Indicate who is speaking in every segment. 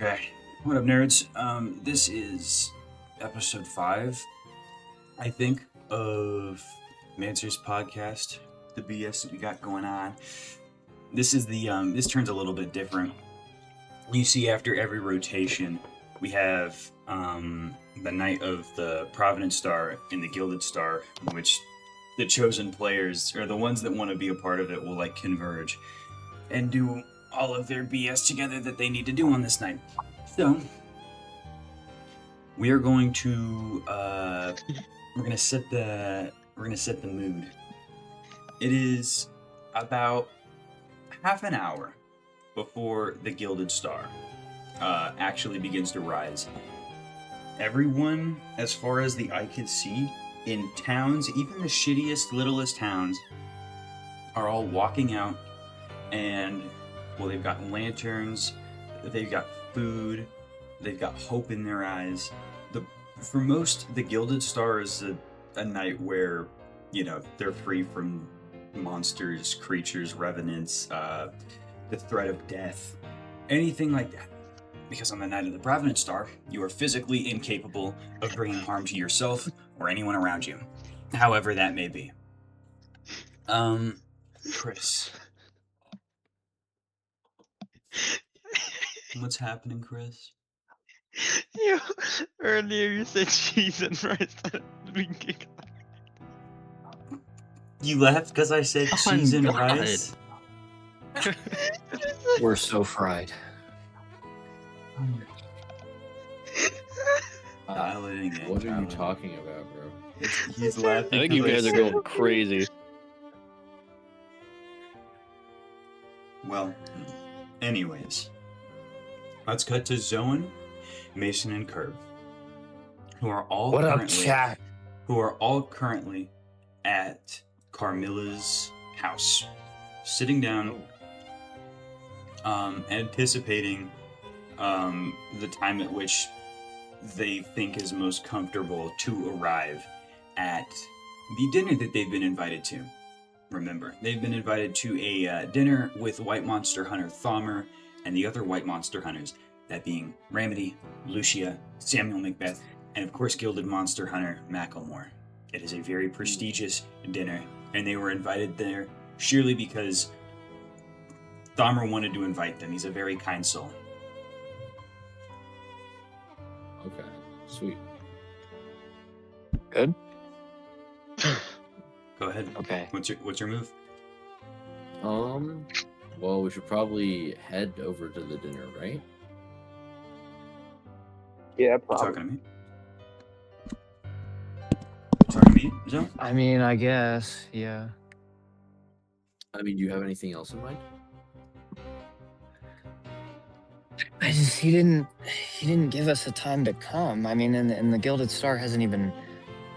Speaker 1: Okay. What up, nerds? This is episode 5, I think, of Mancers podcast. The BS that we got going on. This is the this turns a little bit different. You see, after every rotation, we have the night of the Providence Star and the Gilded Star, in which the chosen players, or the ones that want to be a part of it, will like converge and do all of their BS together that they need to do on this night. So we are going to we're gonna set the mood. It is about half an hour before the Gilded Star actually begins to rise. Everyone, as far as the eye can see, in towns, even the shittiest, littlest towns, are all walking out, and well, they've got lanterns, they've got food, they've got hope in their eyes. For most, the Gilded Star is a night where, you know, they're free from monsters, creatures, revenants, the threat of death, anything like that. Because on the night of the Providence Star, you are physically incapable of bringing harm to yourself or anyone around you, however that may be. Chris. What's happening, Chris?
Speaker 2: Earlier you said cheese and rice.
Speaker 1: You laughed because I said cheese and
Speaker 3: God.
Speaker 1: rice?
Speaker 3: We're so fried.
Speaker 1: Dial it in.
Speaker 4: What are you talking about, bro?
Speaker 1: He's laughing.
Speaker 3: I think you guys are going crazy.
Speaker 1: Well, anyways, let's cut to Zoan, Mason, and Curb, who are all currently at Carmilla's house, sitting down, anticipating the time at which they think is most comfortable to arrive at the dinner that they've been invited to. Remember, they've been invited to a dinner with White Monster Hunter Thalmer and the other White Monster Hunters, that being Ramity, Lucia, Samuel Macbeth, and of course Gilded Monster Hunter Macklemore. It is a very prestigious dinner, and they were invited there surely because Thalmer wanted to invite them. He's a very kind soul.
Speaker 4: Okay, sweet.
Speaker 3: Good?
Speaker 1: Go ahead.
Speaker 3: Okay.
Speaker 1: What's your move?
Speaker 4: Well, we should probably head over to the dinner, right?
Speaker 5: Yeah,
Speaker 1: You
Speaker 5: probably.
Speaker 1: talking to me? Talking to me, Zoe?
Speaker 3: I mean, I guess, yeah.
Speaker 4: I mean, do you have anything else in mind?
Speaker 3: He didn't give us a time to come. I mean, and the Gilded Star hasn't even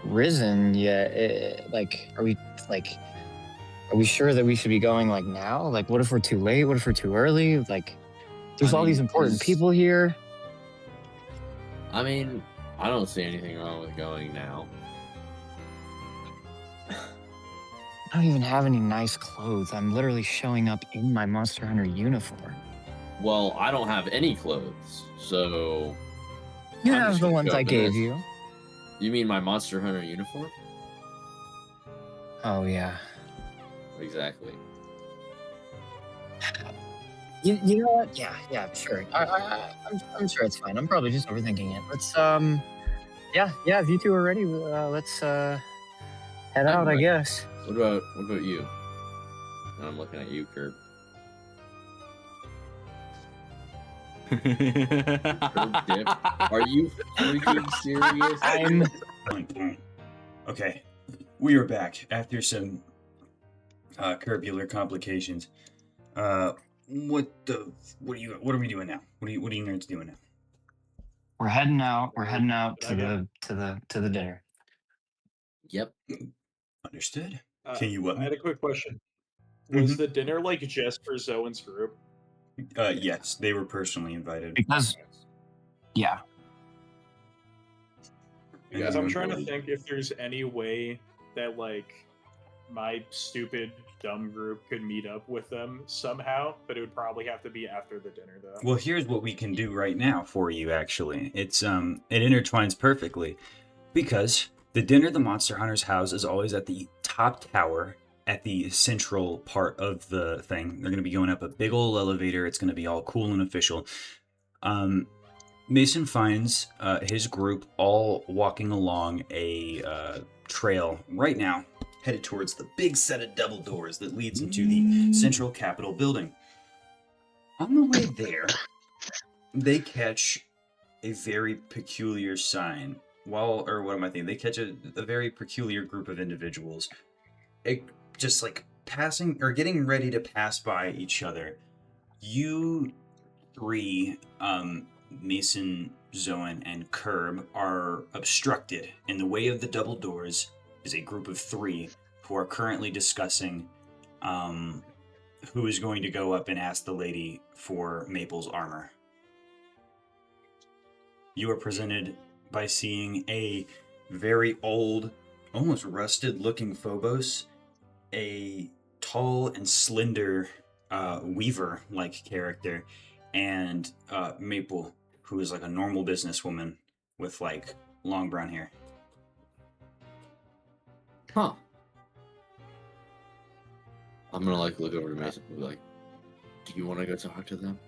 Speaker 3: risen yet. Are we sure that we should be going like now? Like, what if we're too late? What if we're too early? Like, there's all these important people here.
Speaker 4: I mean, I don't see anything wrong with going now.
Speaker 3: I don't even have any nice clothes. I'm literally showing up in my Monster Hunter uniform.
Speaker 4: Well, I don't have any clothes, so...
Speaker 3: You
Speaker 4: I'm
Speaker 3: have
Speaker 4: just
Speaker 3: the
Speaker 4: gonna
Speaker 3: ones
Speaker 4: show
Speaker 3: I
Speaker 4: up in
Speaker 3: gave
Speaker 4: this.
Speaker 3: you.
Speaker 4: You mean my Monster Hunter uniform?
Speaker 3: Oh, yeah.
Speaker 4: Exactly.
Speaker 3: You know what? Yeah, sure. I'm sure it's fine. I'm probably just overthinking it. Let's yeah. If you two are ready, let's head out. I
Speaker 4: ready.
Speaker 3: guess.
Speaker 4: What about you? I'm looking at you, Kurt. Kurt Dip. Are you freaking serious?
Speaker 3: I'm.
Speaker 1: Okay, we are back after some curbular complications. What are we doing now? What are you nerds doing now?
Speaker 3: We're heading out. We're heading out to the dinner.
Speaker 4: Yep.
Speaker 1: Understood. Can you
Speaker 5: I had a quick question. Was the dinner like just for Zoan's group?
Speaker 1: Yes, they were personally invited.
Speaker 3: Because, yeah.
Speaker 5: Because I'm trying to think if there's any way that like my stupid dumb group could meet up with them somehow, but it would probably have to be after the dinner though.
Speaker 1: Well, here's what we can do right now for you. Actually, it intertwines perfectly because the dinner the Monster Hunters house is always at the top tower at the central part of the thing. They're going to be going up a big old elevator. It's going to be all cool and official. Mason finds his group all walking along a trail right now, headed towards the big set of double doors that leads into the central Capitol building. On the way there, they catch a very peculiar sign. They catch a very peculiar group of individuals, just like passing or getting ready to pass by each other. You three, Mason, Zoan, and Curb, are obstructed. In the way of the double doors is a group of three who are currently discussing who is going to go up and ask the lady for Maple's armor. You are presented by seeing a very old, almost rusted-looking Phobos, a tall and slender Weaver-like character, and Maple, who is like a normal businesswoman with like long brown hair.
Speaker 4: Huh. I'm gonna like look over to Mason and be like, do you want to go talk to them?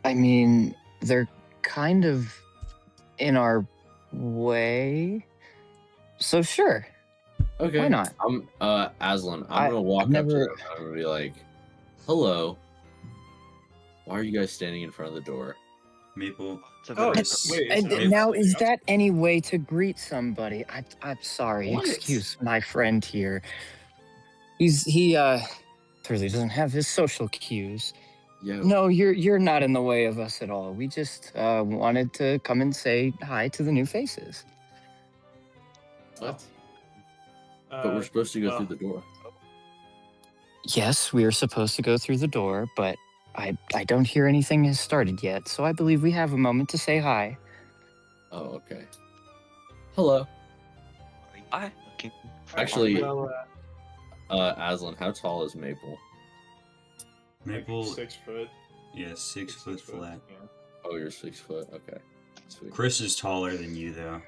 Speaker 3: I mean, they're kind of in our way, so sure.
Speaker 4: Okay.
Speaker 3: Why not?
Speaker 4: I'm Aslan. I'm gonna walk up to them. I'm gonna be like, hello. Why are you guys standing in front of the door?
Speaker 1: Maple.
Speaker 5: Oh,
Speaker 1: Chris.
Speaker 5: wait.
Speaker 3: And
Speaker 5: so-
Speaker 3: now, is that any way to greet somebody? I'm sorry.
Speaker 4: What?
Speaker 3: Excuse my friend here. He clearly doesn't have his social cues.
Speaker 4: Yo.
Speaker 3: No, you're not in the way of us at all. We just wanted to come and say hi to the new faces.
Speaker 4: What? But we're supposed to go through the door.
Speaker 3: Yes, we are supposed to go through the door, but I don't hear anything has started yet, so I believe we have a moment to say hi.
Speaker 4: Oh, okay. Hello.
Speaker 2: Hi. Looking for
Speaker 4: Actually,
Speaker 2: armor.
Speaker 5: Well,
Speaker 4: Aslan, how tall is Maple?
Speaker 1: Maple.
Speaker 5: 6 foot.
Speaker 1: Yeah, 6 foot flat.
Speaker 5: Yeah.
Speaker 4: Oh, you're 6 foot. Okay. Sweet.
Speaker 1: Chris is taller than you though.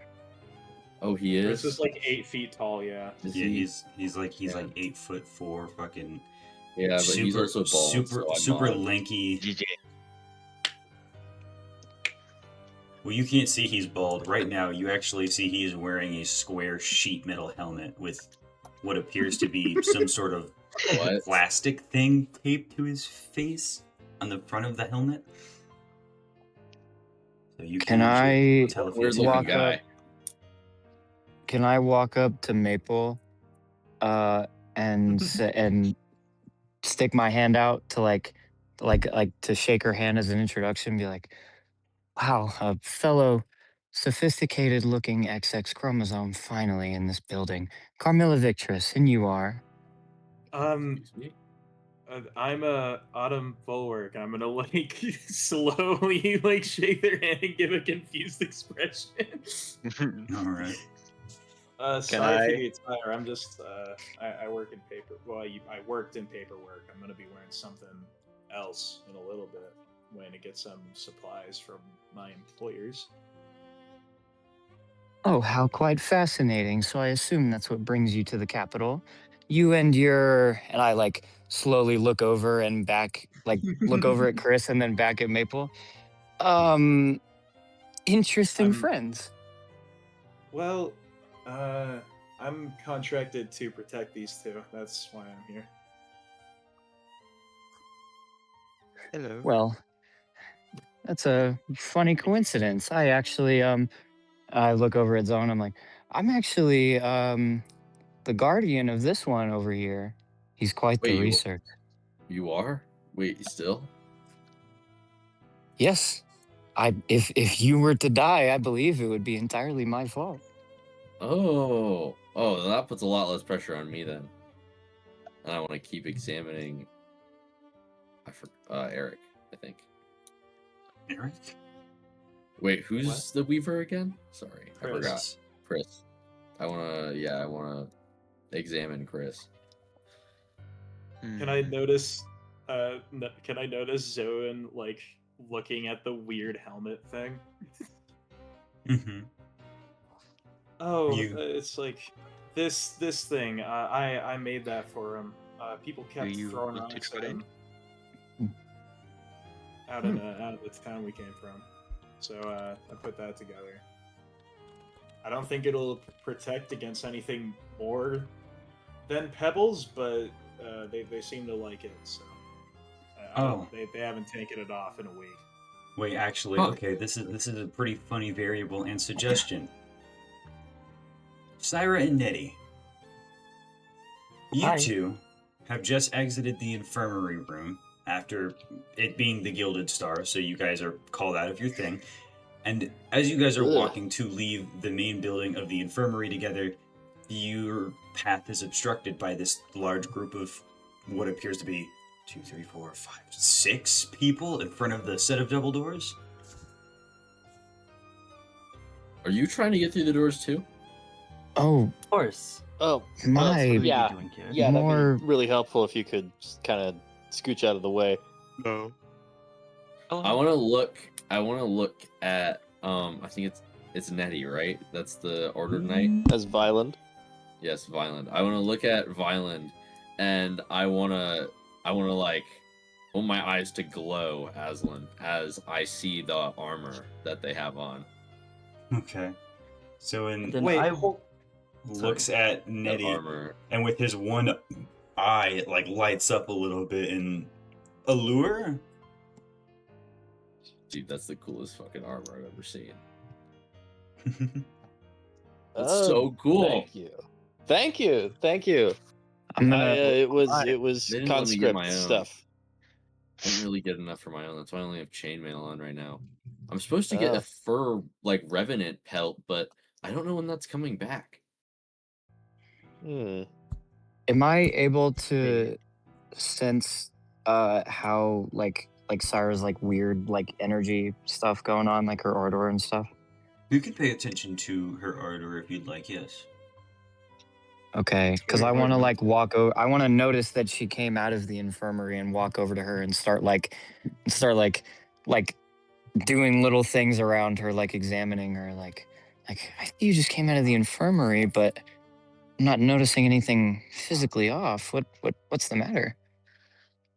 Speaker 4: Oh, he is.
Speaker 5: Chris is like 8 feet tall. Yeah.
Speaker 4: Is
Speaker 1: Yeah,
Speaker 4: he?
Speaker 1: he's like
Speaker 4: Yeah.
Speaker 1: 8'4", fucking
Speaker 4: Yeah, but he's
Speaker 1: super
Speaker 4: also bald.
Speaker 1: super
Speaker 4: so I'm
Speaker 1: lanky.
Speaker 2: GG.
Speaker 1: Well, you can't see he's bald right now. You actually see he is wearing a square sheet metal helmet with what appears to be some sort of
Speaker 4: What?
Speaker 1: plastic thing taped to his face on the front of the helmet. So you
Speaker 3: Can I
Speaker 1: tell if
Speaker 4: Weird
Speaker 1: he's
Speaker 4: looking
Speaker 3: walk
Speaker 4: guy.
Speaker 3: Can I walk up to Maple, and and stick my hand out to like to shake her hand as an introduction, and be like, "Wow, a fellow sophisticated-looking XX chromosome finally in this building. Carmilla Victress, and you are."
Speaker 4: Excuse me?
Speaker 5: I'm Autumn Bulwark. I'm gonna like slowly like shake their hand and give a confused expression.
Speaker 1: all right.
Speaker 5: Sorry for the attire. I'm just I work in paper. Well, I worked in paperwork. I'm gonna be wearing something else in a little bit when I get some supplies from my employers.
Speaker 3: Oh, how quite fascinating. So I assume that's what brings you to the Capitol. You and your... And I like slowly look over and back, like look over at Chris and then back at Maple. Interesting
Speaker 5: I'm-
Speaker 3: friends.
Speaker 5: Well, I'm contracted to protect these two. That's why I'm here.
Speaker 2: Hello.
Speaker 3: Well, that's a funny coincidence. I actually, I look over at Zone. I'm like, I'm actually the guardian of this one over here. He's quite
Speaker 4: Wait,
Speaker 3: the
Speaker 4: you-
Speaker 3: research.
Speaker 4: You are? Wait, still?
Speaker 3: Yes, if you were to die, I believe it would be entirely my fault.
Speaker 4: Oh, that puts a lot less pressure on me then. And I want to keep examining. Eric, I think.
Speaker 1: Eric?
Speaker 4: Wait, who's
Speaker 5: What?
Speaker 4: the Weaver again? Sorry, I forgot.
Speaker 1: Chris.
Speaker 4: Chris. I wanna examine Chris.
Speaker 5: Can I notice? Can I notice Zoan like looking at the weird helmet thing?
Speaker 1: Mm-hmm.
Speaker 5: Oh, it's like this thing. I made that for him. People kept throwing rocks at him out of the town we came from. So I put that together. I don't think it'll protect against anything more than pebbles, but they seem to like it. So they haven't taken it off in a week.
Speaker 1: Wait, actually, okay, this is a pretty funny variable and suggestion. Syra and Nettie, you two have just exited the infirmary room after it being the Gilded Star, so you guys are called out of your thing. And as you guys are walking to leave the main building of the infirmary together, your path is obstructed by this large group of what appears to be 2, 3, 4, 5, 6 people in front of the set of double doors.
Speaker 4: Are you trying to get through the doors too?
Speaker 3: Oh,
Speaker 6: of course.
Speaker 7: Oh,
Speaker 3: yeah,
Speaker 7: that'd
Speaker 3: more...
Speaker 7: be really helpful if you could kind of scooch out of the way.
Speaker 2: No.
Speaker 4: I want to look at I think it's Nettie, right? That's the Ordered Knight.
Speaker 7: As Violent.
Speaker 4: Yes, Violent. I want to look at Violent, and I want my eyes to glow, Aslan, as I see the armor that they have on.
Speaker 1: Okay. So looks at Nettie, and with his one eye, it like lights up a little bit in allure.
Speaker 4: Dude, that's the coolest fucking armor I've ever seen.
Speaker 7: That's
Speaker 4: so cool.
Speaker 7: Thank you. It was conscript stuff.
Speaker 4: I didn't really get enough for my own. That's why I only have chainmail on right now. I'm supposed to get a fur revenant pelt, but I don't know when that's coming back.
Speaker 3: Am I able to sense how like Syra's weird energy stuff going on, like her ardor and stuff?
Speaker 1: You can pay attention to her ardor if you'd like, yes.
Speaker 3: Okay, because I want to walk over. I want to notice that she came out of the infirmary and walk over to her and start doing little things around her, examining her. Like I see you just came out of the infirmary, but I'm not noticing anything physically off. What's the matter?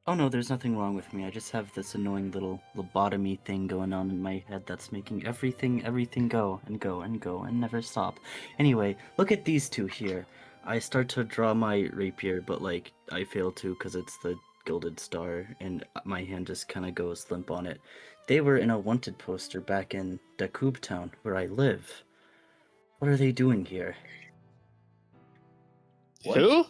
Speaker 6: Oh no, there's nothing wrong with me. I just have this annoying little lobotomy thing going on in my head that's making everything go and go and go and never stop. Anyway, look at these two here. I start to draw my rapier, but I fail to because it's the Gilded Star, and my hand just kind of goes limp on it. They were in a wanted poster back in Dakub Town, where I live. What are they doing here?
Speaker 7: Who?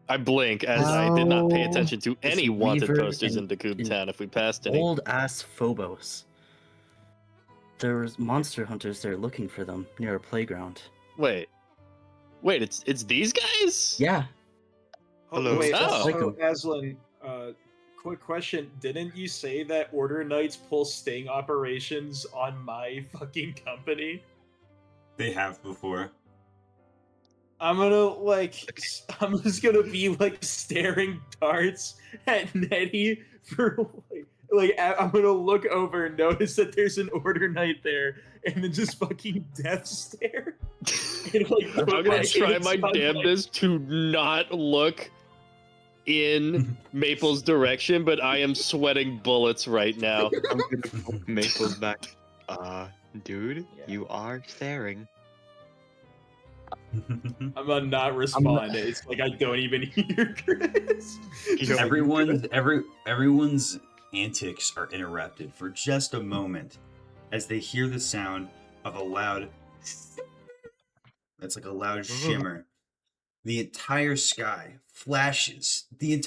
Speaker 7: I blink as I did not pay attention to any wanted posters in Dakub Town if we passed any.
Speaker 6: Old ass Phobos. There's monster hunters there looking for them near a playground.
Speaker 7: Wait, it's these guys?
Speaker 6: Yeah.
Speaker 5: Hello. Wait, so Aslan, quick question. Didn't you say that Order Knights pull sting operations on my fucking company?
Speaker 1: They have before.
Speaker 5: I'm just gonna be staring darts at Nettie for I'm gonna look over and notice that there's an Order Knight there, and then just fucking death stare. And,
Speaker 7: I'm gonna try my damnedest to not look in Maple's direction, but I am sweating bullets right now.
Speaker 2: I'm gonna pull Maple back. Dude, you are staring.
Speaker 5: I'm gonna not respond. It's like I don't even hear Chris.
Speaker 1: Everyone's antics are interrupted for just a moment as they hear the sound of a loud. That's like a loud shimmer. The entire sky flashes. It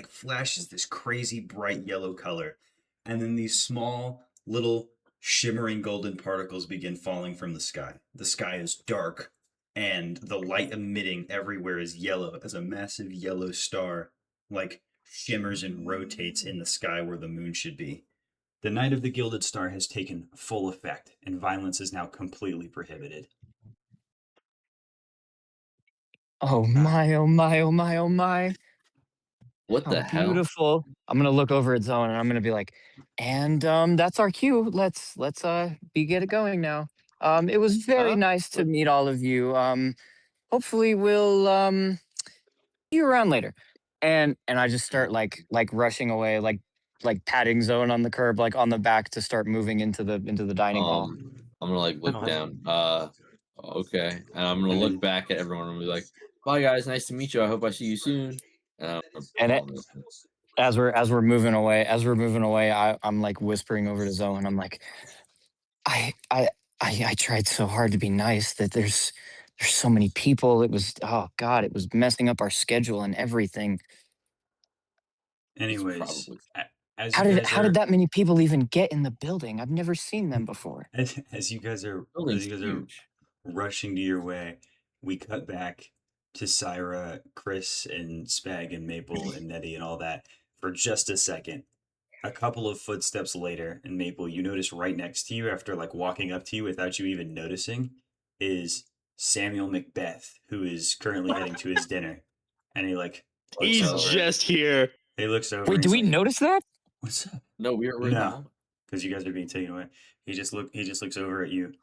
Speaker 1: flashes this crazy bright yellow color, and then these small little shimmering golden particles begin falling from the sky. The sky is dark, and the light emitting everywhere is yellow as a massive yellow star shimmers and rotates in the sky where the moon should be. The Night of the Gilded Star has taken full effect, and violence is now completely prohibited.
Speaker 3: Oh my, oh my, oh my, oh my.
Speaker 4: What the
Speaker 3: How
Speaker 4: hell?
Speaker 3: beautiful. I'm gonna look over at Zoe and I'm gonna be like, and that's our cue. Let's get it going now. It was very nice to meet all of you. Hopefully we'll see you around later. And I just start like rushing away, like patting Zone on the curb, like on the back to start moving into the dining hall.
Speaker 4: I'm gonna like look
Speaker 6: Oh.
Speaker 4: down. Okay, and I'm gonna look back at everyone and be like, "Bye, guys. Nice to meet you. I hope I see you soon."
Speaker 3: And as we're moving away, I'm like whispering over to Zoe, and I'm like, I tried so hard to be nice that there's so many people. It was, oh God, it was messing up our schedule and everything.
Speaker 1: Anyways, as
Speaker 3: How
Speaker 1: you
Speaker 3: did
Speaker 1: guys are
Speaker 3: that many people even get in the building? I've never seen them before.
Speaker 1: as you guys are
Speaker 4: Building's huge.
Speaker 1: rushing to your way, we cut back to Syra, Chris, and Spag and Maple and Nettie and all that for just a second. A couple of footsteps later, and Maple, you notice right next to you, after like walking up to you without you even noticing, is Samuel Macbeth, who is currently heading to his dinner. And he like looks
Speaker 7: He's
Speaker 1: over.
Speaker 7: just here.
Speaker 1: He looks over.
Speaker 3: Wait,
Speaker 1: and
Speaker 3: do
Speaker 1: he's
Speaker 3: we
Speaker 1: like,
Speaker 3: notice that?
Speaker 1: "What's up?"
Speaker 4: No, we were in the hall.
Speaker 1: Because you guys are being taken away. He just looks over at you,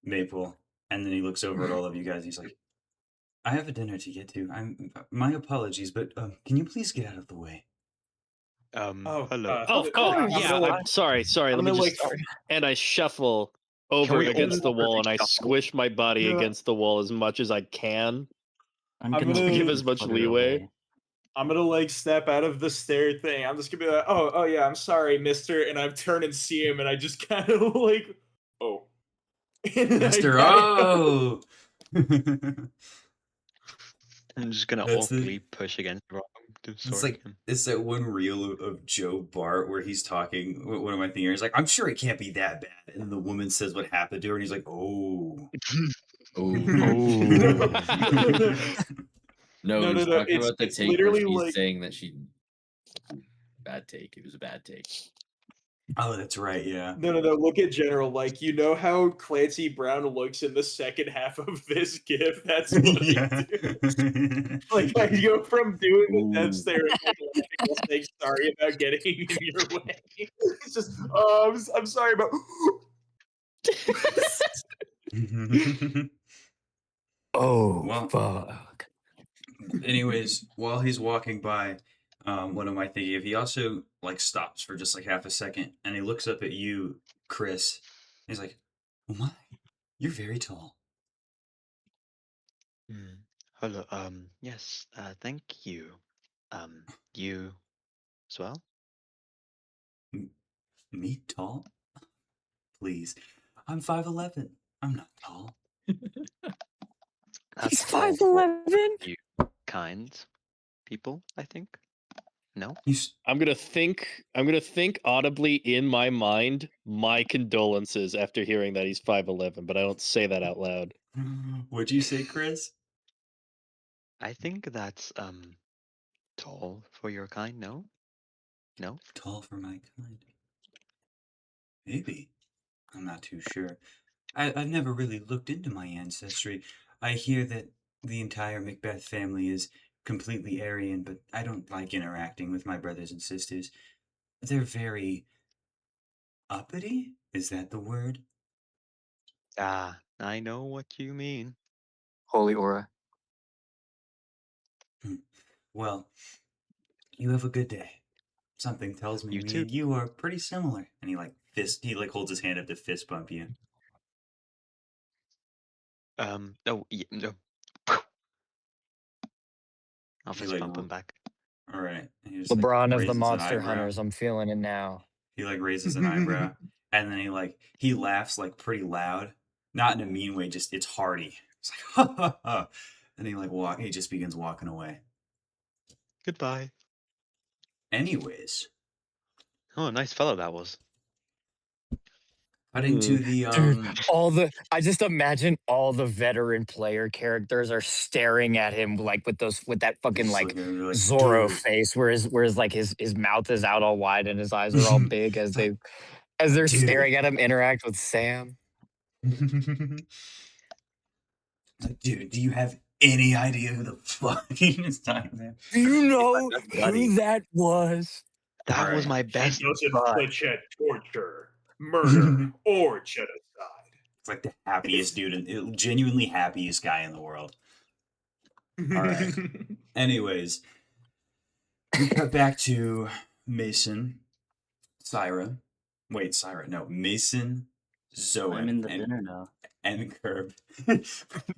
Speaker 1: Maple, and then he looks over at all of you guys. He's like, "I have a dinner to get to. My apologies, but can you please get out of the way?"
Speaker 2: Hello.
Speaker 7: Sorry.
Speaker 5: I'm
Speaker 7: Let me
Speaker 5: gonna,
Speaker 7: just. And I shuffle over
Speaker 2: we
Speaker 7: against the
Speaker 2: all
Speaker 7: wall, and I
Speaker 2: shuffle?
Speaker 7: squish my body
Speaker 5: Yeah.
Speaker 7: against the wall as much as I can.
Speaker 6: I'm
Speaker 5: I'm
Speaker 6: gonna
Speaker 5: gonna
Speaker 7: give as much
Speaker 6: flutter
Speaker 7: leeway.
Speaker 6: away.
Speaker 5: I'm gonna like step out of the stair thing. I'm just gonna be like, oh yeah, I'm sorry, mister. And I turn and see him, and I just kind of like, oh.
Speaker 1: Mister Oh!
Speaker 2: I'm just gonna
Speaker 1: That's
Speaker 2: awkwardly push against Rob to
Speaker 1: It's
Speaker 2: sort
Speaker 1: like
Speaker 2: him.
Speaker 1: it's that one reel of Joe Bart where he's talking. One of my fingers like, "I'm sure it can't be that bad," and the woman says what happened to her, and he's like, "Oh,
Speaker 4: No, he's
Speaker 5: no.
Speaker 4: talking about the
Speaker 5: It's
Speaker 4: take where
Speaker 5: literally
Speaker 4: she's
Speaker 5: like
Speaker 4: saying that she bad take. It was a bad take.
Speaker 1: Oh, that's right, yeah."
Speaker 5: no. Look at General. Like, you know how Clancy Brown looks in the second half of this GIF? That's what
Speaker 1: Yeah.
Speaker 5: I do. Like, I go from doing the death
Speaker 4: Ooh.
Speaker 5: stare and like laughing while saying sorry about getting in your way. It's just, I'm sorry about.
Speaker 3: Oh,
Speaker 1: Well,
Speaker 3: fuck.
Speaker 1: anyways, while he's walking by, what am I thinking of? He also like stops for just like half a second, and he looks up at you, Chris. He's like, "Oh my, you're very tall."
Speaker 2: Hello. Yes. Thank you. You as well?
Speaker 1: Me tall? Please, I'm 5'11". I'm not tall.
Speaker 3: He's
Speaker 2: tall for
Speaker 3: 5'11".
Speaker 2: you kind people, I think. No.
Speaker 7: I'm gonna think audibly in my mind my condolences after hearing that he's 5'11", but I don't say that out loud.
Speaker 1: What'd you say, Chris?
Speaker 2: I think that's tall for your kind. No. No.
Speaker 1: Tall for my kind. Maybe. I'm not too sure. I've never really looked into my ancestry. I hear that the entire Macbeth family is completely Aryan, but I don't like interacting with my brothers and sisters. They're very uppity? Is that the word?
Speaker 2: Ah, I know what you mean.
Speaker 3: Holy aura.
Speaker 1: Well, you have a good day. Something tells me
Speaker 2: You
Speaker 1: me
Speaker 2: too.
Speaker 1: and you are pretty similar. And he holds his hand up to fist bump you.
Speaker 2: Oh, yeah, no. I'll fist bump him back.
Speaker 1: All right. And he just,
Speaker 3: LeBron of the
Speaker 1: raises an
Speaker 3: Monster
Speaker 1: eyebrow.
Speaker 3: Hunters. I'm feeling it now.
Speaker 1: He raises an eyebrow, and then he laughs pretty loud, not in a mean way. Just it's hearty. It's like ha ha ha. And he just begins walking away.
Speaker 2: Goodbye.
Speaker 1: Anyways,
Speaker 2: Oh, nice fellow that was.
Speaker 1: cutting to the
Speaker 3: Dude, I just imagine all the veteran player characters are staring at him with that fucking Zorro
Speaker 1: dude.
Speaker 3: face, where his mouth is out all wide and his eyes are all big as they're staring at him interact with Sam.
Speaker 1: Dude, do you have any idea who the fuck is talking there?
Speaker 3: Do you know
Speaker 2: buddy.
Speaker 3: who that was?
Speaker 2: That was
Speaker 1: Alright.
Speaker 2: my
Speaker 5: She
Speaker 2: best
Speaker 5: doesn't
Speaker 2: bud.
Speaker 5: flinch at torture, murder, or genocide.
Speaker 1: It's like the happiest dude, genuinely happiest guy in the world. Alright. Anyways, we cut back to Mason, Syra. Wait, Syra. No, Mason, Zoe,
Speaker 6: I'm in the dinner now.
Speaker 1: and Curb.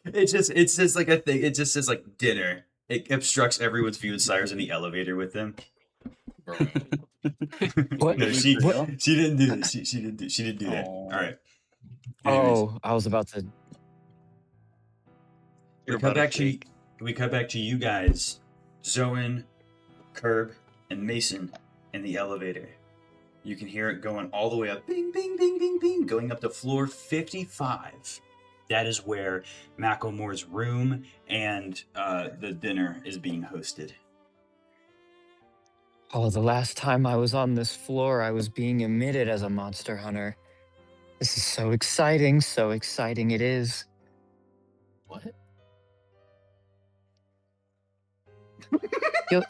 Speaker 1: It's just like a thing. It just says like dinner. It obstructs everyone's view, and Syra's in the elevator with them.
Speaker 3: What?
Speaker 1: No, she
Speaker 3: What?
Speaker 1: didn't do this. She didn't do that.
Speaker 6: Aw.
Speaker 1: All right. Anyways,
Speaker 3: Oh, I was about to.
Speaker 1: we cut back to you guys, Zoen, Curb, and Mason in the elevator. You can hear it going all the way up, bing, bing, bing, bing, bing, going up to floor 55. That is where Macklemore's room and the dinner is being hosted.
Speaker 3: Oh, the last time I was on this floor, I was being emitted as a monster hunter. This is so exciting it is.
Speaker 4: What?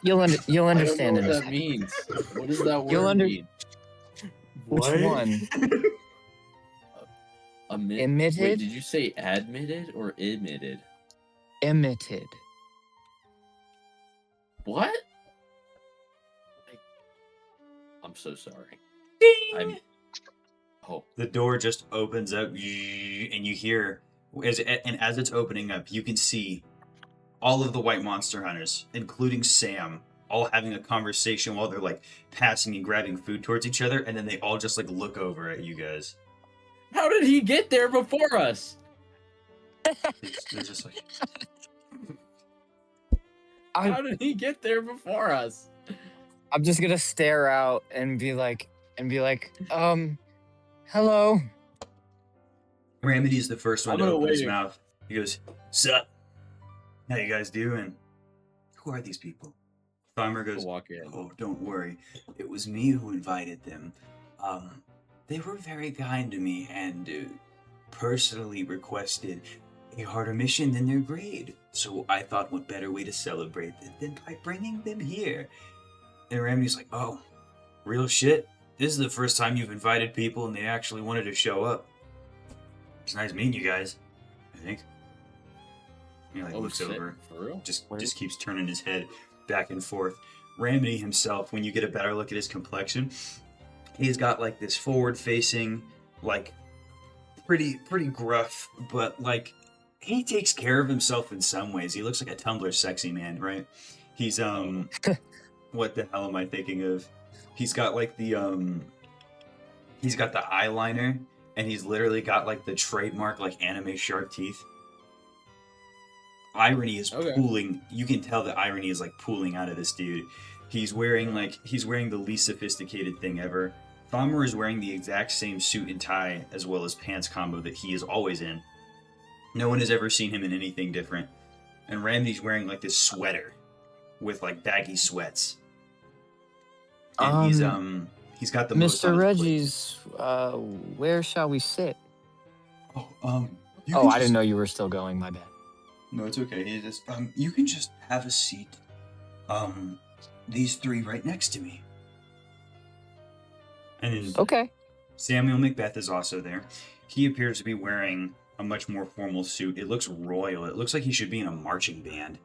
Speaker 3: You'll
Speaker 4: I
Speaker 3: understand
Speaker 4: don't
Speaker 3: in
Speaker 4: know
Speaker 3: a
Speaker 4: what that
Speaker 3: second.
Speaker 4: means. What does that
Speaker 3: You'll
Speaker 4: word
Speaker 3: under-
Speaker 4: mean?
Speaker 3: Which one?
Speaker 4: Wait,
Speaker 3: Emitted?
Speaker 4: did you say admitted or emitted?
Speaker 3: Emitted.
Speaker 4: What? I'm so sorry. Oh,
Speaker 1: The door just opens up, and you hear, as it's opening up, you can see all of the white monster hunters, including Sam, all having a conversation while they're like passing and grabbing food towards each other, and then they all just like look over at you guys.
Speaker 4: how did he get there before us?
Speaker 1: They're just like,
Speaker 4: How did he get there before us?
Speaker 3: I'm just gonna stare out and be like, hello.
Speaker 1: Ramity's the first one
Speaker 5: I'm
Speaker 1: to
Speaker 5: gonna
Speaker 1: open his
Speaker 5: wave.
Speaker 1: mouth. He goes, "Sup? How you guys doing? Who are these people?" Farmer goes,
Speaker 4: Walk in.
Speaker 1: "Oh, don't worry. It was me who invited them. They were very kind to me and personally requested a harder mission than their grade. So I thought what better way to celebrate it than by bringing them here." And Ramity's like, "Oh, real shit? This is the first time you've invited people and they actually wanted to show up. It's nice meeting you guys, I think." He like looks
Speaker 4: shit,
Speaker 1: over,
Speaker 4: for real?
Speaker 1: just keeps turning his head back and forth. Ramity himself, when you get a better look at his complexion, he's got like this forward-facing, like pretty gruff, but like he takes care of himself in some ways. He looks like a Tumblr sexy man, right? He's what the hell am I thinking of? He's got like the he's got the eyeliner, and he's literally got like the trademark like anime shark teeth. Irony is pooling. You can tell the irony is like pooling out of this dude. He's wearing the least sophisticated thing ever. Farmer is wearing the exact same suit and tie as well as pants combo that he is always in. No one has ever seen him in anything different. And Randy's wearing like this sweater with like baggy sweats. And he's got the most on
Speaker 3: Mr.
Speaker 1: his plate.
Speaker 3: Reggie's, where shall we sit?
Speaker 1: Oh,
Speaker 3: I didn't know you were still going, my bad.
Speaker 1: No, it's okay. It is, you can just have a seat. These three right next to me. And then
Speaker 3: Okay.
Speaker 1: Samuel Macbeth is also there. He appears to be wearing a much more formal suit. It looks royal. It looks like he should be in a marching band.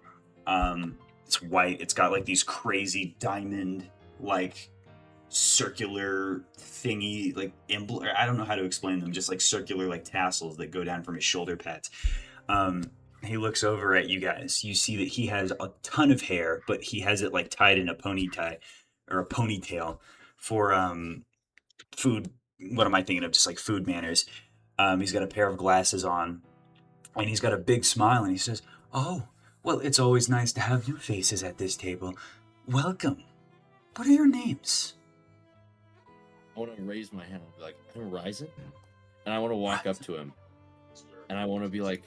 Speaker 1: It's white. It's got like these crazy diamond, like circular thingy, like emblem. I don't know how to explain them. Just like circular, like tassels that go down from his shoulder pads. He looks over at you guys. You see that he has a ton of hair, but he has it like tied in a ponytail for food. What am I thinking of? Just like food manners. He's got a pair of glasses on, and he's got a big smile, and he says, "Oh, well, it's always nice to have new faces at this table. Welcome. What are your names?"
Speaker 4: I want to raise my hand and be like, "I'm Ryzen," and I want to walk up to him, and I want to be like,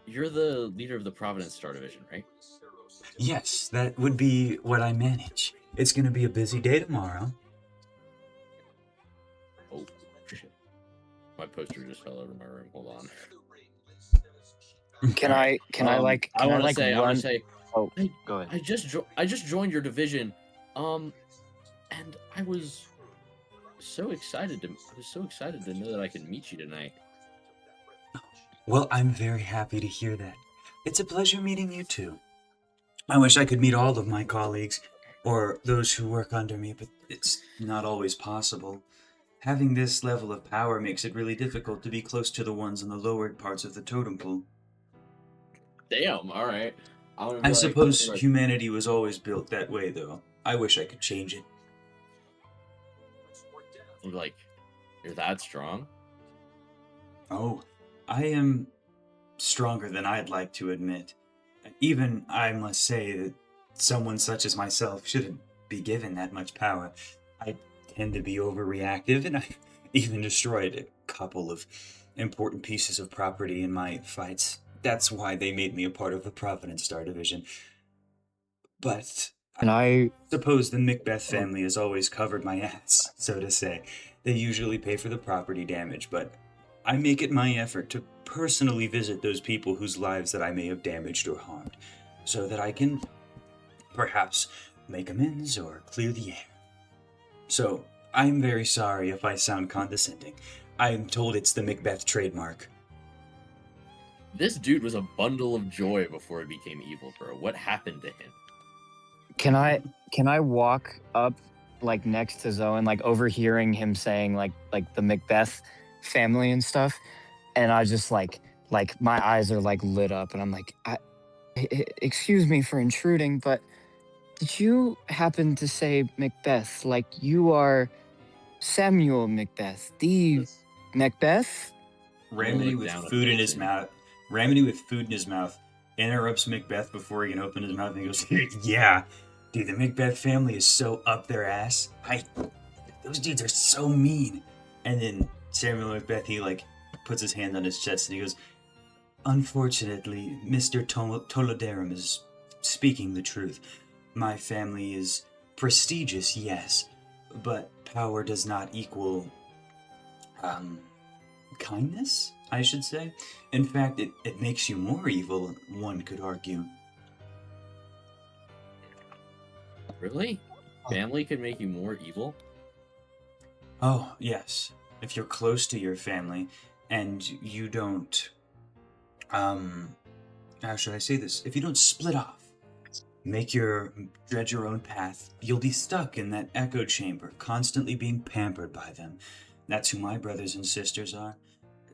Speaker 4: "You're the leader of the Providence Star Division, right?"
Speaker 1: "Yes, that would be what I manage. It's going to be a busy day tomorrow."
Speaker 4: Oh, shit. My poster just fell out of my room. Hold on.
Speaker 3: Can I
Speaker 4: I want to
Speaker 3: run?
Speaker 4: say,
Speaker 3: Oh,
Speaker 4: I,
Speaker 3: go ahead.
Speaker 4: I just joined your division, and I was so excited to know that I could meet you tonight.
Speaker 1: Well, I'm very happy to hear that. It's a pleasure meeting you too. I wish I could meet all of my colleagues, or those who work under me, but it's not always possible. Having this level of power makes it really difficult to be close to the ones in the lower parts of the totem pole.
Speaker 4: Damn. All right.
Speaker 1: I suppose humanity was always built that way, though. I wish I could change it.
Speaker 4: Like, you're that strong?
Speaker 1: Oh, I am stronger than I'd like to admit. Even, I must say, that someone such as myself shouldn't be given that much power. I tend to be overreactive, and I even destroyed a couple of important pieces of property in my fights. That's why they made me a part of the Providence Star Division. But
Speaker 3: And I
Speaker 1: suppose the Macbeth family has always covered my ass, so to say. They usually pay for the property damage, but I make it my effort to personally visit those people whose lives that I may have damaged or harmed, so that I can perhaps make amends or clear the air. So, I'm very sorry if I sound condescending. I'm told it's the Macbeth trademark.
Speaker 4: This dude was a bundle of joy before he became evil, bro. What happened to him?
Speaker 3: Can I walk up like next to Zoe and like overhearing him saying like the Macbeth family and stuff, and I just like my eyes are like lit up, and I'm like, excuse me for intruding, but did you happen to say Macbeth? Like you are Samuel Macbeth, the Macbeth?
Speaker 1: Ramedy with food in his mouth. Ramedy with food in his mouth interrupts Macbeth before he can open his mouth, and he goes, "Yeah, dude, the Macbeth family is so up their ass. Those dudes are so mean." And then Samuel Macbeth, he like puts his hand on his chest and he goes, "Unfortunately, Mr. Tolodarum is speaking the truth. My family is prestigious, yes, but power does not equal kindness, I should say. In fact, it makes you more evil, one could argue."
Speaker 4: Really? Family could make you more evil?
Speaker 1: Oh, yes. If you're close to your family and you don't, how should I say this? If you don't split off, tread your own path, you'll be stuck in that echo chamber, constantly being pampered by them. That's who my brothers and sisters are.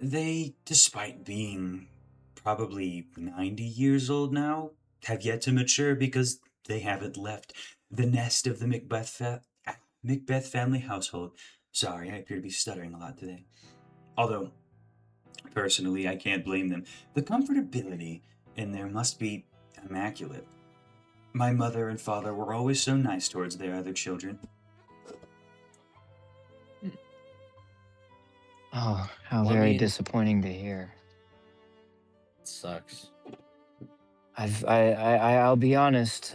Speaker 1: They, despite being probably 90 years old now, have yet to mature because they haven't left the nest of the Macbeth family household. Sorry, I appear to be stuttering a lot today. Although, personally, I can't blame them. The comfortability in there must be immaculate. My mother and father were always so nice towards their other children.
Speaker 3: Oh, how
Speaker 4: Well, I
Speaker 3: very
Speaker 4: mean-
Speaker 3: disappointing to hear.
Speaker 4: It sucks.
Speaker 3: I'll be honest,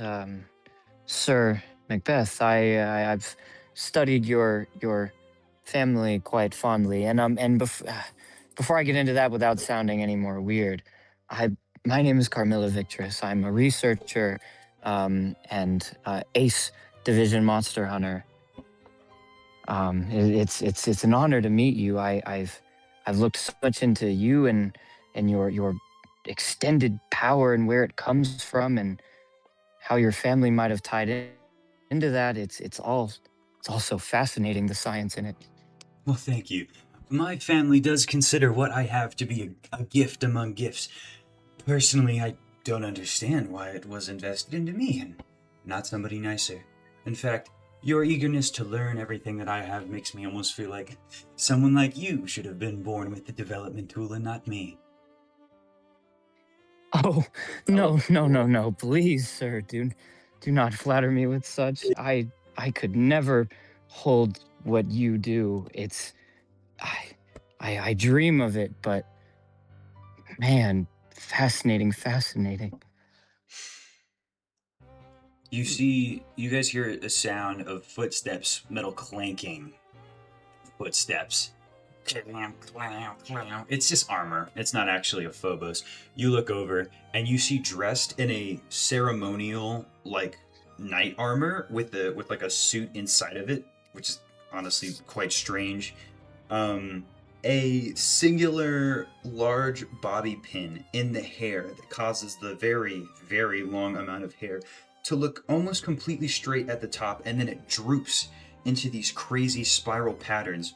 Speaker 3: Sir Macbeth. I've studied your family quite fondly, and before I get into that, without sounding any more weird, my name is Carmilla Victress. I'm a researcher, and Ace Division Monster Hunter. It's an honor to meet you. I've looked so much into you and your extended power and where it comes from and how your family might have tied into that. It's all so fascinating, the science in it.
Speaker 1: Well, thank you. My family does consider what I have to be a gift among gifts. Personally, I don't understand why it was invested into me and not somebody nicer. In fact, your eagerness to learn everything that I have makes me almost feel like someone like you should have been born with the development tool and not me.
Speaker 3: Oh, no, please, sir, do not flatter me with such. I could never hold what you do. I dream of it, but man, fascinating.
Speaker 1: You guys hear a sound of footsteps, metal clanking footsteps. It's just armor. It's not actually a phobos. You look over and you see dressed in a ceremonial like knight armor with like a suit inside of it, which is honestly quite strange. A singular large bobby pin in the hair that causes the very, very long amount of hair to look almost completely straight at the top, and then it droops into these crazy spiral patterns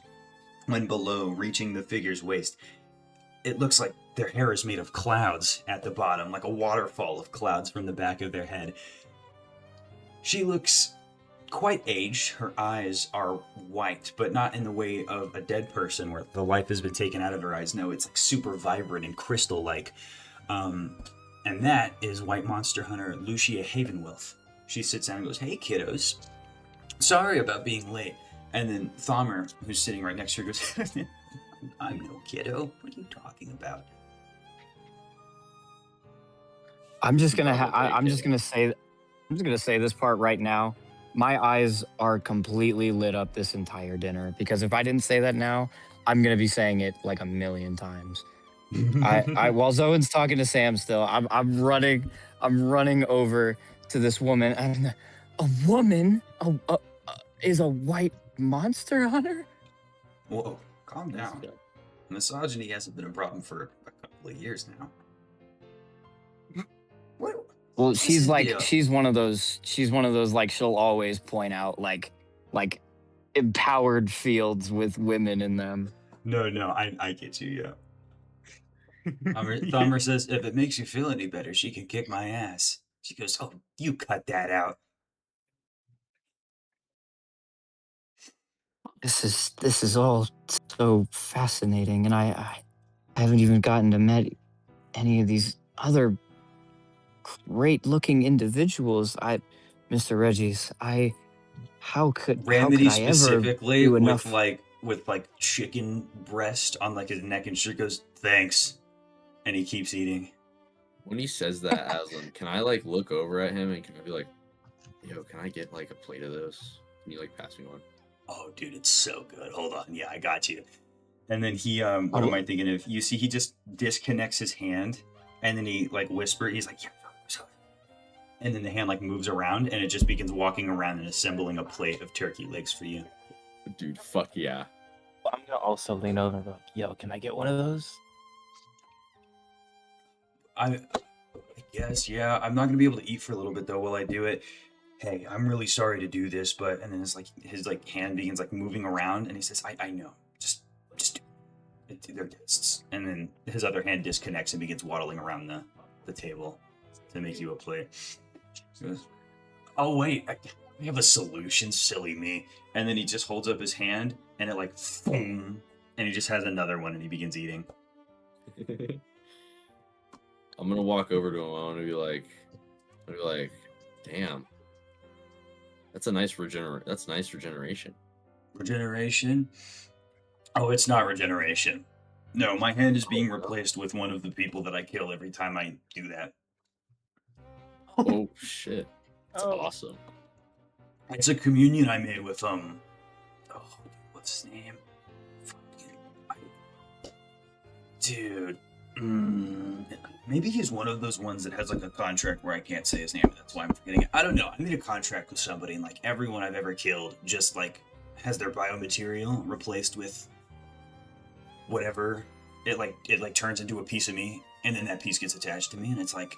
Speaker 1: when below, reaching the figure's waist. It looks like their hair is made of clouds at the bottom, like a waterfall of clouds from the back of their head. She looks quite aged. Her eyes are white, but not in the way of a dead person where the life has been taken out of her eyes. No, it's like super vibrant and crystal-like. And that is White Monster Hunter Lucia Havenwolf. She sits down and goes, "Hey, kiddos. Sorry about being late." And then Thomer, who's sitting right next to her, goes, "I'm no kiddo. What are you talking about?"
Speaker 3: I'm just gonna say this part right now. My eyes are completely lit up this entire dinner because if I didn't say that now, I'm gonna be saying it like a million times. While Zoen's talking to Sam still, I'm running over to this woman. And a woman is a white monster hunter?
Speaker 1: Whoa, calm down. Misogyny hasn't been a problem for a couple of years now. What?
Speaker 3: Well, she's one of those like she'll always point out like empowered fields with women in them.
Speaker 1: No, I get you, yeah. Thomer says, "If it makes you feel any better, she can kick my ass." She goes, "Oh, you cut that out."
Speaker 3: This is all so fascinating, and I haven't even gotten to meet any of these other great looking individuals. Mr. Reggie's, how could
Speaker 1: Ramity
Speaker 3: I ever
Speaker 1: specifically
Speaker 3: do enough?
Speaker 1: with chicken breast on like his neck and shirt goes, "Thanks," and he keeps eating.
Speaker 4: When he says that, Aslan, can I like look over at him and can I be like, "Yo, can I get like a plate of those? Can you like pass me one?"
Speaker 1: Oh, dude, it's so good. Hold on, yeah, I got you. And then he, what am I thinking of? You see, he just disconnects his hand, and then he like whispers. He's like, "Yeah," and then the hand like moves around, and it just begins walking around and assembling a plate of turkey legs for you.
Speaker 4: Dude, fuck yeah.
Speaker 8: I'm gonna also lean over and go, "Yo, can I get one of those?"
Speaker 1: I guess, yeah. I'm not gonna be able to eat for a little bit though while I do it. "Hey, I'm really sorry to do this, but..." And then it's like his like hand begins like moving around, and he says, I know, just do it. They're guests." And then his other hand disconnects and begins waddling around the table to make you a plate. He goes, "Oh wait, I have a solution, silly me." And then he just holds up his hand, and it like, boom, and he just has another one, and he begins eating.
Speaker 4: I'm gonna walk over to him. I'm gonna be like, "Damn, that's nice regeneration."
Speaker 1: Regeneration? Oh, it's not regeneration. No, my hand is being replaced with one of the people that I kill every time I do that.
Speaker 4: Oh shit, that's awesome.
Speaker 1: It's a communion I made with what's his name? Dude. Maybe he's one of those ones that has like a contract where I can't say his name, that's why I'm forgetting it. I don't know. I made a contract with somebody, and like everyone I've ever killed just like has their biomaterial replaced with whatever. It turns into a piece of me, and then that piece gets attached to me, and it's like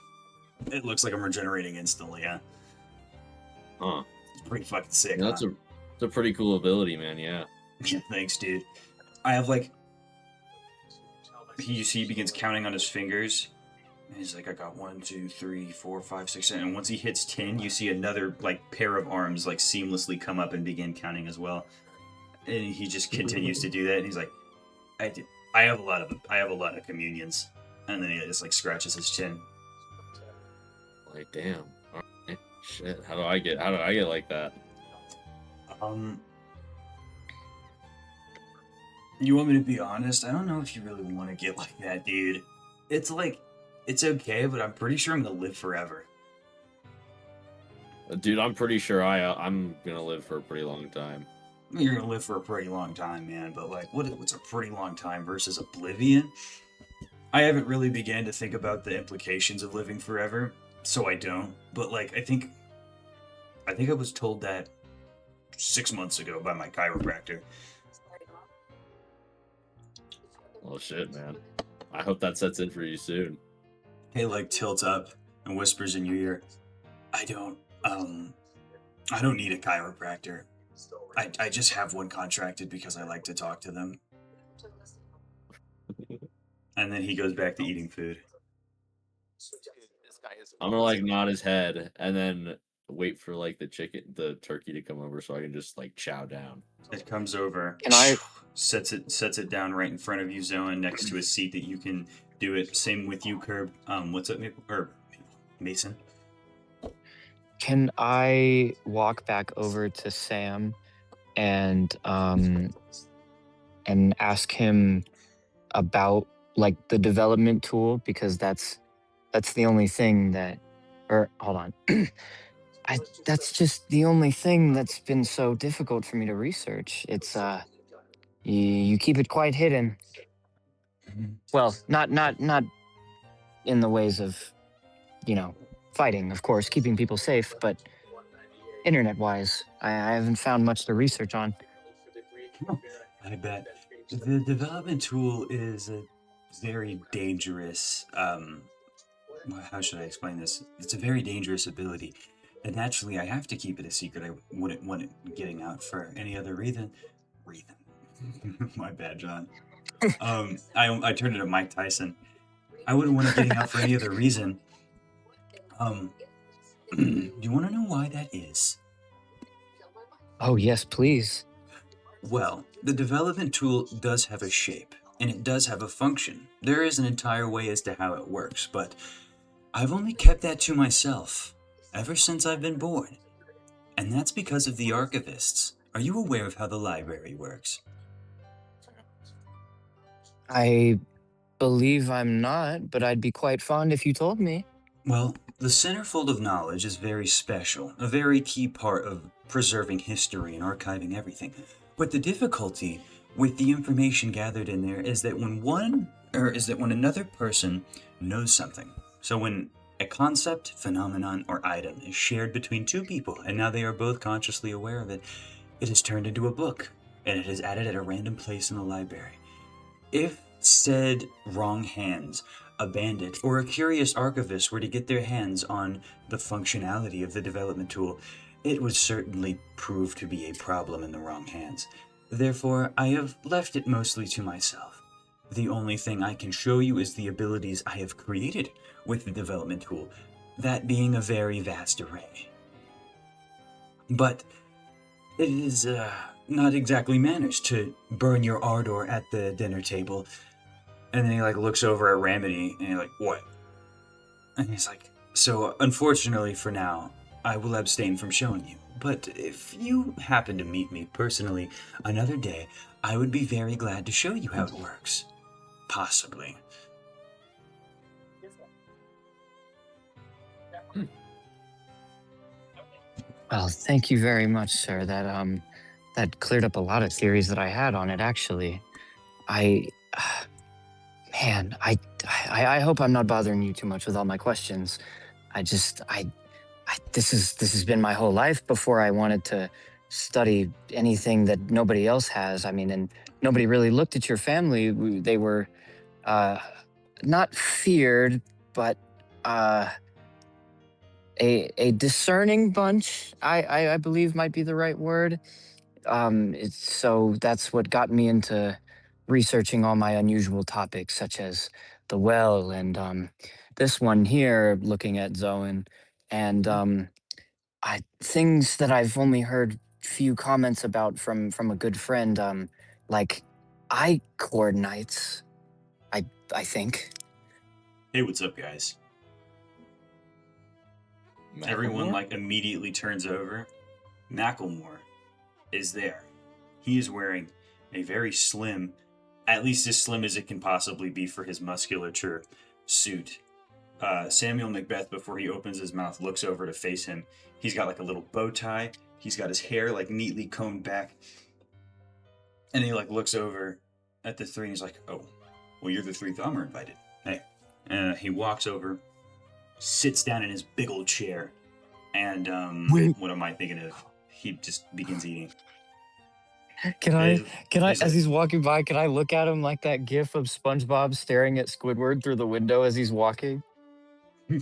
Speaker 1: it looks like I'm regenerating instantly, yeah.
Speaker 4: Huh.
Speaker 1: It's pretty fucking sick.
Speaker 4: Yeah, that's a pretty cool ability, man, yeah.
Speaker 1: Yeah, thanks, dude. I have like he begins counting on his fingers. And he's like, "I got 1, 2, 3, 4, 5, 6, 7. And once he hits 10, you see another like pair of arms like seamlessly come up and begin counting as well. And he just continues to do that. And he's like, I have a lot of communions." And then he just like scratches his chin.
Speaker 4: Like, damn. All right. Shit. How do I get like that?
Speaker 1: You want me to be honest? I don't know if you really want to get like that, dude. It's like, it's okay, but I'm pretty sure I'm gonna live forever.
Speaker 4: Dude, I'm pretty sure I'm gonna live for a pretty long time.
Speaker 1: you're gonna live for a pretty long time, man. But like, what's a pretty long time versus oblivion? I haven't really began to think about the implications of living forever, so I don't. But like, I think I was told that 6 months ago by my chiropractor.
Speaker 4: Well, shit, man. I hope that sets in for you soon.
Speaker 1: He like tilts up and whispers in your ear, I don't need a chiropractor. I just have one contracted because I like to talk to them. And then he goes back to eating food.
Speaker 4: I'm gonna like nod his head and then wait for like the turkey to come over so I can just like chow down.
Speaker 1: It comes over.
Speaker 3: Can I?
Speaker 1: Sets it down right in front of you, Zoan, next to a seat that you can do it. Same with you, Curb. What's up, Mason?
Speaker 3: Can I walk back over to Sam and ask him about like the development tool, because that's the only thing that, or hold on. That's just the only thing that's been so difficult for me to research. It's you keep it quite hidden. Well, not in the ways of, fighting, of course, keeping people safe, but internet-wise, I haven't found much to research on.
Speaker 1: I bet. The development tool is a very dangerous, how should I explain this? It's a very dangerous ability. And naturally, I have to keep it a secret. I wouldn't want it getting out for any other reason. My bad, John. I turned it to Mike Tyson. I wouldn't want it getting out for any other reason. Do you want to know why that is?
Speaker 3: Oh, yes, please.
Speaker 1: Well, the development tool does have a shape, and it does have a function. There is an entire way as to how it works, but I've only kept that to myself ever since I've been born. And that's because of the archivists. Are you aware of how the library works?
Speaker 3: I believe I'm not, but I'd be quite fond if you told me.
Speaker 1: Well, the Centerfold of Knowledge is very special, a very key part of preserving history and archiving everything. But the difficulty with the information gathered in there is that when another person knows something. So when a concept, phenomenon, or item is shared between two people, and now they are both consciously aware of it, it is turned into a book, and it is added at a random place in the library. If said wrong hands, a bandit, or a curious archivist were to get their hands on the functionality of the development tool, it would certainly prove to be a problem in the wrong hands. Therefore, I have left it mostly to myself. The only thing I can show you is the abilities I have created with the development tool, that being a very vast array. But it is not exactly manners to burn your ardor at the dinner table. And then he looks over at Ramity and he's like, what? And he's like, so unfortunately for now, I will abstain from showing you. But if you happen to meet me personally another day, I would be very glad to show you how it works. Possibly.
Speaker 3: Well, thank you very much, sir. That cleared up a lot of theories that I had on it, actually. Man, I hope I'm not bothering you too much with all my questions. This has been my whole life before I wanted to study anything that nobody else has. I mean, and nobody really looked at your family. They were not feared, but a discerning bunch, I believe might be the right word. So that's what got me into researching all my unusual topics, such as the well and this one here, looking at Zoan, and things that I've only heard few comments about from a good friend, like eye coordinates. I think.
Speaker 1: Hey, what's up, guys? Everyone immediately turns over. Macklemore is there. He is wearing a very slim, at least as slim as it can possibly be for his musculature, suit. Samuel Macbeth, before he opens his mouth, looks over to face him. He's got a little bow tie. He's got his hair neatly combed back. And he like looks over at the three and he's like, "Oh, well, you're the three Thumber invited. Hey." And he walks over, sits down in his big old chair, and
Speaker 3: Wait.
Speaker 1: what am I thinking of? He just begins eating.
Speaker 3: Can I,
Speaker 1: He's
Speaker 3: as he's walking by, can I look at him like that gif of SpongeBob staring at Squidward through the window as he's walking? You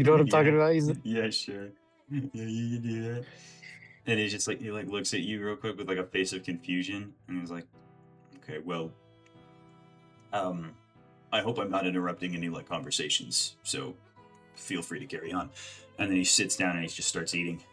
Speaker 3: know what I'm talking about?
Speaker 1: Yeah, sure. Yeah, you can do that. And he's just like, he like looks at you real quick with like a face of confusion, and he's like, "Okay, well, I hope I'm not interrupting any like conversations, so feel free to carry on." And then he sits down and he just starts eating.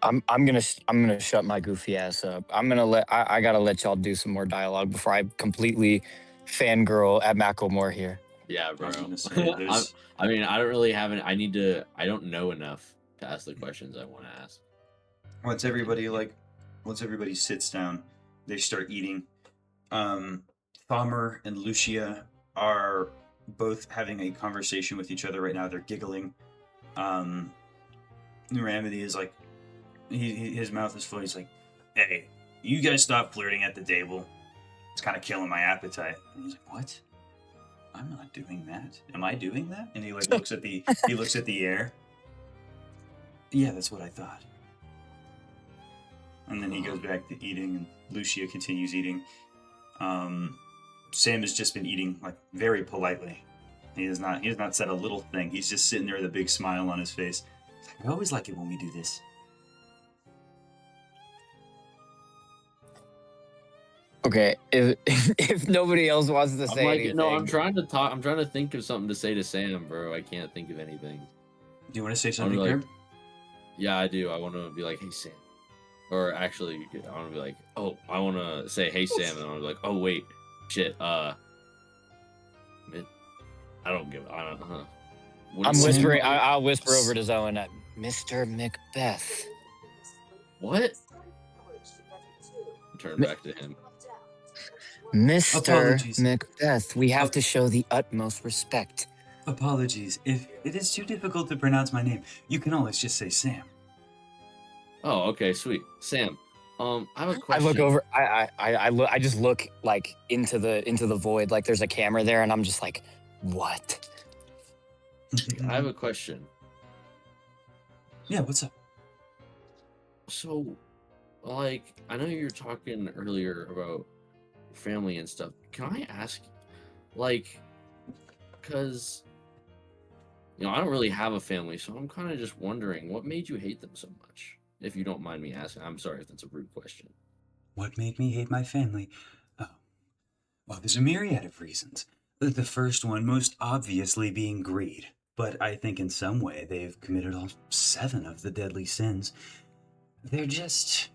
Speaker 3: I'm gonna shut my goofy ass up. I gotta let y'all do some more dialogue before I completely fangirl at Macklemore here.
Speaker 4: Yeah,
Speaker 1: I
Speaker 4: bro.
Speaker 1: was gonna say, there's
Speaker 4: I mean, I don't really have any. I don't know enough to ask the questions I want to ask.
Speaker 1: once everybody sits down, they start eating. Thammer and Lucia are both having a conversation with each other right now. They're giggling. Ramity is like, his mouth is full. He's like, "Hey, you guys stop flirting at the table. It's kind of killing my appetite." And he's like, "What? I'm not doing that. Am I doing that?" And he like looks at the air. "Yeah, that's what I thought." And then he goes back to eating, and Lucia continues eating. Sam has just been eating like very politely. He has not said a little thing. He's just sitting there with a big smile on his face. He's like, "I always like it when we do this."
Speaker 3: Okay, if nobody else wants to say anything,
Speaker 4: no, I'm trying to talk. I'm trying to think of something to say to Sam, bro. I can't think of anything.
Speaker 1: Do you want to say something,
Speaker 4: like,
Speaker 1: Kirk?
Speaker 4: Yeah, I do. I want to be like, "Hey, Sam," or actually, I want to be like, "Oh," I want to say, "Hey, Sam," and I want to be like, "Oh, wait, shit, I don't give. I don't.
Speaker 3: I'm whispering. I'll whisper over to Zoe, Mr. Macbeth.
Speaker 4: What? Turn back to him.
Speaker 3: Mr.
Speaker 1: Apologies.
Speaker 3: Macbeth, we have to show the utmost respect.
Speaker 1: Apologies. If it is too difficult to pronounce my name, you can always just say Sam.
Speaker 4: Oh, okay, sweet. Sam, I have a question.
Speaker 3: I look over. I just look like into the void, like there's a camera there, and I'm just like, what?
Speaker 4: I have a question.
Speaker 1: Yeah, what's up?
Speaker 4: So, like, I know you were talking earlier about family and stuff. Can I ask, like, because, you know, I don't really have a family, so I'm kind of just wondering, what made you hate them so much? If you don't mind me asking. I'm sorry if that's a rude question.
Speaker 1: What made me hate my family? Oh, well, there's a myriad of reasons. The first one, most obviously, being greed. But I think in some way they've committed all 7 of the deadly sins. They're just...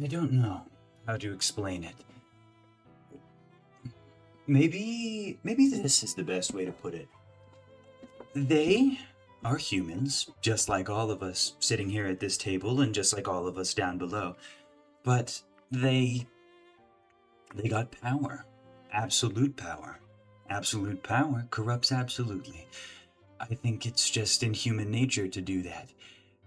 Speaker 1: I don't know how to explain it. Maybe this is the best way to put it. They are humans, just like all of us sitting here at this table and just like all of us down below. But they got power. Absolute power. Absolute power corrupts absolutely. I think it's just in human nature to do that.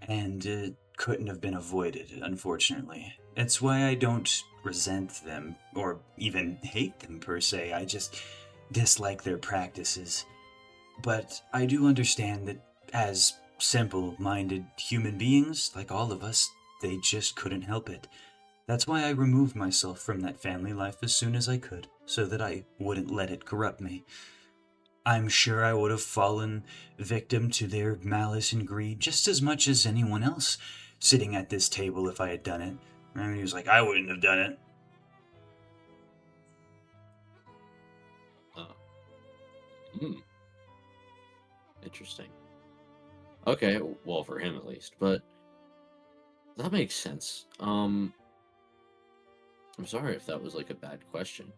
Speaker 1: And it couldn't have been avoided, unfortunately. That's why I don't resent them, or even hate them per se. I just dislike their practices. But I do understand that as simple-minded human beings, like all of us, they just couldn't help it. That's why I removed myself from that family life as soon as I could, so that I wouldn't let it corrupt me. I'm sure I would have fallen victim to their malice and greed just as much as anyone else sitting at this table if I had done it. And he was like, "I wouldn't have done it."
Speaker 4: Interesting. Okay, well, for him at least, but that makes sense. I'm sorry if that was like a bad question.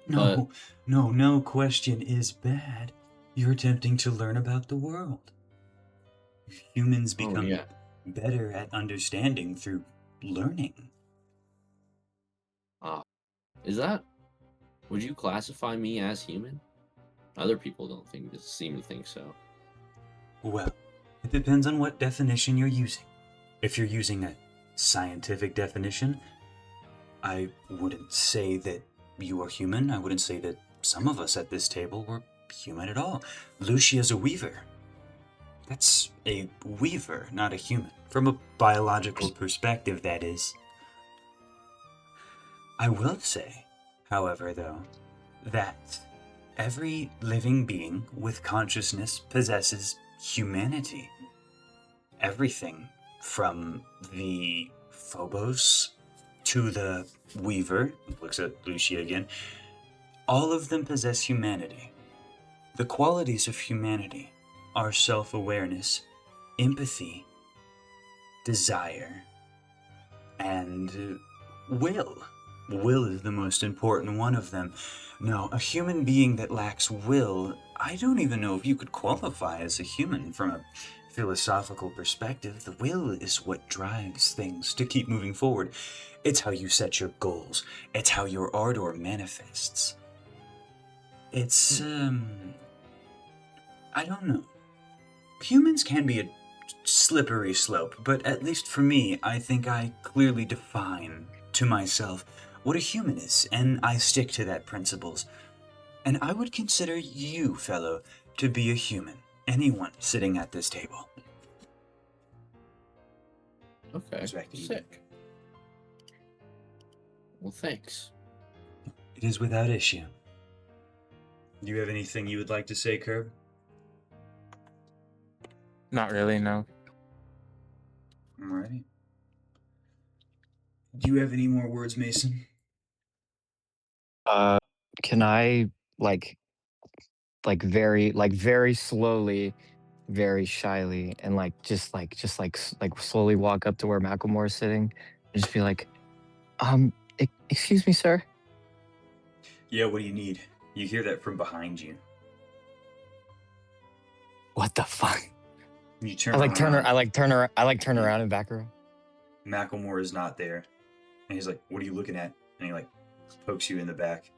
Speaker 1: No question is bad. You're attempting to learn about the world. Humans become better at understanding through learning.
Speaker 4: Would you classify me as human? Other people don't seem to think so.
Speaker 1: Well, it depends on what definition you're using. If you're using a scientific definition, I wouldn't say that you are human. I wouldn't say that some of us at this table were human at all. Lucia's a weaver. That's a weaver, not a human. From a biological perspective, that is. I will say, however, though, that every living being with consciousness possesses humanity. Everything from the Phobos to the Weaver, looks at Lucia again, all of them possess humanity. The qualities of humanity are self-awareness, empathy, desire, and will. Will is the most important one of them. No, a human being that lacks will, I don't even know if you could qualify as a human from a philosophical perspective. The will is what drives things to keep moving forward. It's how you set your goals. It's how your ardor manifests. It's, I don't know. Humans can be a slippery slope, but at least for me, I think I clearly define to myself what a human is, and I stick to that principles. And I would consider you, fellow, to be a human. Anyone sitting at this table.
Speaker 4: Okay, sick. Well, thanks.
Speaker 1: It is without issue. Do you have anything you would like to say, Curb?
Speaker 8: Not really, no.
Speaker 1: Alrighty. Do you have any more words, Mason?
Speaker 3: Can I very slowly, very shyly, and slowly walk up to where Macklemore is sitting, and just be like, excuse me, sir.
Speaker 1: Yeah, what do you need? You hear that from behind you.
Speaker 3: What the fuck?
Speaker 1: You turn
Speaker 3: I
Speaker 1: around.
Speaker 3: turn around and back around.
Speaker 1: Macklemore is not there. And he's like, what are you looking at? And he pokes you in the back.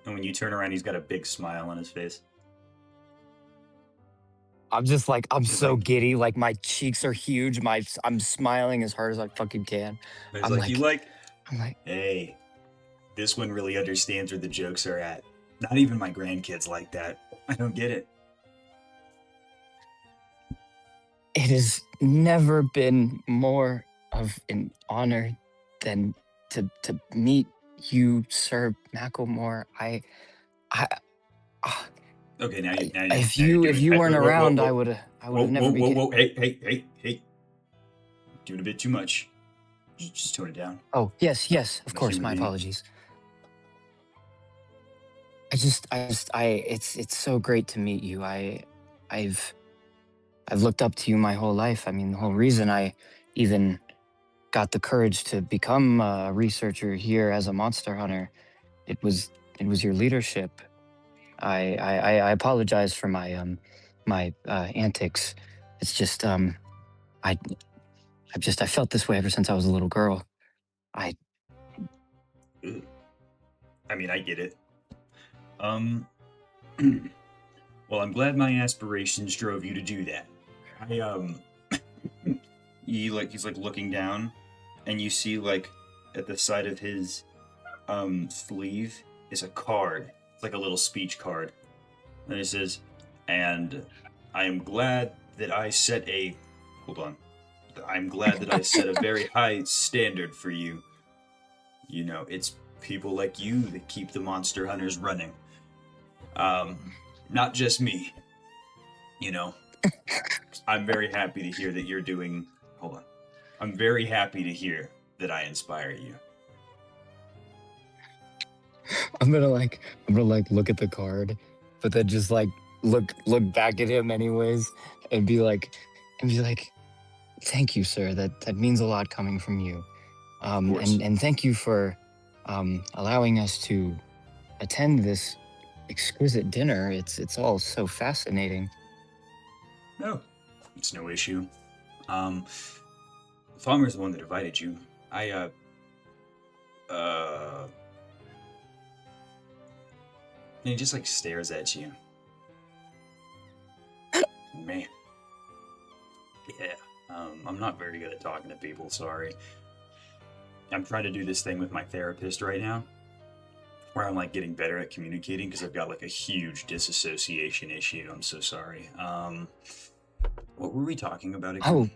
Speaker 1: And when you turn around, he's got a big smile on his face.
Speaker 3: I'm so giddy, my cheeks are huge, I'm smiling as hard as I fucking can.
Speaker 1: He's hey, this one really understands where the jokes are at. Not even my grandkids like that. I don't get it.
Speaker 3: It has never been more of an honor than to meet you, Sir Macklemore.
Speaker 1: Okay, now
Speaker 3: if you weren't around, I would have never been.
Speaker 1: Whoa! Hey! Doing a bit too much. Just tone it down.
Speaker 3: Oh yes, of course. My apologies. It's so great to meet you. I've looked up to you my whole life. I mean, the whole reason I even got the courage to become a researcher here as a monster hunter, it was your leadership. I apologize for my my antics. It's just I felt this way ever since I was a little girl.
Speaker 1: I mean, I get it. Well, I'm glad my aspirations drove you to do that. He's looking down, and you see at the side of his sleeve is a card. It's like a little speech card. And it says, and I am glad that I set a very high standard for you. You know, it's people like you that keep the monster hunters running. Not just me. You know, I'm very happy to hear that you're doing. I'm very happy to hear that I inspire you.
Speaker 3: I'm gonna look at the card, but then just look back at him anyways, and be like, thank you, sir. That means a lot coming from you. And thank you for allowing us to attend this exquisite dinner. It's all so fascinating.
Speaker 1: No, it's no issue. Farmer's the one that invited you. And he just stares at you. Man. Yeah. I'm not very good at talking to people, sorry. I'm trying to do this thing with my therapist right now, where I'm like getting better at communicating because I've got like a huge disassociation issue. I'm so sorry. What were we talking about again?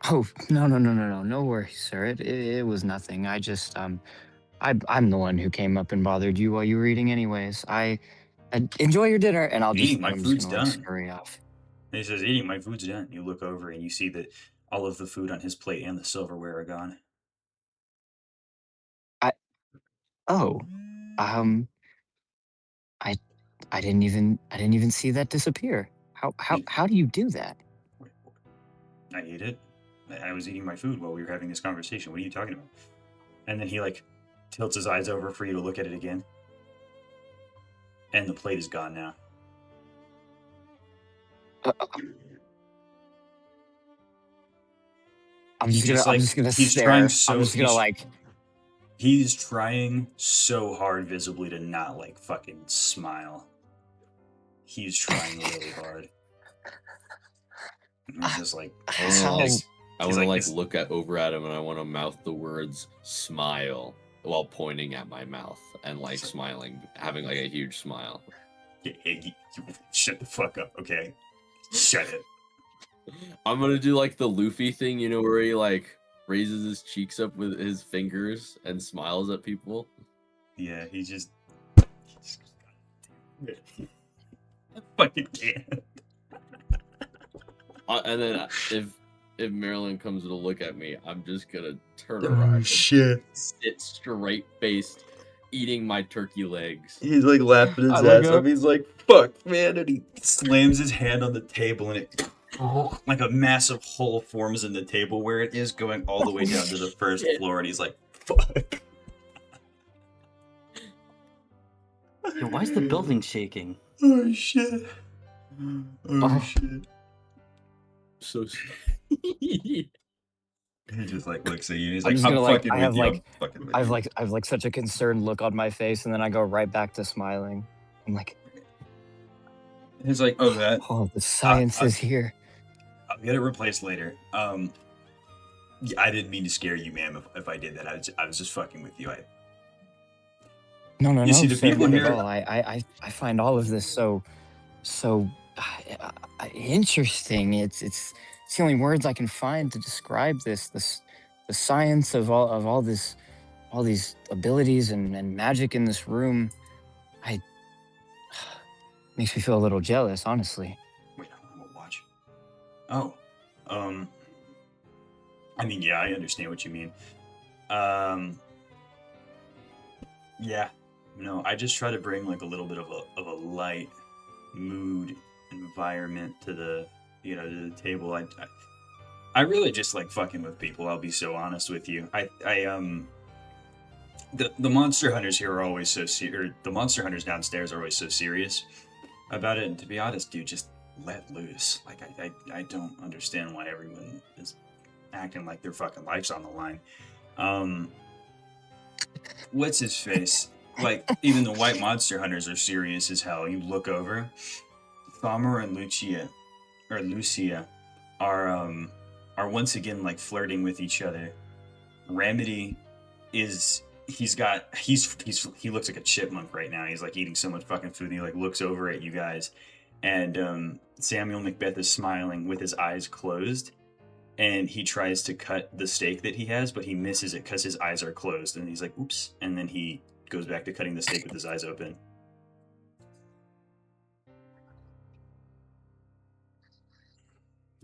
Speaker 3: Oh, no worries, sir. It was nothing. I just I'm the one who came up and bothered you while you were eating, anyways. I enjoy your dinner, and I'm
Speaker 1: My
Speaker 3: just
Speaker 1: food's
Speaker 3: gonna like
Speaker 1: done.
Speaker 3: scurry off.
Speaker 1: And he says, eating, my food's done. You look over and you see that all of the food on his plate and the silverware are gone.
Speaker 3: Oh, um, I I didn't even see that disappear. How do you do that?
Speaker 1: Wait, I ate it. I was eating my food while we were having this conversation. What are you talking about? And then he like tilts his eyes over for you to look at it again. And the plate is gone now.
Speaker 3: Uh, I'm just gonna
Speaker 1: he's
Speaker 3: stare.
Speaker 1: trying so
Speaker 3: I'm just gonna like.
Speaker 1: He's trying so hard visibly to not like fucking smile. He's trying really hard. And he's just like,
Speaker 4: I want to like look over at him, and I want to mouth the words "smile" while pointing at my mouth and like smiling, having like a huge smile.
Speaker 1: Hey, shut the fuck up, okay? Shut it.
Speaker 4: I'm gonna do like the Luffy thing, you know, where he like raises his cheeks up with his fingers and smiles at people.
Speaker 1: Yeah, he just I fucking can't.
Speaker 4: And then if Marilyn comes to look at me, I'm just gonna turn around and
Speaker 1: shit.
Speaker 4: sit straight faced, eating my turkey legs.
Speaker 1: He's like laughing his ass off. He's like, fuck, man. And he slams his hand on the table and it like a massive hole forms in the table where it is, going all the way down to the first floor. And he's like, fuck.
Speaker 6: Yo, why is the building shaking?
Speaker 1: Oh, shit. Oh, shit.
Speaker 4: So
Speaker 1: he just like looks at you and he's
Speaker 3: I'm
Speaker 1: like,
Speaker 3: just
Speaker 1: I'm
Speaker 3: gonna
Speaker 1: fucking
Speaker 3: like.
Speaker 1: with you. I'm fucking with you.
Speaker 3: I have like such a concerned look on my face, and then I go right back to smiling. I'm like,
Speaker 1: He's like, oh, that.
Speaker 3: oh, the science is here.
Speaker 1: I'll get it replaced later. Yeah, I didn't mean to scare you, ma'am. If I did that, I was just fucking with you.
Speaker 3: No,
Speaker 1: see the
Speaker 3: sir,
Speaker 1: people
Speaker 3: not
Speaker 1: here?
Speaker 3: at all. I find all of this so interesting. It's the only words I can find to describe the science of all these abilities and magic in this room. Makes me feel a little jealous, honestly.
Speaker 1: Wait, I want to watch. Oh, I mean, yeah, I understand what you mean. Yeah, no, I just try to bring like a little bit of a light mood environment to the to the table. I really just like fucking with people. I'll be so honest with you. The monster hunters here are always so the monster hunters downstairs are always so serious about it. And to be honest, dude, just let loose. Like I don't understand why everyone is acting like their fucking life's on the line. What's his face? Like even the white monster hunters are serious as hell. You look over, Thamur and Lucia are once again like flirting with each other. Remedy is he looks like a chipmunk right now. He's like eating so much fucking food and he like looks over at you guys. And Samuel Macbeth is smiling with his eyes closed. And he tries to cut the steak that he has, but he misses it because his eyes are closed. And he's like, oops. And then he goes back to cutting the steak with his eyes open.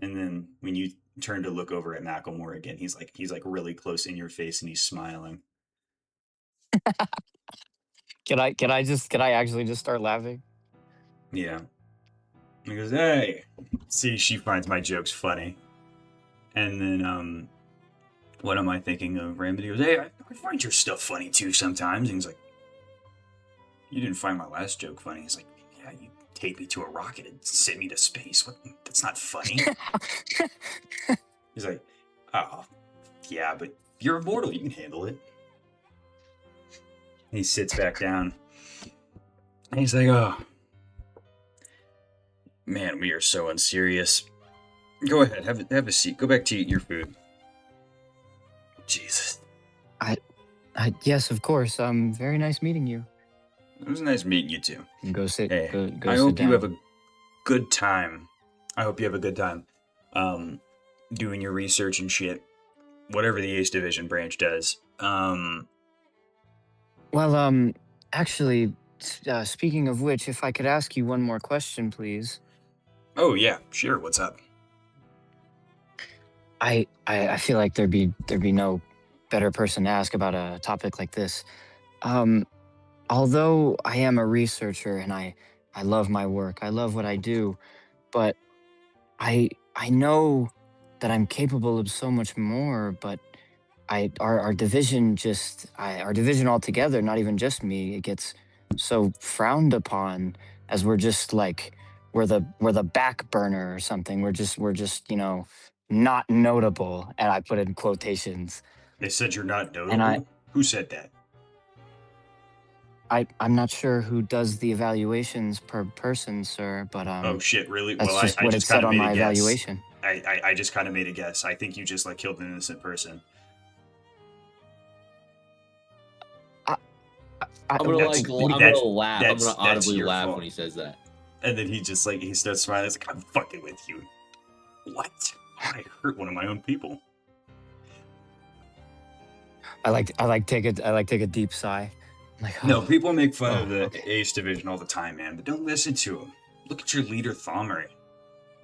Speaker 1: And then when you turn to look over at Macklemore again, he's like really close in your face and he's smiling.
Speaker 3: Can I actually just start laughing?
Speaker 1: Yeah. He goes, hey. See, she finds my jokes funny. And then, what am I thinking of? Remedy goes, hey, I find your stuff funny too sometimes. And he's like, you didn't find my last joke funny. He's like, yeah, you take me to a rocket and send me to space. What? That's not funny. He's like, oh, yeah, but you're immortal. You can handle it. And he sits back down. And he's like, oh, man, we are so unserious. Go ahead, have a seat. Go back to eat your food. Jesus.
Speaker 3: Yes, of course. Very nice meeting you.
Speaker 1: It was nice meeting you too.
Speaker 3: Go sit.
Speaker 1: Hey,
Speaker 3: Go
Speaker 1: I
Speaker 3: sit
Speaker 1: hope
Speaker 3: down.
Speaker 1: you have a good time. Doing your research and shit. Whatever the Ace Division branch does.
Speaker 3: Well, actually, speaking of which, if I could ask you one more question, please.
Speaker 1: Oh yeah, sure. What's up?
Speaker 3: I feel like there'd be no better person to ask about a topic like this. Although I am a researcher and I love my work, I love what I do, but I know that I'm capable of so much more. But our division our division altogether, not even just me, it gets so frowned upon as we're just like we're the back burner or something. We're just not notable, and I put in quotations.
Speaker 1: They said you're not
Speaker 3: And
Speaker 1: notable? Who said that?
Speaker 3: I'm not sure who does the evaluations per person, sir, but
Speaker 1: Oh shit, really?
Speaker 3: that's
Speaker 1: Well,
Speaker 3: just
Speaker 1: I
Speaker 3: what it
Speaker 1: just
Speaker 3: said
Speaker 1: kind of
Speaker 3: on
Speaker 1: made
Speaker 3: my
Speaker 1: a guess.
Speaker 3: evaluation.
Speaker 1: I just kind of made a guess. I think you just like killed an innocent person.
Speaker 4: I'm gonna
Speaker 1: That's-
Speaker 4: I'm gonna
Speaker 1: that's-
Speaker 4: laugh. I'm
Speaker 1: that's-
Speaker 4: gonna
Speaker 1: that's
Speaker 4: audibly
Speaker 1: your
Speaker 4: laugh
Speaker 1: fault.
Speaker 4: when he says that.
Speaker 1: And then he just like he starts smiling. He's like, I'm fucking with you. What? I hurt one of my own people.
Speaker 3: I like take a deep sigh. I'm like,
Speaker 1: No,
Speaker 3: oh,
Speaker 1: people make fun
Speaker 3: oh,
Speaker 1: of the
Speaker 3: okay.
Speaker 1: Ace Division all the time, man. But don't listen to him. Look at your leader, Thomery,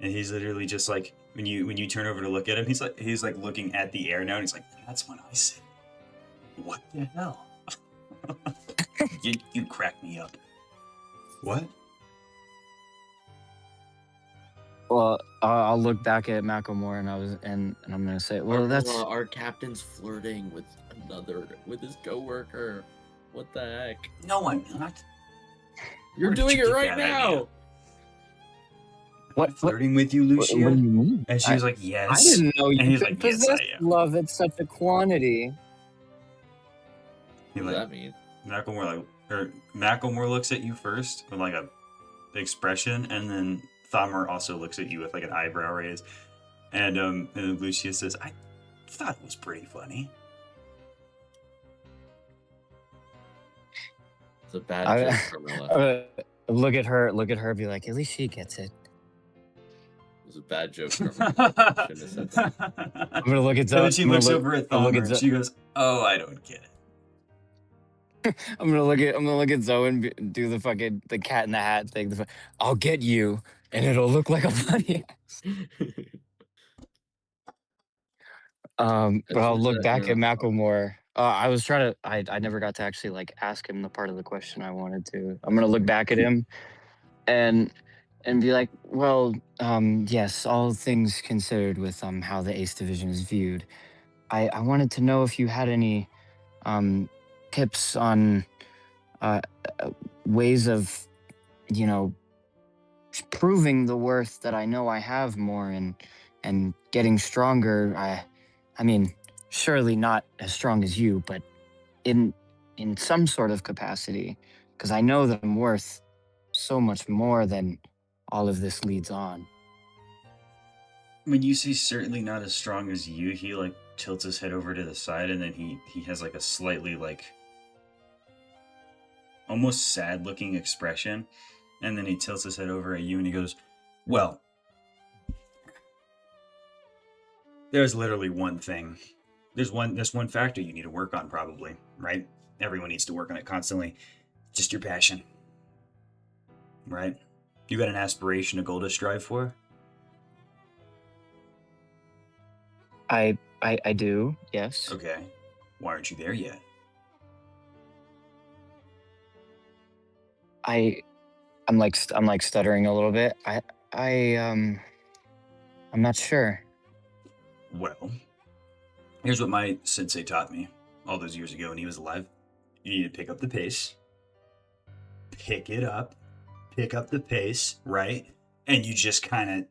Speaker 1: and he's literally just like when you turn over to look at him, he's like looking at the air now, and he's like, that's when I said, what the hell? you crack me up. What?
Speaker 3: Well, I'll look back at Macklemore and I'm gonna say, well, that's
Speaker 4: our captain's flirting with his coworker. What the heck?
Speaker 1: No, I'm not.
Speaker 4: You're
Speaker 1: Where did
Speaker 4: doing
Speaker 1: you
Speaker 4: it
Speaker 1: get
Speaker 4: right
Speaker 1: that
Speaker 4: now.
Speaker 1: idea?
Speaker 3: what
Speaker 1: Flirting with you,
Speaker 3: what
Speaker 1: Lucia?
Speaker 3: do you mean?
Speaker 1: And she was like, yes.
Speaker 3: I didn't know
Speaker 1: And
Speaker 3: you
Speaker 1: he's
Speaker 3: could
Speaker 1: like, yes,
Speaker 3: possess
Speaker 1: I am.
Speaker 3: love at such a quantity.
Speaker 1: He
Speaker 4: What does
Speaker 1: like
Speaker 4: that mean?
Speaker 1: Macklemore looks at you first with like a expression, and then Thomer also looks at you with like an eyebrow raise, and then Lucia says, I thought it was pretty funny.
Speaker 4: It's a bad
Speaker 3: I-
Speaker 4: joke, Carmela.
Speaker 3: Look at her, be like, at least she gets it.
Speaker 4: It was a bad joke, Carmela. Shouldn't have said that.
Speaker 3: I'm gonna look at
Speaker 1: And
Speaker 3: Zoe.
Speaker 1: then she looks over at
Speaker 3: I'll look
Speaker 1: Thomer
Speaker 3: at
Speaker 1: and
Speaker 3: Zoe.
Speaker 1: she goes, oh, I don't get it.
Speaker 3: I'm gonna look at Zoe and do the fucking the cat in the hat thing. I'll get you, and it'll look like a bunny. But I'll look back at Macklemore. I was trying to. I never got to actually like ask him the part of the question I wanted to. I'm gonna look back at him, and be like, well, yes, all things considered, with how the Ace Division is viewed, I wanted to know if you had any tips on ways of proving the worth that I know I have more, and getting stronger. I mean, surely not as strong as you, but in some sort of capacity, because I know that I'm worth so much more than all of this leads on.
Speaker 1: When you say certainly not as strong as you, he like tilts his head over to the side, and then he has like a slightly like almost sad looking expression, and then he tilts his head over at you and he goes, well, there's literally one thing. There's one factor you need to work on, probably, right? Everyone needs to work on it constantly. Just your passion, right? You got an aspiration, a goal to strive for?
Speaker 3: I do, yes.
Speaker 1: Okay. Why aren't you there yet?
Speaker 3: I'm like stuttering a little bit. I'm not sure.
Speaker 1: Well, here's what my sensei taught me all those years ago when he was alive. You need to pick up the pace. Pick it up. Pick up the pace, right? And you just kind of...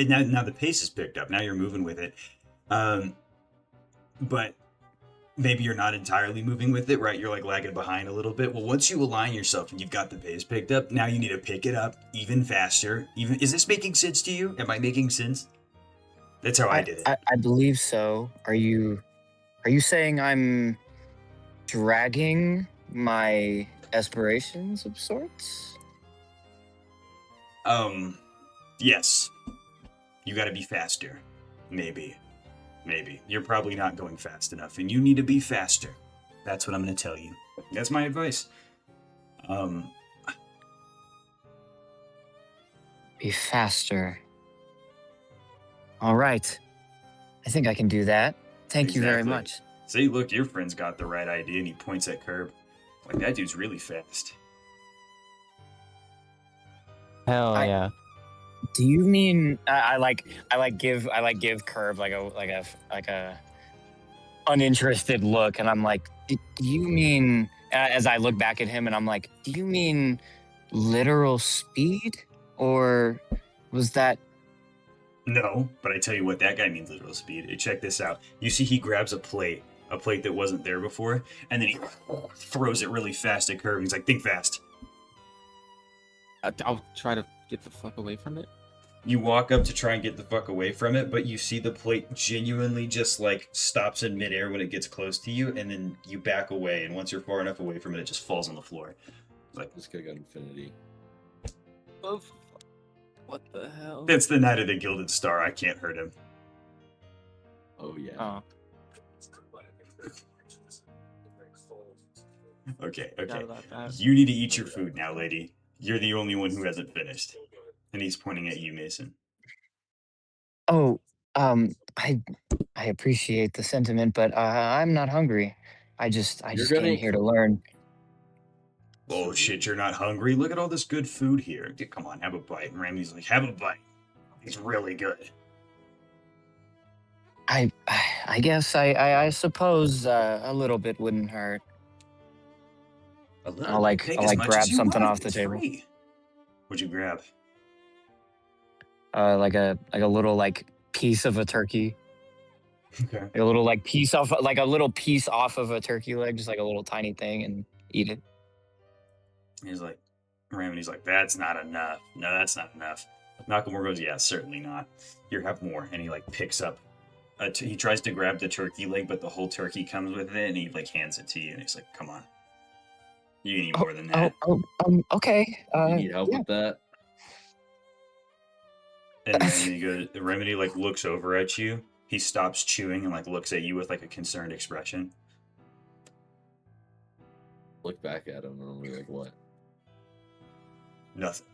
Speaker 1: now the pace is picked up. Now you're moving with it. But maybe you're not entirely moving with it, right? You're like lagging behind a little bit. Well, once you align yourself and you've got the pace picked up, now you need to pick it up even faster. Even is this making sense to you? Am I making sense? That's how I did it.
Speaker 3: I believe so. Are you saying I'm dragging my aspirations of sorts?
Speaker 1: Yes. You got to be faster. Maybe. You're probably not going fast enough, and you need to be faster. That's what I'm going to tell you. That's my advice.
Speaker 3: Be faster. All right. I think I can do that. Thank you very
Speaker 1: Exactly.
Speaker 3: much.
Speaker 1: See, look, your friend's got the right idea, and he points at Curb. Like, that dude's really fast.
Speaker 8: Hell yeah.
Speaker 3: Do you mean I give Curve like a uninterested look, and I'm like, do you mean, as I look back at him, and I'm like, do you mean literal speed, or was that?
Speaker 1: No, but I tell you what, that guy means literal speed. Hey, check this out. You see, he grabs a plate that wasn't there before, and then he throws it really fast at Curb. He's like, think fast.
Speaker 9: I'll try to get the fuck away from it.
Speaker 1: You walk up to try and get the fuck away from it, but you see the plate genuinely just like stops in midair when it gets close to you, and then you back away, and once you're far enough away from it, it just falls on the floor. Like,
Speaker 4: This guy got infinity.
Speaker 9: What the hell?
Speaker 1: that's the Knight of the Gilded Star. I can't hurt him.
Speaker 4: Oh yeah.
Speaker 9: Oh,
Speaker 1: Okay.
Speaker 9: forgot about that.
Speaker 1: You need to eat your food now, lady. You're the only one who hasn't finished. And he's pointing at you, Mason.
Speaker 3: Oh, I appreciate the sentiment, but I'm not hungry. I just came here to learn.
Speaker 1: Oh shit, you're not hungry? Look at all this good food here. Dude, come on, have a bite. And Randy's like, have a bite. It's really good.
Speaker 3: I guess I suppose a little bit wouldn't hurt.
Speaker 1: A little.
Speaker 3: I'll like
Speaker 1: Take as much
Speaker 3: grab
Speaker 1: as you
Speaker 3: something
Speaker 1: want.
Speaker 3: off the
Speaker 1: It's
Speaker 3: table.
Speaker 1: free. What'd you grab?
Speaker 3: Like a little like piece of a turkey.
Speaker 1: Okay.
Speaker 3: Like a little like piece off of a turkey leg, just like a little tiny thing, and eat it.
Speaker 1: He's like, Remy's like, that's not enough. No, that's not enough. Malcolm goes, yeah, certainly not. Here, have more. And he like picks up. He tries to grab the turkey leg, but the whole turkey comes with it, and he like hands it to you, and he's like, come on. You need more than that.
Speaker 3: Okay.
Speaker 4: You need help with that?
Speaker 1: And then Remedy like looks over at you. He stops chewing and like looks at you with like a concerned expression.
Speaker 4: Look back at him and I'll be like, what?
Speaker 1: Nothing.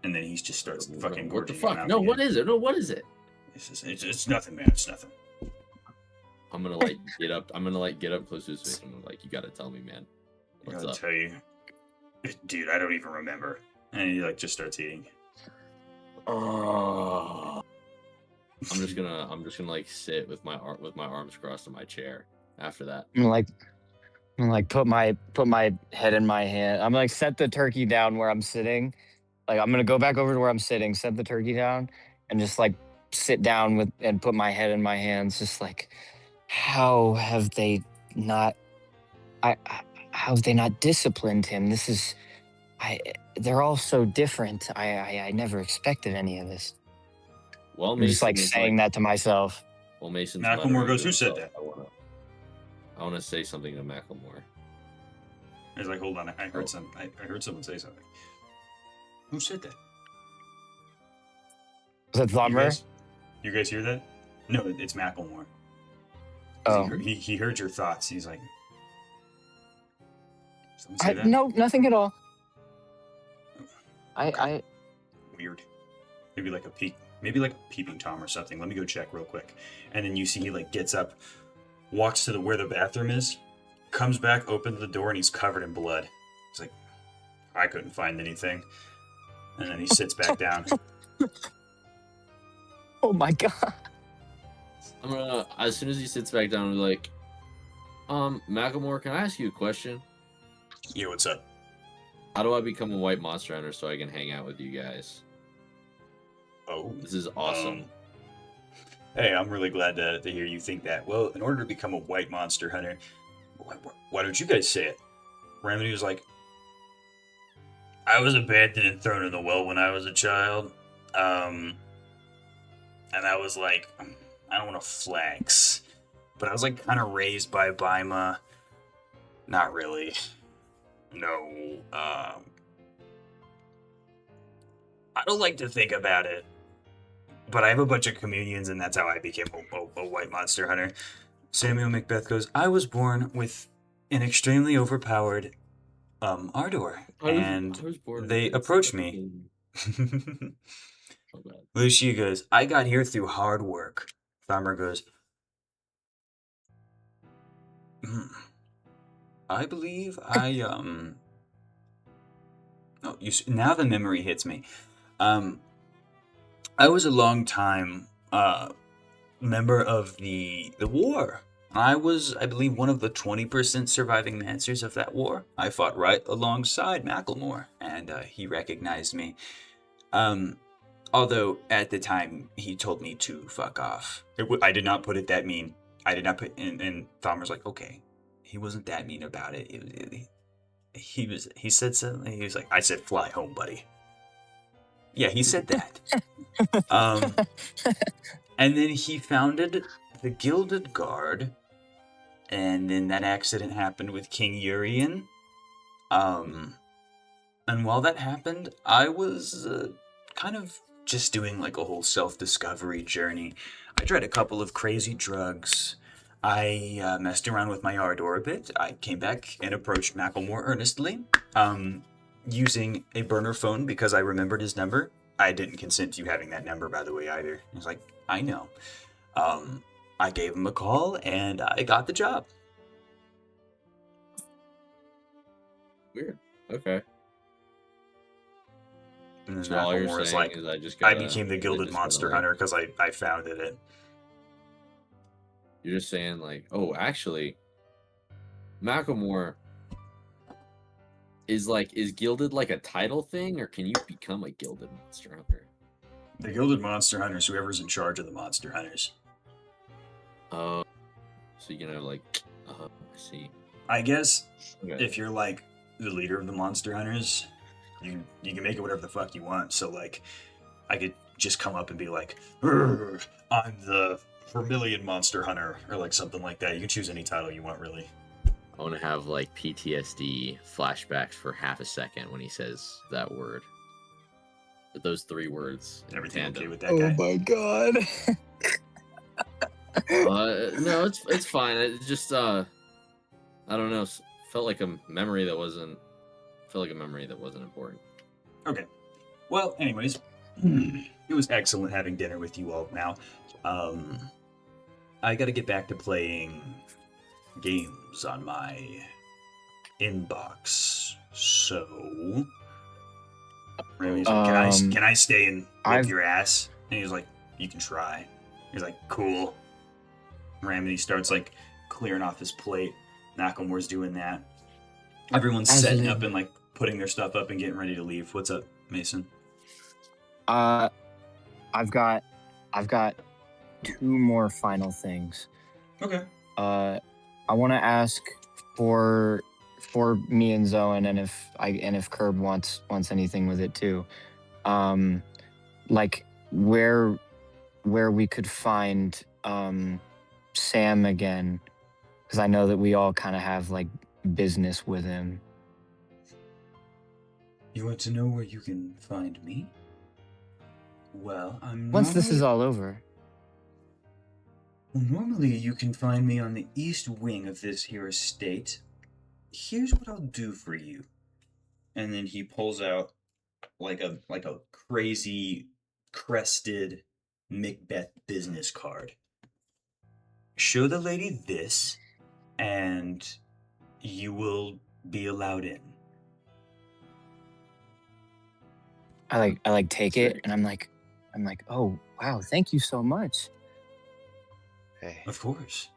Speaker 1: And then he just starts fucking
Speaker 4: What the
Speaker 1: gorging
Speaker 4: fuck?
Speaker 1: him out
Speaker 4: No,
Speaker 1: again.
Speaker 4: what is it? No, what is it?
Speaker 1: It's nothing, man. It's nothing.
Speaker 4: I'm gonna like get up. I'm gonna like get up close to his face. I'm gonna like, you gotta tell me, man.
Speaker 1: I
Speaker 4: What's
Speaker 1: gotta
Speaker 4: up?
Speaker 1: tell you, dude. I don't even remember. And he like just starts eating.
Speaker 4: Oh. I'm just gonna like sit with my arms crossed in my chair. After that,
Speaker 3: I'm like put my head in my hand. I'm like set the turkey down where I'm sitting. Like I'm gonna go back over to where I'm sitting, set the turkey down, and just like sit down and put my head in my hands. Just like, how have they not? How have they not disciplined him? This is, they're all so different. I never expected any of this.
Speaker 4: well,
Speaker 3: I'm just like saying that to myself.
Speaker 4: Well, Mason's
Speaker 1: Macklemore
Speaker 4: muttering
Speaker 1: goes,
Speaker 4: to
Speaker 1: "Who said
Speaker 4: himself.
Speaker 1: that?"
Speaker 4: I wanna say something to Macklemore.
Speaker 1: He's like, hold on, I heard someone say something. Who said that?
Speaker 3: Was that Thummer?
Speaker 1: You guys hear that? No, it's Macklemore.
Speaker 3: Oh,
Speaker 1: He heard your thoughts. He's like, someone say that?
Speaker 3: no, nothing at all. I
Speaker 1: Weird. Maybe like a peeping Tom or something. Let me go check real quick. And then you see he like gets up, walks to where the bathroom is, comes back, opens the door, and he's covered in blood. He's like, I couldn't find anything. And then he sits back down.
Speaker 3: Oh my god.
Speaker 4: I'm gonna, as soon as he sits back down, I'll be like, Macklemore, can I ask you a question?
Speaker 1: Yeah, what's up?
Speaker 4: How do I become a white monster hunter so I can hang out with you guys?
Speaker 1: Oh,
Speaker 4: This is awesome.
Speaker 1: Hey, I'm really glad to hear you think that. Well, in order to become a white monster hunter, why don't you guys say it? Remedy was like, I was abandoned and thrown in the well when I was a child. And I was like, I don't want to flex, but I was like kind of raised by Bima. Not really. No. I don't like to think about it, but I have a bunch of communions, and that's how I became a white monster hunter. Samuel Macbeth goes, I was born with an extremely overpowered Ardor, and they approached me. Lucia goes, I got here through hard work. Farmer goes, I believe I, oh, now the memory hits me. I was a long time, member of the war. I was, I believe, one of the 20% surviving Mancers of that war. I fought right alongside Macklemore, and he recognized me. Although, at the time, he told me to fuck off. I did not put it that mean. I did not put... And Thalmer's like, okay. He wasn't that mean about it. He said something. He was like, I said, fly home, buddy. Yeah, he said that. And then he founded the Gilded Guard. And then that accident happened with King Urian. And while that happened, I was kind of just doing like a whole self-discovery journey. I tried a couple of crazy drugs. I messed around with my Ardor a bit. I came back and approached Macklemore earnestly, using a burner phone because I remembered his number. I didn't consent to you having that number, by the way, either. He was like, I know. I gave him a call, and I got the job.
Speaker 4: Weird. Okay.
Speaker 1: And then
Speaker 4: So all you're
Speaker 1: Macklemore is
Speaker 4: saying
Speaker 1: like,
Speaker 4: is I just
Speaker 1: I
Speaker 4: gotta,
Speaker 1: became the
Speaker 4: I
Speaker 1: Gilded
Speaker 4: just gotta,
Speaker 1: Monster
Speaker 4: like-
Speaker 1: Hunter because I founded it.
Speaker 4: You're just saying like, oh, actually, Macklemore is gilded like a title thing, or can you become a gilded monster hunter?
Speaker 1: The Gilded Monster Hunters, whoever's in charge of the Monster Hunters.
Speaker 4: Oh, so you can have like, I see.
Speaker 1: I guess
Speaker 4: Okay.
Speaker 1: if you're like the leader of the Monster Hunters, you can make it whatever the fuck you want. So like, I could just come up and be like, I'm the Vermilion Monster Hunter, or like something like that. You can choose any title you want, really.
Speaker 4: I want to have like PTSD flashbacks for half a second when he says that word. But those three words. in
Speaker 1: Everything
Speaker 4: tandem.
Speaker 1: okay with that guy?
Speaker 3: my god.
Speaker 4: No, it's fine. It just I don't know. Felt like a memory that wasn't important.
Speaker 1: Okay. Well, anyways, it was excellent having dinner with you all now. I gotta get back to playing games on my inbox. So, Remy's like, can I stay and whip your ass? And he's like, you can try. He's like, cool. Remedy starts like clearing off his plate. Macklemore's doing that. Everyone's setting up and like putting their stuff up and getting ready to leave. What's up, Mason?
Speaker 3: I've got 2 more final things.
Speaker 1: Okay.
Speaker 3: I want to ask for me and Zoen, and if Curb wants anything with it too, like where we could find Sam again, because I know that we all kind of have like business with him.
Speaker 1: You want to know where you can find me? Well,
Speaker 3: Once this is all over.
Speaker 1: Well, normally you can find me on the east wing of this here estate. Here's what I'll do for you. And then he pulls out like a crazy crested Macbeth business card. Show the lady this, and you will be allowed in.
Speaker 3: I take it, and I'm like, oh wow, thank you so much.
Speaker 2: Hey.
Speaker 1: Of course.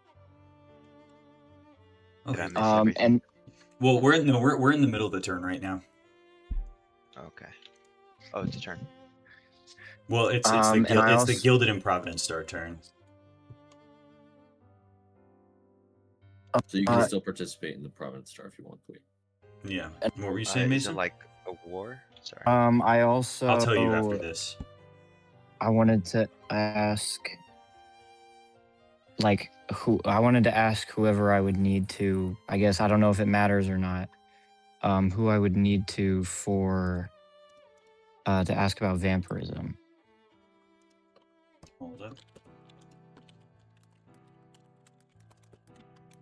Speaker 2: Did I
Speaker 1: Okay.
Speaker 2: miss everything?
Speaker 3: And
Speaker 1: Well, we're in the middle of the turn right now.
Speaker 2: Okay. Oh, it's a turn.
Speaker 1: Well, it's
Speaker 3: and I
Speaker 1: the
Speaker 3: also-
Speaker 1: Gilded and Providence Star turn.
Speaker 4: So you can
Speaker 3: Uh,
Speaker 4: still participate in the Providence Star if you want to.
Speaker 1: Yeah. What were you saying,
Speaker 2: Is it
Speaker 1: Mason?
Speaker 2: like a war? Sorry.
Speaker 3: I also
Speaker 1: I'll tell you after this.
Speaker 3: I wanted to ask, like, I wanted to ask whoever I would need to. I guess I don't know if it matters or not. Who I would need to to ask about vampirism.
Speaker 1: Hold up.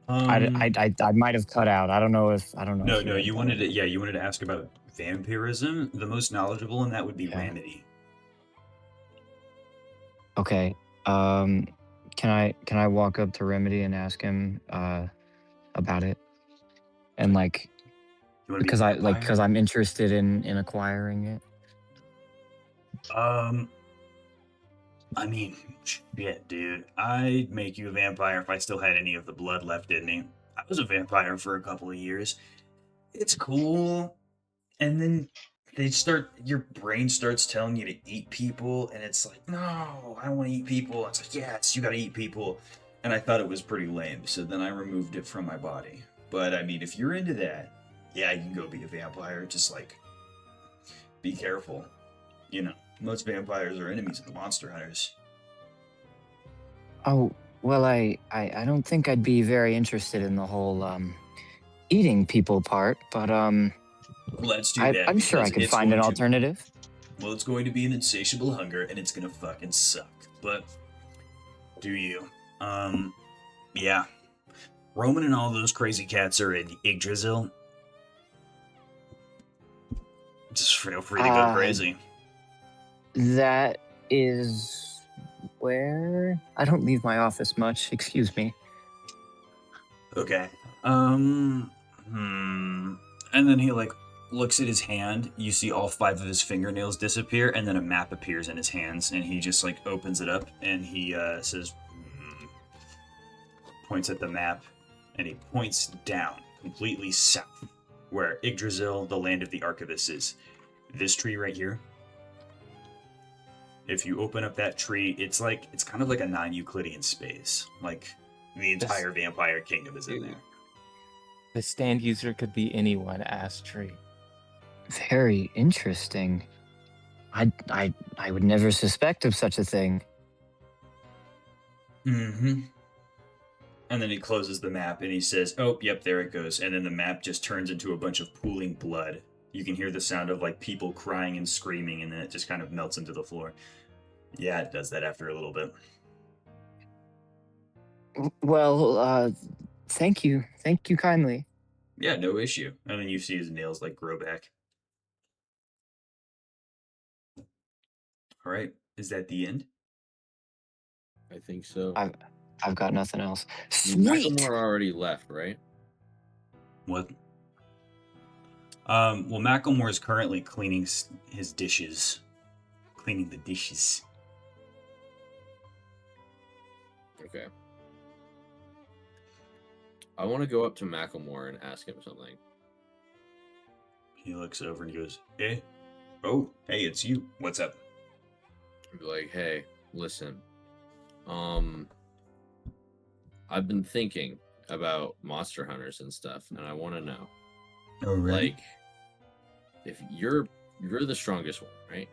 Speaker 3: I might have cut out. I don't know if
Speaker 1: No,
Speaker 3: if
Speaker 1: no,
Speaker 3: had
Speaker 1: you
Speaker 3: done
Speaker 1: wanted
Speaker 3: it.
Speaker 1: to, yeah, you wanted to ask about vampirism. The most knowledgeable in that would be
Speaker 3: Yeah.
Speaker 1: Remedy.
Speaker 3: Okay. Can I walk up to Remedy and ask him about it? And like
Speaker 1: You want to be a vampire?
Speaker 3: because I'm interested in acquiring it.
Speaker 1: I mean, shit, dude. I'd make you a vampire if I still had any of the blood left in me. I was a vampire for a couple of years. It's cool. And then your brain starts telling you to eat people, and it's like, no, I don't want to eat people. It's like, yes, you gotta eat people. And I thought it was pretty lame, so then I removed it from my body. But I mean, if you're into that, yeah, you can go be a vampire. Just like, be careful. You know, most vampires are enemies of the monster hunters.
Speaker 3: Oh, well, I don't think I'd be very interested in the whole eating people part, but
Speaker 1: Let's do that.
Speaker 3: I'm sure I
Speaker 1: because
Speaker 3: could
Speaker 1: it's
Speaker 3: find an
Speaker 1: going to-
Speaker 3: alternative.
Speaker 1: Well, it's going to be an insatiable hunger, and it's gonna fucking suck. But do you? Yeah. Roman and all those crazy cats are in Yggdrasil. Just feel free to go crazy.
Speaker 3: That is where I don't leave my office much. Excuse me.
Speaker 1: Okay. And then he like looks at his hand. You see all 5 of his fingernails disappear, and then a map appears in his hands, and he just like opens it up, and he says, points at the map, and he points down, completely south, where Yggdrasil, the land of the Archivists, is. This tree right here. If you open up that tree, it's kind of like a non-Euclidean space. Like the entire vampire kingdom is in there.
Speaker 9: The stand user could be anyone. Ass tree.
Speaker 3: Very interesting. I would never suspect of such a thing.
Speaker 1: Mm-hmm. And then he closes the map and he says, oh, yep, there it goes. And then the map just turns into a bunch of pooling blood. You can hear the sound of like people crying and screaming, and then it just kind of melts into the floor. Yeah, it does that after a little bit.
Speaker 3: Well, thank you kindly.
Speaker 1: Yeah, no issue. And then you see his nails like grow back. All right, is that the end?
Speaker 4: I think so.
Speaker 3: I've got nothing else. Sweet.
Speaker 4: Macklemore already left, right?
Speaker 1: What? Well, Macklemore is currently cleaning his dishes. Cleaning the dishes.
Speaker 4: Okay. I want to go up to Macklemore and ask him something.
Speaker 1: He looks over and goes, eh? Oh, hey, it's you. What's up?
Speaker 4: I'd be like, hey, listen. I've been thinking about monster hunters and stuff, and I want to know.
Speaker 1: Oh, really?
Speaker 4: Like, if you're the strongest one, right?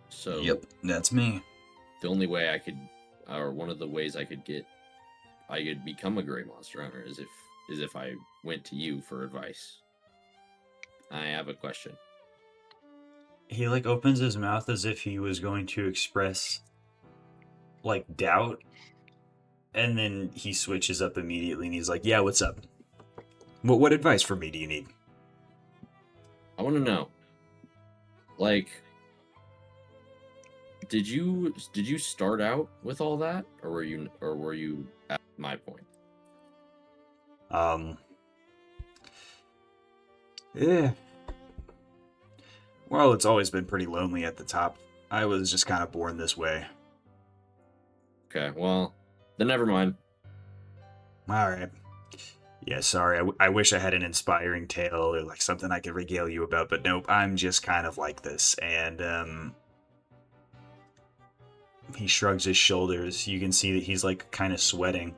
Speaker 4: So
Speaker 1: Yep, that's me.
Speaker 4: the only way I could, or one of the ways I could become a great monster hunter is if I went to you for advice. I have a question.
Speaker 1: He like opens his mouth as if he was going to express like doubt, and then he switches up immediately and he's like, yeah, what's up? What advice from me do you need?
Speaker 4: I want to know, like, did you start out with all that, or were you at my point?
Speaker 1: Yeah. Well, it's always been pretty lonely at the top. I was just kind of born this way.
Speaker 4: Okay, well, then never mind.
Speaker 1: Alright. Yeah, sorry. I wish I had an inspiring tale or like something I could regale you about, but nope, I'm just kind of like this. And, he shrugs his shoulders. You can see that he's like kind of sweating.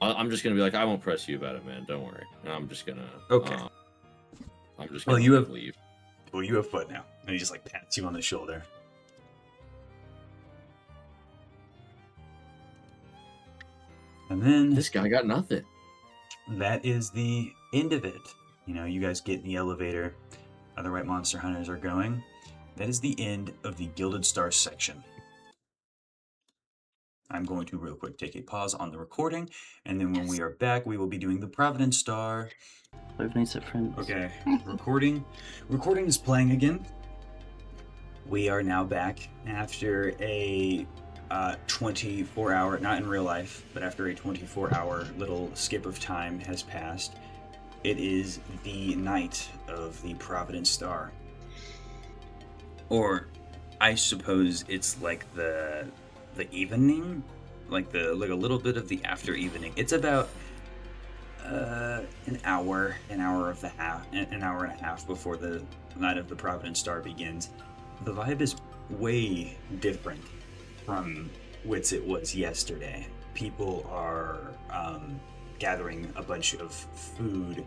Speaker 4: I'm just gonna be like, I won't press you about it, man. Don't worry. And I'm just gonna.
Speaker 1: Okay.
Speaker 4: I'm just
Speaker 1: Well,
Speaker 4: gonna
Speaker 1: you have-
Speaker 4: leave.
Speaker 1: Well, you have foot now. And he just like pats you on the shoulder. And then
Speaker 4: This guy got nothing.
Speaker 1: that is the end of it. You know, you guys get in the elevator. Other white monster hunters are going. That is the end of the Gilded Star section. I'm going to real quick take a pause on the recording, and then when we are back, we will be doing the Providence Star.
Speaker 6: Five Nights at Friends.
Speaker 1: Okay, recording is playing again. We are now back after a 24-hour, not in real life, but after a 24-hour little skip of time has passed. It is the night of the Providence Star. Or, I suppose it's like the evening, like a little bit of the after evening. It's about an hour and a half before the night of the Providence Star begins. The vibe is way different from what it was yesterday. People are gathering a bunch of food.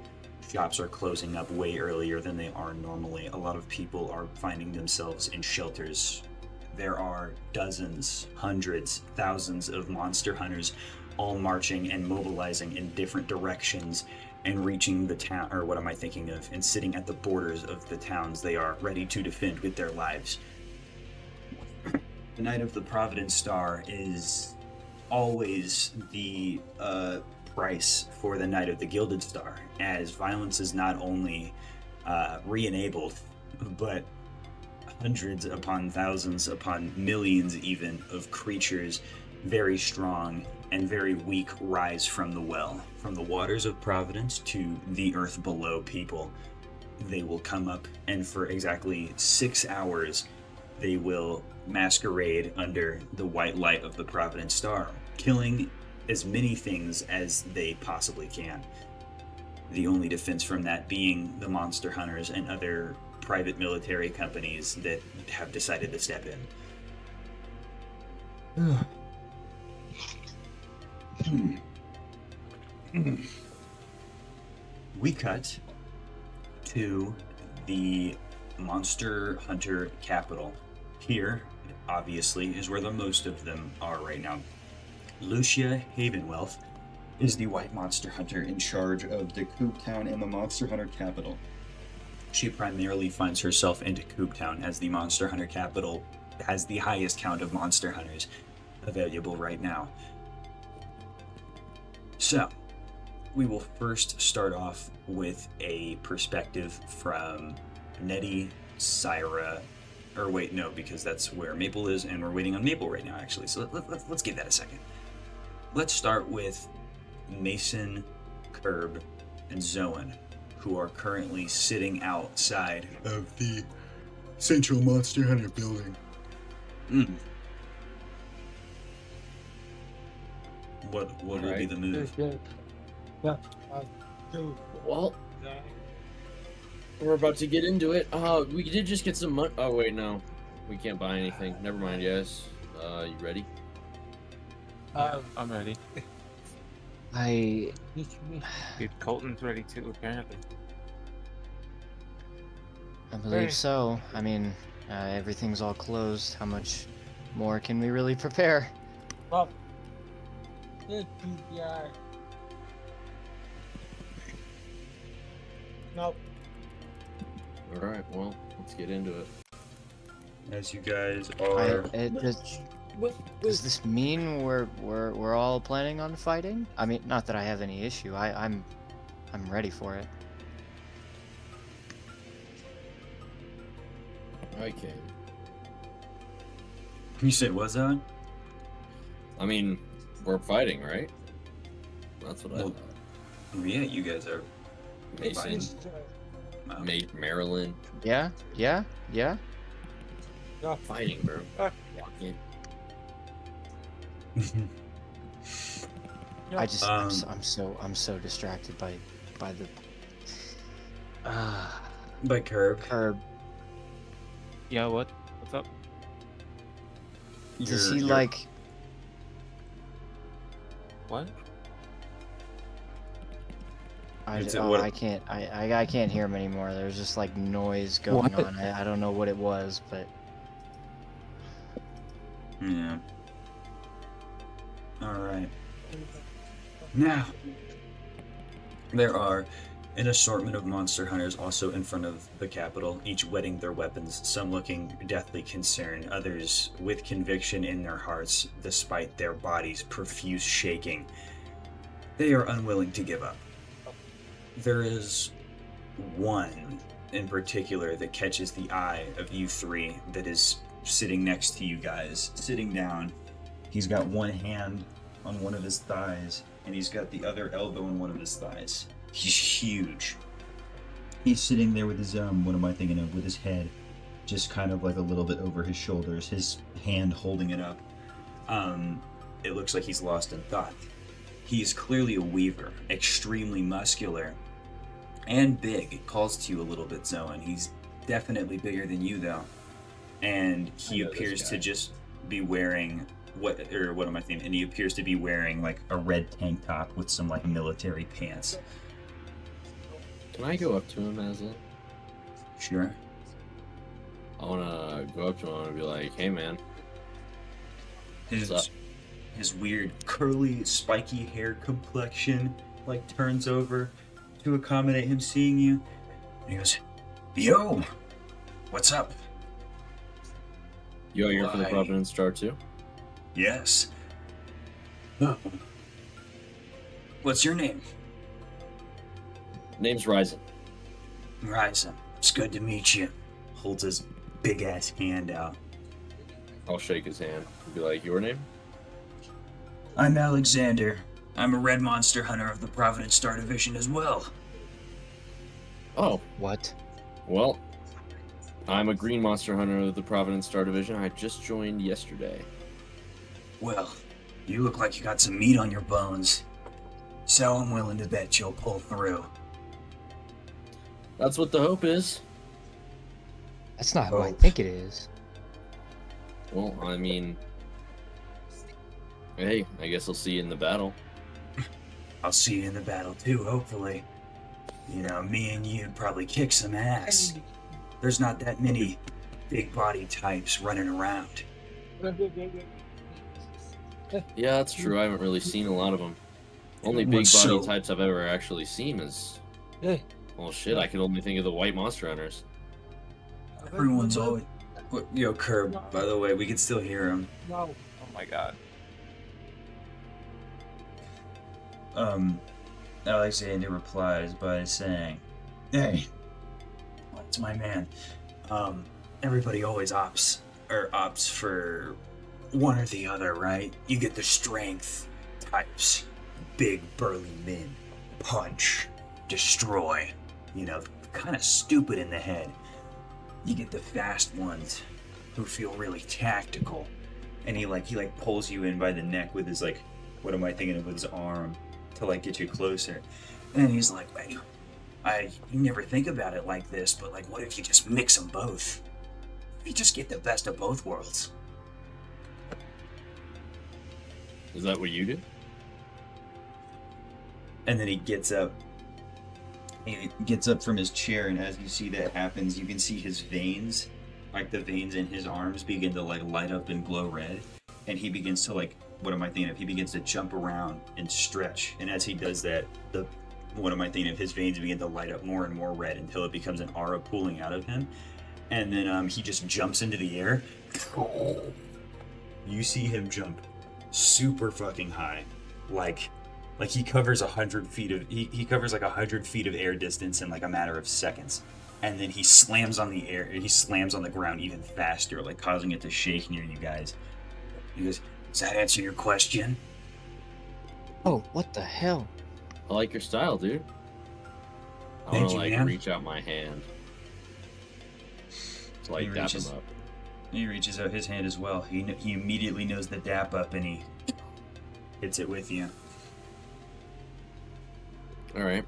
Speaker 1: Shops are closing up way earlier than they are normally. A lot of people are finding themselves in shelters. There are dozens, hundreds, thousands of monster hunters all marching and mobilizing in different directions and reaching the town, or what am I thinking of, and sitting at the borders of the towns they are ready to defend with their lives. The night of the Providence Star is always the price for the night of the Gilded Star, as violence is not only re-enabled, but hundreds upon thousands upon millions even of creatures, very strong and very weak, rise from the well, from the waters of Providence to the earth below people. They will come up, and for exactly 6 hours they will masquerade under the white light of the Providence Star, killing as many things as they possibly can. The only defense from that being the monster hunters and other private military companies that have decided to step in. We cut to the Monster Hunter capital. Here, obviously, is where the most of them are right now. Lucia Havenwealth is the white monster hunter in charge of the Cooptown and the Monster Hunter capital. She primarily finds herself into Cooptown, as the Monster Hunter capital has the highest count of monster hunters available right now. So, we will first start off with a perspective from Nettie, Syra, or wait, no, because that's where Maple is, and we're waiting on Maple right now, actually. So let's give that a second. Let's start with Mason, Curb, and Zoan, who are currently sitting outside of the Central Monster Hunter building. What will be the move?
Speaker 4: Well, we're about to get into it. We did just get some money. Oh wait, no, we can't buy anything. Never mind. Yes. You ready?
Speaker 9: I'm ready. Dude, Colton's ready too, apparently.
Speaker 3: I believe so. I mean, everything's all closed. How much more can we really prepare?
Speaker 10: Well, nope.
Speaker 4: All right. Well, let's get into it.
Speaker 1: As you guys are...
Speaker 3: Does this mean we're all planning on fighting? I mean, not that I have any issue. I'm ready for it.
Speaker 4: Okay.
Speaker 1: You said what, Zoan?
Speaker 4: I mean, we're fighting, right? That's what I thought.
Speaker 1: Yeah, you guys are
Speaker 4: Mason, Maryland.
Speaker 3: Yeah.
Speaker 4: Fighting, bro. Walking.
Speaker 3: I'm so distracted by the
Speaker 1: by Curb.
Speaker 9: Yeah, what's up?
Speaker 3: Does he like...
Speaker 9: What?
Speaker 3: I can't. I can't hear him anymore. There's just like noise going
Speaker 9: What?
Speaker 3: on. I don't know what it was, but
Speaker 1: Yeah. Alright. Now, there are an assortment of monster hunters also in front of the Capitol, each whetting their weapons, some looking deathly concerned, others with conviction in their hearts, despite their bodies profuse shaking. They are unwilling to give up. There is one in particular that catches the eye of you three that is sitting next to you guys, sitting down. He's got one hand on one of his thighs, and he's got the other elbow on one of his thighs. He's huge. He's sitting there with his, what am I thinking of? With his head just kind of like a little bit over his shoulders, his hand holding it up. It looks like he's lost in thought. He is clearly a weaver, extremely muscular and big. It calls to you a little bit, Zoe. He's definitely bigger than you, though. And he appears to just be wearing what am I thinking? And he appears to be wearing like a red tank top with some like military pants.
Speaker 4: Can I go up to him, Aslan?
Speaker 1: Sure.
Speaker 4: I wanna go up to him and be like, "Hey, man, what's up?"
Speaker 1: His weird curly, spiky hair complexion like turns over to accommodate him seeing you. And he goes, "Yo, what's up?"
Speaker 4: You out here for the
Speaker 1: Why?
Speaker 4: Providence Star too?
Speaker 1: Yes. Oh. What's your name?
Speaker 4: Name's Ryzen.
Speaker 1: Ryzen. It's good to meet you. Holds his big ass hand out.
Speaker 4: I'll shake his hand and be like, "Your name?"
Speaker 1: I'm Alexander. I'm a red monster hunter of the Providence Star Division as well.
Speaker 4: Oh,
Speaker 3: what?
Speaker 4: well, I'm a green monster hunter of the Providence Star Division. I just joined yesterday.
Speaker 1: Well, you look like you got some meat on your bones. So I'm willing to bet you'll pull through.
Speaker 4: That's what the hope is.
Speaker 3: That's not who I
Speaker 1: Hope.
Speaker 3: think it is.
Speaker 4: Well, I mean, hey, I guess I'll see you in the battle.
Speaker 1: I'll see you in the battle too, hopefully. You know, me and you'd probably kick some ass. There's not that many big body types running around.
Speaker 4: Yeah, that's true. I haven't really seen a lot of them. Only big
Speaker 1: What's
Speaker 4: body
Speaker 1: so-
Speaker 4: types I've ever actually seen is... Well, shit, I could only think of the white monster hunters.
Speaker 1: Everyone's always... Yo, Curb, by the way, we can still hear him.
Speaker 9: Oh my god.
Speaker 1: Alexander replies by saying, "Hey, that's my man. Everybody always opts for one or the other, right? You get the strength types, big burly men, punch, destroy, you know, kind of stupid in the head. You get the fast ones who feel really tactical." And he pulls you in by the neck with his like, what am I thinking of, with his arm to like get you closer. And he's like, "Hey, you never think about it like this, but like, what if you just mix them both? If you just get the best of both worlds."
Speaker 4: Is that what you do?
Speaker 1: And then he gets up. He gets up from his chair, and as you see that happens, you can see his veins, like the veins in his arms, begin to like light up and glow red. And he begins to like, what am I thinking of? He begins to jump around and stretch. And as he does that, his veins begin to light up more and more red until it becomes an aura pooling out of him. And then he just jumps into the air. You see him jump super fucking high, like he covers 100 feet of he covers like 100 feet of air distance in like a matter of seconds, and then he slams on the ground even faster, like causing it to shake near you guys. He goes, "Does that answer your question?"
Speaker 3: Oh, what the hell?
Speaker 4: I like your style, dude. I
Speaker 1: Thank
Speaker 4: want to
Speaker 1: you,
Speaker 4: like
Speaker 1: man.
Speaker 4: reach out my hand to like
Speaker 1: He
Speaker 4: dap
Speaker 1: reaches-
Speaker 4: him up.
Speaker 1: He reaches out his hand as well. He immediately knows the dap up, and he hits it with you.
Speaker 4: All right.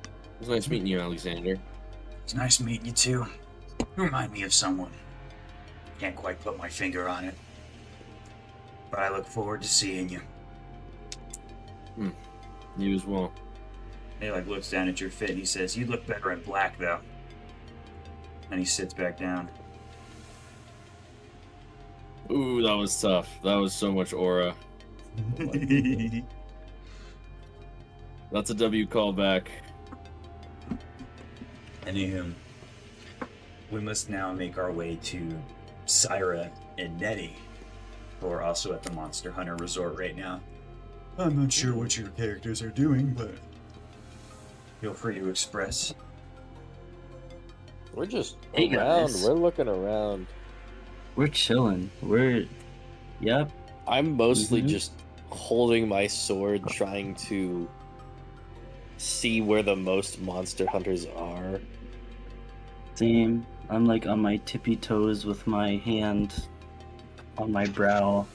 Speaker 4: It was nice meeting you, Alexander.
Speaker 1: It's nice meeting you too. You remind me of someone. Can't quite put my finger on it, but I look forward to seeing you.
Speaker 4: You as well.
Speaker 1: He like looks down at your fit and he says, "You look better in black, though." And he sits back down.
Speaker 4: Ooh, that was tough. That was so much aura. That's a W callback.
Speaker 1: Anywho, we must now make our way to Syra and Nettie, who are also at the Monster Hunter Resort right now. I'm not sure what your characters are doing, but feel free to express.
Speaker 7: We're just
Speaker 3: Hey,
Speaker 7: around.
Speaker 3: guys.
Speaker 7: We're looking around.
Speaker 6: We're chilling. Yep.
Speaker 7: I'm mostly
Speaker 6: Mhm.
Speaker 7: just holding my sword, trying to see where the most monster hunters are.
Speaker 6: Same. I'm like on my tippy toes with my hand on my brow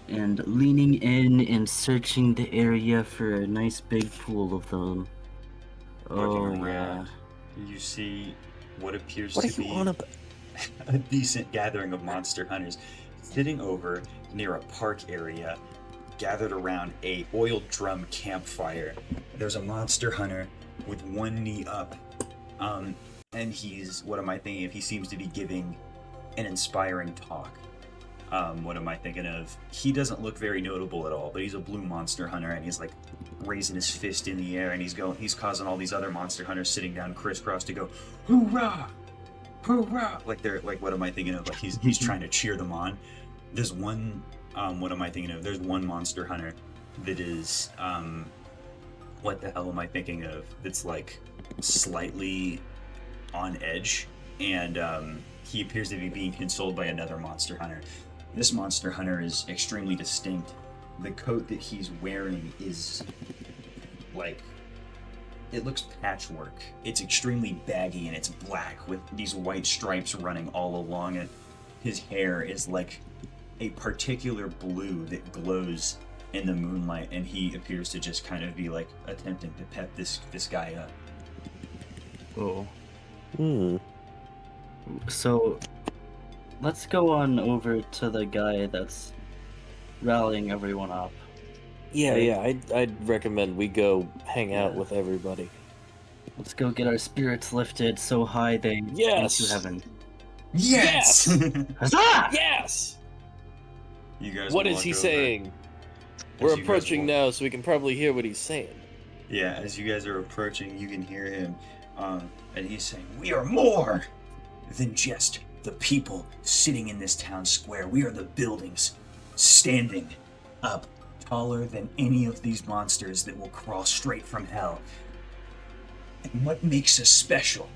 Speaker 6: and leaning in and searching the area for a nice big pool of them. Oh,
Speaker 1: Looking
Speaker 6: yeah.
Speaker 1: around, you see what appears
Speaker 7: What are
Speaker 1: to
Speaker 7: you
Speaker 1: be
Speaker 7: on about?
Speaker 1: a decent gathering of monster hunters sitting over near a park area, gathered around a oil drum campfire. There's a monster hunter with one knee up, and he's, what am I thinking of? He seems to be giving an inspiring talk. What am I thinking of? He doesn't look very notable at all, but he's a blue monster hunter, and he's like raising his fist in the air, and he's causing all these other monster hunters sitting down crisscross to go, "Hoorah! Hoorah!" Like they're like, what am I thinking of? Like he's trying to cheer them on. There's one, what am I thinking of? There's one monster hunter that is, what the hell am I thinking of? That's like slightly on edge, and he appears to be being consoled by another monster hunter. This monster hunter is extremely distinct. The coat that he's wearing is like, it looks patchwork. It's extremely baggy and it's black with these white stripes running all along it. His hair is like a particular blue that glows in the moonlight, and he appears to just kind of be like attempting to pep this guy up.
Speaker 6: Oh.
Speaker 7: Hmm.
Speaker 6: So, let's go on over to the guy that's rallying everyone up.
Speaker 7: Yeah. I'd recommend we go hang out
Speaker 6: Yeah.
Speaker 7: with everybody.
Speaker 6: Let's go get our spirits lifted so high they
Speaker 7: Yes.
Speaker 6: into heaven.
Speaker 1: Yes!
Speaker 6: Huzzah!
Speaker 7: Yes.
Speaker 1: You guys
Speaker 7: What is
Speaker 1: walk
Speaker 7: he
Speaker 1: over.
Speaker 7: saying?
Speaker 1: As
Speaker 7: We're
Speaker 1: you guys
Speaker 7: approaching
Speaker 1: walk-
Speaker 7: now, so we can probably hear what he's saying.
Speaker 1: Yeah, as you guys are approaching, you can hear him, and he's saying, "We are more than just the people sitting in this town square. We are the buildings standing up taller than any of these monsters that will crawl straight from hell. And what makes us special,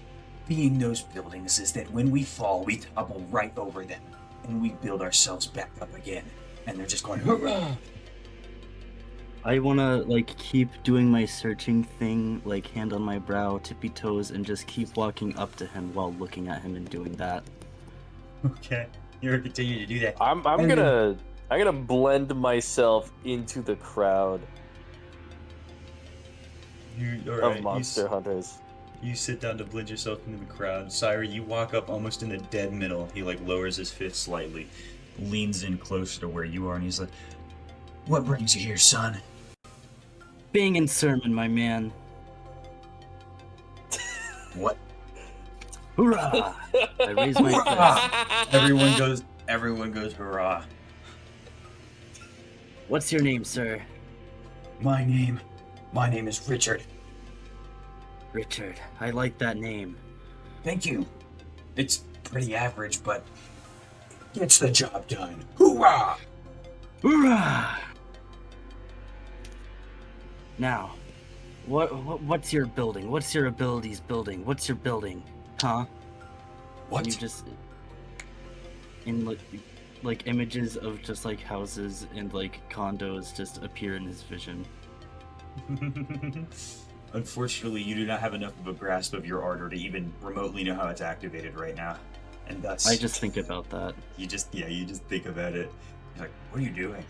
Speaker 1: being those buildings, is that when we fall, we topple right over them, and we build ourselves back up again." And they're just going, "Hurrah!"
Speaker 6: I wanna like keep doing my searching thing, like hand on my brow, tippy toes, and just keep walking up to him while looking at him and doing that.
Speaker 1: Okay, you're gonna continue to do that.
Speaker 7: I'm gonna blend myself into the crowd of monster hunters.
Speaker 1: You sit down to blend yourself into the crowd. Syra, you walk up almost in the dead middle. He like lowers his fist slightly, leans in closer to where you are, and he's like, "What brings you here, son?"
Speaker 6: Banging sermon, my man.
Speaker 1: What?
Speaker 6: Hoorah! I raise my fist.
Speaker 1: Everyone goes, "Hurrah!"
Speaker 6: What's your name, sir?
Speaker 1: My name is Richard.
Speaker 6: Richard. I like that name.
Speaker 1: Thank you. It's pretty average, but it gets the job done. Hoorah!
Speaker 6: Hoorah! Now, what's your building? What's your abilities building? What's your building? Huh?
Speaker 1: What?
Speaker 6: You just in like images of just like houses and like condos just appear in his vision.
Speaker 1: Unfortunately, you do not have enough of a grasp of your ardor to even remotely know how it's activated right now, and that's.
Speaker 6: I just think about that.
Speaker 1: You just think about it. You're like, what are you doing?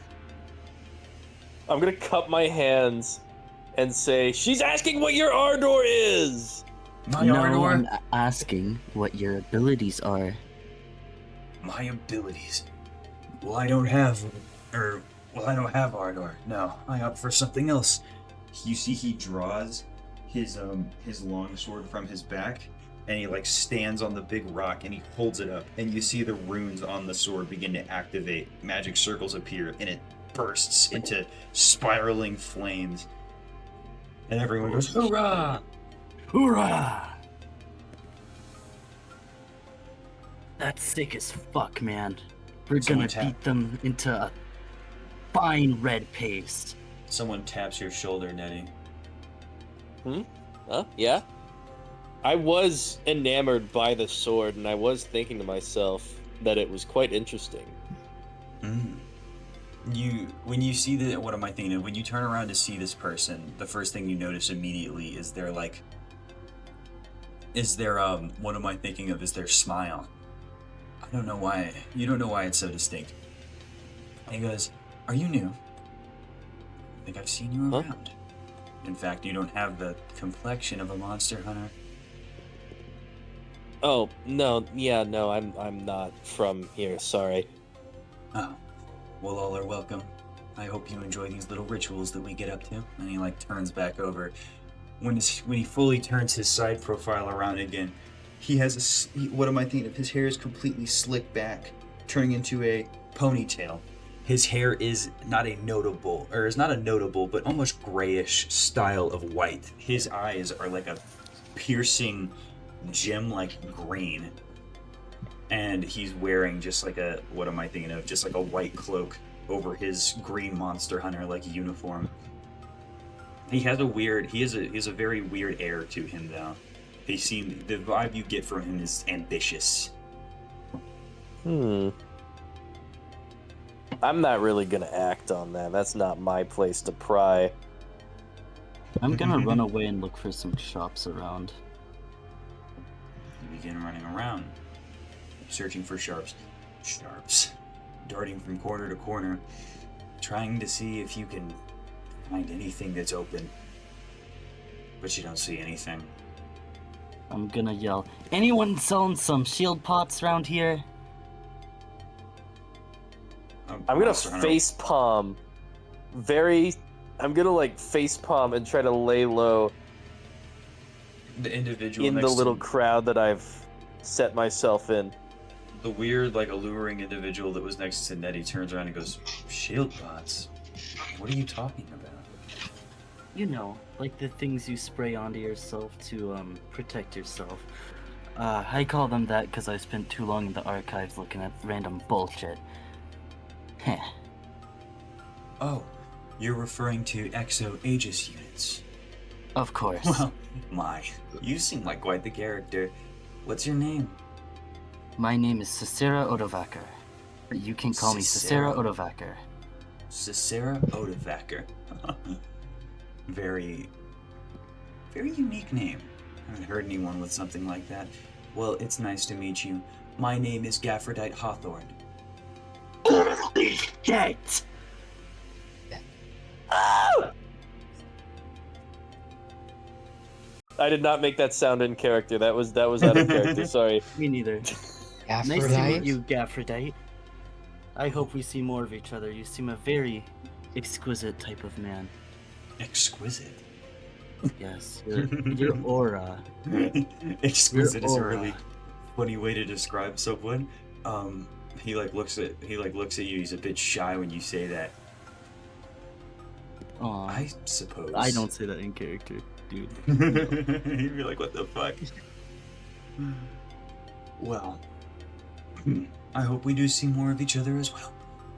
Speaker 7: I'm gonna cup my hands and say, "She's asking what your ardor is."
Speaker 1: My
Speaker 6: No,
Speaker 1: ardor.
Speaker 6: I'm asking what your abilities are.
Speaker 1: My abilities. Well, I don't have ardor. No, I opt for something else. You see, he draws his long sword from his back, and he like stands on the big rock and he holds it up, and you see the runes on the sword begin to activate. Magic circles appear and it bursts into spiraling flames, and everyone goes hoorah!
Speaker 6: Hoorah! That's sick as fuck, man. We're
Speaker 1: Someone
Speaker 6: gonna beat them into a fine red paste.
Speaker 1: Someone taps your shoulder, Nettie.
Speaker 7: Yeah. I was enamored by the sword, and I was thinking to myself that it was quite interesting.
Speaker 1: When you see the, what am I thinking of? When you turn around to see this person, the first thing you notice immediately is their what am I thinking of? Is their smile. I don't know why. You don't know why it's so distinct. And he goes, "Are you new? I think I've seen you around. In fact, you don't have the complexion of a monster hunter."
Speaker 7: Oh, no, yeah, no, I'm not from here, sorry.
Speaker 1: Oh, well, all are welcome. I hope you enjoy these little rituals that we get up to. And he like turns back over. When he fully turns his side profile around again, he has what am I thinking of? His hair is completely slicked back, turning into a ponytail. His hair is not a notable, but almost grayish style of white. His eyes are like a piercing gem-like green. And he's wearing just like a, what am I thinking of? Just like a white cloak over his green monster hunter like uniform. He has a very weird air to him though. The vibe you get from him is ambitious.
Speaker 7: I'm not really gonna act on that. That's not my place to pry.
Speaker 6: I'm gonna run away and look for some shops around.
Speaker 1: You begin running around, searching for sharps, darting from corner to corner, trying to see if you can find anything that's open. But you don't see anything.
Speaker 6: I'm gonna yell, "Anyone selling some shield pots around here?"
Speaker 7: I'm gonna face palm. I'm gonna like face palm and try to lay low.
Speaker 1: The individual
Speaker 7: in the little crowd that I've set myself in.
Speaker 1: The weird, like, alluring individual that was next to Nettie turns around and goes, "Shield pots? What are you talking about?"
Speaker 6: You know, like the things you spray onto yourself to protect yourself. I call them that because I spent too long in the archives looking at random bullshit. Heh.
Speaker 1: Oh, you're referring to Exo Aegis units.
Speaker 6: Of course.
Speaker 1: Well, you seem like quite the character. What's your name?
Speaker 6: My name is Cicera Odovaker. You can call me Cicera Odovaker.
Speaker 1: Cicera Odovaker. Very, very unique name. I haven't heard anyone with something like that. Well, it's nice to meet you. My name is Gaffordite Hawthorne.
Speaker 6: Holy shit!
Speaker 7: I did not make that sound in character. That was out of character. Sorry.
Speaker 6: Me neither.
Speaker 3: Aphrodite?
Speaker 6: Nice to meet you, Gaffordite. I hope we see more of each other. You seem a very exquisite type of man.
Speaker 1: Exquisite?
Speaker 6: Yes, your aura.
Speaker 1: Exquisite
Speaker 6: Your
Speaker 1: is a
Speaker 6: aura.
Speaker 1: really funny way to describe someone. He looks at you. He's a bit shy when you say that.
Speaker 6: Aw,
Speaker 1: I suppose.
Speaker 6: I don't say that in character, dude.
Speaker 1: You'd be like, "What the fuck?" Well, I hope we do see more of each other as well.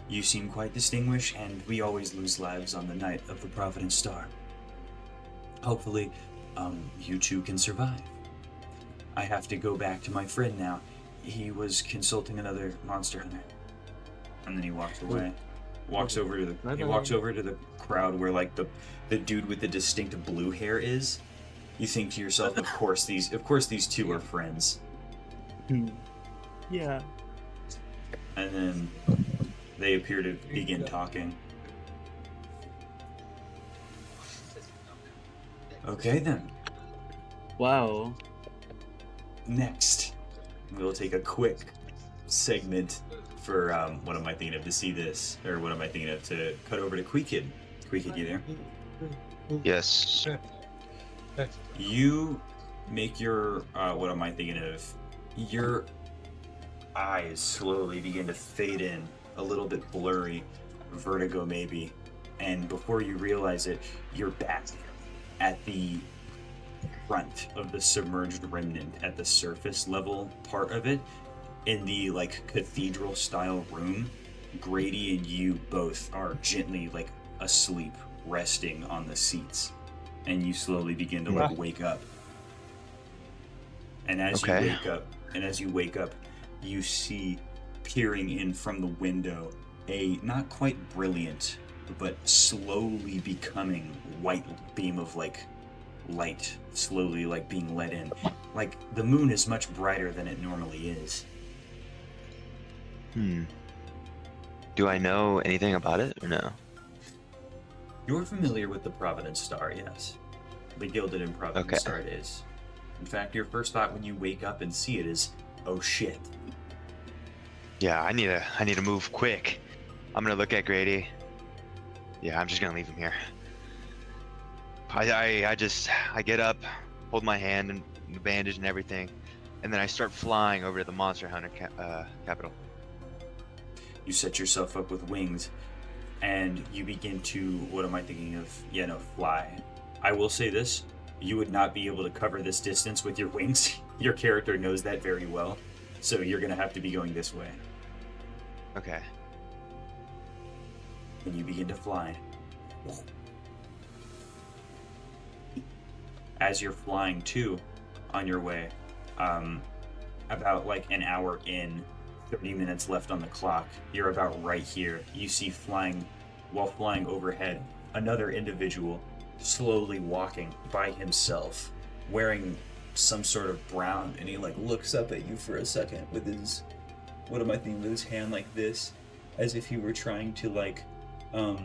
Speaker 1: You seem quite distinguished, and we always lose lives on the night of the Providence Star. Hopefully, you two can survive. I have to go back to my friend now. He was consulting another monster hunter. And then he walks away. Walks over to the crowd where like the dude with the distinct blue hair is. You think to yourself, of course these two are friends.
Speaker 6: Yeah.
Speaker 1: And then they appear to begin talking. Okay then.
Speaker 6: Wow.
Speaker 1: Next, we'll take a quick segment for what am I thinking of to see this, or what am I thinking of to cut over to Queekid. Queekid, you there?
Speaker 2: Yes.
Speaker 1: You make your what am I thinking of? Your eyes slowly begin to fade in, a little bit blurry, vertigo maybe, and before you realize it, you're back at the front of the submerged remnant, at the surface level part of it, in the like cathedral style room. Grady and you both are gently like asleep, resting on the seats, and you slowly begin to like wake up. And as you wake up, you see, peering in from the window, a not quite brilliant, but slowly becoming white beam of like light, slowly like being let in. Like the moon is much brighter than it normally is.
Speaker 10: Do I know anything about it or no?
Speaker 1: You're familiar with the Providence Star, yes. The Gilded and Providence Star it is. In fact, your first thought when you wake up and see it is, oh shit.
Speaker 10: Yeah, I need to move quick. I'm gonna look at Grady. Yeah, I'm just gonna leave him here. I get up, hold my hand and the bandage and everything, and then I start flying over to the Monster Hunter capital.
Speaker 1: You set yourself up with wings, and you begin to, what am I thinking of? Fly. I will say this, you would not be able to cover this distance with your wings. Your character knows that very well, so you're gonna have to be going this way.
Speaker 10: Okay.
Speaker 1: And you begin to fly. As you're flying too, on your way, about like an hour in, 30 minutes left on the clock, you're about right here. You see while flying overhead, another individual slowly walking by himself, wearing some sort of brown, and he like looks up at you for a second with his, with his hand like this, as if he were trying to like, as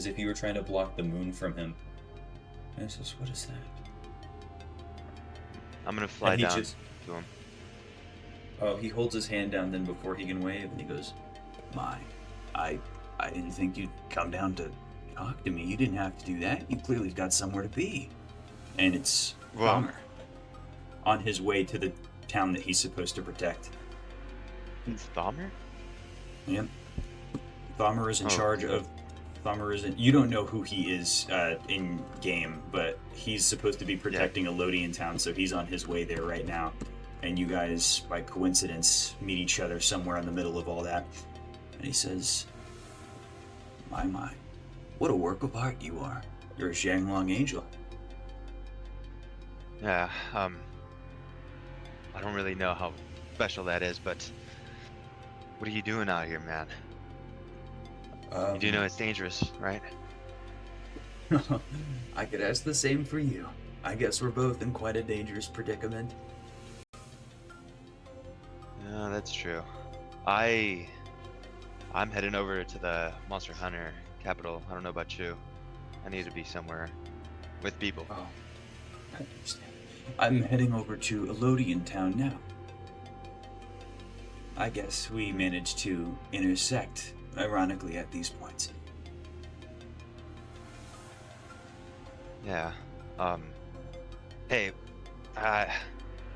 Speaker 1: if he were trying to block the moon from him. And he says, what is that?
Speaker 10: I'm gonna fly down to him.
Speaker 1: Oh, he holds his hand down then before he can wave, and he goes, I didn't think you'd come down to talk to me. You didn't have to do that. You clearly got somewhere to be. And it's Thamer, on his way to the town that he's supposed to protect.
Speaker 10: It's Thamer?
Speaker 1: Yep. Thamer is in charge of... You don't know who he is in game, but he's supposed to be protecting Elodian town, so he's on his way there right now. And you guys, by coincidence, meet each other somewhere in the middle of all that. And he says, my, what a work of art you are. You're a Zhanglong angel.
Speaker 10: Yeah, I don't really know how special that is, but what are you doing out here, man? You do know it's dangerous, right?
Speaker 1: I could ask the same for you. I guess we're both in quite a dangerous predicament.
Speaker 10: Yeah, that's true. I'm heading over to the Monster Hunter capital. I don't know about you. I need to be somewhere with people.
Speaker 1: Oh, I understand. I'm heading over to Elodian town now. I guess we managed to intersect, ironically, at these points.
Speaker 10: Yeah. Hey,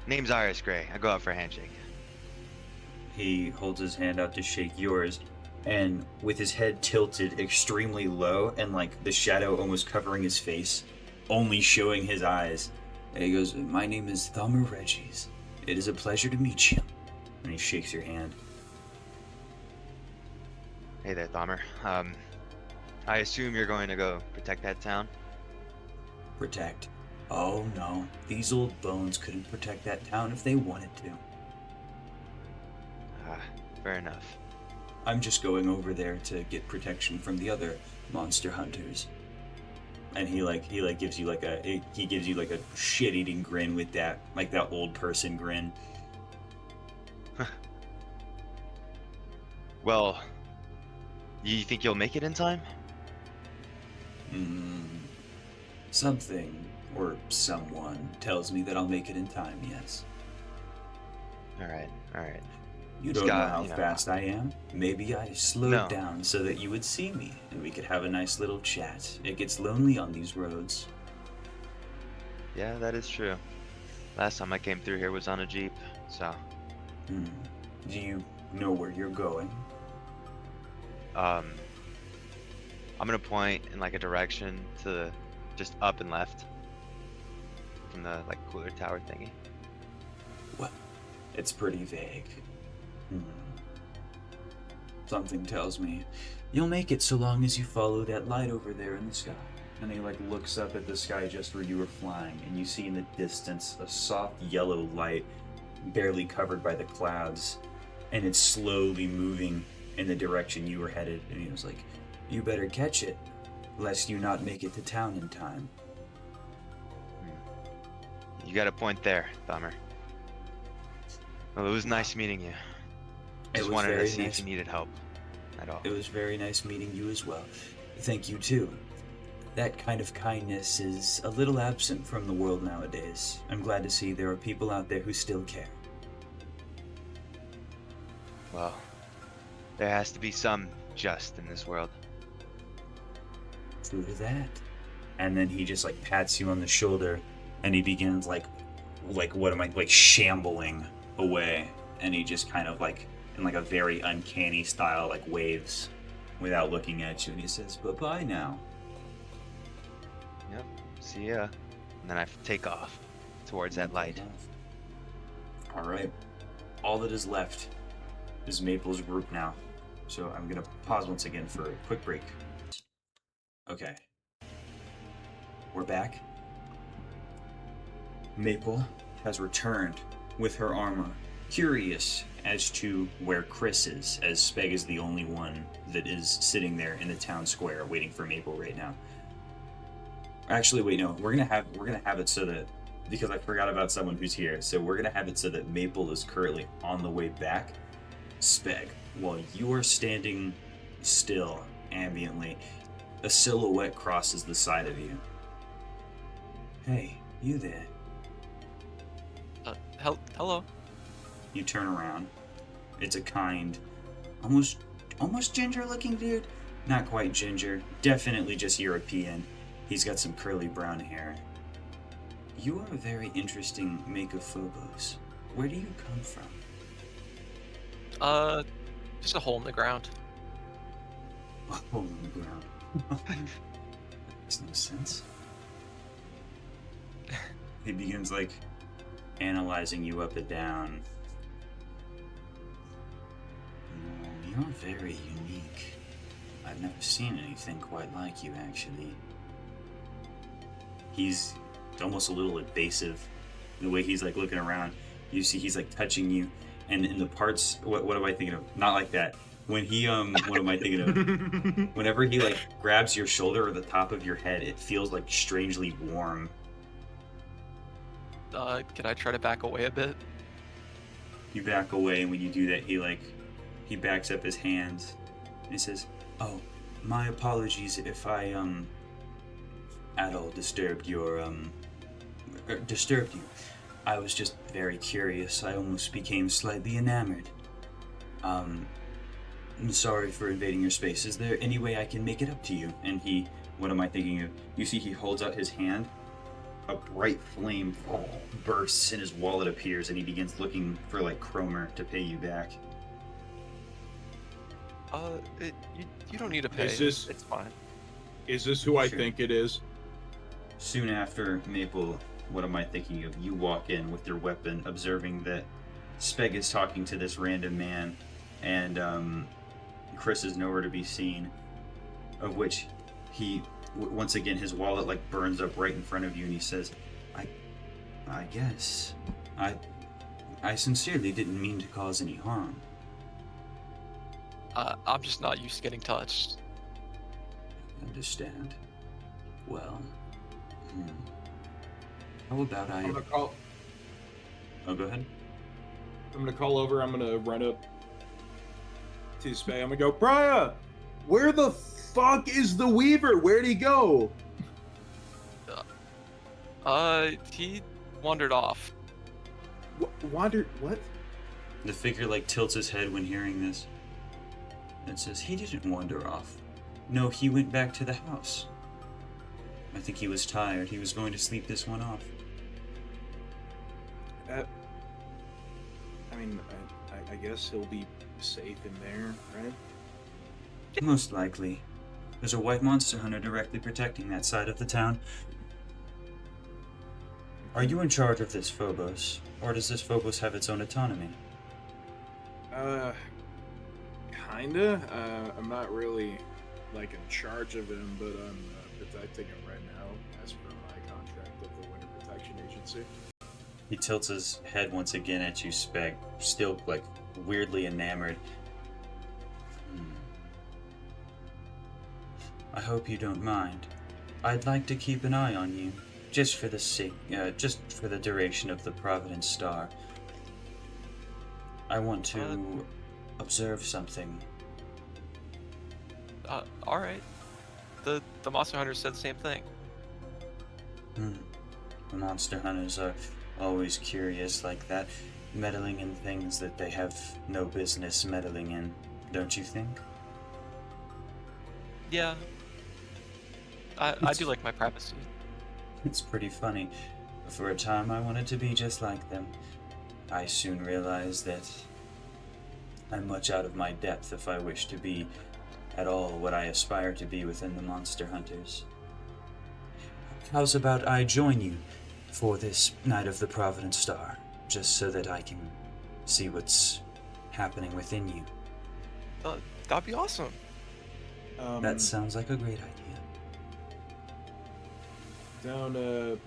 Speaker 10: name's Iris Gray. I go out for a handshake.
Speaker 1: He holds his hand out to shake yours, and with his head tilted extremely low and like the shadow almost covering his face, only showing his eyes, and he goes, my name is Thamer Regis. It is a pleasure to meet you. And he shakes your hand.
Speaker 10: Hey there, Thamer. I assume you're going to go protect that town?
Speaker 1: Protect? Oh no, these old bones couldn't protect that town if they wanted to.
Speaker 10: Fair enough.
Speaker 1: I'm just going over there to get protection from the other monster hunters. And he gives you like a shit-eating grin with that, like that old person grin.
Speaker 10: Well, you think you'll make it in time?
Speaker 1: Something or someone tells me that I'll make it in time, yes.
Speaker 10: Alright.
Speaker 1: You don't know how fast I am. Maybe I slowed down so that you would see me and we could have a nice little chat. It gets lonely on these roads.
Speaker 10: Yeah, that is true. Last time I came through here was on a Jeep, so.
Speaker 1: Do you know where you're going?
Speaker 10: I'm gonna point in like a direction to the, just up and left from the like cooler tower thingy.
Speaker 1: Well, it's pretty vague. Something tells me you'll make it so long as you follow that light over there in the sky. And he like looks up at the sky just where you were flying, and you see in the distance a soft yellow light barely covered by the clouds, and it's slowly moving in the direction you were headed. And he was like, you better catch it, lest you not make it to town in time.
Speaker 10: You got a point there, Bummer. Well, it was nice meeting you. Just wanted to see if you needed help at all.
Speaker 1: It was very nice meeting you as well. Thank you too. That kind of kindness is a little absent from the world nowadays. I'm glad to see there are people out there who still care.
Speaker 10: Well, there has to be some just in this world.
Speaker 1: True to that. And then he just like pats you on the shoulder, and he begins like shambling away, and he just kind of like in like a very uncanny style like waves without looking at you, and he says, bye-bye now.
Speaker 10: Yep, see ya. And then I take off towards that light.
Speaker 1: Alright. All that is left is Maple's group now. So I'm gonna pause once again for a quick break. Okay. We're back. Maple has returned with her armor, curious as to where Chris is, as Speg is the only one that is sitting there in the town square waiting for Maple right now. Actually, wait, no, we're gonna have it so that, because I forgot about someone who's here, so we're gonna have it so that Maple is currently on the way back. Speg, while you are standing still ambiently, a silhouette crosses the side of you. Hey, you there.
Speaker 11: Hello.
Speaker 1: You turn around. It's a kind, almost ginger-looking dude. Not quite ginger, definitely just European. He's got some curly brown hair. You are a very interesting make of Phobos. Where do you come from?
Speaker 11: Just a hole in the ground.
Speaker 1: A hole in the ground. That makes no sense. He begins like analyzing you up and down. You're very unique. I've never seen anything quite like you, actually. He's almost a little invasive. The way he's like looking around, you see he's like touching you, and in the parts, what am I thinking of? Not like that. When he what am I thinking of? Whenever he like grabs your shoulder or the top of your head, it feels like strangely warm.
Speaker 11: Can I try to back away a bit?
Speaker 1: You back away, and when you do that, he backs up his hands and he says, "Oh, my apologies if I at all disturbed your disturbed you. I was just very curious. I almost became slightly enamored. I'm sorry for invading your space. Is there any way I can make it up to you?" And he, what am I thinking of? You see he holds out his hand. A bright flame bursts and his wallet appears, and he begins looking for like Cromer to pay you back.
Speaker 11: You don't need to pay. It's fine.
Speaker 5: Is this who I think it is?
Speaker 1: Soon after, Maple, what am I thinking of? You walk in with your weapon, observing that Speg is talking to this random man, and Chris is nowhere to be seen, of which he, once again, his wallet like burns up right in front of you, and he says, I guess, I sincerely didn't mean to cause any harm.
Speaker 11: I'm just not used to getting touched.
Speaker 1: Understand. Well, how about
Speaker 5: I'm gonna call.
Speaker 1: Oh, go ahead.
Speaker 5: I'm gonna call over. I'm gonna run up to Spay. I'm gonna go, Brian, where the fuck is the Weaver? Where'd he go?
Speaker 11: He wandered off.
Speaker 5: Wandered? What?
Speaker 1: The figure like tilts his head when hearing this and says, "He didn't wander off. No, he went back to the house. I think he was tired. He was going to sleep this one off."
Speaker 5: I mean, I guess he'll be safe in there, right?
Speaker 1: Most likely. There's a white monster hunter directly protecting that side of the town. Are you in charge of this Phobos, or does this Phobos have its own autonomy?
Speaker 5: Kinda. I'm not really, like, in charge of him, but I'm protecting him right now, as per my contract of the Winter Protection Agency.
Speaker 1: He tilts his head once again at you, Speg, still, like, weirdly enamored. I hope you don't mind. I'd like to keep an eye on you, just for the duration of the Providence Star. I want to observe something.
Speaker 11: Alright. The Monster Hunter said the same thing.
Speaker 1: The Monster Hunters are always curious like that, meddling in things that they have no business meddling in, don't you think?
Speaker 11: Yeah. I do like my privacy.
Speaker 1: It's pretty funny. For a time I wanted to be just like them. I soon realized that I'm much out of my depth if I wish to be at all what I aspire to be within the Monster Hunters. How's about I join you for this night of the Providence Star, just so that I can see what's happening within you?
Speaker 11: That'd be awesome.
Speaker 1: That sounds like a great idea.
Speaker 5: Don't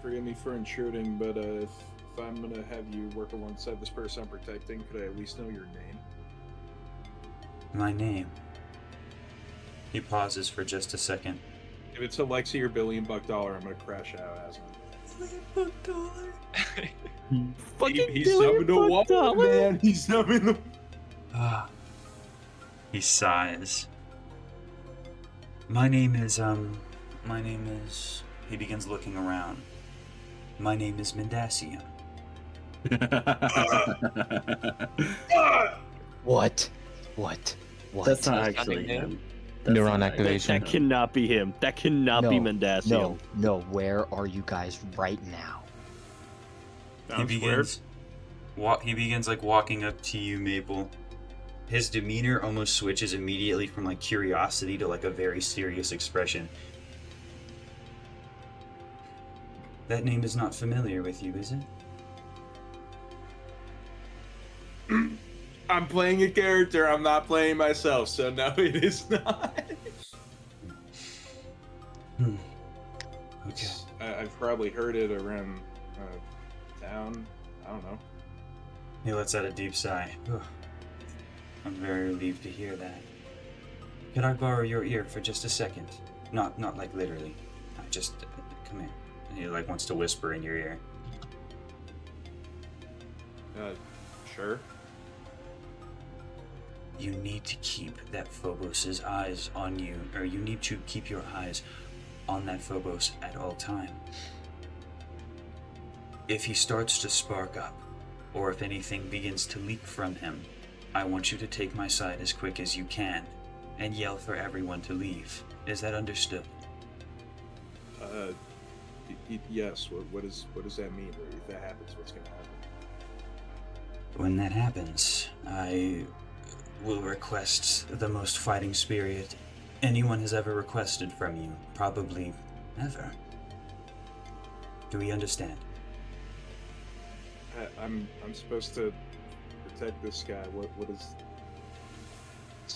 Speaker 5: forgive me for intruding, but if I'm gonna have you work alongside this person I'm protecting, could I at least know your name?
Speaker 1: My name. He pauses for just a second.
Speaker 5: If it's Alexi or $1 billion, I'm gonna crash out as him. He's summoned a water, man. He's summoned a...
Speaker 1: He sighs. My name is, he begins looking around. My name is Mendacium.
Speaker 3: What?
Speaker 6: That's not actually him.
Speaker 9: Neuron activation.
Speaker 7: That cannot be him. That cannot be Mendacium.
Speaker 3: No. Where are you guys right now?
Speaker 1: He begins like walking up to you, Maple. His demeanor almost switches immediately from like curiosity to like a very serious expression. That name is not familiar with you, is it?
Speaker 5: I'm playing a character, I'm not playing myself, so no, it is not.
Speaker 1: Okay.
Speaker 5: I've probably heard it around town. I don't know.
Speaker 1: He lets out a deep sigh. I'm very relieved to hear that. Could I borrow your ear for just a second? Not like literally. Just come here. And he like wants to whisper in your ear.
Speaker 5: Sure.
Speaker 1: You need to keep that Phobos' eyes on you, or you need to keep your eyes on that Phobos at all time. If he starts to spark up, or if anything begins to leak from him, I want you to take my side as quick as you can, and yell for everyone to leave. Is that understood?
Speaker 5: Yes. What does that mean? If that happens, what's gonna happen?
Speaker 1: When that happens, I will request the most fighting spirit anyone has ever requested from you, probably ever. Do we understand?
Speaker 5: I'm supposed to protect this guy. What is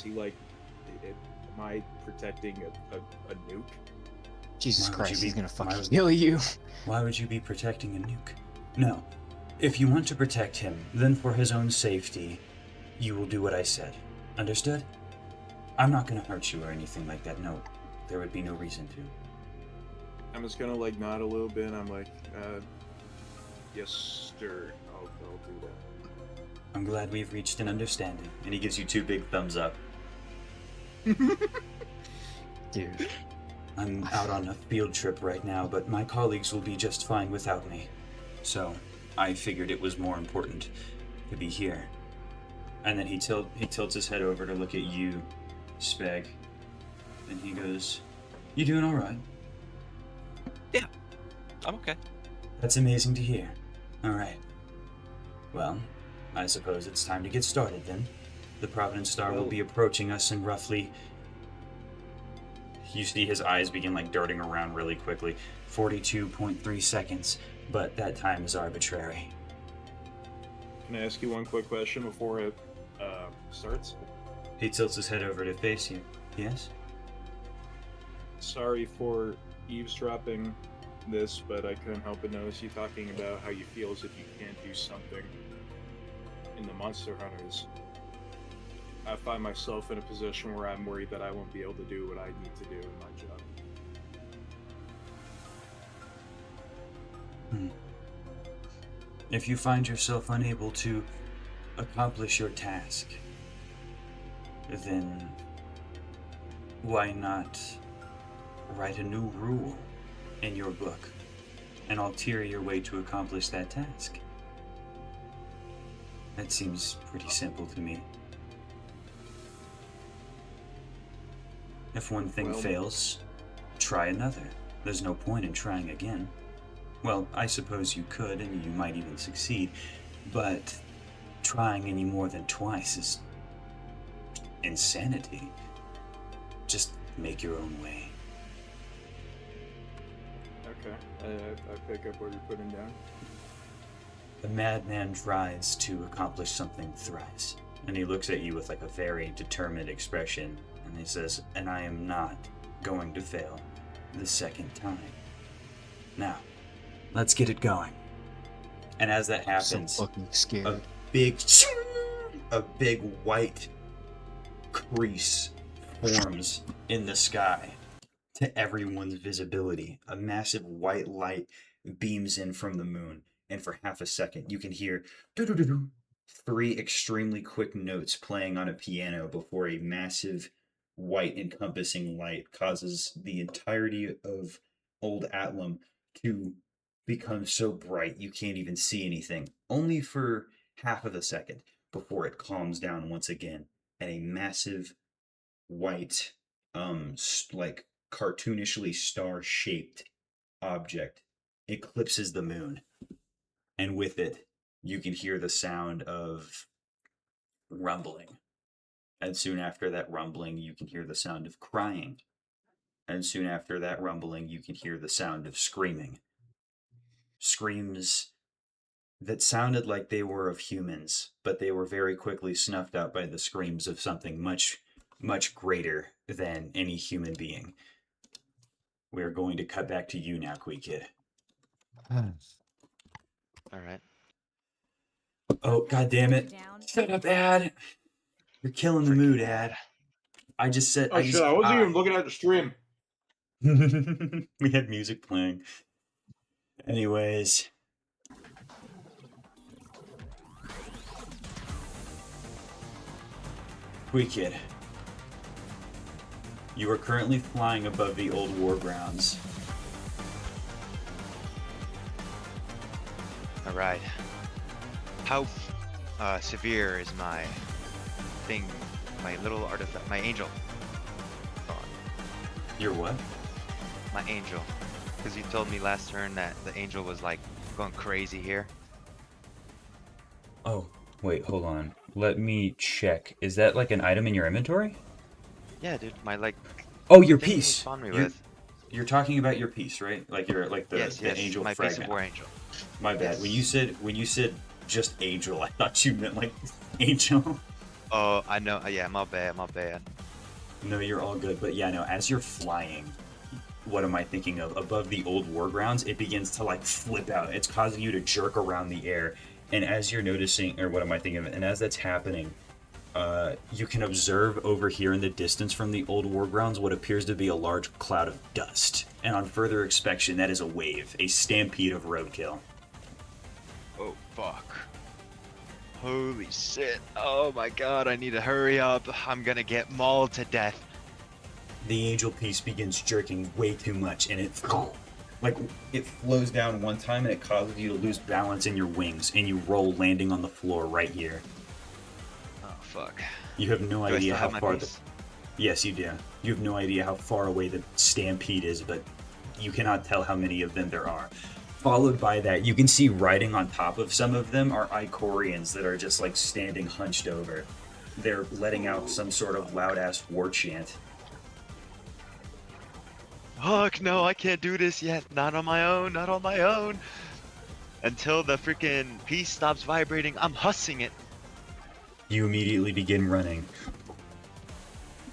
Speaker 5: he like? Am I protecting a nuke?
Speaker 3: Jesus Christ, he's gonna fucking kill you.
Speaker 1: Why would you be protecting a nuke? No. If you want to protect him, then for his own safety, you will do what I said. Understood? I'm not gonna hurt you or anything like that. No, there would be no reason to.
Speaker 5: I'm just gonna like nod a little bit. And I'm like, yes, sir. I'll do that.
Speaker 1: I'm glad we've reached an understanding. And he gives you 2 big thumbs up.
Speaker 3: Dude.
Speaker 1: I'm out on a field trip right now, but my colleagues will be just fine without me. So, I figured it was more important to be here. And then he tilts his head over to look at you, Speg. And he goes, "You doing alright?"
Speaker 11: Yeah, I'm okay.
Speaker 1: That's amazing to hear. Alright. Well, I suppose it's time to get started then. The Providence Star will be approaching us in roughly... You see his eyes begin like darting around really quickly. 42.3 seconds, but that time is arbitrary.
Speaker 5: Can I ask you one quick question before it starts?
Speaker 1: He tilts his head over to face you. Yes?
Speaker 5: Sorry for eavesdropping this, but I couldn't help but notice you talking about how you feel as if you can't do something in the Monster Hunters. I find myself in a position where I'm worried that I won't be able to do what I need to do in my job.
Speaker 1: If you find yourself unable to accomplish your task, then why not write a new rule in your book, an ulterior way to accomplish that task? That seems pretty simple to me. If one thing fails, try another. There's no point in trying again. Well, I suppose you could, and you might even succeed, but trying any more than twice is insanity. Just make your own way.
Speaker 5: Okay, I pick up what you're putting down.
Speaker 1: The madman tries to accomplish something thrice, and he looks at you with like a very determined expression, and he says, and I am not going to fail the second time. Now, let's get it going. And as that happens,
Speaker 3: So fucking scared.
Speaker 1: a big white crease forms in the sky to everyone's visibility. A massive white light beams in from the moon, and for half a second you can hear doo-doo-doo-doo, 3 extremely quick notes playing on a piano before a massive white encompassing light causes the entirety of Old Atlum to become so bright you can't even see anything, only for half of a second before it calms down once again, and a massive white like cartoonishly star-shaped object eclipses the moon, and with it you can hear the sound of rumbling, and soon after that rumbling you can hear the sound of crying, and soon after that rumbling you can hear the sound of screaming. Screams that sounded like they were of humans, but they were very quickly snuffed out by the screams of something much, much greater than any human being. We are going to cut back to you now, Quee Kid.
Speaker 10: Alright.
Speaker 1: Oh, god damn it. Shut up, Ad. You're killing the mood, Ad. I just said...
Speaker 5: Oh shit, I wasn't even looking at the stream.
Speaker 1: We had music playing. Anyways... Quee Kid, you are currently flying above the old war grounds.
Speaker 10: Alright. How severe is my thing, my little artifact, my angel?
Speaker 1: Your what?
Speaker 10: My angel. Because you told me last turn that the angel was like going crazy here.
Speaker 1: Oh, wait, hold on. Let me check. Is that like an item in your inventory?
Speaker 10: Yeah, dude, my like...
Speaker 1: Oh, your
Speaker 10: thing you
Speaker 1: piece!
Speaker 10: spawned me with.
Speaker 1: You're talking about your piece, right? Like your the
Speaker 10: Yes,
Speaker 1: angel
Speaker 10: my
Speaker 1: fragment.
Speaker 10: piece of war angel.
Speaker 1: My bad.
Speaker 10: Yes.
Speaker 1: When you said just angel, I thought you meant like angel.
Speaker 10: Oh, I know. Yeah, my bad.
Speaker 1: No, you're all good. But yeah, no, as you're flying, what am I thinking of? Above the old war grounds, it begins to like flip out. It's causing you to jerk around the air. And as you're noticing, or what am I thinking of? And as that's happening, you can observe over here in the distance from the old war grounds what appears to be a large cloud of dust. And on further inspection, that is a wave, a stampede of roadkill.
Speaker 10: Oh, fuck. Holy shit. Oh my god, I need to hurry up. I'm gonna get mauled to death.
Speaker 1: The angel piece begins jerking way too much, and it flows down one time, and it causes you to lose balance in your wings, and you roll, landing on the floor right here.
Speaker 10: Oh, fuck.
Speaker 1: You have no
Speaker 10: Do I
Speaker 1: idea
Speaker 10: still
Speaker 1: how
Speaker 10: have my
Speaker 1: far
Speaker 10: piece?
Speaker 1: Yes, you do. You have no idea how far away the stampede is, but you cannot tell how many of them there are. Followed by that, you can see riding on top of some of them are Icorians that are just like standing hunched over. They're letting out some sort of loud-ass war chant.
Speaker 10: Fuck no, I can't do this yet. Not on my own, not on my own. Until the freaking piece stops vibrating, I'm hussing it.
Speaker 1: You immediately begin running.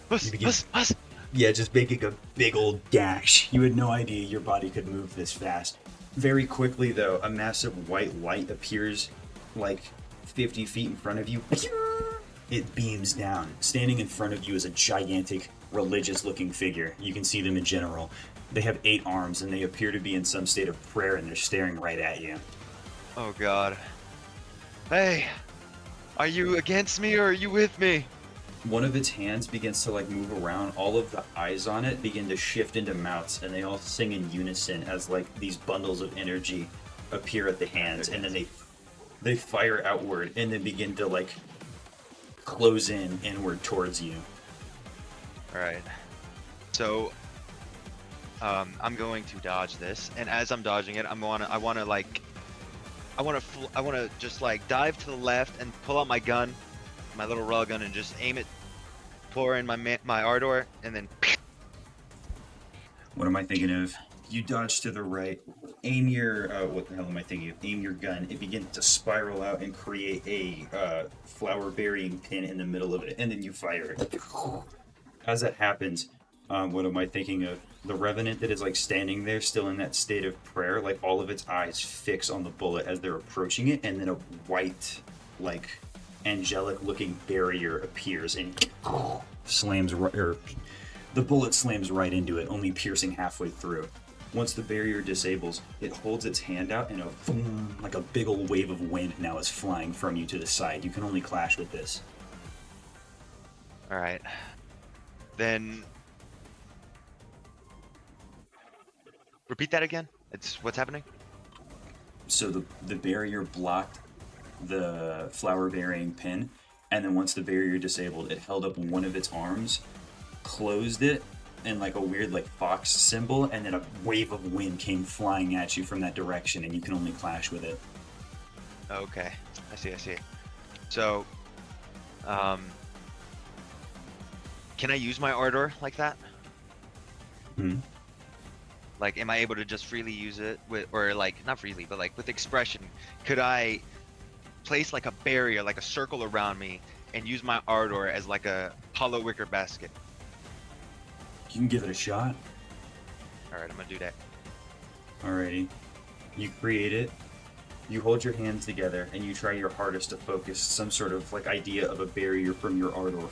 Speaker 10: Huss, huss, huss.
Speaker 1: Yeah, just making a big old dash. You had no idea your body could move this fast. Very quickly, though, a massive white light appears like 50 feet in front of you. It beams down. Standing in front of you is a gigantic, religious-looking figure. You can see them in general. They have 8 arms, and they appear to be in some state of prayer, and they're staring right at you.
Speaker 10: Oh god. Hey, are you against me or are you with me?
Speaker 1: One of its hands begins to like move around. All of the eyes on it begin to shift into mouths, and they all sing in unison as like these bundles of energy appear at the hands, and then they fire outward and then begin to like close in inward towards you.
Speaker 10: All right. So I'm going to dodge this, and as I'm dodging it, I want to just like dive to the left and pull out my gun, my little rail gun, and just aim it, pour in my ardor, and then.
Speaker 1: What am I thinking of? You dodge to the right, aim your what the hell am I thinking of? Aim your gun. It begins to spiral out and create a flower-burying pin in the middle of it, and then you fire it. As that happens, what am I thinking of? The Revenant that is like standing there still in that state of prayer, like all of its eyes fix on the bullet as they're approaching it, and then a white, like angelic looking barrier appears and slams, or the bullet slams right into it, only piercing halfway through. Once the barrier disables, it holds its hand out and like a big old wave of wind now is flying from you to the side. You can only clash with this.
Speaker 10: Alright. Then repeat that again. It's what's happening?
Speaker 1: So the barrier blocked the flower-bearing pin, and then once the barrier disabled, it held up one of its arms, closed it in like a weird like fox symbol, and then a wave of wind came flying at you from that direction, and you can only clash with it.
Speaker 10: Okay, I see. So, can I use my ardor like that? Like, am I able to just freely use it with, or like, not freely, but like with expression? Could I place like a barrier, like a circle around me, and use my ardor as like a hollow wicker basket?
Speaker 1: You can give it a shot.
Speaker 10: Alright, I'm gonna do that.
Speaker 1: Alrighty. You create it, you hold your hands together, and you try your hardest to focus some sort of like idea of a barrier from your ardor.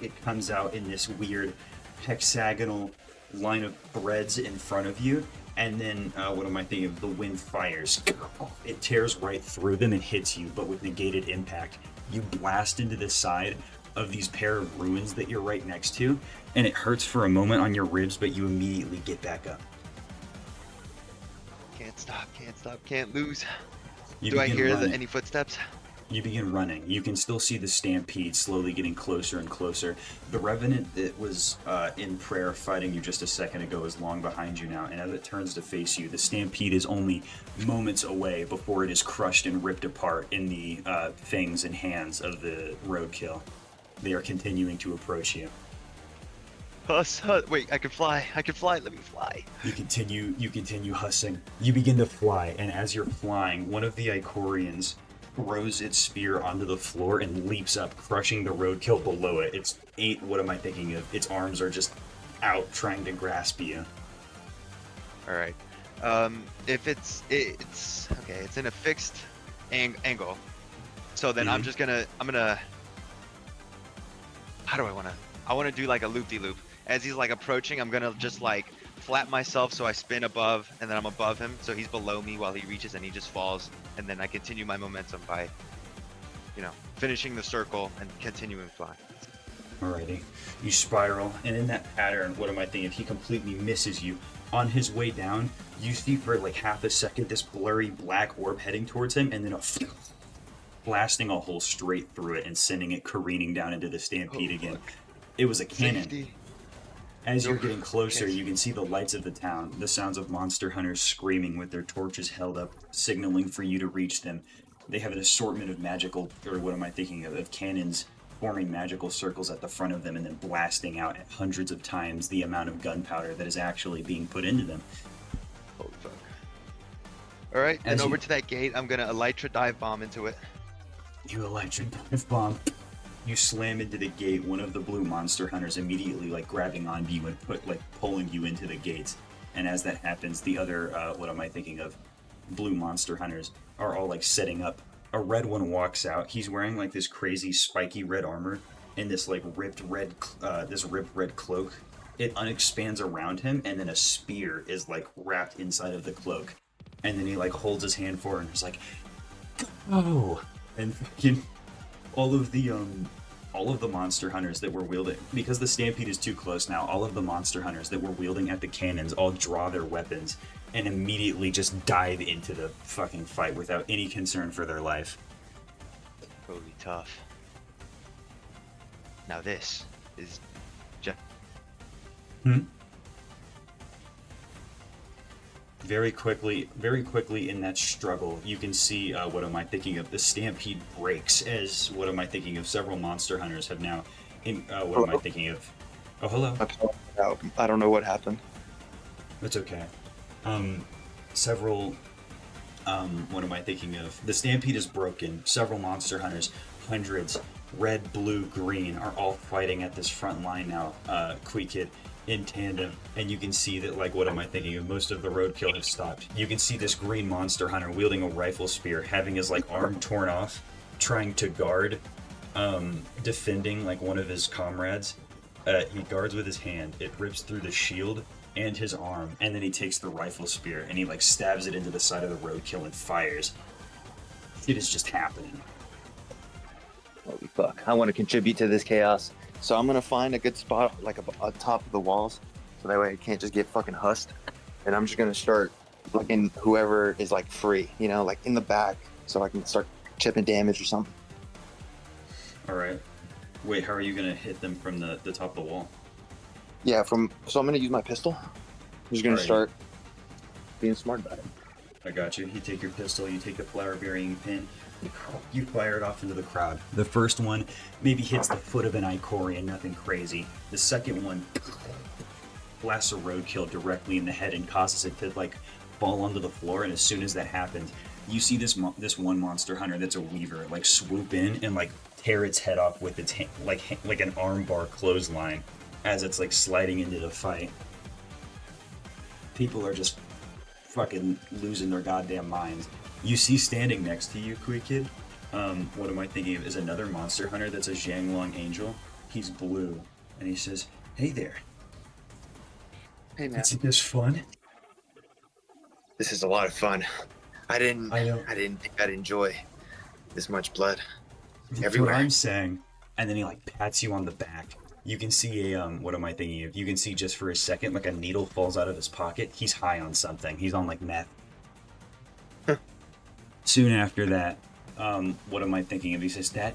Speaker 1: It comes out in this weird hexagonal line of threads in front of you, and then what am I thinking of? The wind fires. It tears right through them and hits you, but with negated impact. You blast into the side of these pair of ruins that you're right next to, and it hurts for a moment on your ribs, but you immediately get back up.
Speaker 10: Can't stop, can't lose.
Speaker 1: You
Speaker 10: Do I hear
Speaker 1: running.
Speaker 10: any footsteps?
Speaker 1: You begin running. You can still see the stampede slowly getting closer and closer. The Revenant that was in prayer fighting you just a second ago is long behind you now, and as it turns to face you, the stampede is only moments away before it is crushed and ripped apart in the fangs and hands of the roadkill. They are continuing to approach you.
Speaker 10: Wait, I can fly, let me fly.
Speaker 1: You continue hussing. You begin to fly, and as you're flying, one of the Icorians throws its spear onto the floor and leaps up, crushing the roadkill below it. What am I thinking of? Its arms are just out trying to grasp you.
Speaker 10: Alright. If it's okay, it's in a fixed angle. So then I'm gonna how do I wanna do like a loop-de-loop. As he's like approaching, I'm gonna just like flap myself so I spin above, and then I'm above him, so he's below me while he reaches and he just falls, and then I continue my momentum by, finishing the circle and continuing flying.
Speaker 1: Alrighty. You spiral, and in that pattern, what am I thinking? He completely misses you. On his way down, you see for like half a second this blurry black orb heading towards him, and then blasting a hole straight through it and sending it careening down into the stampede again. It was a cannon.
Speaker 10: Safety.
Speaker 1: As you're getting closer, you can see the lights of the town, the sounds of monster hunters screaming with their torches held up, signaling for you to reach them. They have an assortment of magical, or what am I thinking of cannons forming magical circles at the front of them and then blasting out at hundreds of times the amount of gunpowder that is actually being put into them.
Speaker 10: Holy fuck. Alright, then over to that gate, I'm gonna elytra dive bomb into it.
Speaker 1: You elytra dive bomb. You slam into the gate, one of the blue monster hunters immediately like grabbing onto you and pulling you into the gates. And as that happens, the other, what am I thinking of, blue monster hunters are all like setting up. A red one walks out. He's wearing like this crazy spiky red armor and this like ripped red cloak. It unexpands around him, and then a spear is like wrapped inside of the cloak. And then he like holds his hand forward and is like, "Oh!" And fucking all of the monster hunters that were wielding, because the stampede is too close now, all of the monster hunters that were wielding at the cannons all draw their weapons and immediately just dive into the fucking fight without any concern for their life.
Speaker 10: Totally tough. Now this is just...
Speaker 1: Very quickly in that struggle, you can see, what am I thinking of, the stampede breaks as, what am I thinking of, several monster hunters have now, what am I thinking of? Oh, hello.
Speaker 2: I don't know what happened.
Speaker 1: That's okay. Several, what am I thinking of? The stampede is broken. Several monster hunters, hundreds, red, blue, green, are all fighting at this front line now, Kid, in tandem. And you can see that, like, what am I thinking of? Most of the roadkill has stopped. You can see this green monster hunter wielding a rifle spear, having his, like, arm torn off, trying to guard, defending, like, one of his comrades. He guards with his hand. It rips through the shield and his arm, and then he takes the rifle spear and he like stabs it into the side of the roadkill and fires. It is just happening.
Speaker 2: Holy fuck. I want to contribute to this chaos. So I'm gonna find a good spot like on top of the walls, so that way I can't just get fucking hussed. And I'm just gonna start looking whoever is like free, you know, like in the back, so I can start chipping damage or something.
Speaker 1: Alright. Wait, how are you gonna hit them from the top of the wall?
Speaker 2: Yeah, so I'm gonna use my pistol. I'm just gonna start being smart about it.
Speaker 1: I got you. You take your pistol, you take the flower burying pin, you fire it off into the crowd. The first one maybe hits the foot of an Icorian, nothing crazy. The second one blasts a roadkill directly in the head and causes it to like fall onto the floor, and as soon as that happens, you see this one monster hunter that's a weaver like swoop in and like tear its head off with its like an armbar clothesline as it's like sliding into the fight. People are just fucking losing their goddamn minds. You see standing next to you, Kid, what am I thinking of, is another monster hunter that's a Zhanglong angel. He's blue, and he says, "Hey there.
Speaker 2: Hey man.
Speaker 1: Isn't this fun?"
Speaker 2: This is a lot of fun. I didn't think I'd enjoy this much blood.
Speaker 1: That's
Speaker 2: Everywhere.
Speaker 1: what I'm saying. And then he like pats you on the back. You can see a, what am I thinking of? You can see just for a second, like a needle falls out of his pocket. He's high on something. He's on like meth. Soon after that, what am I thinking of? He says, "That,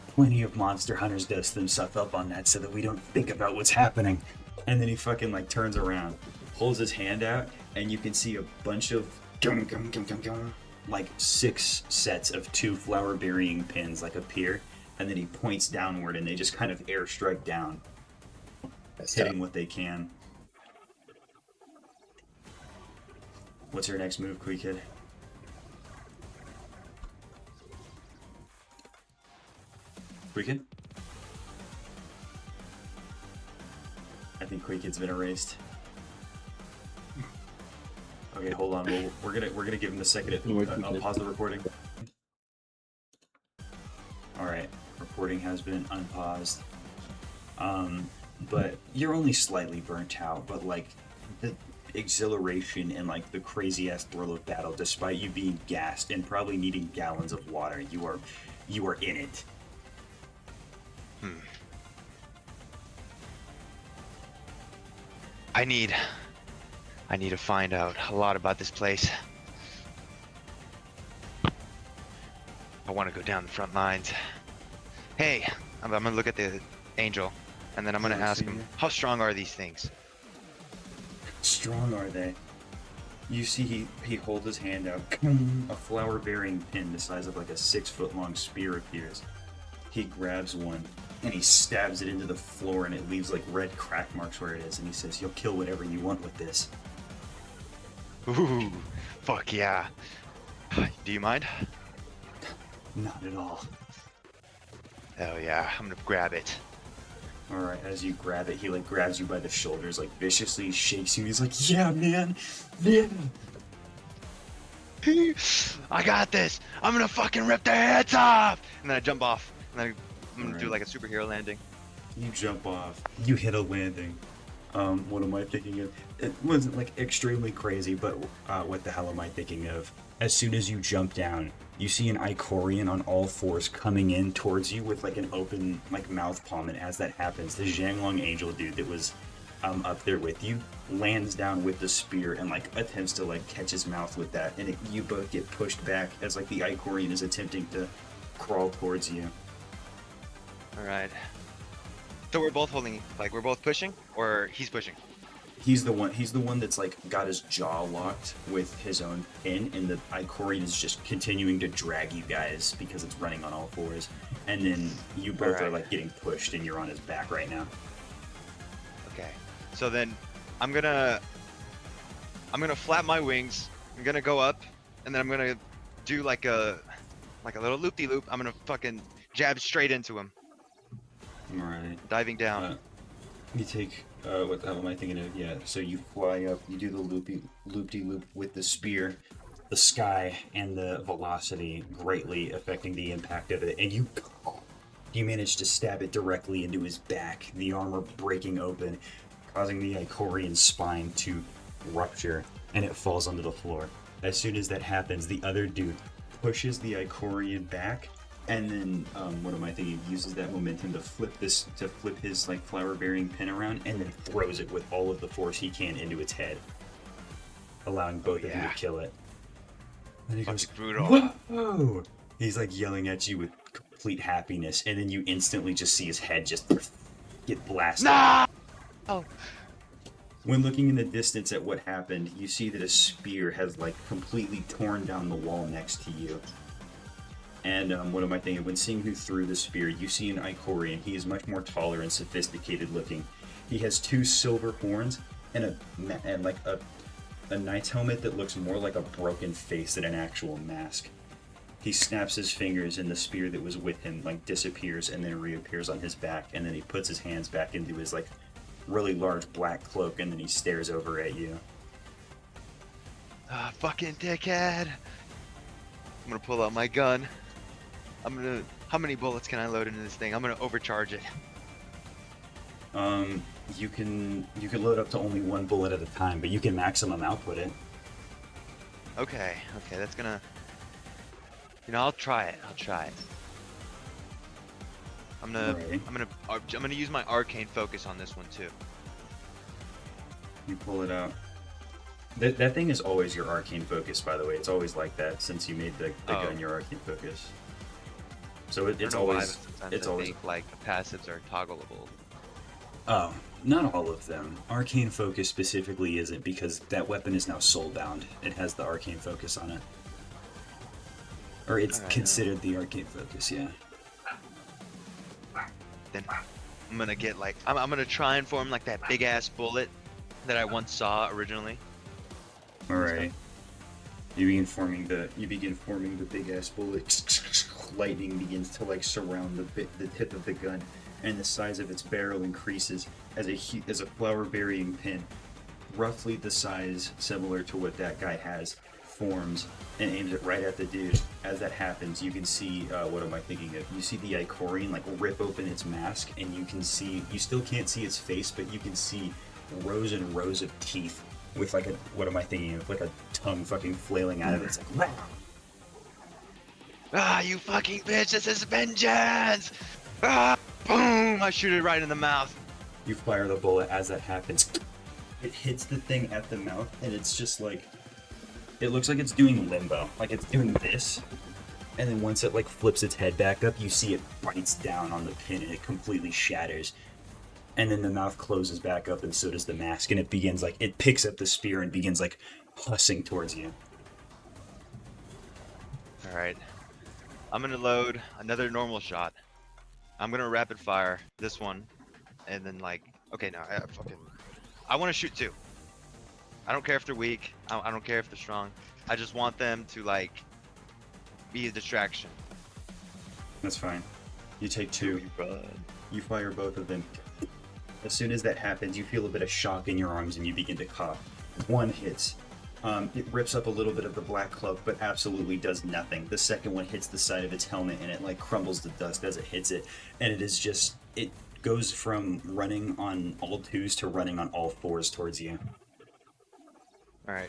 Speaker 1: plenty of monster hunters dust themselves up on that so that we don't think about what's happening." And then he fucking like turns around, holds his hand out, and you can see a bunch of like 6 sets of 2 flower burying pins like appear. And then he points downward, and they just kind of airstrike down, hitting what they can. What's your next move, Kid? Kid? I think Kid's been erased. Okay, hold on. We're gonna give him the second. I'll pause the recording. All right. Recording has been unpaused. But you're only slightly burnt out, but like the exhilaration and like the crazy ass thrill of battle, despite you being gassed and probably needing gallons of water, you are in it.
Speaker 10: I need to find out a lot about this place. I want to go down the front lines. Hey, I'm gonna look at the angel. And then I'm gonna
Speaker 1: Yeah,
Speaker 10: ask
Speaker 1: so
Speaker 10: him,
Speaker 1: yeah.
Speaker 10: how strong are these things?
Speaker 1: Strong are they? You see he holds his hand out. A flower-bearing pin the size of like a 6-foot-long spear appears. He grabs one and he stabs it into the floor and it leaves like red crack marks where it is. And he says, "You'll kill whatever you want with this."
Speaker 10: Ooh, fuck yeah. Do you mind?
Speaker 1: Not at all.
Speaker 10: Hell yeah, I'm gonna grab it.
Speaker 1: Alright, as you grab it, he like grabs you by the shoulders, like viciously shakes you. He's like, "Yeah, man! Yeah!"
Speaker 10: I got this! I'm gonna fucking rip their heads off! And then I jump off. And then I'm gonna do
Speaker 1: Alright.
Speaker 10: like a superhero landing.
Speaker 1: You jump off. You hit a landing. What am I thinking of? It wasn't like extremely crazy, but what the hell am I thinking of? As soon as you jump down, you see an Icorian on all fours coming in towards you with like an open like mouth palm, and as that happens, the Zhanglong Angel dude that was up there with you lands down with the spear and like attempts to like catch his mouth with that, and you both get pushed back as like the Icorian is attempting to crawl towards you.
Speaker 10: Alright. So we're both holding, like we're both pushing? Or he's pushing?
Speaker 1: He's the one that's like got his jaw locked with his own pin, and the Icorian is just continuing to drag you guys because it's running on all fours. And then you both are like getting pushed and you're on his back right now.
Speaker 10: Okay. So then I'm gonna flap my wings, I'm gonna go up, and then I'm gonna do like a little loop-de-loop. I'm gonna fucking jab straight into him.
Speaker 1: Alright.
Speaker 10: Diving down.
Speaker 1: You take, what the hell am I thinking of? Yeah, so you fly up, you do the loop-de-loop with the spear, the sky, and the velocity greatly affecting the impact of it, and you manage to stab it directly into his back, the armor breaking open, causing the Icorian's spine to rupture, and it falls onto the floor. As soon as that happens, the other dude pushes the Icorian back, and then, what am I thinking? Uses that momentum to flip his like flower-bearing pin around, and then throws it with all of the force he can into its head, allowing both of you to kill it. And he goes,
Speaker 10: brutal.
Speaker 1: "Whoa!" He's like yelling at you with complete happiness, and then you instantly just see his head just get blasted.
Speaker 10: No! Oh.
Speaker 1: When looking in the distance at what happened, you see that a spear has like completely torn down the wall next to you. And what am I thinking? When seeing who threw the spear, you see an Icorian. He is much more taller and sophisticated looking. He has 2 silver horns and a knight's helmet that looks more like a broken face than an actual mask. He snaps his fingers, and the spear that was with him like disappears and then reappears on his back. And then he puts his hands back into his like really large black cloak, and then he stares over at you.
Speaker 10: Ah, fucking dickhead. I'm gonna pull out my gun. How many bullets can I load into this thing? I'm gonna overcharge it.
Speaker 1: You can load up to only 1 bullet at a time, but you can maximum output it.
Speaker 10: Okay, that's gonna... I'll try it. I'm gonna use my arcane focus on this one too.
Speaker 1: You pull it out. That thing is always your arcane focus, by the way. It's always like that since you made the gun your arcane focus. So it's always
Speaker 10: think, like the passives are toggleable.
Speaker 1: Oh, not all of them. Arcane focus specifically isn't, because that weapon is now soulbound. It has the arcane focus on it, or it's considered the arcane focus. Yeah.
Speaker 10: Then I'm gonna get like I'm gonna try and form like that big ass bullet that I once saw originally.
Speaker 1: All right. You begin forming the big ass bullet. Lightning begins to like surround the tip of the gun, and the size of its barrel increases as a flower-bearing pin, roughly the size similar to what that guy has, forms and aims it right at the dude. As that happens, you can see what am I thinking of? You see the Icorian like rip open its mask, and you still can't see its face, but you can see rows and rows of teeth with like what am I thinking of? Like a tongue fucking flailing out of it. It's like, "Wah!"
Speaker 10: Ah, you fucking bitch! This is vengeance! Ah, boom! I shoot it right in the mouth.
Speaker 1: You fire the bullet. As that happens, it hits the thing at the mouth, and it's just like, it looks like it's doing limbo, like it's doing this, and then once it like flips its head back up, you see it bites down on the pin, and it completely shatters. and then the mouth closes back up, and so does the mask, and it begins like it picks up the spear and begins like hussing towards you.
Speaker 10: All right. I'm gonna load another normal shot. I'm gonna rapid fire this one, and then like, okay, now I want to shoot 2. I don't care if they're weak. I don't care if they're strong. I just want them to like be a distraction.
Speaker 1: That's fine. You take 2. You fire both of them. As soon as that happens, you feel a bit of shock in your arms and you begin to cough. 1 hits. It rips up a little bit of the black cloak, but absolutely does nothing. The second one hits the side of its helmet and it like crumbles to dust as it hits it. And it is just, it goes from running on all 2s to running on all 4s towards you.
Speaker 10: All right.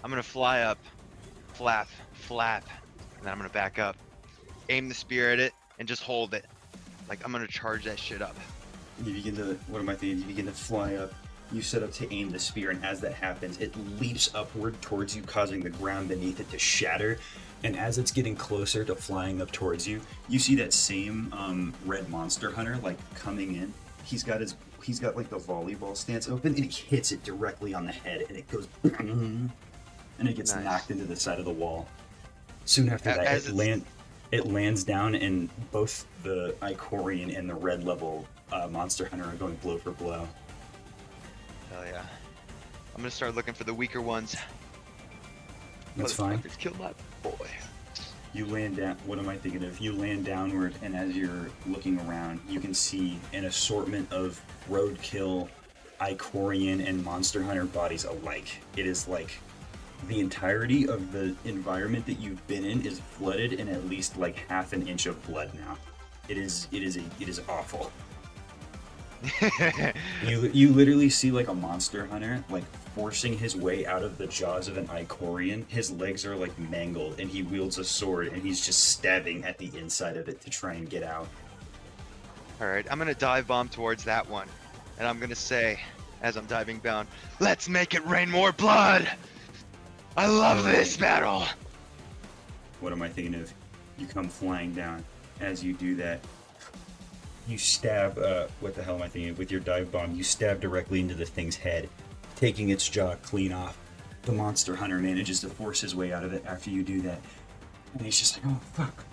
Speaker 10: I'm gonna fly up, flap, and then I'm gonna back up, aim the spear at it, and just hold it. Like I'm gonna charge that shit up.
Speaker 1: You begin to, what am I thinking? You begin to fly up. You set up to aim the spear, and as that happens, it leaps upward towards you, causing the ground beneath it to shatter. And as it's getting closer to flying up towards you, you see that same red monster hunter like coming in. He's got like the volleyball stance open, and he hits it directly on the head, and it goes, and it gets knocked into the side of the wall. Soon after that, it lands down, and both the Icorian and the red level monster hunter are going blow for blow.
Speaker 10: Hell yeah. I'm gonna start looking for the weaker ones.
Speaker 1: That's fine.
Speaker 10: Kill my boy.
Speaker 1: You land down. What am I thinking of? You land downward, and as you're looking around, you can see an assortment of roadkill, Icorian, and monster hunter bodies alike. It is like the entirety of the environment that you've been in is flooded in at least like half an inch of blood now. It is awful. You literally see like a monster hunter like forcing his way out of the jaws of an Icorian. His legs are like mangled, and he wields a sword, and he's just stabbing at the inside of it to try and get out.
Speaker 10: All right, I'm gonna dive bomb towards that one, and I'm gonna say, as I'm diving down, let's make it rain more blood. I love this battle.
Speaker 1: What am I thinking of? You come flying down. As you do that, you stab, what the hell am I thinking of? With your dive bomb, you stab directly into the thing's head, taking its jaw clean off. The monster hunter manages to force his way out of it after you do that. And he's just like, oh, fuck.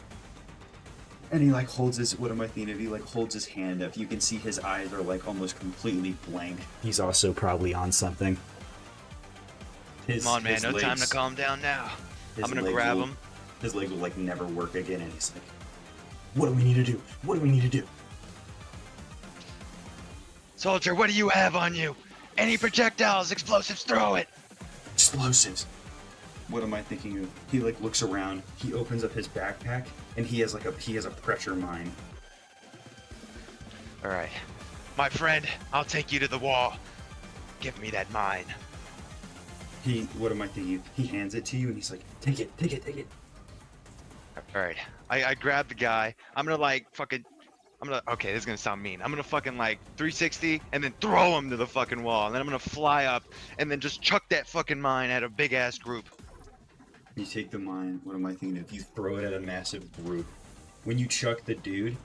Speaker 1: And he like holds his, what am I thinking of? He like holds his hand up. You can see his eyes are like almost completely blank. He's also probably on something.
Speaker 10: Come on, man, no time to calm down now. I'm gonna grab him.
Speaker 1: His legs will like never work again, and he's like, what do we need to do? What do we need to do?
Speaker 10: Soldier, what do you have on you? Any projectiles, explosives, throw it!
Speaker 1: Explosives. What am I thinking of? He like looks around, he opens up his backpack, and he has a pressure mine.
Speaker 10: Alright. My friend, I'll take you to the wall. Give me that mine.
Speaker 1: What am I thinking of? He hands it to you, and he's like, take it.
Speaker 10: Alright. I grab the guy. I'm gonna like fucking... okay, this is gonna sound mean. I'm gonna fucking like 360 and then throw him to the fucking wall. And then I'm gonna fly up and then just chuck that fucking mine at a big ass group.
Speaker 1: You take the mine, what am I thinking of? You throw it at a massive group. When you chuck the dude,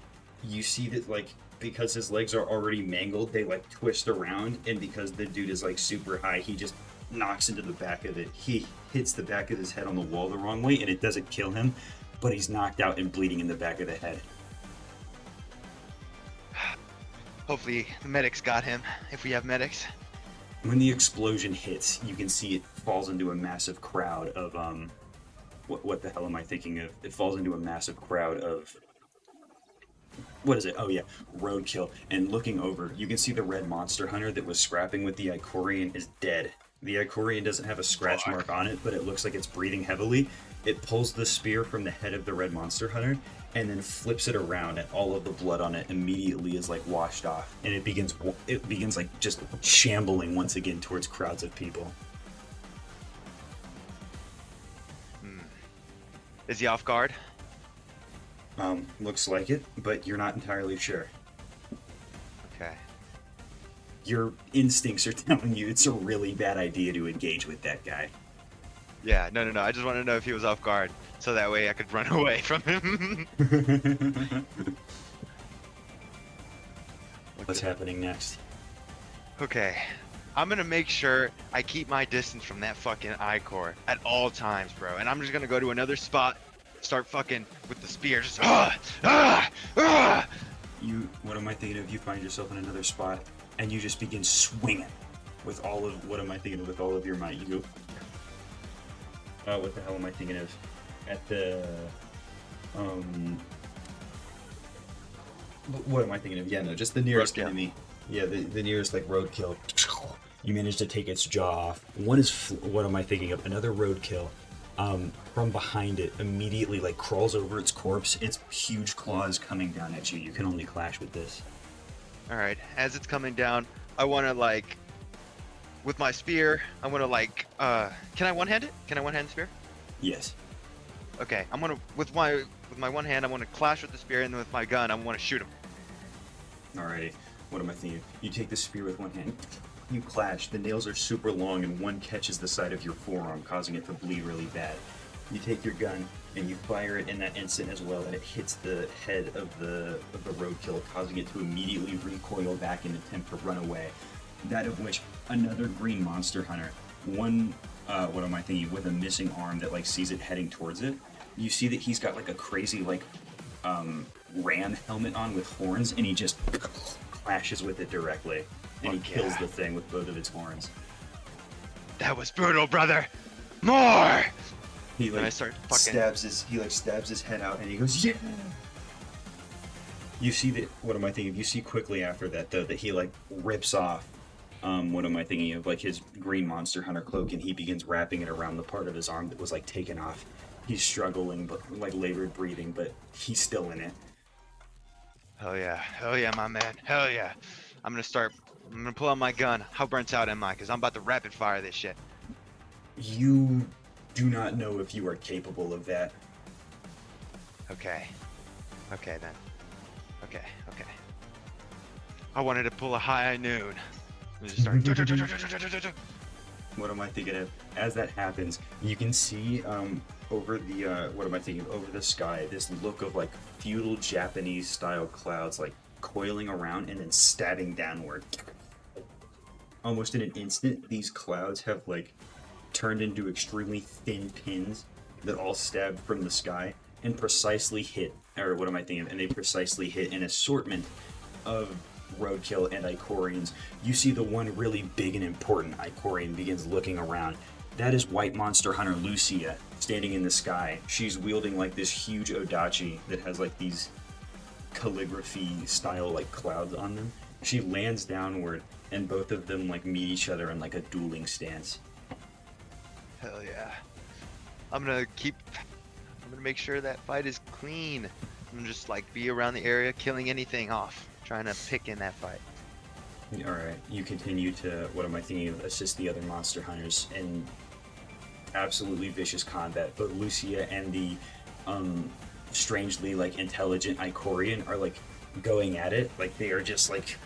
Speaker 1: you see that like, because his legs are already mangled, they like twist around, and because the dude is like super high, he just knocks into the back of it. He hits the back of his head on the wall the wrong way, and it doesn't kill him, but he's knocked out and bleeding in the back of the head.
Speaker 10: Hopefully the medics got him, if we have medics.
Speaker 1: When the explosion hits, you can see it falls into a massive crowd of, what the hell am I thinking of? It falls into a massive crowd of, what is it? Oh yeah, roadkill. And looking over, you can see the red monster hunter that was scrapping with the Icorian is dead. The Icorian doesn't have a scratch mark on it, but it looks like it's breathing heavily. It pulls the spear from the head of the red monster hunter and then flips it around, and all of the blood on it immediately is like washed off, and it begins like just shambling once again towards crowds of people.
Speaker 10: Is he off guard?
Speaker 1: Looks like it, but you're not entirely sure.
Speaker 10: Okay.
Speaker 1: Your instincts are telling you it's a really bad idea to engage with that guy.
Speaker 10: Yeah, no. I just wanted to know if he was off guard, so that way I could run away from him.
Speaker 1: What's happening next?
Speaker 10: Okay. I'm gonna make sure I keep my distance from that fucking I-core at all times, bro. And I'm just gonna go to another spot, start fucking with the spear, just
Speaker 1: What am I thinking of? You find yourself in another spot, and you just begin swinging with all of, what am I thinking of, with all of your might. You go, what the hell am I thinking of? At the, what am I thinking of? Yeah, no, just the nearest enemy. Yeah, the nearest, like, roadkill. You manage to take its jaw off. One is, what am I thinking of? Another roadkill. From behind it, immediately, like, crawls over its corpse. Its huge claws coming down at you. You can only clash with this.
Speaker 10: Alright, as it's coming down, I wanna, like, with my spear, I wanna, like, can I one-hand it? Can I one-hand the spear?
Speaker 1: Yes.
Speaker 10: Okay, I'm gonna, with my one hand, I wanna clash with the spear, and then with my gun, I wanna shoot him.
Speaker 1: Alrighty. What am I thinking? You take the spear with one hand. You clash. The nails are super long, and one catches the side of your forearm, causing it to bleed really bad. You take your gun and you fire it in that instant as well, and it hits the head of the roadkill, causing it to immediately recoil back and attempt to run away. That of which another green monster hunter, one, what am I thinking, with a missing arm that like sees it heading towards it. You see that he's got like a crazy like ram helmet on with horns, and he just clashes with it directly, and he kills the thing with both of its horns.
Speaker 10: That was brutal, brother. More.
Speaker 1: He like
Speaker 10: I start fucking
Speaker 1: stabs his head out, and he goes, yeah. You see that, what am I thinking? You see quickly after that though that he like rips off, what am I thinking of, like his green monster hunter cloak, and he begins wrapping it around the part of his arm that was like taken off. He's struggling, but like labored breathing, but he's still in it.
Speaker 10: Hell yeah, my man, hell yeah. I'm gonna pull out my gun. How burnt out am I? Cause I'm about to rapid fire this shit.
Speaker 1: You do not know if you are capable of that.
Speaker 10: Okay then. Okay. I wanted to pull a high noon. Just start.
Speaker 1: What am I thinking of? As that happens, you can see over the what am I thinking of? Over the sky, this look of like feudal Japanese style clouds like coiling around and then stabbing downward. Almost in an instant, these clouds have like turned into extremely thin pins that all stab from the sky and precisely hit, or what am I thinking of? And they precisely hit an assortment of roadkill and Icorians. You see the one really big and important Icorian begins looking around. That is White Monster Hunter Lucia standing in the sky. She's wielding like this huge odachi that has like these calligraphy style like clouds on them. She lands downward and both of them like meet each other in like a dueling stance.
Speaker 10: Hell yeah. I'm gonna make sure that fight is clean. I'm gonna just like be around the area, killing anything off, trying to pick in that fight.
Speaker 1: Alright, you continue to, what am I thinking of, assist the other monster hunters in absolutely vicious combat. But Lucia and the strangely like intelligent Icorian are like going at it. Like they are just like,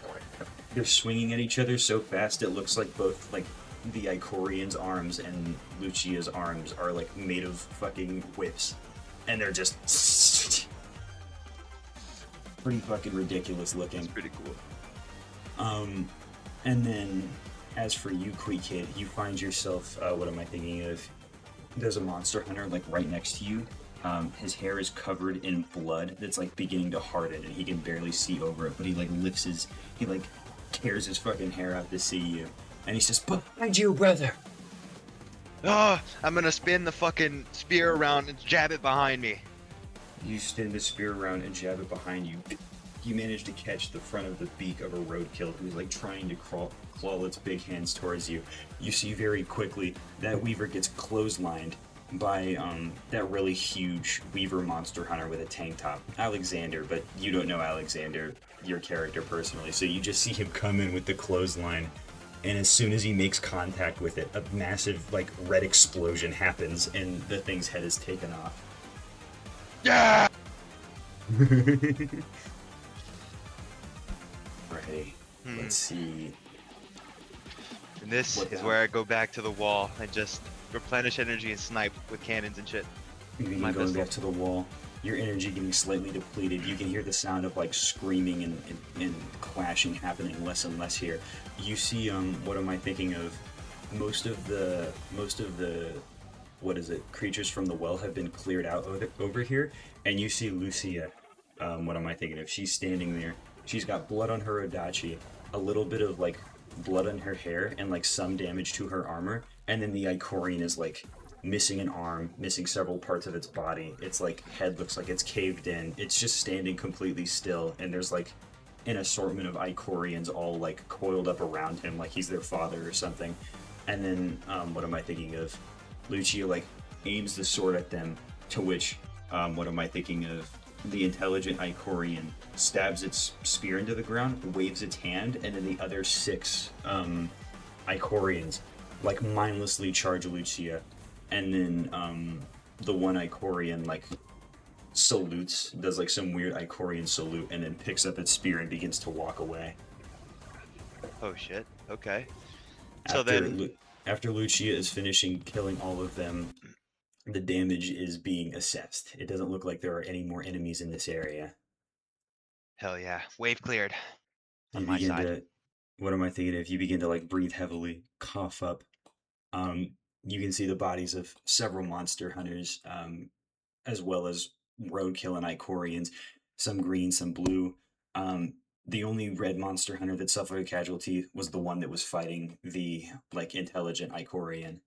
Speaker 1: they're swinging at each other so fast it looks like both like the Icorian's arms and Lucia's arms are like made of fucking whips. And they're just pretty fucking ridiculous looking.
Speaker 10: That's pretty cool.
Speaker 1: And then as for you, Quee Kid, you find yourself, what am I thinking of? There's a monster hunter like right next to you. His hair is covered in blood that's like beginning to harden and he can barely see over it, but he like he like tears his fucking hair out to see you. And he says, behind you, brother!
Speaker 10: Oh, I'm gonna spin the fucking spear around and jab it behind me.
Speaker 1: You spin the spear around and jab it behind you. You manage to catch the front of the beak of a roadkill who's like trying to claw its big hands towards you. You see very quickly that Weaver gets clotheslined by that really huge Weaver monster hunter with a tank top, Alexander, but you don't know Alexander, your character personally, so you just see him come in with the clothesline, and as soon as he makes contact with it, a massive like red explosion happens and the thing's head is taken off.
Speaker 10: Yeah!
Speaker 1: Right, let's see.
Speaker 10: And this is where I go back to the wall and just replenish energy and snipe with cannons and shit.
Speaker 1: You begin going back to the wall. your energy getting slightly depleted. You can hear the sound of like screaming and clashing happening less and less here. You see, what am I thinking of? Most of the what is it? Creatures from the well have been cleared out over here, and you see Lucia. What am I thinking of? She's standing there. She's got blood on her Adachi, a little bit of like blood on her hair, and like some damage to her armor. And then the Icorian is like missing an arm, missing several parts of its body. Its like head looks like it's caved in. It's just standing completely still, and there's like an assortment of Icorians all like coiled up around him, like he's their father or something. And then, what am I thinking of? Lucia like aims the sword at them, to which, what am I thinking of? The intelligent Icorian stabs its spear into the ground, waves its hand, and then the other 6 Icorians like mindlessly charge Lucia. And then the one Icorian like salutes, does like some weird Icorian salute, and then picks up its spear and begins to walk away.
Speaker 10: Oh shit. Okay. So then,
Speaker 1: after Lucia is finishing killing all of them, the damage is being assessed. It doesn't look like there are any more enemies in this area.
Speaker 10: hell yeah, wave cleared on
Speaker 1: You
Speaker 10: my
Speaker 1: begin
Speaker 10: side.
Speaker 1: to, what am I thinking of? You begin to like breathe heavily, cough up. You can see the bodies of several monster hunters, as well as roadkill and Icorians, some green, some blue. The only red monster hunter that suffered a casualty was the one that was fighting the like intelligent Icorian.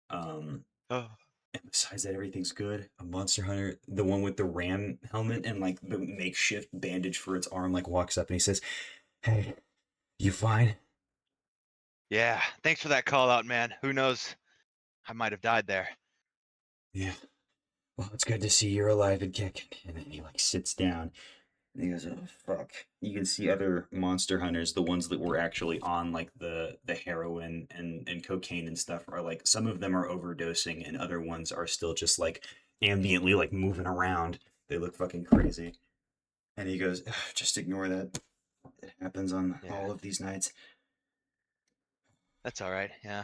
Speaker 10: Oh,
Speaker 1: And besides that, everything's good. A monster hunter, the one with the ram helmet and like the makeshift bandage for its arm, like walks up and he says, "Hey, you fine?"
Speaker 10: yeah. Thanks for that call out, man. Who knows? I might have died there.
Speaker 1: Yeah. Well, it's good to see you're alive and kicking. And then he like sits down and he goes, "Oh fuck." You can see other monster hunters, the ones that were actually on like the heroin and cocaine and stuff, are like, some of them are overdosing and other ones are still just like ambiently like moving around. They look fucking crazy. And he goes, "Just ignore that. It happens on all of these nights."
Speaker 10: That's all right. Yeah.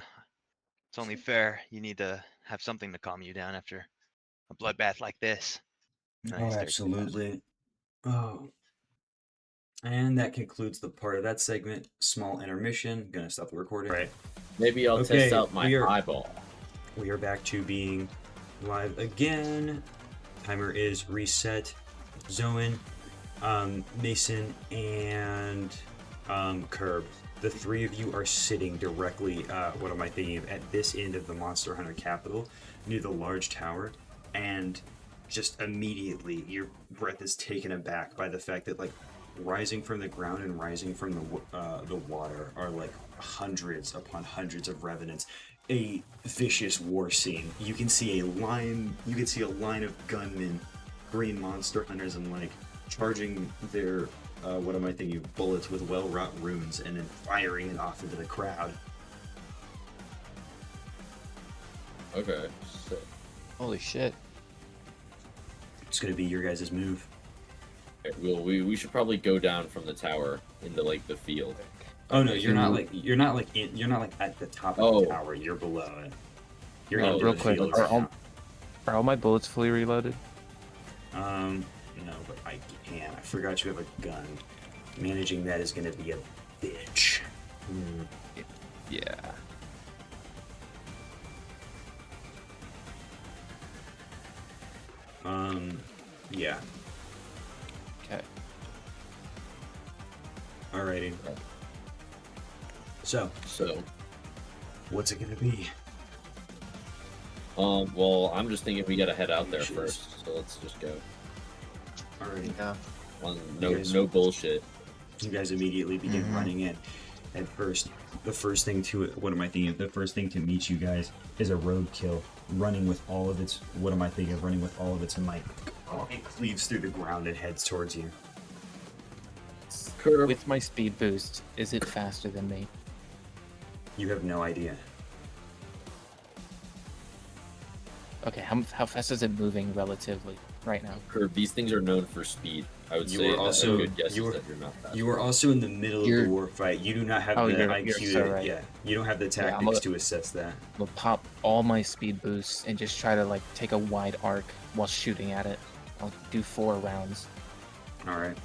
Speaker 10: It's only fair. You need to have something to calm you down after a bloodbath like this. And I
Speaker 1: Oh,
Speaker 10: start to laugh.
Speaker 1: absolutely. Oh. And that concludes the part of that segment. Small intermission. Gonna stop the recording. Right.
Speaker 4: Maybe I'll test out my eyeball.
Speaker 1: We are back to being live again. Timer is reset. Zoen, Mason, and Curb. The 3 of you are sitting directly, what am I thinking of, at this end of the Monster Hunter capital, near the large tower, and just immediately your breath is taken aback by the fact that, like, rising from the ground and rising from the water are like hundreds upon hundreds of revenants. A vicious war scene. You can see a line of gunmen, green monster hunters, and like charging their what am I thinking of, bullets with well-wrought runes and then firing it off into the crowd.
Speaker 4: Okay. So.
Speaker 9: Holy shit.
Speaker 1: It's gonna be your guys' move.
Speaker 4: Okay, well, we should probably go down from the tower into like the field.
Speaker 1: Oh no, you're not like at the top of the tower. You're below it. You're into
Speaker 9: real
Speaker 1: the
Speaker 9: quick.
Speaker 1: fields now.
Speaker 9: Are all my bullets fully reloaded?
Speaker 1: No, but I can. I forgot you have a gun. Managing that is gonna be a bitch.
Speaker 9: Yeah.
Speaker 1: Yeah.
Speaker 9: Okay.
Speaker 1: Alrighty. So, what's it gonna be?
Speaker 4: Well, I'm just thinking we gotta head out there first, so let's just go.
Speaker 1: Alrighty.
Speaker 9: Yeah.
Speaker 4: No bullshit.
Speaker 1: You guys immediately begin running in. At first, the first thing to meet you guys is a roadkill running with all of its might. It cleaves through the ground and heads towards you.
Speaker 9: With my speed boost, is it faster than me?
Speaker 1: You have no idea.
Speaker 9: Okay, how fast is it moving relatively right now?
Speaker 4: Herb, these things are known for speed. I would
Speaker 1: You
Speaker 4: say
Speaker 1: were also-
Speaker 4: a good guess
Speaker 1: you
Speaker 4: is
Speaker 1: were-
Speaker 4: that you're not fast.
Speaker 1: You are also in the middle of
Speaker 3: You're-
Speaker 1: the war fight. You do not have
Speaker 9: Oh,
Speaker 1: the
Speaker 9: you're
Speaker 1: IQ.
Speaker 9: so right.
Speaker 1: Yeah, you don't have the
Speaker 9: Yeah,
Speaker 1: tactics to assess that.
Speaker 9: I'll pop all my speed boosts and just try to like take a wide arc while shooting at it. I'll do 4 rounds.
Speaker 1: All right.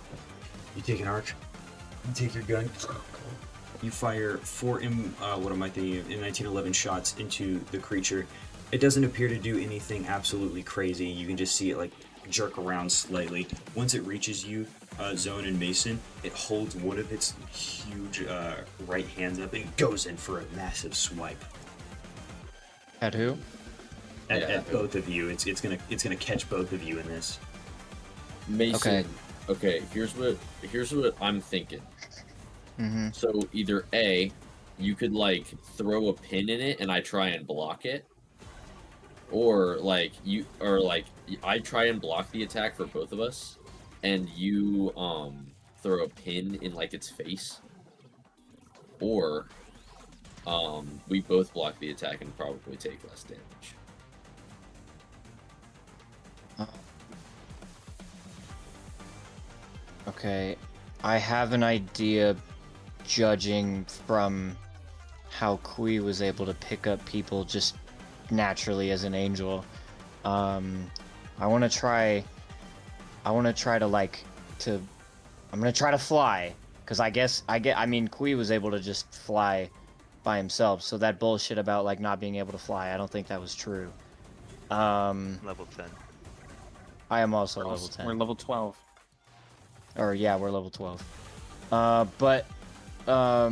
Speaker 1: You take an arc. You take your gun. You fire 4 what am I thinking of? M1911 shots into the creature. It doesn't appear to do anything absolutely crazy. You can just see it like jerk around slightly. Once it reaches you, Zone and Mason, it holds one of its huge right hands up and goes in for a massive swipe
Speaker 3: At who?
Speaker 1: at both of you. It's gonna catch both of you in this.
Speaker 4: Mason. Okay. Here's what I'm thinking.
Speaker 3: Mm-hmm.
Speaker 4: So either A, you could like throw a pin in it and I try and block it, or I try and block the attack for both of us, and you throw a pin in like its face, or we both block the attack and probably take less damage.
Speaker 3: Okay, I have an idea, judging from how Kui was able to pick up people just naturally as an angel. I want to try to I'm gonna try to fly, because I mean Kui was able to just fly by himself, so that bullshit about like not being able to fly, I don't think that was true.
Speaker 10: Level 10.
Speaker 3: I am also level 10.
Speaker 9: We're level 12.
Speaker 3: Or yeah, we're level 12. But I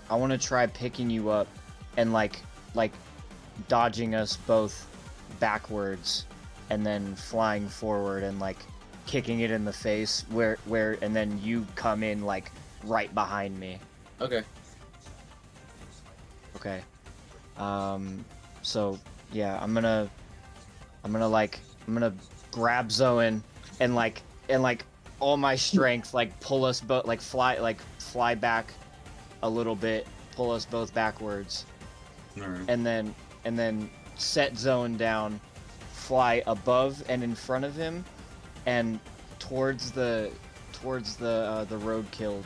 Speaker 3: want to try picking you up and like dodging us both backwards and then flying forward and like kicking it in the face where and then you come in like right behind me.
Speaker 4: Okay.
Speaker 3: Okay. So yeah, I'm gonna grab Zoan and like all my strength like pull us both like fly back a little bit, pull us both backwards.
Speaker 1: All right.
Speaker 3: And then set Zoan down, fly above and in front of him and towards the roadkill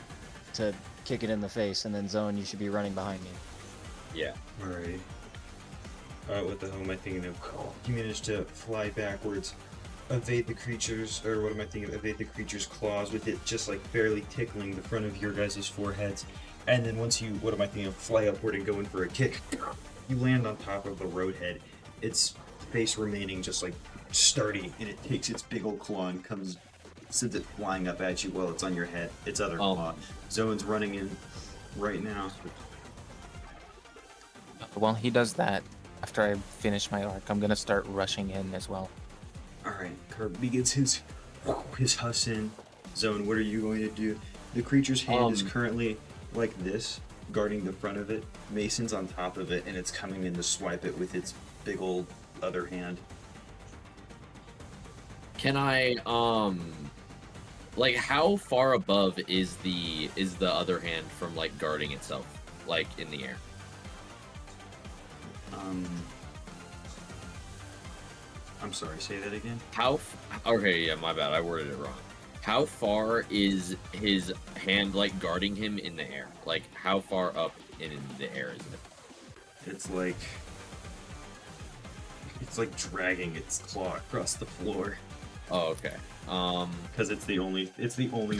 Speaker 3: to kick it in the face, and then Zoan, you should be running behind me.
Speaker 4: Yeah.
Speaker 1: Alrighty. What the hell am I thinking of? You managed to fly backwards, evade the creatures, or what am I thinking of? Evade the creature's claws with it just like barely tickling the front of your guys' foreheads. And then once you, what am I thinking of? Fly upward and go in for a kick. You land on top of the roadhead. Its face remaining just like sturdy, and it takes its big old claw and sends it flying up at you while it's on your head. Its other claw. Zoan's running in right now.
Speaker 9: While he does that, after I finish my arc, I'm gonna start rushing in as well.
Speaker 1: Alright, Kirk begins his huss in. Zone, what are you going to do? The creature's hand is currently like this, guarding the front of it. Mason's on top of it, and it's coming in to swipe it with its big old other hand.
Speaker 4: Can I like how far above is the other hand from like guarding itself, like in the air?
Speaker 1: I'm sorry, say that again?
Speaker 4: Okay, yeah, my bad, I worded it wrong. How far is his hand like guarding him in the air? Like how far up in the air is it?
Speaker 1: It's like dragging its claw across the floor.
Speaker 4: Oh, okay.
Speaker 1: Because it's the only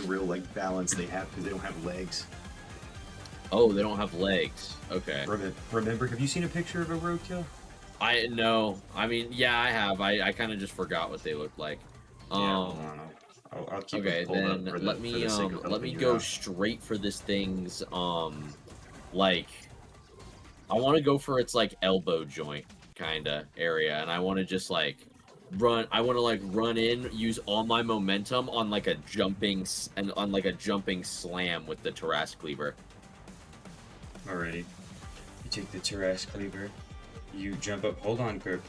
Speaker 1: real like balance they have, because they don't have legs.
Speaker 4: Oh, they don't have legs. Okay.
Speaker 1: Remember, have you seen a picture of a roadkill?
Speaker 4: I know. I mean, yeah, I have. I kind of just forgot what they looked like.
Speaker 1: I'll keep
Speaker 4: okay,
Speaker 1: it pulled
Speaker 4: then
Speaker 1: up
Speaker 4: let me go straight for this thing's like I want to go for its like elbow joint kind of area, and I want to just like run in, use all my momentum on like a jumping slam with the Terras Cleaver.
Speaker 1: Alrighty. You take the Terras Cleaver. You jump up. Hold on, Kirk.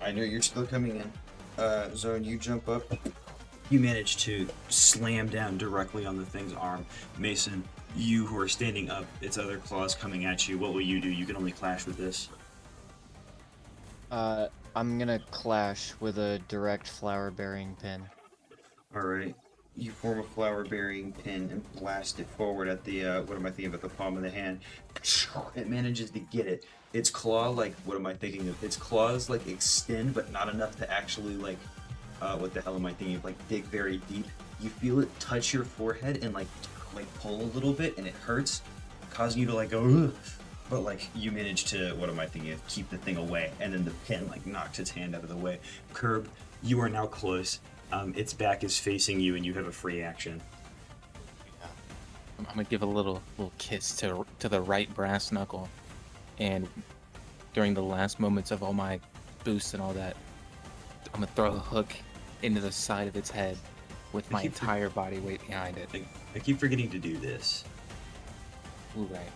Speaker 1: I know you're still coming in. Zone, you jump up. You manage to slam down directly on the thing's arm. Mason, you who are standing up, its other claws coming at you, what will you do? You can only clash with this.
Speaker 3: I I'm gonna clash with a direct flower-bearing pin.
Speaker 1: Alright. You form a flower-bearing pin and blast it forward at the, what am I thinking, at the palm of the hand. It manages to get it. Its claw, like, what am I thinking of? Its claws, like, extend, but not enough to actually, like, what the hell am I thinking of? Like, dig very deep. You feel it touch your forehead and, like pull a little bit, and it hurts, causing you to, like, go, ugh. But, like, you manage to, what am I thinking of? Keep the thing away, and then the pin, like, knocks its hand out of the way. Curb, you are now close. Its back is facing you, and you have a free action.
Speaker 9: I'm gonna give a little kiss to the right brass knuckle, and during the last moments of all my boosts and all that, I'm gonna throw a hook into the side of its head with my entire body weight behind it.
Speaker 1: I keep forgetting to do this.
Speaker 9: Ooh, right.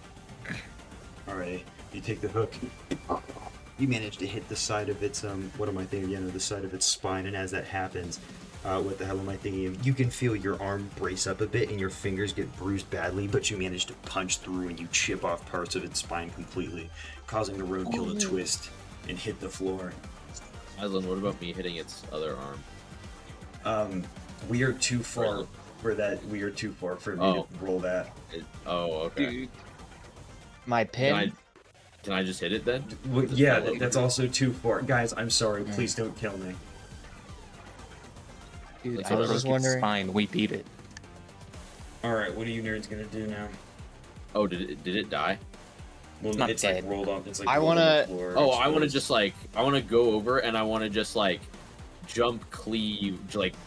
Speaker 1: Alright, you take the hook. You manage to hit the side of its, what am I thinking again? The side of its spine, and as that happens, what the hell am I thinking of? You can feel your arm brace up a bit and your fingers get bruised badly, but you manage to punch through and you chip off parts of its spine completely, causing the roadkill to twist and hit the floor.
Speaker 4: Aslan, what about me hitting its other arm?
Speaker 1: We are too far for that. We are too far for me to roll that.
Speaker 4: Okay.
Speaker 3: Dude. My pin?
Speaker 4: Can I just hit it then?
Speaker 1: Well, yeah, that's also too far. Guys, I'm sorry. Please don't kill me.
Speaker 9: Dude,
Speaker 3: I was just wondering.
Speaker 9: Fine, we beat it.
Speaker 1: Alright, what are you nerds gonna do now?
Speaker 4: Oh, did it die?
Speaker 1: Well,
Speaker 3: not
Speaker 1: it's
Speaker 3: dead.
Speaker 1: like rolled on. It's like
Speaker 3: I
Speaker 1: rolled
Speaker 3: wanna-
Speaker 1: on the floor.
Speaker 4: Oh, I want to just like go over and I want to just like jump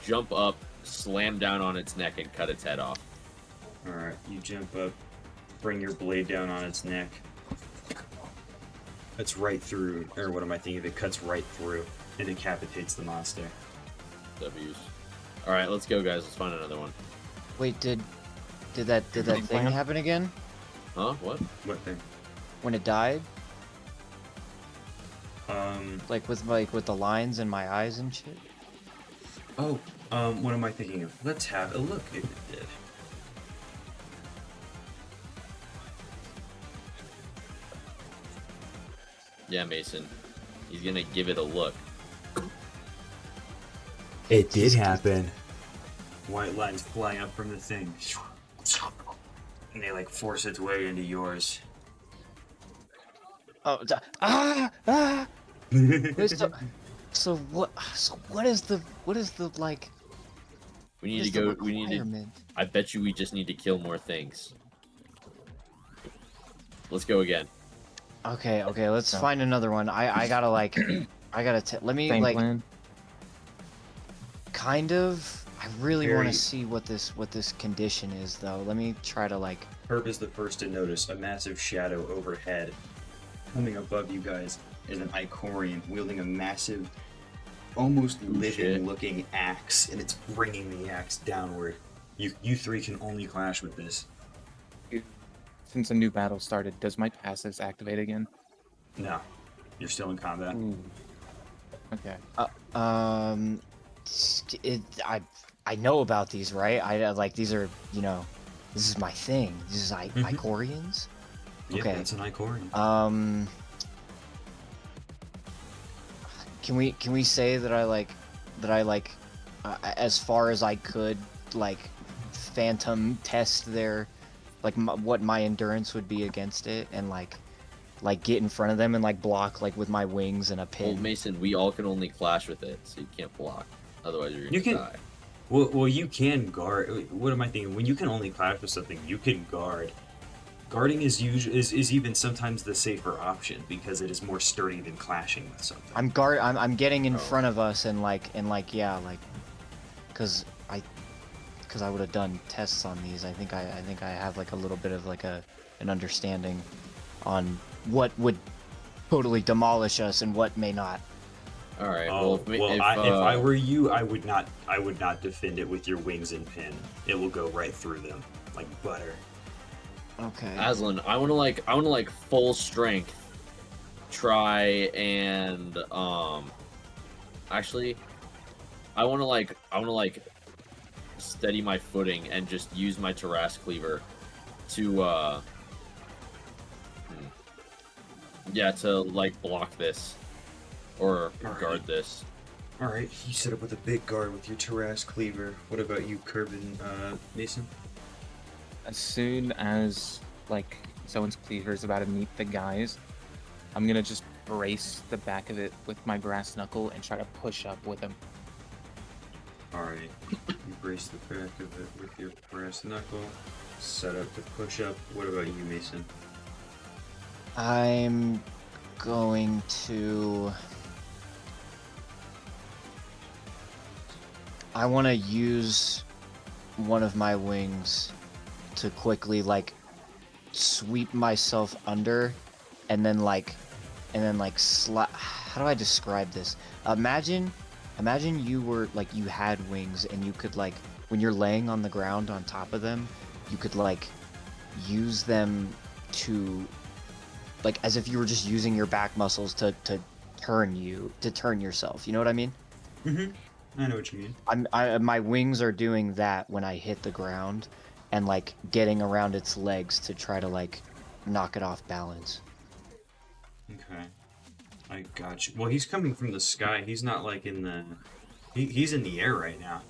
Speaker 4: jump up, slam down on its neck and cut its head off.
Speaker 1: Alright, you jump up, bring your blade down on its neck. It's right through, or what am I thinking of? It cuts right through and decapitates the monster.
Speaker 4: W's. All right, let's go, guys. Let's find another one.
Speaker 3: Wait, did that thing happen again?
Speaker 4: Huh? What?
Speaker 1: What thing?
Speaker 3: When it died?
Speaker 1: Like
Speaker 3: with the lines in my eyes and shit?
Speaker 1: Oh, what am I thinking of? Let's have a look if it did.
Speaker 4: Yeah, Mason. He's gonna give it a look.
Speaker 1: It did happen. White lines flying up from the thing. And they like force its way into yours.
Speaker 3: Oh, so what is the like?
Speaker 4: We need to go. We need to. I bet you we just need to kill more things. Let's go again.
Speaker 3: Okay, let's find another one. I gotta like, let me
Speaker 9: Same
Speaker 3: like,
Speaker 9: plan.
Speaker 3: kind of. I really want to see what this condition is though. Let me try to like.
Speaker 1: Herb is the first to notice a massive shadow overhead. Coming above you guys is an Icorian wielding a massive, almost living-looking axe, and it's bringing the axe downward. You three can only clash with this.
Speaker 9: Since a new battle started, does my passives activate again?
Speaker 1: No, you're still in combat.
Speaker 9: Ooh. Okay.
Speaker 3: I know about these, right? I like these are, you know, this is my thing. This is Icorians.
Speaker 1: Yeah,
Speaker 3: Okay.
Speaker 1: that's an Icorian.
Speaker 3: Can we say that I like as far as I could like phantom test their like what my endurance would be against it, and like get in front of them and like block like with my wings and a pin.
Speaker 4: Well, Mason, we all can only clash with it, so you can't block. Otherwise, you're gonna die.
Speaker 1: Well, you can guard. What am I thinking? When you can only clash with something, you can guard. Guarding is even sometimes the safer option because it is more sturdy than clashing with something.
Speaker 3: I'm getting in front of us and yeah, like, cause I would have done tests on these. I think I have like a little bit of like an understanding on what would totally demolish us and what may not.
Speaker 4: All right.
Speaker 1: If I were you, I would not defend it with your wings and pin. It will go right through them like butter.
Speaker 3: Okay.
Speaker 4: Aslan, I want to like full strength try and actually I want to like steady my footing and just use my Terras cleaver to to like block this. or
Speaker 1: Alright.
Speaker 4: guard this.
Speaker 1: All right, you set up with a big guard with your Terras Cleaver. What about you, Kerbin, Mason?
Speaker 9: As soon as like someone's cleaver is about to meet the guys, I'm gonna just brace the back of it with my brass knuckle and try to push up with him.
Speaker 1: All right, you brace the back of it with your brass knuckle. Set up to push up. What about you, Mason?
Speaker 3: I'm going to. I want to use one of my wings to quickly like sweep myself under, and then slide. How do I describe this? Imagine you were like you had wings, and you could like when you're laying on the ground on top of them, you could like use them to like as if you were just using your back muscles to turn yourself. You know what I mean?
Speaker 1: Mm-hmm. I know what you mean.
Speaker 3: My wings are doing that when I hit the ground, and like getting around its legs to try to like knock it off balance.
Speaker 1: Okay, I got you. Well, he's coming from the sky. He's not like in the. He's in the air right now.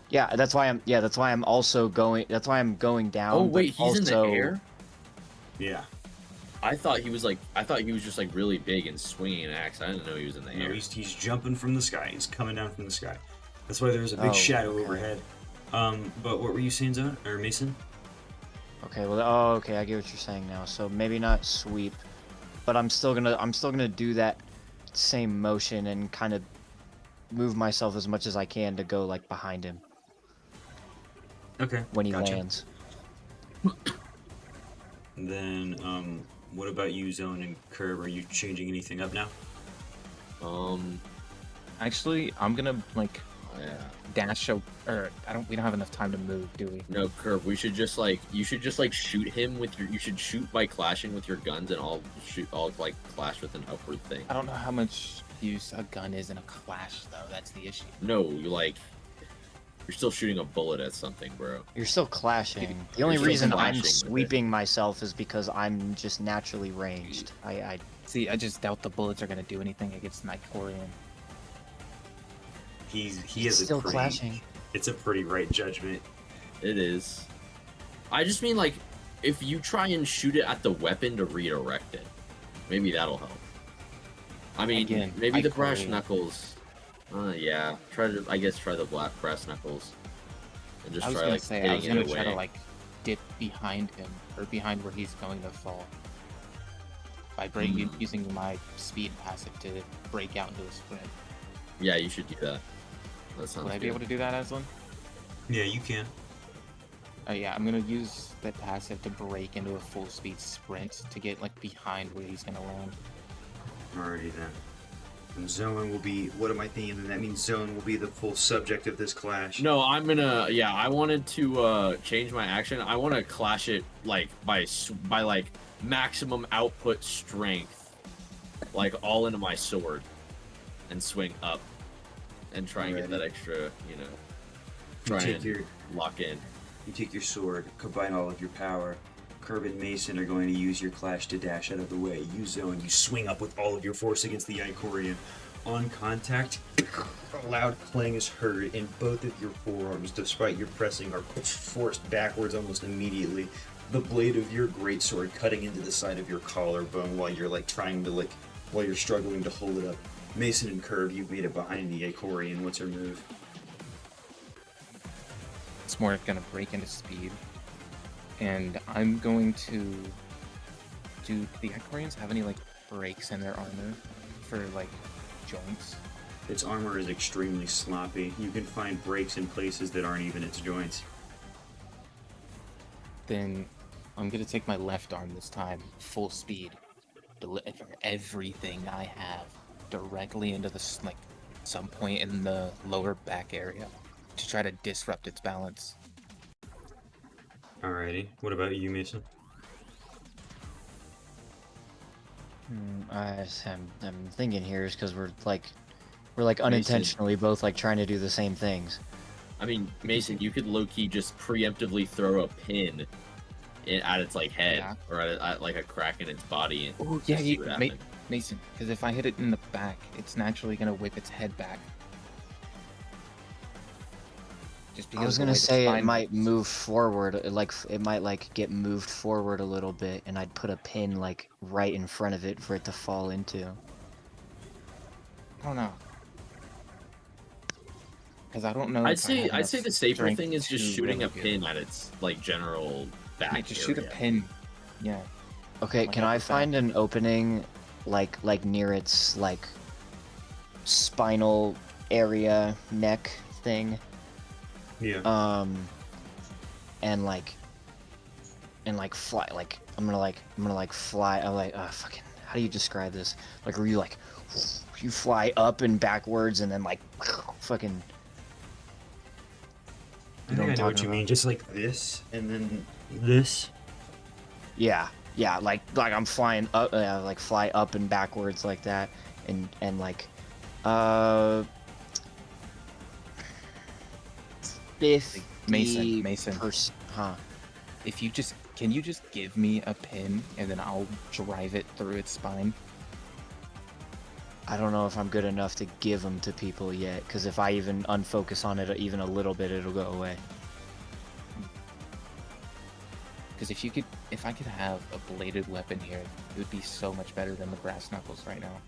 Speaker 3: Yeah, that's why I'm. Yeah, that's why I'm also going. That's why I'm going down.
Speaker 4: Oh wait,
Speaker 3: but
Speaker 4: he's
Speaker 3: also...
Speaker 4: in the air.
Speaker 1: Yeah.
Speaker 4: I thought he was just like really big and swinging an axe. I didn't know he was in the air.
Speaker 1: He's jumping from the sky. He's coming down from the sky. That's why there's a big shadow overhead. But what were you saying, Zone or Mason?
Speaker 3: Okay, well, okay, I get what you're saying now. So maybe not sweep, but I'm still gonna do that same motion and kind of move myself as much as I can to go like behind him.
Speaker 1: Okay.
Speaker 3: When he lands.
Speaker 1: And then, what about you, Zone and Curb? Are you changing anything up now?
Speaker 9: Actually, I'm gonna like dash or we don't have enough time to move, do we?
Speaker 4: No, Curb. We should just like you should just like shoot him with your. You should shoot by clashing with your guns, and I'll like clash with an upward thing.
Speaker 9: I don't know how much use a gun is in a clash, though. That's the issue.
Speaker 4: No, you're still shooting a bullet at something, bro.
Speaker 3: You're still clashing. The only reason I'm sweeping myself is because I'm just naturally ranged. I
Speaker 9: see. I just doubt the bullets are gonna do anything against an Icorian.
Speaker 1: He is
Speaker 3: still clashing.
Speaker 1: It's a pretty right judgment.
Speaker 4: It is. I just mean like, if you try and shoot it at the weapon to redirect it, maybe that'll help. I mean, again, maybe the brass knuckles. Yeah. Try the black brass knuckles, and just try like hitting it away.
Speaker 9: I was gonna try to like dip behind him or behind where he's going to fall by using my speed passive to break out into a sprint.
Speaker 4: Yeah, you should do that. That sounds
Speaker 9: Would I be able to do that, Aslan?
Speaker 1: Yeah, you can.
Speaker 9: Yeah, I'm gonna use the passive to break into a full speed sprint to get like behind where he's gonna land.
Speaker 1: Alrighty then. And Zone will be. What am I thinking? That means Zone will be the full subject of this clash.
Speaker 4: No, I'm gonna. Yeah, I wanted to change my action. I want to clash it like by like maximum output strength, like all into my sword, and swing up, and try and get that extra. Try and lock in.
Speaker 1: You take your sword, combine all of your power. Curb and Mason are going to use your clash to dash out of the way. You Zone, you swing up with all of your force against the Icorian. On contact, a loud clang is heard, and both of your forearms, despite your pressing, are forced backwards almost immediately. The blade of your greatsword cutting into the side of your collarbone while you're while you're struggling to hold it up. Mason and Curb, you've made it behind the Icorian. What's your move?
Speaker 9: It's more gonna break into speed. And I'm going to do the Icorians have any like breaks in their armor for like joints?
Speaker 1: Its armor is extremely sloppy. You can find breaks in places that aren't even its joints.
Speaker 9: Then I'm gonna take my left arm this time, full speed, deliver everything I have directly into the some point in the lower back area to try to disrupt its balance.
Speaker 1: Alrighty. What about you, Mason?
Speaker 3: I'm thinking here is because we're unintentionally both like trying to do the same things.
Speaker 4: I mean, Mason, you could low-key just preemptively throw a pin at its like head, or at like a crack in its body. And
Speaker 9: Mason, because if I hit it in the back, it's naturally gonna whip its head back. Just because
Speaker 3: I was
Speaker 9: of the
Speaker 3: gonna
Speaker 9: way the
Speaker 3: say it
Speaker 9: spine
Speaker 3: might
Speaker 9: moves.
Speaker 3: move forward, like it might like get moved forward a little bit, and I'd put a pin like right in front of it for it to fall into.
Speaker 9: I don't know. Because I don't know.
Speaker 12: I'd
Speaker 9: if I have
Speaker 12: say
Speaker 9: enough
Speaker 12: the safer
Speaker 9: strength
Speaker 12: thing is just
Speaker 9: to
Speaker 12: shooting
Speaker 9: really
Speaker 12: a
Speaker 9: do it.
Speaker 12: pin at its like general back
Speaker 9: Yeah, just
Speaker 12: area.
Speaker 9: shoot a pin. Yeah.
Speaker 3: Okay,
Speaker 9: Like
Speaker 3: can
Speaker 9: at
Speaker 3: I
Speaker 9: the back.
Speaker 3: find an opening, like near its like spinal area, neck thing?
Speaker 1: Yeah.
Speaker 3: And fly, like I'm gonna fly. I'm like, fucking. How do you describe this? Like, where you like, you fly up and backwards, and then like, fucking.
Speaker 1: I think I know what you mean. Just like this, and then this.
Speaker 3: Yeah, like I'm flying up, like fly up and backwards like that, and like, 50.
Speaker 9: Mason.
Speaker 3: Huh?
Speaker 9: If you just can you just give me a pin and then I'll drive it through its spine?
Speaker 3: I don't know if I'm good enough to give them to people yet, because if I even unfocus on it even a little bit, it'll go away.
Speaker 9: Because if I could have a bladed weapon here, it would be so much better than the brass knuckles right now.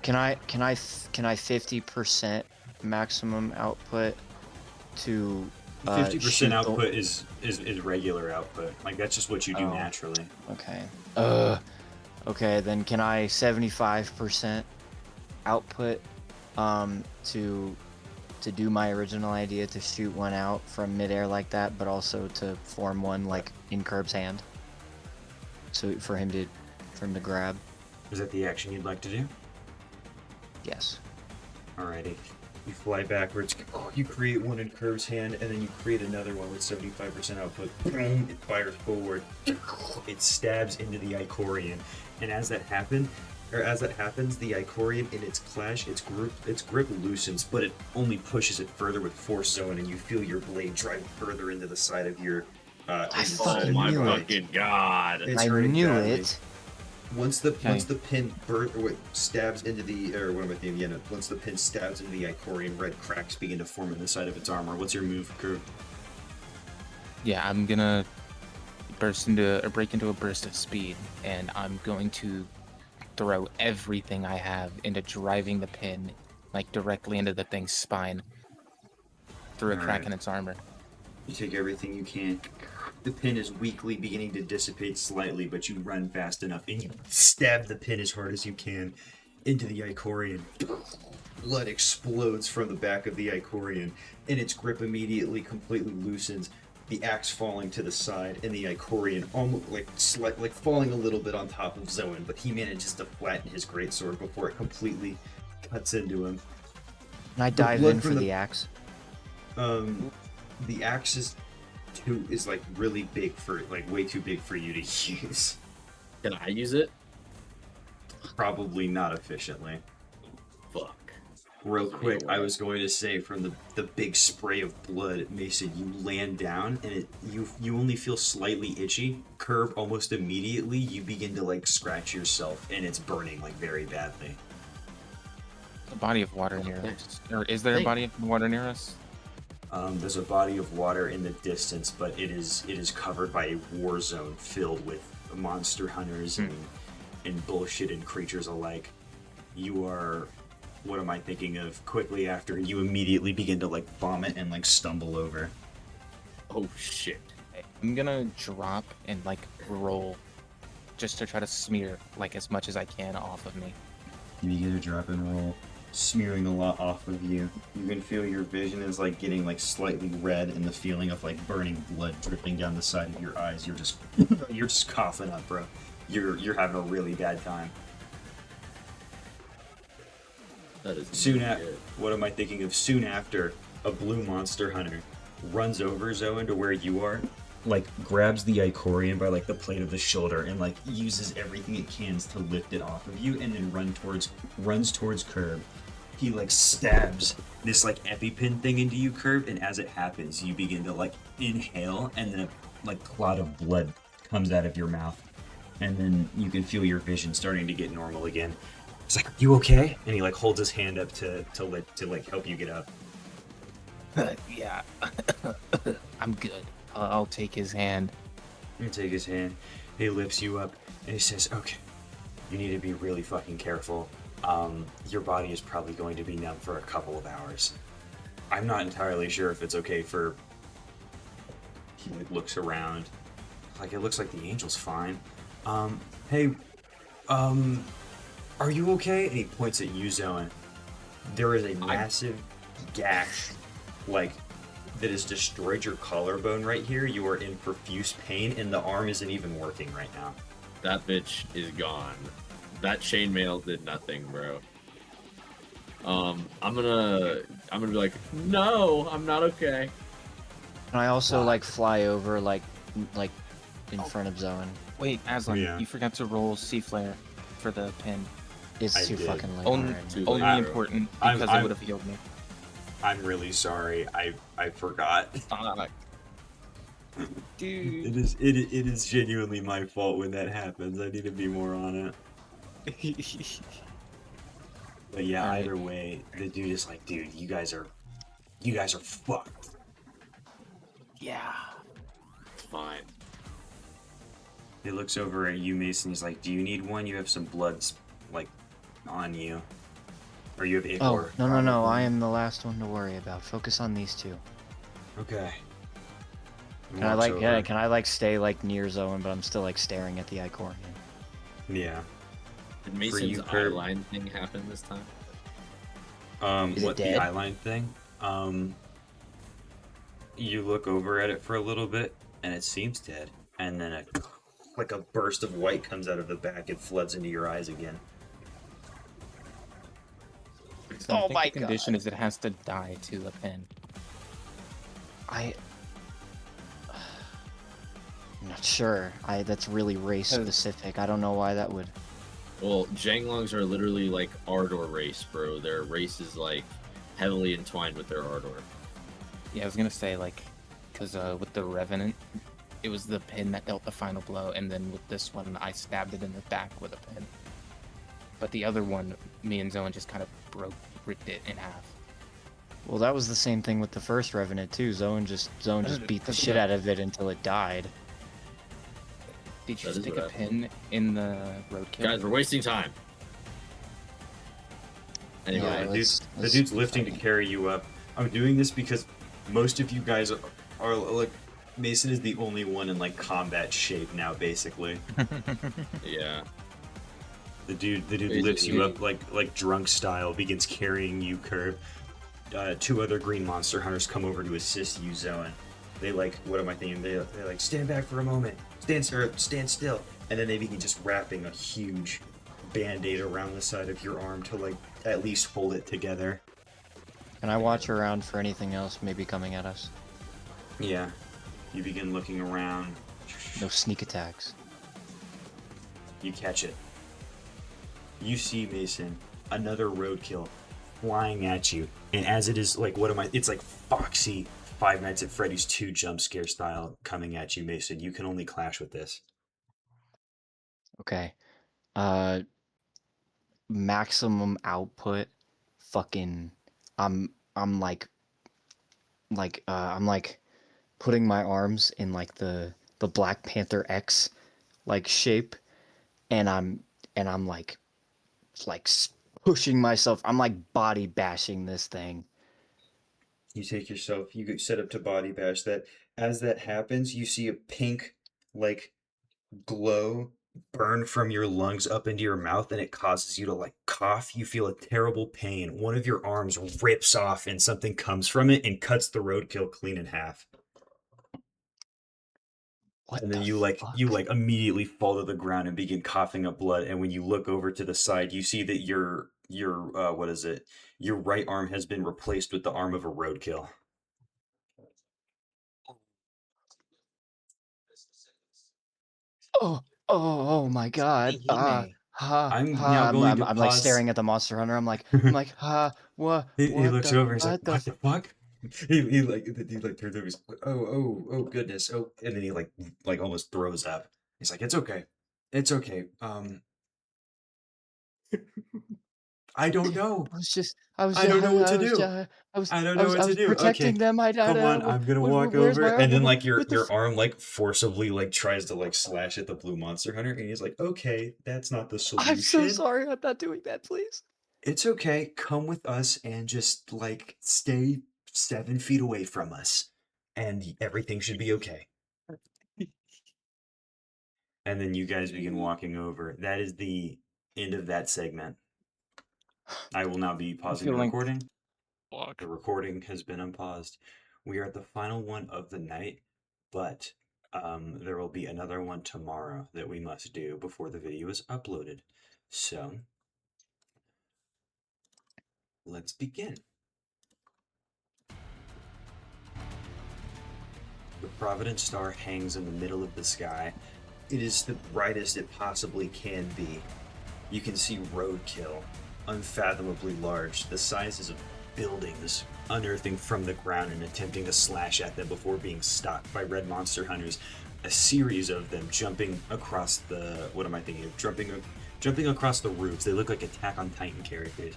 Speaker 3: Can I 50% maximum output to
Speaker 1: 50% output is regular output. Like that's just what you do naturally.
Speaker 3: Okay. Okay, then can I 75% output to do my original idea to shoot one out from midair like that, but also to form one like in Curb's hand, so for him to grab.
Speaker 1: Is that the action you'd like to do?
Speaker 3: Yes.
Speaker 1: Alrighty. You fly backwards, you create one in Curb's hand, and then you create another one with 75% output. Boom! It fires forward. It stabs into the Icorian. And as that happens, the Icorian in its clash, its grip loosens, but it only pushes it further with force zone, and you feel your blade drive further into the side of your
Speaker 12: Oh my fucking god!
Speaker 1: It's
Speaker 3: I
Speaker 1: hurting
Speaker 3: knew
Speaker 1: badly.
Speaker 3: it.
Speaker 1: Once the pin stabs into the once the pin stabs into the Icorian, red cracks begin to form in the side of its armor. What's your move, Curve?
Speaker 9: Yeah, I'm gonna break into a burst of speed, and I'm going to throw everything I have into driving the pin, like directly into the thing's spine, through a crack in its armor.
Speaker 1: You take everything you can. The pin is weakly beginning to dissipate slightly, but you run fast enough and you stab the pin as hard as you can into the Icorian. Blood explodes from the back of the Icorian, and its grip immediately completely loosens, the axe falling to the side, and the Icorian almost like falling a little bit on top of Zoan, but he manages to flatten his greatsword before it completely cuts into him.
Speaker 3: Can I dive in for the axe?
Speaker 1: The axe is like really big for way too big for you to use.
Speaker 12: Can I use it?
Speaker 1: Probably not efficiently.
Speaker 12: Fuck.
Speaker 1: Real quick, I was going to say from the big spray of blood, Mason, you land down and you only feel slightly itchy. Curve almost immediately you begin to scratch yourself and it's burning very badly.
Speaker 9: A body of water near us. Or is there a body of water near us?
Speaker 1: There's a body of water in the distance, but it is covered by a war zone filled with monster hunters and bullshit and creatures alike. You are, what am I thinking of? Quickly after, you immediately begin to vomit and stumble over.
Speaker 12: Oh shit.
Speaker 9: I'm gonna drop and roll, just to try to smear as much as I can off of me.
Speaker 1: You begin to drop and roll, smearing a lot off of you. You can feel your vision is getting slightly red, and the feeling of burning blood dripping down the side of your eyes. You're just coughing up, bro. You're having a really bad time.
Speaker 12: That is
Speaker 1: what am I thinking of? Soon after, a blue monster hunter runs over Zoan to where you are, grabs the Icorian by the plate of the shoulder and uses everything it can to lift it off of you, and then runs towards Curb. He stabs this EpiPen thing into you, Curb, and as it happens, you begin to inhale, and then a clot of blood comes out of your mouth, and then you can feel your vision starting to get normal again. It's like, "Are you okay?" And he like holds his hand up to like help you get up.
Speaker 9: Yeah, I'm good. I'll take his hand.
Speaker 1: You take his hand. He lifts you up and he says, "Okay, you need to be really fucking careful. Your body is probably going to be numb for a couple of hours. I'm not entirely sure if it's okay for." He like looks around. Like, it looks like the angel's fine. Hey, are you okay? And he points at you, Zoan. There is a massive gash, like, that has destroyed your collarbone right here. You are in profuse pain, and the arm isn't even working right now.
Speaker 12: That bitch is gone. That chainmail did nothing, bro. I'm gonna be like, no, I'm not okay.
Speaker 3: Can I also like fly over like in front of Zoan?
Speaker 9: Wait, Aslan,
Speaker 1: Yeah.
Speaker 9: you forgot to roll Sea Flare for the pin.
Speaker 3: It's
Speaker 1: I
Speaker 3: too
Speaker 1: did.
Speaker 3: fucking late.
Speaker 9: Only,
Speaker 3: already.
Speaker 9: only
Speaker 1: I'm-
Speaker 9: important
Speaker 1: I'm-
Speaker 9: because
Speaker 1: I'm-
Speaker 9: it would have healed me.
Speaker 1: I'm really sorry. I forgot.
Speaker 9: Fuck. Dude.
Speaker 1: It is genuinely my fault when that happens. I need to be more on it. But yeah,
Speaker 9: Alright.
Speaker 1: either way, the dude is like, "Dude, you guys are fucked."
Speaker 9: Yeah.
Speaker 12: It's fine.
Speaker 1: He looks over at you, Mason. He's like, "Do you need one? You have some blood, like, on you, or you have ichor."
Speaker 3: Oh, no,
Speaker 1: probably.
Speaker 3: I am the last one to worry about. Focus on these two.
Speaker 1: Okay. He
Speaker 3: Can I
Speaker 1: walks
Speaker 3: like, yeah,
Speaker 1: over.
Speaker 3: can I like stay like near Zoan, but I'm still like staring at the Icorian?
Speaker 1: Yeah.
Speaker 12: Did Mason's
Speaker 1: you,
Speaker 12: eye
Speaker 1: Kurt?
Speaker 12: line thing happen this time?
Speaker 3: Is it
Speaker 1: What, the
Speaker 3: dead?
Speaker 1: eyeline thing? You look over at it for a little bit, and it seems dead. And then a burst of white comes out of the back and floods into your eyes again.
Speaker 9: So I
Speaker 3: Oh
Speaker 9: think
Speaker 3: my
Speaker 9: the condition is it has to die to the pin.
Speaker 3: I'm not sure. That's really race specific. I don't know why that would.
Speaker 12: Well, Janglongs are literally like Ardor race, bro. Their race is like heavily entwined with their Ardor.
Speaker 9: Yeah, I was gonna say like, because with the Revenant, it was the pin that dealt the final blow, and then with this one, I stabbed it in the back with a pin. But the other one, me and Zoan just kind of ripped it in half.
Speaker 3: Well, that was the same thing with the first Revenant too. Zoan just beat the shit out of it until it died.
Speaker 9: Did you
Speaker 12: That is
Speaker 9: stick
Speaker 12: what
Speaker 9: a
Speaker 12: happened.
Speaker 9: pin in the roadkill?
Speaker 12: Guys, we're wasting time. Anyway,
Speaker 3: Yeah,
Speaker 1: the
Speaker 3: let's
Speaker 1: dude's
Speaker 3: keep
Speaker 1: lifting to
Speaker 3: fighting.
Speaker 1: carry you up. I'm doing this because most of you guys are like, Mason is the only one in like combat shape now, basically.
Speaker 12: yeah.
Speaker 1: The dude
Speaker 12: Basically.
Speaker 1: lifts you up like drunk style, begins carrying you, Curb. Two other green monster hunters come over to assist you, Zoan. They like, what am I thinking? They like, stand back for a moment, stand still, and then they begin just wrapping a huge band-aid around the side of your arm to like at least hold it together.
Speaker 3: Can I watch around for anything else maybe coming at us?
Speaker 1: Yeah. You begin looking around.
Speaker 3: No sneak attacks.
Speaker 1: You catch it. You see, Mason, another roadkill flying at you. And as it is, like, it's like Foxy Five Nights at Freddy's 2 jump scare style coming at you, Mason. You can only clash with this.
Speaker 3: Okay. Maximum output. Fucking. I'm like putting my arms in like the Black Panther X like shape, and I'm like pushing myself. I'm like body bashing this thing.
Speaker 1: You take yourself, you get set up to body bash that. As that happens, you see a pink, like, glow burn from your lungs up into your mouth, and it causes you to like cough. You feel a terrible pain. One of your arms rips off and something comes from it and cuts the roadkill clean in half.
Speaker 3: What
Speaker 1: And then
Speaker 3: the
Speaker 1: you like
Speaker 3: fuck?
Speaker 1: immediately fall to the ground and begin coughing up blood. And when you look over to the side, you see that your what is it? Your right arm has been replaced with the arm of a roadkill.
Speaker 3: Oh my god.
Speaker 9: He hit me.
Speaker 1: I'm now going to
Speaker 3: I'm like
Speaker 1: pause.
Speaker 3: staring at the monster hunter. I'm like, what
Speaker 1: He looks over. He's like,
Speaker 3: what the
Speaker 1: "What the fuck?" He like turns over. He's like, oh goodness. Oh, and then he like almost throws up. He's like, "It's okay. It's okay. I don't know. I don't know what to do. I don't know what to do. Okay,
Speaker 8: protecting them.
Speaker 1: come on. I'm gonna walk
Speaker 8: Where's
Speaker 1: over,
Speaker 8: my arm?
Speaker 1: and then like
Speaker 8: What the
Speaker 1: your arm like forcibly like tries to like slash at the blue monster hunter, and he's like, okay, that's not the
Speaker 8: I'm so
Speaker 1: solution.
Speaker 8: sorry. I'm not doing that, please.
Speaker 1: It's okay. Come with us and just like stay 7 feet away from us, and everything should be okay. And then you guys begin walking over. That is the end of that segment. I will now be pausing the
Speaker 8: feeling-
Speaker 1: recording.
Speaker 11: Fuck.
Speaker 1: The recording has been unpaused. We are at the final one of the night, but there will be another one tomorrow that we must do before the video is uploaded. So, let's begin. The Providence Star hangs in the middle of the sky. It is the brightest it possibly can be. You can see roadkill, unfathomably large, the sizes of buildings, unearthing from the ground and attempting to slash at them before being stopped by red monster hunters. A series of them jumping across the... what am I thinking of? Jumping across the roofs. They look like Attack on Titan characters.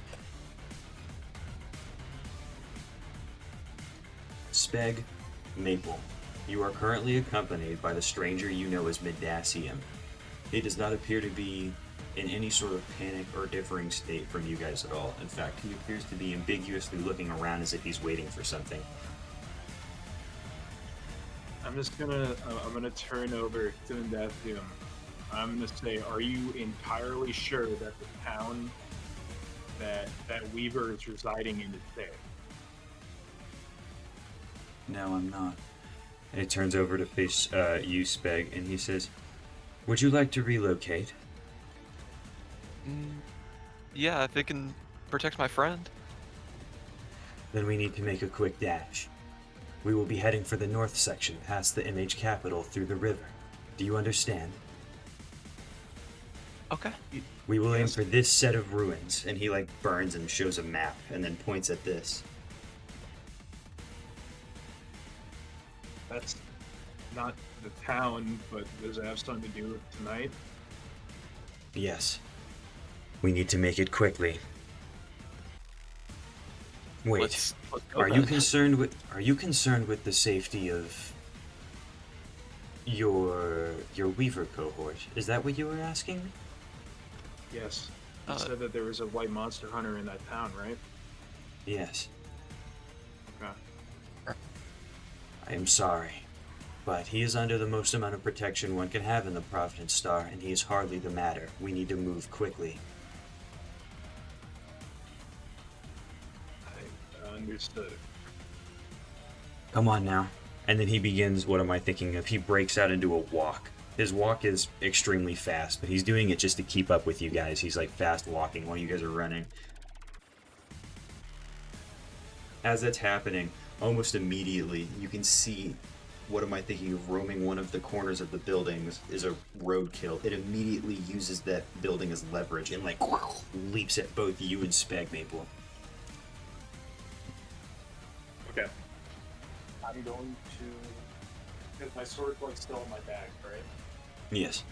Speaker 1: Speg, Maple. You are currently accompanied by the stranger you know as Midacium. He does not appear to be in any sort of panic or differing state from you guys at all. In fact, he appears to be ambiguously looking around as if he's waiting for something.
Speaker 5: I'm gonna turn over to Midacium. I'm gonna say, are you entirely sure that the town that Weaver is residing in is safe?
Speaker 1: No, I'm not. And he turns over to face you, Speg, and he says, would you like to relocate?
Speaker 11: Yeah, if it can protect my friend.
Speaker 1: Then we need to make a quick dash. We will be heading for the north section past the MH capital through the river. Do you understand?
Speaker 11: Okay.
Speaker 1: We will aim for this set of ruins, and he like burns and shows a map and then points at this.
Speaker 5: That's not the town, but does it have something to do with tonight?
Speaker 1: Yes. We need to make it quickly. Wait,
Speaker 11: Let's go
Speaker 1: are you
Speaker 11: then.
Speaker 1: concerned with the safety of your Weaver cohort? Is that what you were asking?
Speaker 5: Yes. You said that there was a white monster hunter in that town, right?
Speaker 1: Yes.
Speaker 5: Okay.
Speaker 1: I am sorry, but he is under the most amount of protection one can have in the Providence Star, and he is hardly the matter. We need to move quickly.
Speaker 5: I understood.
Speaker 1: Come on now. And then he begins, what am I thinking of? He breaks out into a walk. His walk is extremely fast, but he's doing it just to keep up with you guys. He's like fast walking while you guys are running. As that's happening, almost immediately, you can see, what am I thinking of, roaming one of the corners of the buildings is a roadkill. It immediately uses that building as leverage and like leaps at both you and Spag Maple.
Speaker 5: Okay. I'm going to... because my sword's like still in my bag, right?
Speaker 1: Yes.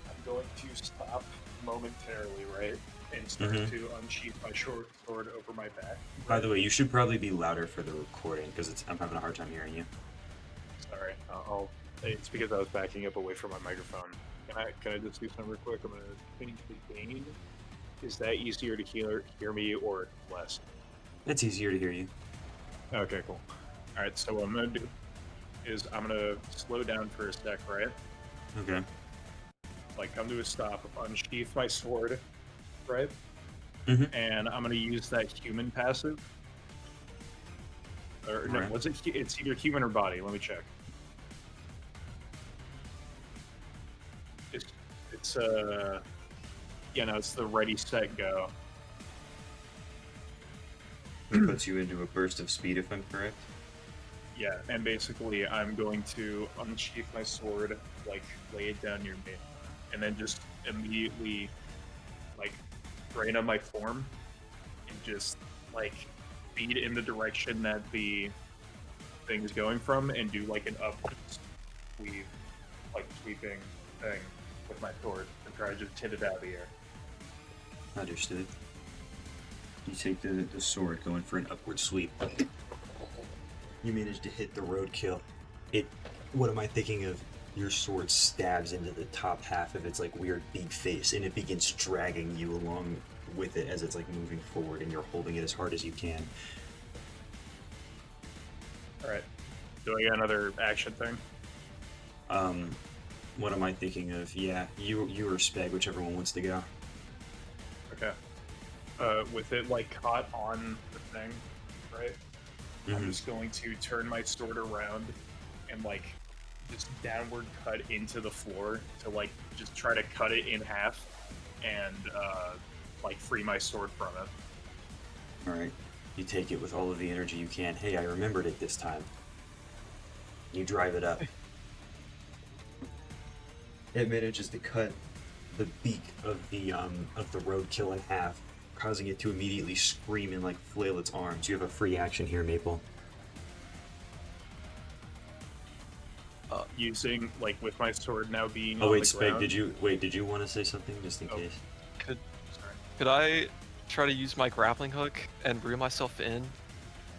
Speaker 5: I'm going to stop momentarily, right? And start to unsheath my short sword over my back.
Speaker 1: By the way, you should probably be louder for the recording because I'm having a hard time hearing you.
Speaker 5: Sorry, it's because I was backing up away from my microphone. Can I just do something real quick? I'm gonna change the gain. Is that easier to hear me or less?
Speaker 1: It's easier to hear you.
Speaker 5: Okay, cool. All right, so what I'm gonna do is I'm gonna slow down for a sec, right?
Speaker 1: Okay.
Speaker 5: Like come to a stop, unsheath my sword, right?
Speaker 1: Mm-hmm.
Speaker 5: And I'm gonna use that human passive. Or no,
Speaker 1: Right.
Speaker 5: was it? It's either human or body. Let me check. It's yeah, no, it's the ready, set, go.
Speaker 1: It puts you into a burst of speed, if I'm correct.
Speaker 5: Yeah, and basically I'm going to unsheath my sword, like lay it down near me, and then just immediately like drain on my form and just like feed in the direction that the thing is going from and do like an upward sweep like sweeping thing with my sword and try to just hit it out of the air.
Speaker 1: Understood. You take the sword, going for an upward sweep. You manage to hit the roadkill. What am I thinking of? Your sword stabs into the top half of its like weird beak face, and it begins dragging you along with it as it's like moving forward, and you're holding it as hard as you can.
Speaker 5: All right. Do I get another action thing?
Speaker 1: What am I thinking of? Yeah, you or Speg, whichever one wants to go.
Speaker 5: Okay. With it like caught on the thing, right? I'm just going to turn my sword around and like just downward cut into the floor to like just try to cut it in half and like free my sword from it.
Speaker 1: All right. You take it with all of the energy you can. Hey, I remembered it this time. You drive it up. It manages to cut the beak of the roadkill in half, causing it to immediately scream and like flail its arms. You have a free action here, Maple.
Speaker 5: Using like with my sword now being
Speaker 1: Oh
Speaker 5: on
Speaker 1: wait,
Speaker 5: the
Speaker 1: Speg,
Speaker 5: ground.
Speaker 1: did you want to say something just in case?
Speaker 11: Could I try to use my grappling hook and reel myself in,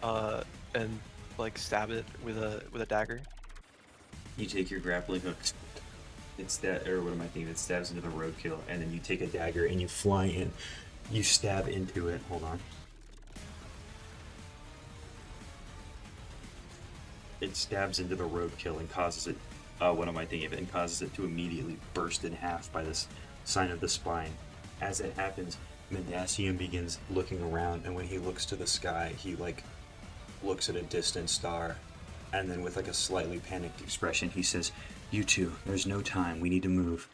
Speaker 11: and like stab it with a dagger?
Speaker 1: You take your grappling hook. It's that, or what am I thinking? It stabs into the roadkill, and then you take a dagger and you fly in. You stab into it. Hold on. It stabs into the roadkill and causes it. What am I thinking of? And causes it to immediately burst in half by this sign of the spine. As it happens, Mendacium begins looking around, and when he looks to the sky, he like looks at a distant star, and then with like a slightly panicked expression, he says, "You two, there's no time. We need to move."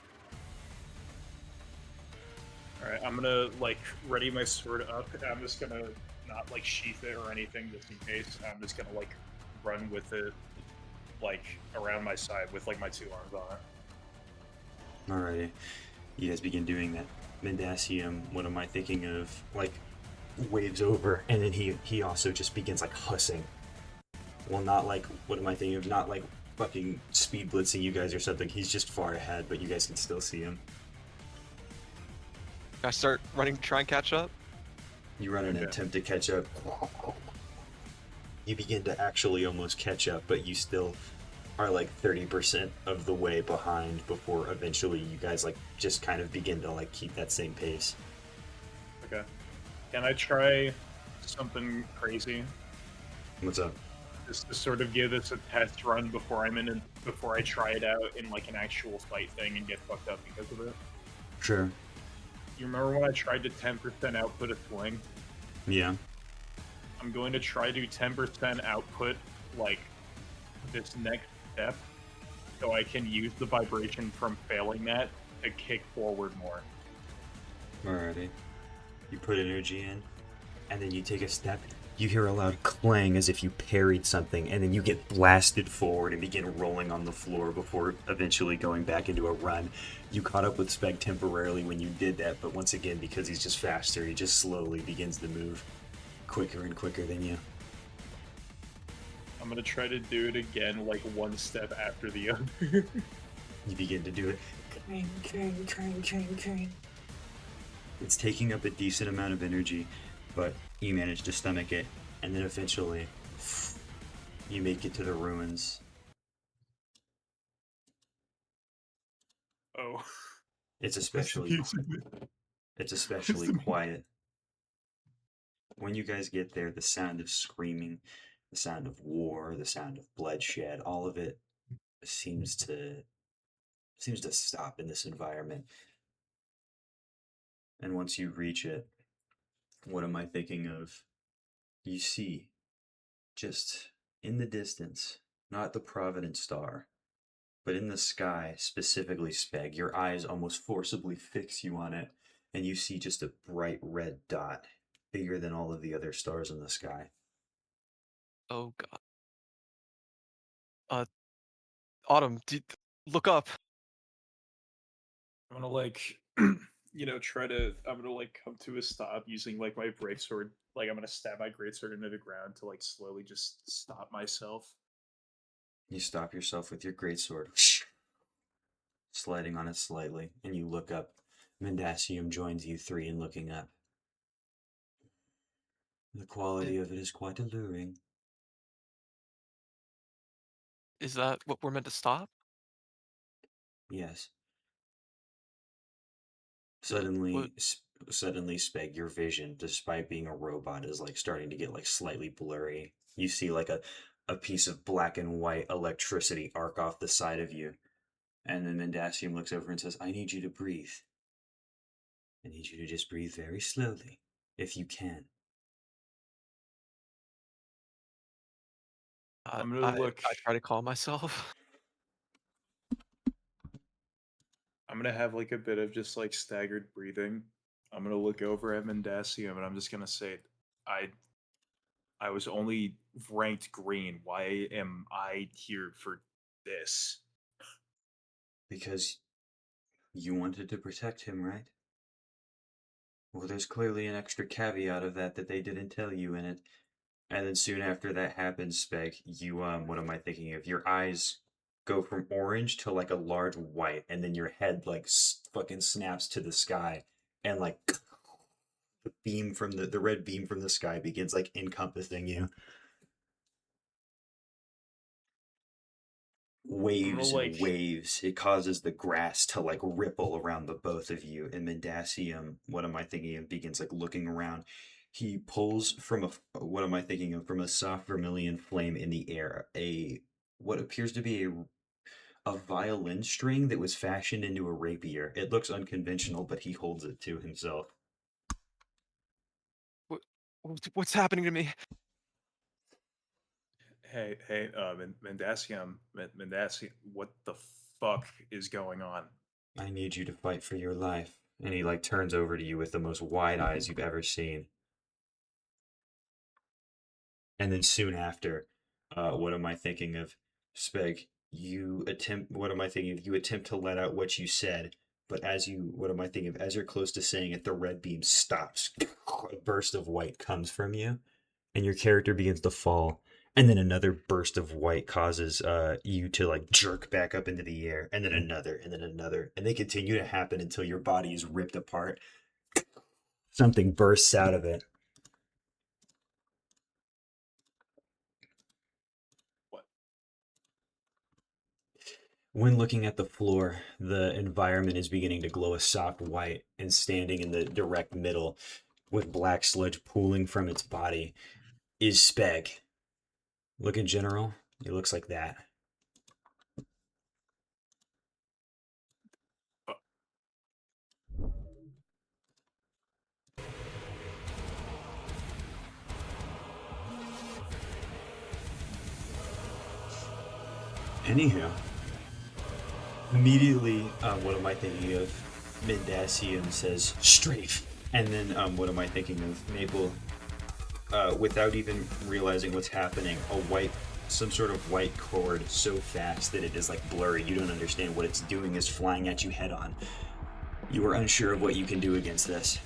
Speaker 5: All right, I'm gonna like ready my sword up, and I'm just gonna not like sheath it or anything just in case. I'm just gonna like run with it like around my side with like my two arms on it.
Speaker 1: Alrighty. You guys begin doing that. Mendacium, what am I thinking of? Like, waves over, and then he also just begins like hussing. Well, not like, what am I thinking of? Not like fucking speed blitzing you guys or something. He's just far ahead, but you guys can still see him.
Speaker 11: Can I start running to try and catch up?
Speaker 1: You run an attempt to catch up. You begin to actually almost catch up, but you still are like 30% of the way behind before eventually you guys like just kind of begin to like keep that same pace.
Speaker 5: Okay. Can I try something crazy?
Speaker 1: What's up?
Speaker 5: Just to sort of give this a test run before before I try it out in like an actual fight thing and get fucked up because of it.
Speaker 1: Sure.
Speaker 5: You remember when I tried to 10% output a swing?
Speaker 1: Yeah.
Speaker 5: I'm going to try to 10% output like this next step so I can use the vibration from failing that to kick forward more.
Speaker 1: Alrighty. You put energy in, and then you take a step. You hear a loud clang as if you parried something, and then you get blasted forward and begin rolling on the floor before eventually going back into a run. You caught up with Speg temporarily when you did that, but once again, because he's just faster, he just slowly begins to move quicker and quicker than you.
Speaker 5: I'm gonna try to do it again, like one step after the other.
Speaker 1: You begin to do it. It's taking up a decent amount of energy, but you manage to stomach it, and then eventually you make it to the ruins.
Speaker 5: Oh.
Speaker 1: It's especially quiet. When you guys get there, the sound of screaming, the sound of war, the sound of bloodshed, all of it seems to stop in this environment. And once you reach it, what am I thinking of? You see, just in the distance, not the Providence Star, but in the sky, specifically Speg, your eyes almost forcibly fix you on it, and you see just a bright red dot, bigger than all of the other stars in the sky.
Speaker 11: Oh god. Autumn, look up.
Speaker 5: I'm gonna like, I'm gonna like come to a stop using like my greatsword. Like I'm gonna stab my greatsword into the ground to like slowly just stop myself.
Speaker 1: You stop yourself with your greatsword. sliding on it slightly, and you look up. Mendasium joins you three in looking up. The quality of it is quite alluring.
Speaker 11: Is that what we're meant to stop?
Speaker 1: Yes.
Speaker 11: What?
Speaker 1: Suddenly, Speg, your vision, despite being a robot, is like starting to get like slightly blurry. You see like a piece of black and white electricity arc off the side of you. And then Mendasium looks over and says, I need you to breathe. I need you to just breathe very slowly, if you can.
Speaker 5: I'm gonna look.
Speaker 11: I try to calm myself.
Speaker 5: I'm gonna have like a bit of just like staggered breathing. I'm gonna look over at Mendasium and I'm just gonna say, I was only ranked green. Why am I here for this?
Speaker 1: Because you wanted to protect him, right? Well, there's clearly an extra caveat of that they didn't tell you in it. And then soon after that happens, Spec, you, what am I thinking of? Your eyes go from orange to like a large white, and then your head like fucking snaps to the sky, and like the beam from the red beam from the sky begins like encompassing you. Waves and waves. It causes the grass to like ripple around the both of you. And Mendasium, what am I thinking of, begins like looking around. He pulls from what am I thinking of, from a soft vermilion flame in the air, what appears to be a violin string that was fashioned into a rapier. It looks unconventional, but he holds it to himself.
Speaker 11: What's happening to me?
Speaker 5: Hey, Mendasium, what the fuck is going on?
Speaker 1: I need you to fight for your life. And he like turns over to you with the most wide eyes you've ever seen. And then soon after, what am I thinking of? Speg, what am I thinking of? You attempt to let out what you said, but what am I thinking of? As you're close to saying it, the red beam stops. A burst of white comes from you, and your character begins to fall. And then another burst of white causes you to like jerk back up into the air, and then another, and then another. And they continue to happen until your body is ripped apart. Something bursts out of it. When looking at the floor, the environment is beginning to glow a soft white, and standing in the direct middle, with black sludge pooling from its body, is Speg. Look in general, it looks like that. Anywho. Immediately, what am I thinking of? Mendasium says, strafe. And then, what am I thinking of? Maple, without even realizing what's happening, some sort of white cord so fast that it is like blurry. You don't understand what it's doing is flying at you head on. You are unsure of what you can do against this.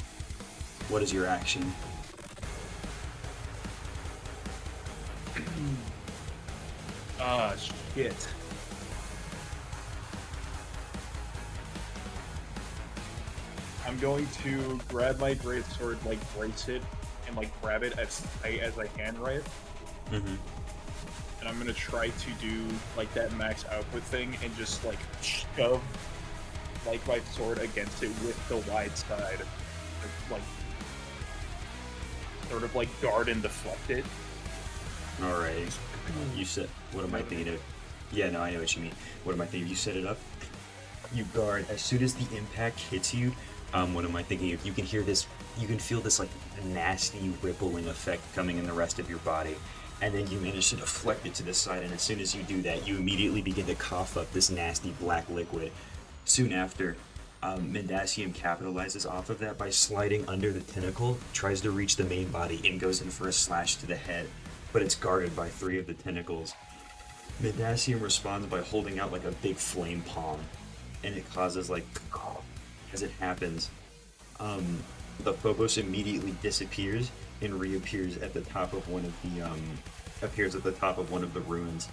Speaker 1: What is your action?
Speaker 5: Ah, shit. I'm going to grab my greatsword, like brace it, and like grab it as tight as I can, right?
Speaker 1: Mm-hmm.
Speaker 5: And I'm gonna try to do like that max output thing and just like shove like my sword against it with the wide side, like sort of like guard and deflect it.
Speaker 1: All right. You said, what am I thinking of? Yeah, no, I know what you mean. What am I thinking of? You set it up. You guard. As soon as the impact hits you, what am I thinking of? You can hear this, you can feel this like nasty rippling effect coming in the rest of your body. And then you manage to deflect it to the side, and as soon as you do that, you immediately begin to cough up this nasty black liquid. Soon after, Mendasium capitalizes off of that by sliding under the tentacle, tries to reach the main body, and goes in for a slash to the head, but it's guarded by 3 of the tentacles. Mendasium responds by holding out like a big flame palm, and it causes like, as it happens, the Phobos immediately disappears and reappears at the top of one of the ruins.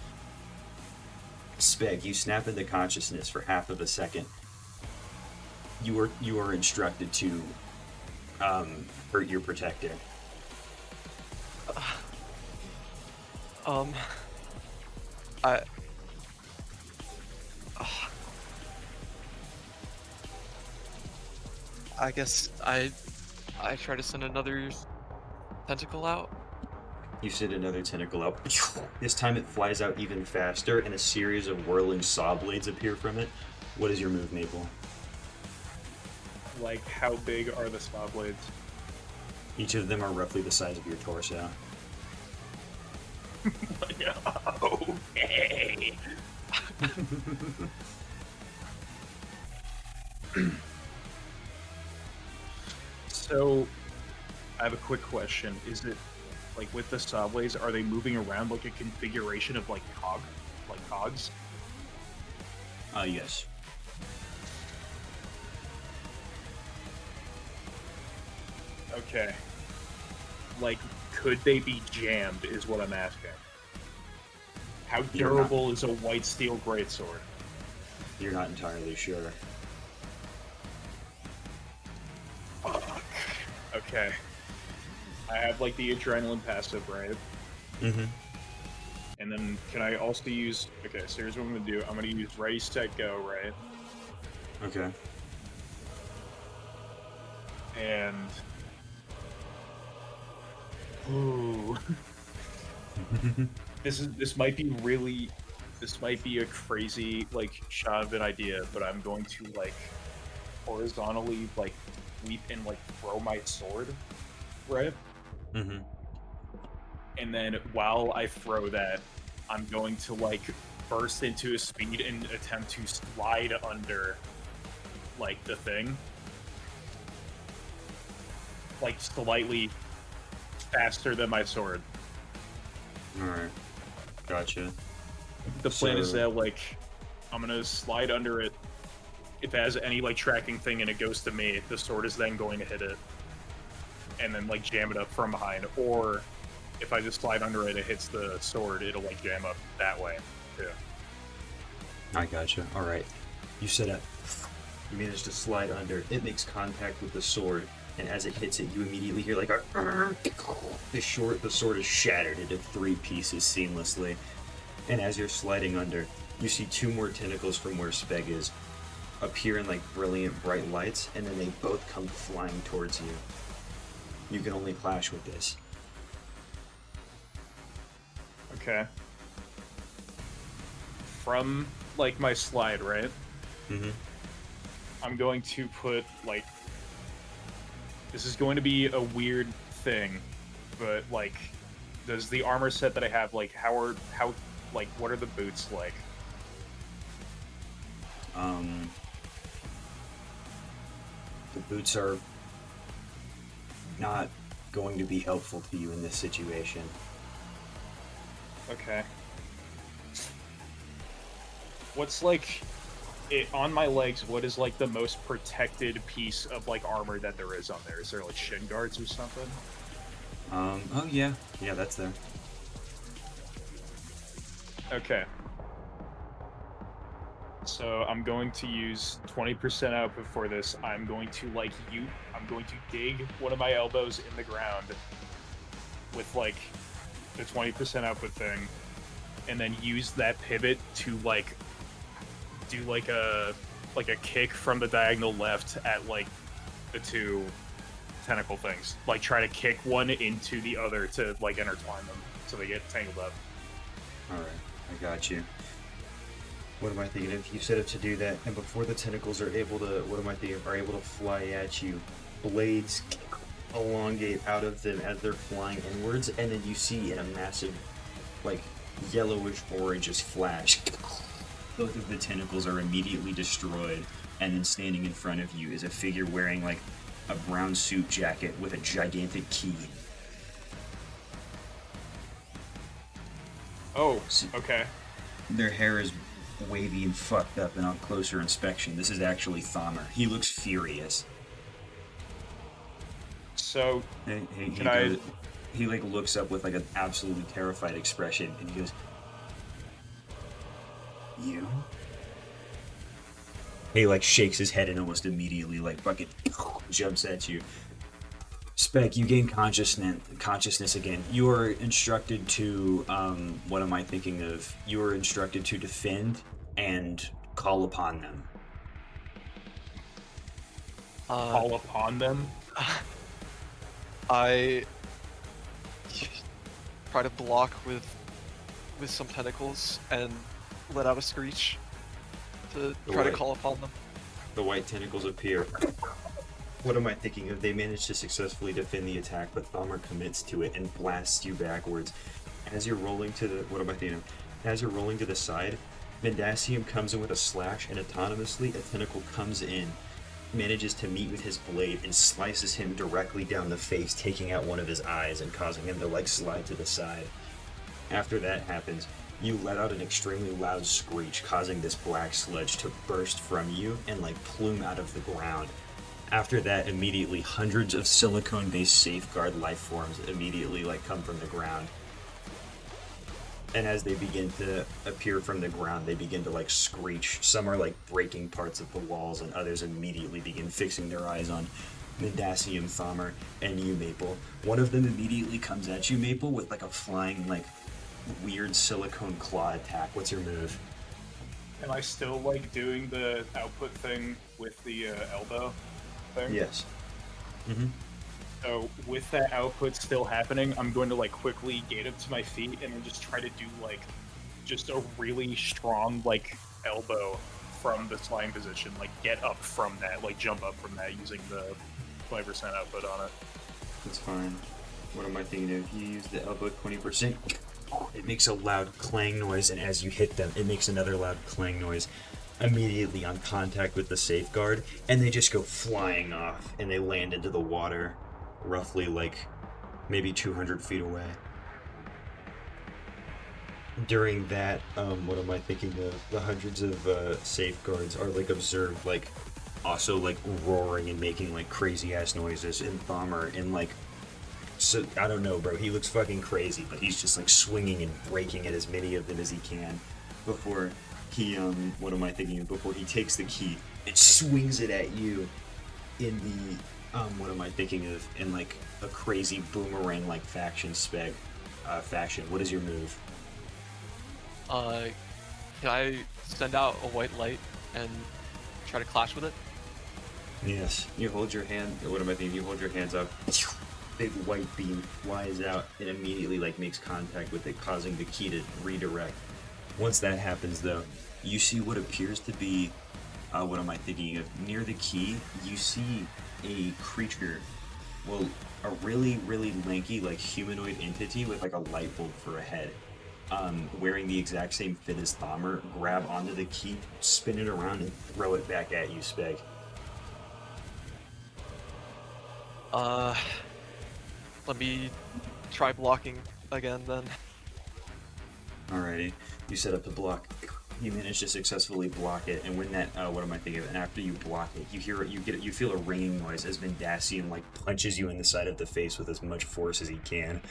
Speaker 1: Speg, you snap into consciousness for half of a second. You are instructed to hurt your protector.
Speaker 11: I guess I try to send another tentacle out.
Speaker 1: You send another tentacle out. This time it flies out even faster, and a series of whirling saw blades appear from it. What is your move, Maple?
Speaker 5: Like, how big are the saw blades?
Speaker 1: Each of them are roughly the size of your torso.
Speaker 5: Okay. So, I have a quick question. Is it, like, with the saw blades, are they moving around like a configuration of, like, cogs?
Speaker 1: Yes.
Speaker 5: Okay. Like, could they be jammed, is what I'm asking. How durable is a white steel greatsword?
Speaker 1: You're not entirely sure.
Speaker 5: Okay. I have, like, the adrenaline passive, right?
Speaker 1: Mm-hmm.
Speaker 5: And then, can I also use... Okay, so here's what I'm gonna do. I'm gonna use Ready, Set, Go, right?
Speaker 1: Okay.
Speaker 5: And... Ooh. This might be really... This might be a crazy, like, shot of an idea, but I'm going to, like, horizontally, like, sweep and, like, throw my sword, right?
Speaker 1: Mm-hmm.
Speaker 5: And then while I throw that, I'm going to, like, burst into a speed and attempt to slide under, like, the thing. Like, slightly faster than my sword.
Speaker 1: Alright. Gotcha.
Speaker 5: The plan is that, like, I'm gonna slide under it. If it has any, like, tracking thing and it goes to me, the sword is then going to hit it. And then, like, jam it up from behind. Or, if I just slide under it, it hits the sword, it'll, like, jam up that way, too.
Speaker 1: I gotcha. Alright. You set up. You manage to slide under. It makes contact with the sword, and as it hits it, you immediately hear, like, a... The sword is shattered into 3 pieces seamlessly. And as you're sliding under, you see 2 more tentacles from where Speg is appear in, like, brilliant bright lights, and then they both come flying towards you. You can only clash with this.
Speaker 5: Okay. From, like, my slide, right?
Speaker 1: Mm-hmm.
Speaker 5: I'm going to put, like... This is going to be a weird thing, but, like, does the armor set that I have, like, like, what are the boots like?
Speaker 1: The boots are not going to be helpful to you in this situation.
Speaker 5: Okay. What's, like, on my legs, what is, like, the most protected piece of, like, armor that there is on there? Is there, like, shin guards or something?
Speaker 1: Oh yeah. Yeah, that's there.
Speaker 5: Okay. So I'm going to use 20% output for this. I'm going to, like, I'm going to dig one of my elbows in the ground with, like, the 20% output thing, and then use that pivot to, like, do, like a kick from the diagonal left at, like, the 2 tentacle things. Like, try to kick one into the other to, like, intertwine them so they get tangled up.
Speaker 1: Alright, I got you. What am I thinking of? You set up to do that, and before the tentacles are able to, are able to fly at you, blades elongate out of them as they're flying inwards, and then you see in a massive, like, yellowish oranges flash. Both of the tentacles are immediately destroyed, and then standing in front of you is a figure wearing, like, a brown suit jacket with a gigantic key.
Speaker 5: Oh, okay.
Speaker 1: Their hair is wavy and fucked up, and on closer inspection, this is actually Thammer. He looks furious.
Speaker 5: So,
Speaker 1: he like looks up with like an absolutely terrified expression, and he goes, you. He like shakes his head and almost immediately like fucking jumps at you. Spec, you gain consciousness again. You are instructed to what am I thinking of? You are instructed to defend and call upon them.
Speaker 5: Call upon them?
Speaker 11: I try to block with some tentacles and let out a screech to try to call upon them.
Speaker 1: The white tentacles appear. What am I thinking of? They manage to successfully defend the attack, but Thalmor commits to it and blasts you backwards. As you're rolling to the what am I thinking of? As you're rolling to the side, Vendasium comes in with a slash, and autonomously a tentacle comes in, manages to meet with his blade, and slices him directly down the face, taking out one of his eyes and causing him to like slide to the side. After that happens, you let out an extremely loud screech, causing this black sludge to burst from you and like plume out of the ground. After that, immediately hundreds of silicone-based safeguard life forms immediately like come from the ground. And as they begin to appear from the ground, they begin to like screech. Some are like breaking parts of the walls, and others immediately begin fixing their eyes on Mendasium, Thalmor, and you, Maple. One of them immediately comes at you, Maple, with like a flying, like, weird silicone claw attack. What's your move?
Speaker 5: Am I still like doing the output thing with the elbow thing?
Speaker 1: Yes.
Speaker 5: So with that output still happening, I'm going to like quickly gate up to my feet and then just try to do like just a really strong like elbow from the sliding position, like get up from that, like jump up from that using the 20% output on it.
Speaker 1: That's fine. What am I thinking of? You use the elbow 20%. It makes a loud clang noise, and as you hit them, it makes another loud clang noise immediately on contact with the safeguard, and they just go flying off, and they land into the water roughly like maybe 200 feet away. During that, what am I thinking of? The hundreds of safeguards are like observed, like also like roaring and making like crazy ass noises, and Thalmor and like, so I don't know, bro. He looks fucking crazy, but he's just like swinging and breaking at as many of them as he can before he what am I thinking of? Before he takes the key and swings it at you in the what am I thinking of? In like a crazy boomerang like fashion. What is your move?
Speaker 11: Can I send out a white light and try to clash with it?
Speaker 1: Yes. You hold your hand. What am I thinking? You hold your hands up. Big white beam flies out and immediately like makes contact with it, causing the key to redirect. Once that happens, though, you see what appears to be what am I thinking of? Near the key, you see a creature. Well, a really, really lanky, like humanoid entity with like a light bulb for a head. Wearing the exact same fit as Thalmor, grab onto the key, spin it around, and throw it back at you, Speg.
Speaker 11: Let me try blocking again then.
Speaker 1: Alrighty, you set up the block. You manage to successfully block it, and when that, what am I thinking of? And after you block it, you feel a ringing noise as Mendasium like punches you in the side of the face with as much force as he can.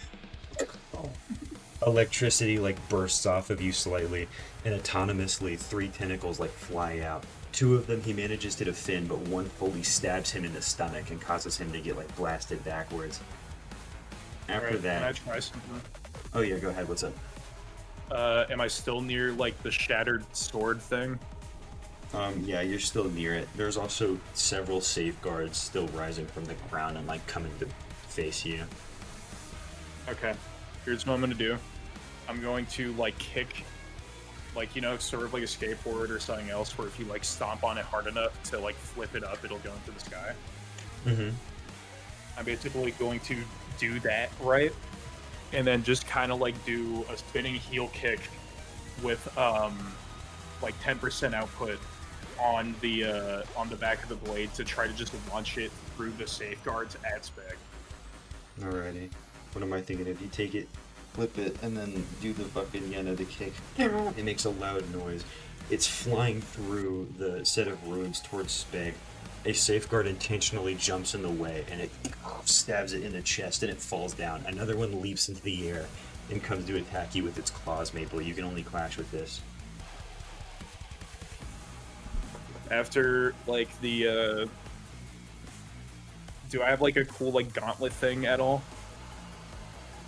Speaker 1: Electricity like bursts off of you slightly, and autonomously 3 tentacles like fly out. 2 of them he manages to defend, but one fully stabs him in the stomach and causes him to get like blasted backwards. After that,
Speaker 5: can I try something?
Speaker 1: Oh yeah, go ahead. What's up?
Speaker 5: Am I still near like the shattered sword thing?
Speaker 1: Yeah, you're still near it. There's also several safeguards still rising from the ground and like coming to face you.
Speaker 5: Okay, here's what I'm gonna do. I'm going to like kick, like, you know, sort of like a skateboard or something else, where if you like stomp on it hard enough to like flip it up, it'll go into the sky. I'm basically going to do that, right? And then just kind of like do a spinning heel kick with like 10% output on the back of the blade to try to just launch it through the safeguards at Speg.
Speaker 1: Alrighty. What am I thinking? If you take it, flip it, and then do the fucking the kick, it makes a loud noise. It's flying through the set of ruins towards Speg. A safeguard intentionally jumps in the way, and it stabs it in the chest, and it falls down. Another one leaps into the air and comes to attack you with its claws, Maple. You can only clash with this.
Speaker 5: after like the do I have like a cool like gauntlet thing at all?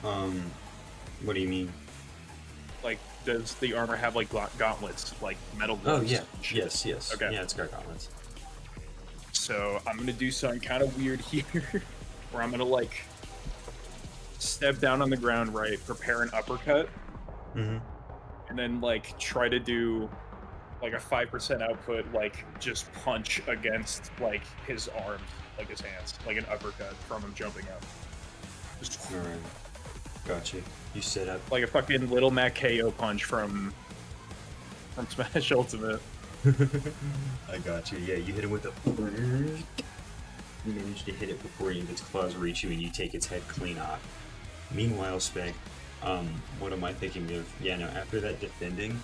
Speaker 1: What do you mean?
Speaker 5: Like, does the armor have like gauntlets, like metal
Speaker 1: Oh
Speaker 5: gloves?
Speaker 1: yeah, yes.
Speaker 5: Okay.
Speaker 1: Yeah, it's got gauntlets.
Speaker 5: So I'm gonna do something kind of weird here, where I'm gonna like step down on the ground, right, prepare an uppercut,
Speaker 1: Mm-hmm.
Speaker 5: and then like try to do like a 5% output, like just punch against like his arms, like his hands, like an uppercut from him jumping up. Just
Speaker 1: Alright. Gotcha. You set up.
Speaker 5: like a fucking Little Mac KO punch from Smash Ultimate.
Speaker 1: I got you. Yeah, you hit him with the. You manage to hit it before any of its claws reach you, and you take its head clean off. Meanwhile, Speg, what am I thinking of? Yeah, no. After that defending,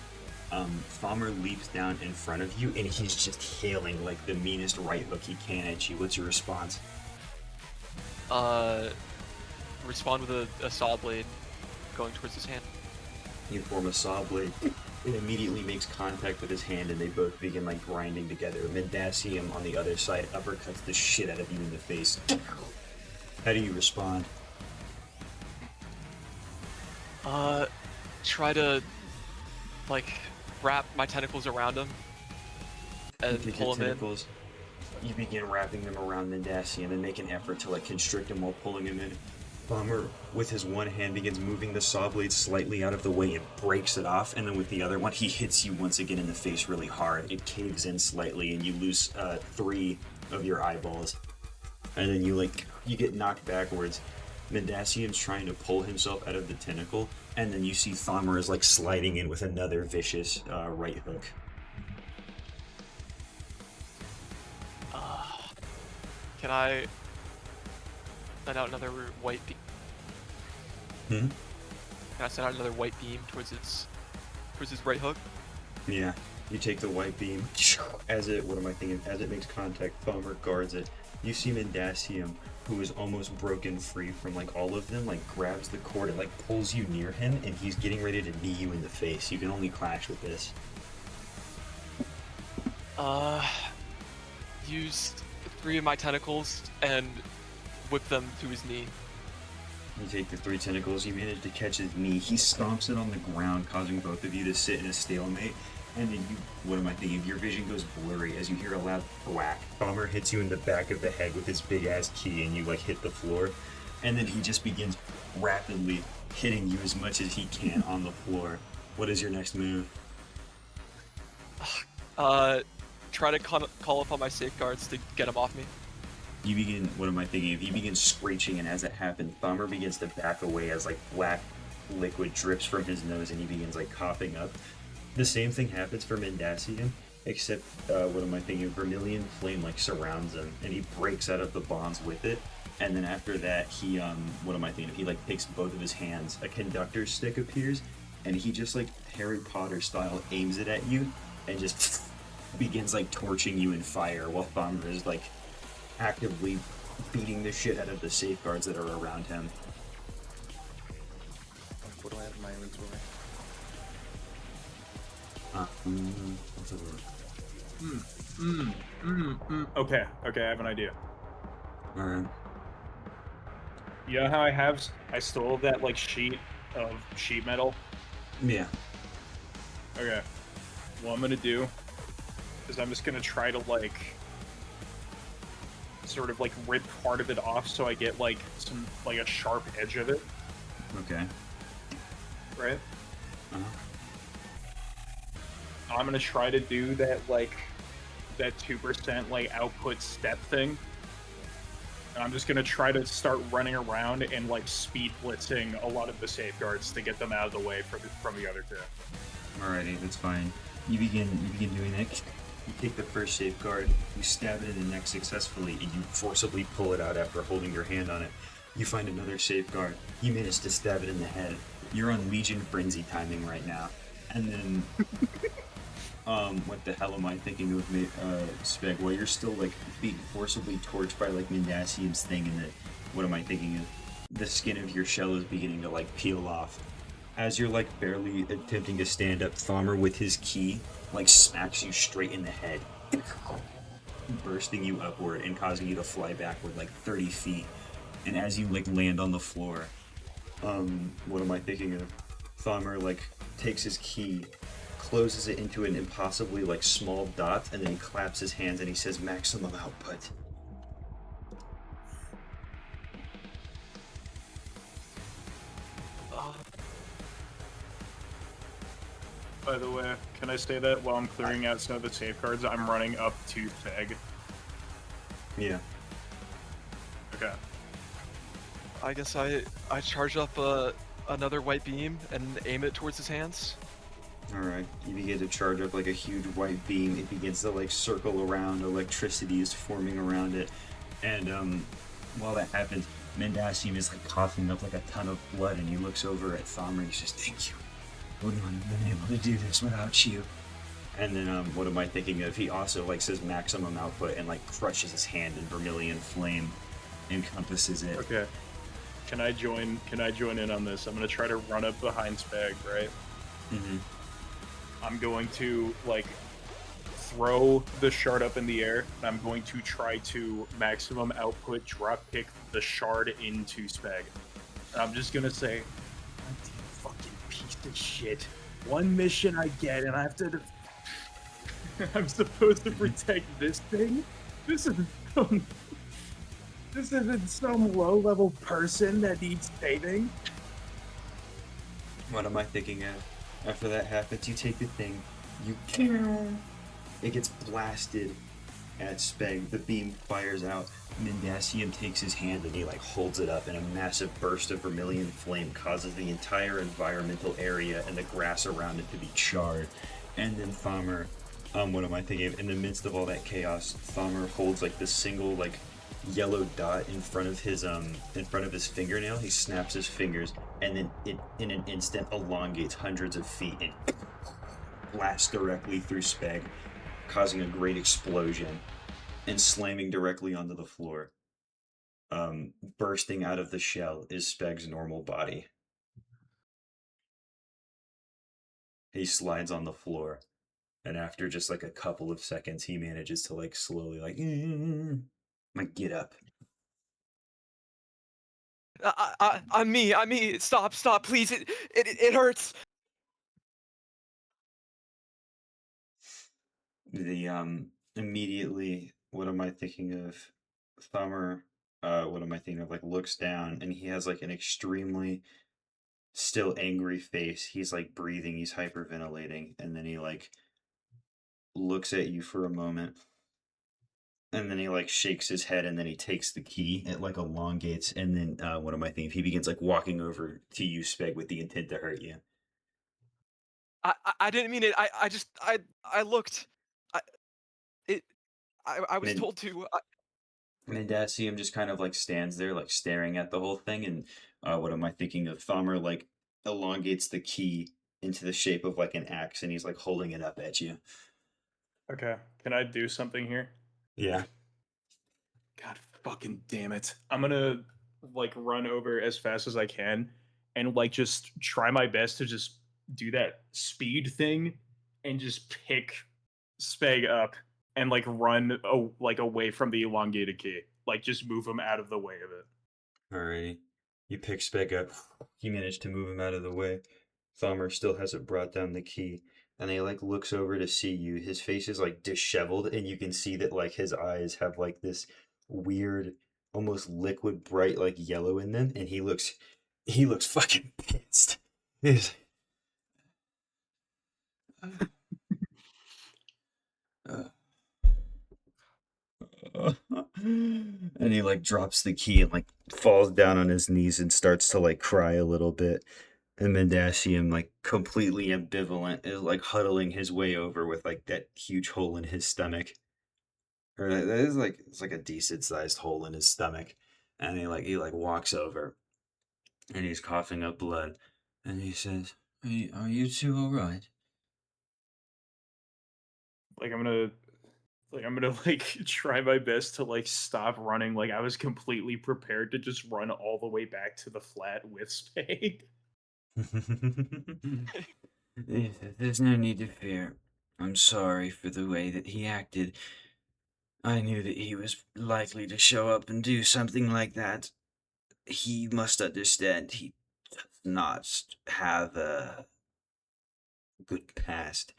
Speaker 1: Falmer leaps down in front of you, and he's just hailing like the meanest right hook he can at you. What's your response?
Speaker 11: Respond with a saw blade going towards his hand.
Speaker 1: You form a saw blade. It immediately makes contact with his hand, and they both begin like grinding together. Mendacium on the other side uppercuts the shit out of you in the face. How do you respond?
Speaker 11: Try to like wrap my tentacles around him and
Speaker 1: You take
Speaker 11: pull
Speaker 1: your
Speaker 11: him
Speaker 1: tentacles, you begin wrapping them around Mendacium and make an effort to like constrict him while pulling him in. Bomber, with his one hand, begins moving the saw blade slightly out of the way and breaks it off, and then with the other one, he hits you once again in the face really hard. It caves in slightly, and you lose 3 of your eyeballs. And then you get knocked backwards. Mendacium's trying to pull himself out of the tentacle, and then you see Thommer is like sliding in with another vicious right hook.
Speaker 11: Can I send out another white beam?
Speaker 1: Hmm?
Speaker 11: Can I send out another white beam towards his right hook?
Speaker 1: Yeah, you take the white beam. As it makes contact, Thommer guards it. You see Mendacium, who is almost broken free from like all of them, like grabs the cord and like pulls you near him, and he's getting ready to knee you in the face. You can only clash with this.
Speaker 11: Use 3 of my tentacles and whip them to his knee.
Speaker 1: You take the 3 tentacles, you manage to catch his knee. He stomps it on the ground, causing both of you to sit in a stalemate. And then what am I thinking? Your vision goes blurry as you hear a loud whack. Bomber hits you in the back of the head with his big ass key, and you like hit the floor. And then he just begins rapidly hitting you as much as he can on the floor. What is your next move?
Speaker 11: Try to call upon my safeguards to get him off me.
Speaker 1: You begin, what am I thinking of? He begins screeching, and as it happens, Bomber begins to back away as like black liquid drips from his nose, and he begins like coughing up. The same thing happens for Mendacium, except, what am I thinking? Vermilion Flame, like, surrounds him, and he breaks out of the bonds with it, and then after that, he, what am I thinking? He, like, takes both of his hands, a conductor stick appears, and he just, like, Harry Potter style aims it at you, and just begins, like, torching you in fire, while Bomber is, like, actively beating the shit out of the safeguards that are around him.
Speaker 2: What do I have in my inventory?
Speaker 1: What's over?
Speaker 5: Okay, I have an idea.
Speaker 1: Alright.
Speaker 5: You know how I stole that like sheet of sheet metal?
Speaker 1: Yeah.
Speaker 5: Okay. What I'm gonna do is I'm just gonna try to like sort of like rip part of it off so I get like some like a sharp edge of it.
Speaker 1: Okay.
Speaker 5: Right?
Speaker 1: Uh-huh.
Speaker 5: I'm gonna try to do that like that 2% like output step thing. And I'm just gonna try to start running around and like speed blitzing a lot of the safeguards to get them out of the way from the other two.
Speaker 1: Alrighty, that's fine. You begin doing that. You take the first safeguard, you stab it in the neck successfully, and you forcibly pull it out after holding your hand on it. You find another safeguard. You manage to stab it in the head. You're on Legion Frenzy timing right now. And then what the hell am I thinking of, Speg? Well, you're still, like, being forcibly torched by, like, Mendacium's thing, and what am I thinking of? The skin of your shell is beginning to, like, peel off. As you're, like, barely attempting to stand up, Thommer, with his key, like, smacks you straight in the head. bursting you upward and causing you to fly backward like 30 feet. And as you like land on the floor, what am I thinking of? Thamur like takes his key, closes it into an impossibly like small dot, and then he claps his hands and he says maximum output.
Speaker 5: By the way, can I say that while I'm clearing out some of the safeguards, I'm running up to Peg?
Speaker 1: Yeah.
Speaker 5: Okay.
Speaker 11: I guess I charge up another white beam and aim it towards his hands.
Speaker 1: Alright, you begin to charge up like a huge white beam. It begins to like circle around, electricity is forming around it. And while that happens, Mendasium is like coughing up like a ton of blood, and he looks over at Thamur and he says, "Thank you. Wouldn't have been able to do this without you." And then what am I thinking of? He also like says maximum output and like crushes his hand in vermilion flame, encompasses it.
Speaker 5: Okay. Can I join in on this? I'm gonna try to run up behind Spag, right?
Speaker 1: Mm-hmm.
Speaker 5: I'm going to like throw the shard up in the air, and I'm going to try to maximum output drop kick the shard into Spag. And I'm just gonna say, "Goddamn fucking piece of shit. One mission I get, and I have to. I'm supposed to protect this thing? This isn't some low-level person that needs saving."
Speaker 1: What am I thinking of? After that happens, you take the thing, it gets blasted at Speg. The beam fires out. Mendasium takes his hand and he like holds it up, and a massive burst of vermilion flame causes the entire environmental area and the grass around it to be charred. And then Thamur, what am I thinking of? In the midst of all that chaos, Thamur holds like this single like yellow dot in front of his fingernail. He snaps his fingers, and then it in an instant elongates hundreds of feet and blasts directly through Speg, causing a great explosion and slamming directly onto the floor. Bursting out of the shell is Speg's normal body. He slides on the floor, and after just like a couple of seconds, he manages to like slowly like get up.
Speaker 11: I'm me. Stop, please. It hurts.
Speaker 1: The immediately, what am I thinking of? Thamur, what am I thinking of? Like looks down, and he has like an extremely still angry face. He's like breathing, he's hyperventilating, and then he like looks at you for a moment. And then he like shakes his head, and then he takes the key. It like elongates, and then what am I thinking? He begins like walking over to you, Speg, with the intent to hurt you.
Speaker 11: I didn't mean it. I looked. I was told to.
Speaker 1: Mendasium just kind of like stands there, like staring at the whole thing. And what am I thinking of? Thamur like elongates the key into the shape of like an axe, and he's like holding it up at you.
Speaker 5: Okay, can I do something here?
Speaker 1: Yeah.
Speaker 5: God fucking damn it. I'm gonna like run over as fast as I can and like just try my best to just do that speed thing and just pick Speg up and like run like away from the elongated key. Like just move him out of the way of it.
Speaker 1: Alrighty. You pick Speg up. You manage to move him out of the way. Thamur still hasn't brought down the key. And he like looks over to see you. His face is like disheveled, and you can see that like his eyes have like this weird, almost liquid bright like yellow in them, and he looks fucking pissed. He's and he like drops the key and like falls down on his knees and starts to like cry a little bit. And Mendasium, like completely ambivalent, is like huddling his way over with like that huge hole in his stomach. Or that is like, it's like a decent sized hole in his stomach. And he like walks over, and he's coughing up blood, and he says, "Are you two all right?"
Speaker 5: Like I'm gonna like try my best to like stop running. Like I was completely prepared to just run all the way back to the flat with Spade.
Speaker 1: There's no need to fear. I'm sorry for the way that he acted. I knew that he was likely to show up and do something like that. He must understand he does not have a good past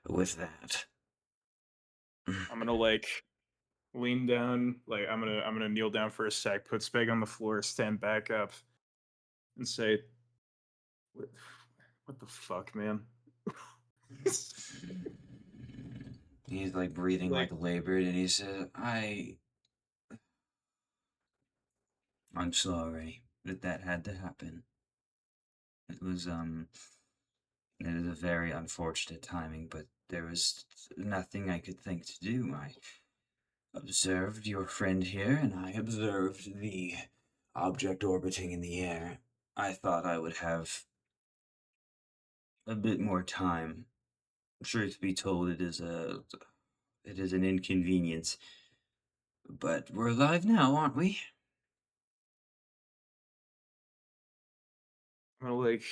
Speaker 1: with that.
Speaker 5: I'm gonna like lean down, like I'm gonna kneel down for a sec, put Speg on the floor, stand back up, and say, "What, what the fuck, man?"
Speaker 1: He's like breathing like labored, and he says, I'm sorry that had to happen. It was, it is a very unfortunate timing, but there was nothing I could think to do. I observed your friend here, and I observed the object orbiting in the air. I thought I would have a bit more time. Truth be told, it is an inconvenience. But we're alive now, aren't we?
Speaker 5: I'm gonna like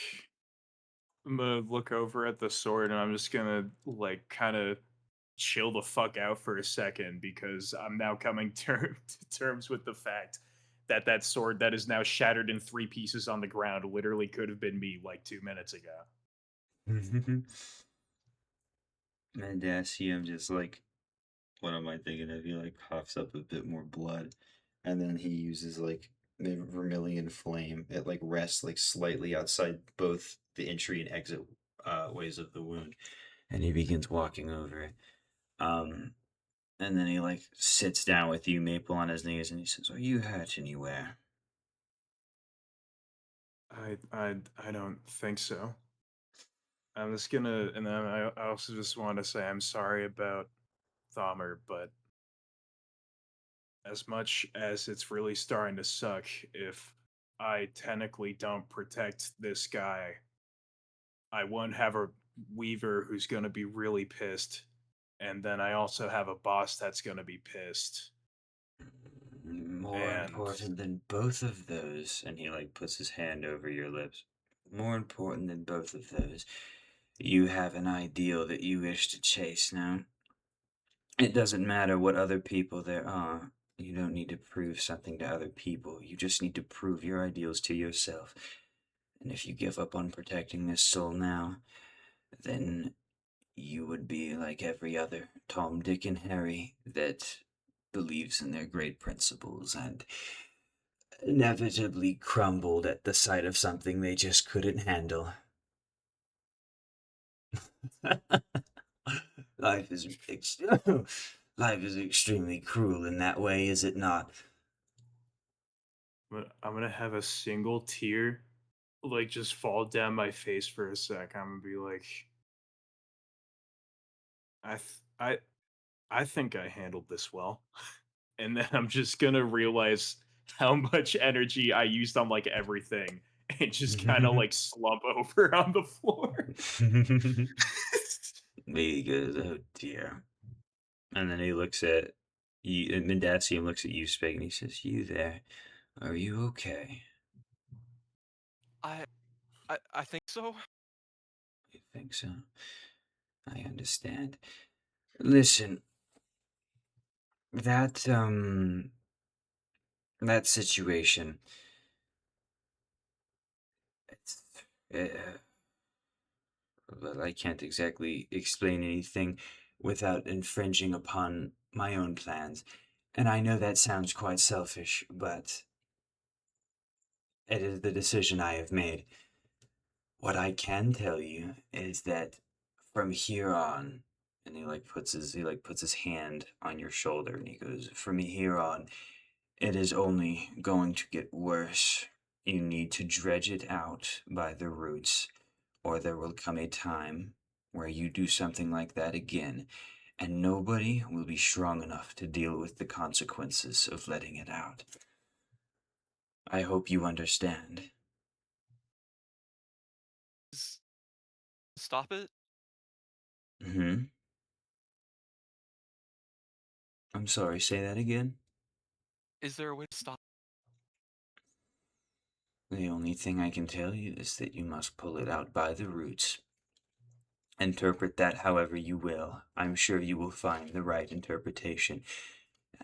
Speaker 5: I'm gonna look over at the sword and I'm just gonna like kind of chill the fuck out for a second because I'm now coming to terms with the fact that that sword that is now shattered in 3 pieces on the ground literally could have been me like 2 minutes ago.
Speaker 1: And I see him just like, what am I thinking of? He like coughs up a bit more blood, and then he uses like the vermilion flame. It like rests like slightly outside both the entry and exit ways of the wound, and he begins walking over. Um, and then he like sits down with you, Maple, on his knees, and he says, "Are you hurt anywhere?"
Speaker 5: I don't think so. I'm just gonna, and then I also just want to say I'm sorry about Thalmer, but as much as it's really starting to suck, if I technically don't protect this guy, I won't have a Weaver who's gonna be really pissed, and then I also have a boss that's gonna be pissed.
Speaker 1: More
Speaker 5: And
Speaker 1: important than both of those, and he like puts his hand over your lips. More important than both of those, you have an ideal that you wish to chase now. It doesn't matter what other people there are. You don't need to prove something to other people. You just need to prove your ideals to yourself. And if you give up on protecting this soul now, then you would be like every other Tom, Dick, and Harry that believes in their great principles and inevitably crumbled at the sight of something they just couldn't handle. Life is life is extremely cruel in that way, is it not?
Speaker 5: but I'm gonna have a single tear like just fall down my face for a sec. I'm gonna be like, I, th- I, I think I handled this well, and then I'm just gonna realize how much energy I used on like everything, and just kind of like slump over on the floor.
Speaker 1: He goes, oh dear. And then he looks at you, and Mendacium looks at you, Spig, and he says, you there, are you okay?
Speaker 11: I think so.
Speaker 1: You think so? I understand. Listen, that, that situation, it's, well, I can't exactly explain anything without infringing upon my own plans. And I know that sounds quite selfish, but it is the decision I have made. What I can tell you is that from here on, and he puts his hand on your shoulder and he goes, from here on, it is only going to get worse. You need to dredge it out by the roots, or there will come a time where you do something like that again, and nobody will be strong enough to deal with the consequences of letting it out. I hope you understand.
Speaker 11: Stop it.
Speaker 1: Hmm? I'm sorry, say that again?
Speaker 11: Is there a way to stop?
Speaker 1: The only thing I can tell you is that you must pull it out by the roots. Interpret that however you will. I'm sure you will find the right interpretation.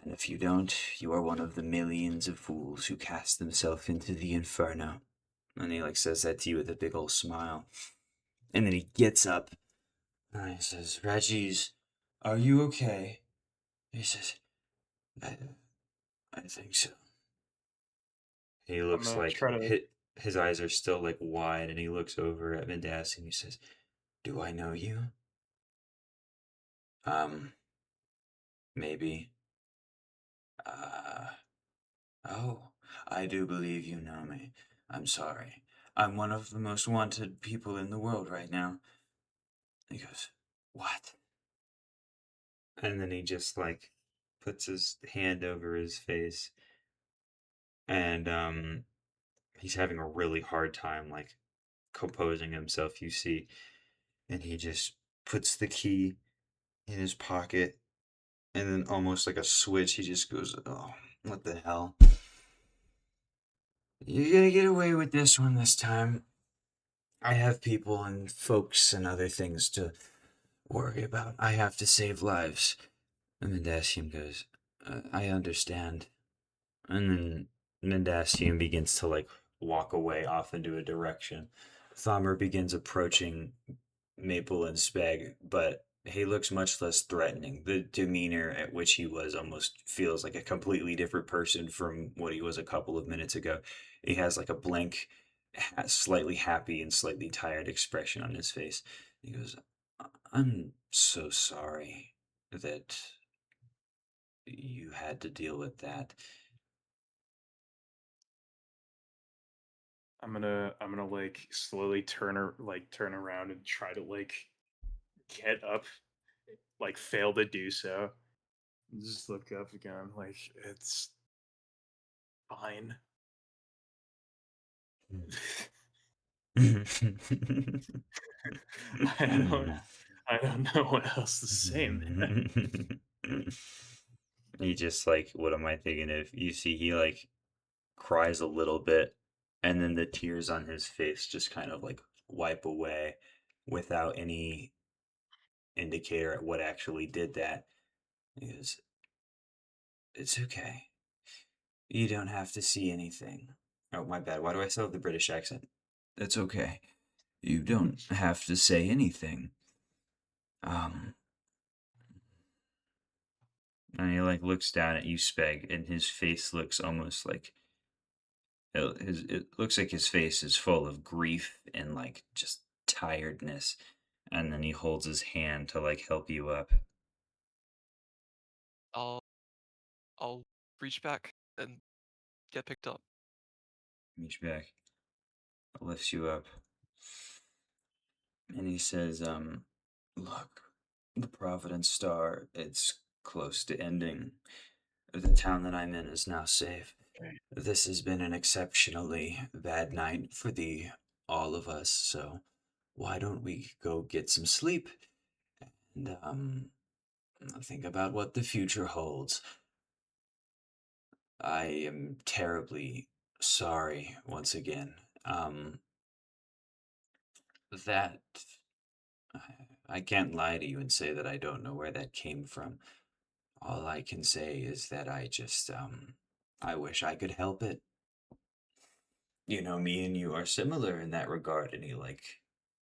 Speaker 1: And if you don't, you are one of the millions of fools who cast themselves into the inferno. And he says that to you with a big old smile. And then he gets up and he says, Regis, are you okay? He says, I think so. He
Speaker 5: I'm
Speaker 1: looks
Speaker 5: gonna try to.
Speaker 1: his eyes are still wide, and he looks over at Midas and he says, do I know you? Maybe. Oh, I do believe you know me. I'm sorry. I'm one of the most wanted people in the world right now. He goes, what? And then he just puts his hand over his face, and he's having a really hard time composing himself, you see. And he just puts the key in his pocket, and then almost like a switch, he just goes, oh, what the hell? You're gonna get away with this one this time. I have people and folks and other things to worry about. I have to save lives. And Mendasium goes, I understand. And then Mendasium begins to walk away off into a direction. Thamur begins approaching Maple and Speg, but he looks much less threatening. The demeanor at which he was almost feels like a completely different person from what he was a couple of minutes ago. He has a blank, slightly happy and slightly tired expression on his face. He goes, I'm so sorry that you had to deal with that.
Speaker 5: I'm gonna slowly turn around and try to get up, fail to do so. Just look up again, it's fine. I don't know what else to say, man.
Speaker 1: He just what am I thinking of? You see, he cries a little bit, and then the tears on his face just kind of wipe away without any indicator at what actually did that. He goes, it's okay. You don't have to see anything. Oh, my bad. Why do I still have the British accent? It's okay. You don't have to say anything. And he looks down at you, Speg, and his face looks almost it looks like his face is full of grief and just tiredness. And then he holds his hand to help you up.
Speaker 11: I'll reach back and get picked up.
Speaker 1: Reach back, lifts you up, and he says, look, the Providence Star, it's close to ending. The town that I'm in is now safe. This has been an exceptionally bad night for all of us, so why don't we go get some sleep and think about what the future holds. I am terribly sorry once again. That I can't lie to you and say that I don't know where that came from. All I can say is that I just I wish I could help it. Me and you are similar in that regard. And he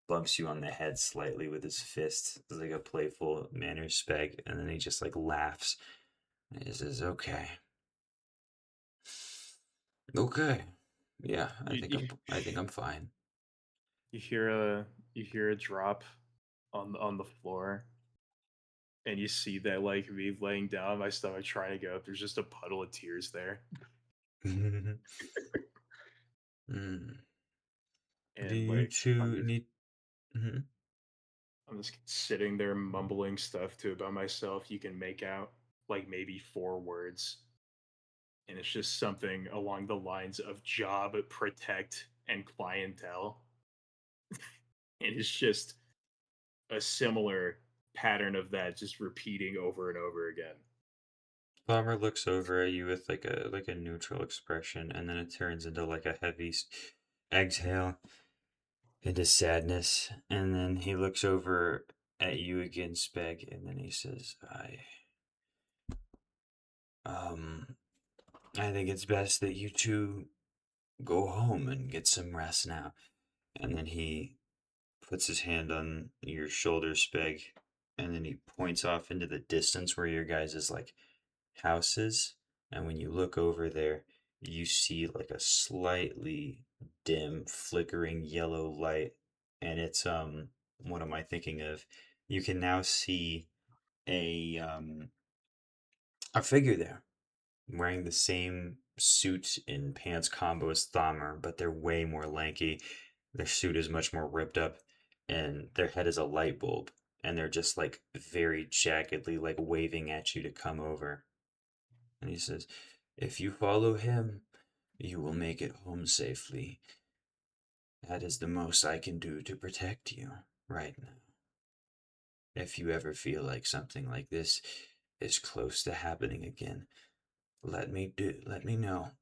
Speaker 1: bumps you on the head slightly with his fist. It's a playful manner, Speg. And then he just laughs. And he says, okay. Okay. Yeah, I think I'm fine.
Speaker 5: You hear a drop on the floor, and you see that me laying down on my stomach trying to get up. There's just a puddle of tears there.
Speaker 1: Mm.
Speaker 5: And
Speaker 1: Do you two need? Mhm.
Speaker 5: I'm just sitting there mumbling stuff to about myself. You can make out maybe 4 words, and it's just something along the lines of job, protect, and clientele. And it's just a similar pattern of that just repeating over and over again.
Speaker 1: Bomber looks over at you with a neutral expression, and then it turns into a heavy exhale. into sadness, and then he looks over at you again, Speg, and then he says, I think it's best that you two go home and get some rest now. And then he puts his hand on your shoulder, Speg, and then he points off into the distance where your guys' like house is. And when you look over there, you see like a slightly dim, flickering yellow light. And it's what am I thinking of? You can now see a figure there wearing the same suit and pants combo as Thammer, but they're way more lanky. Their suit is much more ripped up, and their head is a light bulb, and they're just like very jaggedly like waving at you to come over. And he says, "If you follow him, you will make it home safely. That is the most I can do to protect you right now. If you ever feel like something like this is close to happening again, let me know,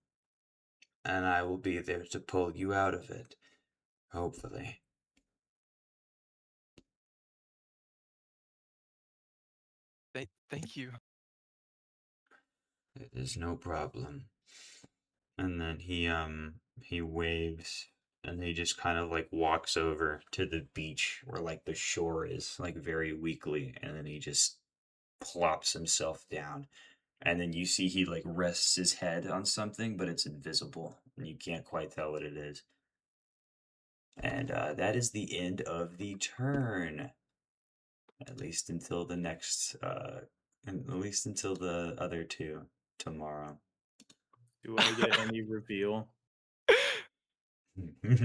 Speaker 1: and I will be there to pull you out of it, hopefully."
Speaker 11: Thank you.
Speaker 1: It is no problem. And then he waves, and he just kind of like walks over to the beach where like the shore is, like very weakly, and then he just plops himself down. And then you see he like rests his head on something, but it's invisible, and you can't quite tell what it is. And that is the end of the turn. At least until the next, at least until the other two tomorrow.
Speaker 5: Do I get any reveal? Do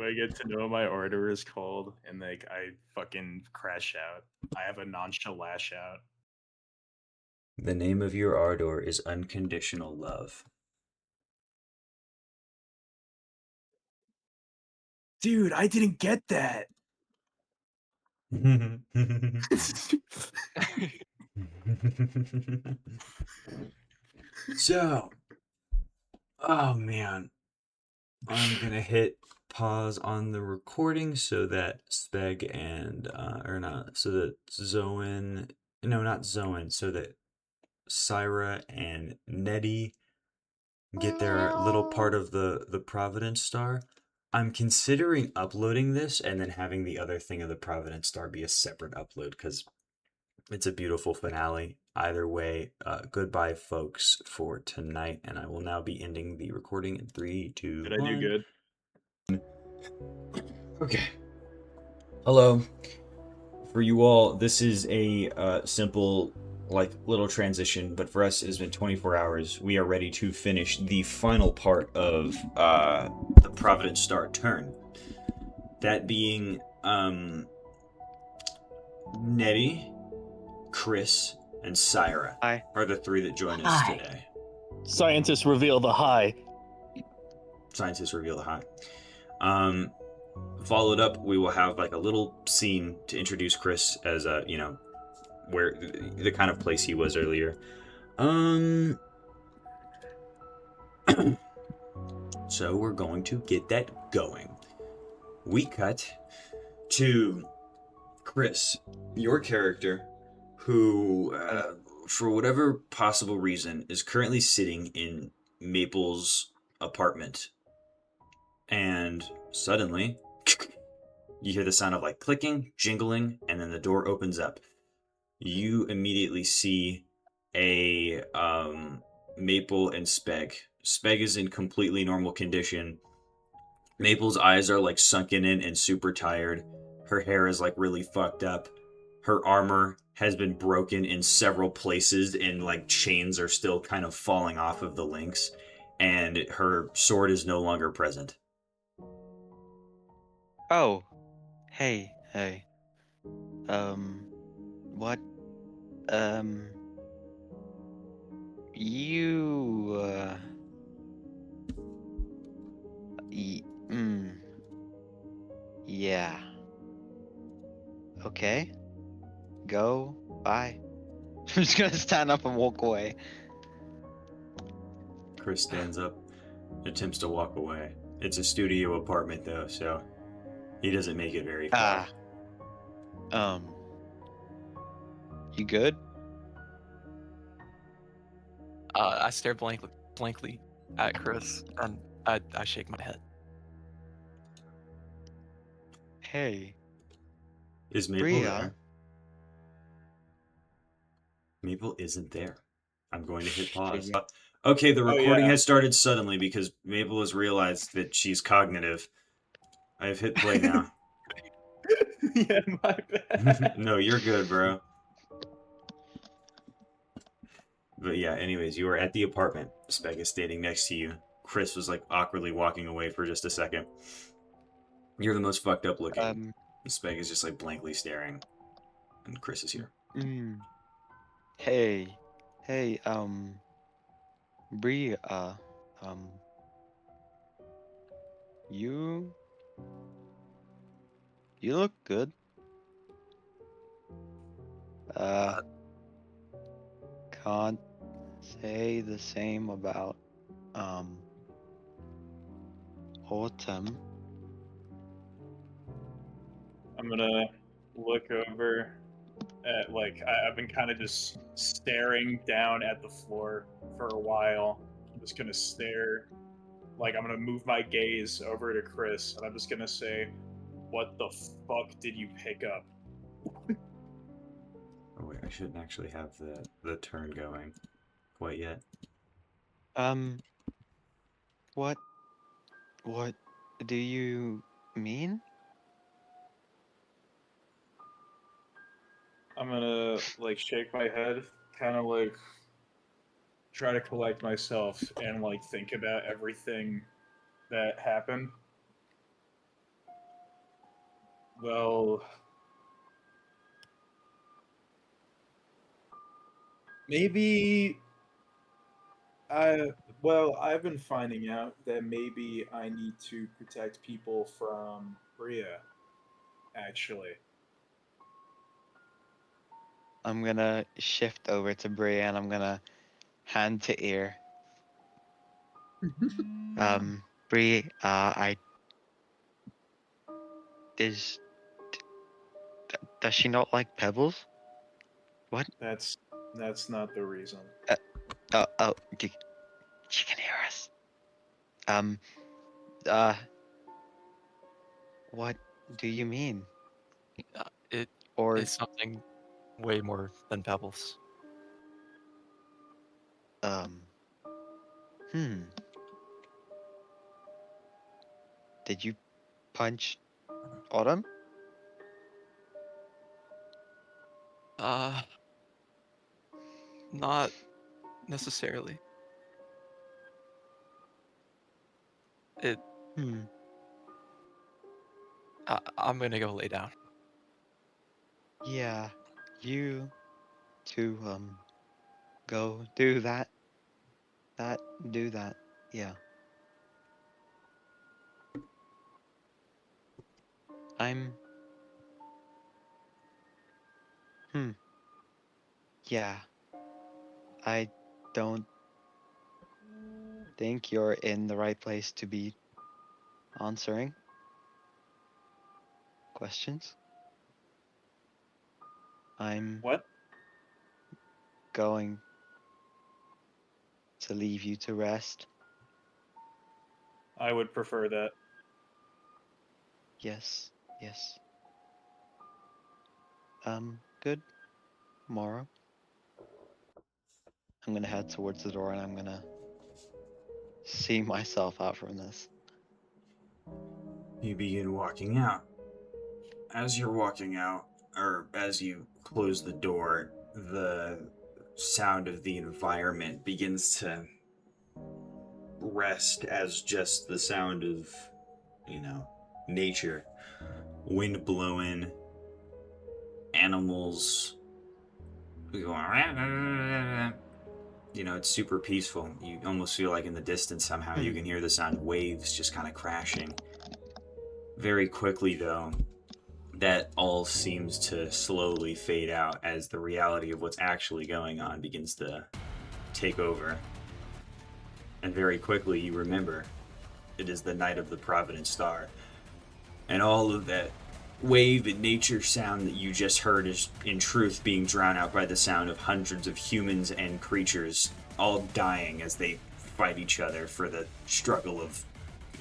Speaker 5: I get to know what my order is called? And like I fucking crash out. I have a nonchalant lash out.
Speaker 1: The name of your ardor is Unconditional Love.
Speaker 5: Dude, I didn't get that.
Speaker 1: So, oh man, I'm gonna hit pause on the recording so that Speg and or not, so that Zoan, no, not Zoan, so that Syra and Nettie get their little part of the Providence Star. I'm considering uploading this and then having the other thing of the Providence Star be a separate upload because it's a beautiful finale. Either way, goodbye, folks, for tonight, and I will now be ending the recording in 3, 2,
Speaker 5: Did I do
Speaker 1: 1.
Speaker 5: good?
Speaker 1: Okay. Hello. For you all, this is a simple, like, little transition, but for us, it's been 24 hours. We are ready to finish the final part of the Providence Star turn. That being Nettie, Chris, and Syra are the three that join us today.
Speaker 7: Scientists reveal the high.
Speaker 1: Scientists reveal the high. Followed up, we will have like a little scene to introduce Chris as where the kind of place he was earlier. So we're going to get that going. We cut to Chris, your character, who, for whatever possible reason, is currently sitting in Maple's apartment. And suddenly, you hear the sound of like clicking, jingling, and then the door opens up. You immediately see a Maple and Speg. Speg is in completely normal condition. Maple's eyes are like sunken in and super tired. Her hair is like really fucked up. Her armor has been broken in several places and like chains are still kind of falling off of the links. And her sword is no longer present.
Speaker 10: Oh, hey. What? Yeah. Okay. Go. Bye. I'm just gonna stand up and walk away.
Speaker 1: Chris stands up, attempts to walk away. It's a studio apartment though, so he doesn't make it very far.
Speaker 2: You good?
Speaker 11: I stare blankly at Chris, and I shake my head.
Speaker 2: Hey,
Speaker 1: Is Maple
Speaker 2: Bria.
Speaker 1: there? Maple isn't there. I'm going to hit pause. Okay, the recording has started suddenly because Maple has realized that she's cognitive. I have hit play now.
Speaker 5: Yeah, my bad.
Speaker 1: No, you're good, bro. But yeah, anyways, you were at the apartment. Speg is standing next to you. Chris was like awkwardly walking away for just a second. You're the most fucked up looking. Speg is just like blankly staring. And Chris is here.
Speaker 2: Hey, Bria, you look good. Can't say the same about, Autumn.
Speaker 5: I'm gonna look over at, like, I've been kind of just staring down at the floor for a while. I'm just gonna stare, like, I'm gonna move my gaze over to Chris, and I'm just gonna say, what the fuck did you pick up?
Speaker 1: Oh wait, I shouldn't actually have the turn going quite yet.
Speaker 2: What do you mean?
Speaker 5: I'm gonna, like, shake my head, kind of, like, try to collect myself and, like, think about everything that happened. Well, maybe I've been finding out that maybe I need to protect people from Bria, actually.
Speaker 2: I'm gonna shift over to Bria and I'm gonna hand to ear. Bria, does she not like pebbles? What?
Speaker 5: That's not the reason.
Speaker 2: She can hear us. What do you mean?
Speaker 11: It's something way more than pebbles.
Speaker 2: Did you punch Autumn?
Speaker 11: Not necessarily. I'm gonna go lay down.
Speaker 2: Yeah, you two, go do that. Do that. Yeah. Yeah. I don't think you're in the right place to be answering questions. I'm going to leave you to rest.
Speaker 5: I would prefer that.
Speaker 2: Yes. Good morrow. I'm gonna head towards the door and I'm gonna see myself out from this.
Speaker 1: You begin walking out. As you're walking out, or as you close the door, the sound of the environment begins to rest as just the sound of, nature. Wind blowing, animals going, it's super peaceful. You almost feel like in the distance somehow you can hear the sound of waves just kind of crashing. Very quickly, though, that all seems to slowly fade out as the reality of what's actually going on begins to take over. And very quickly you remember it is the night of the Provident Star. And all of that wave and nature sound that you just heard is in truth being drowned out by the sound of hundreds of humans and creatures all dying as they fight each other for the struggle of,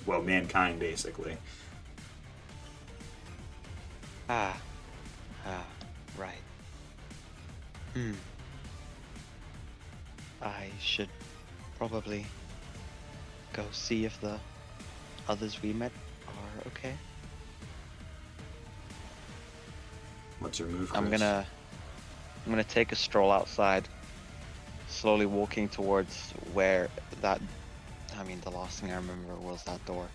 Speaker 1: well, mankind, basically.
Speaker 10: Right. I should probably go see if the others we met are okay.
Speaker 1: What's your move,
Speaker 10: I'm
Speaker 1: Chris?
Speaker 10: gonna take a stroll outside, slowly walking towards where that, the last thing I remember was that door.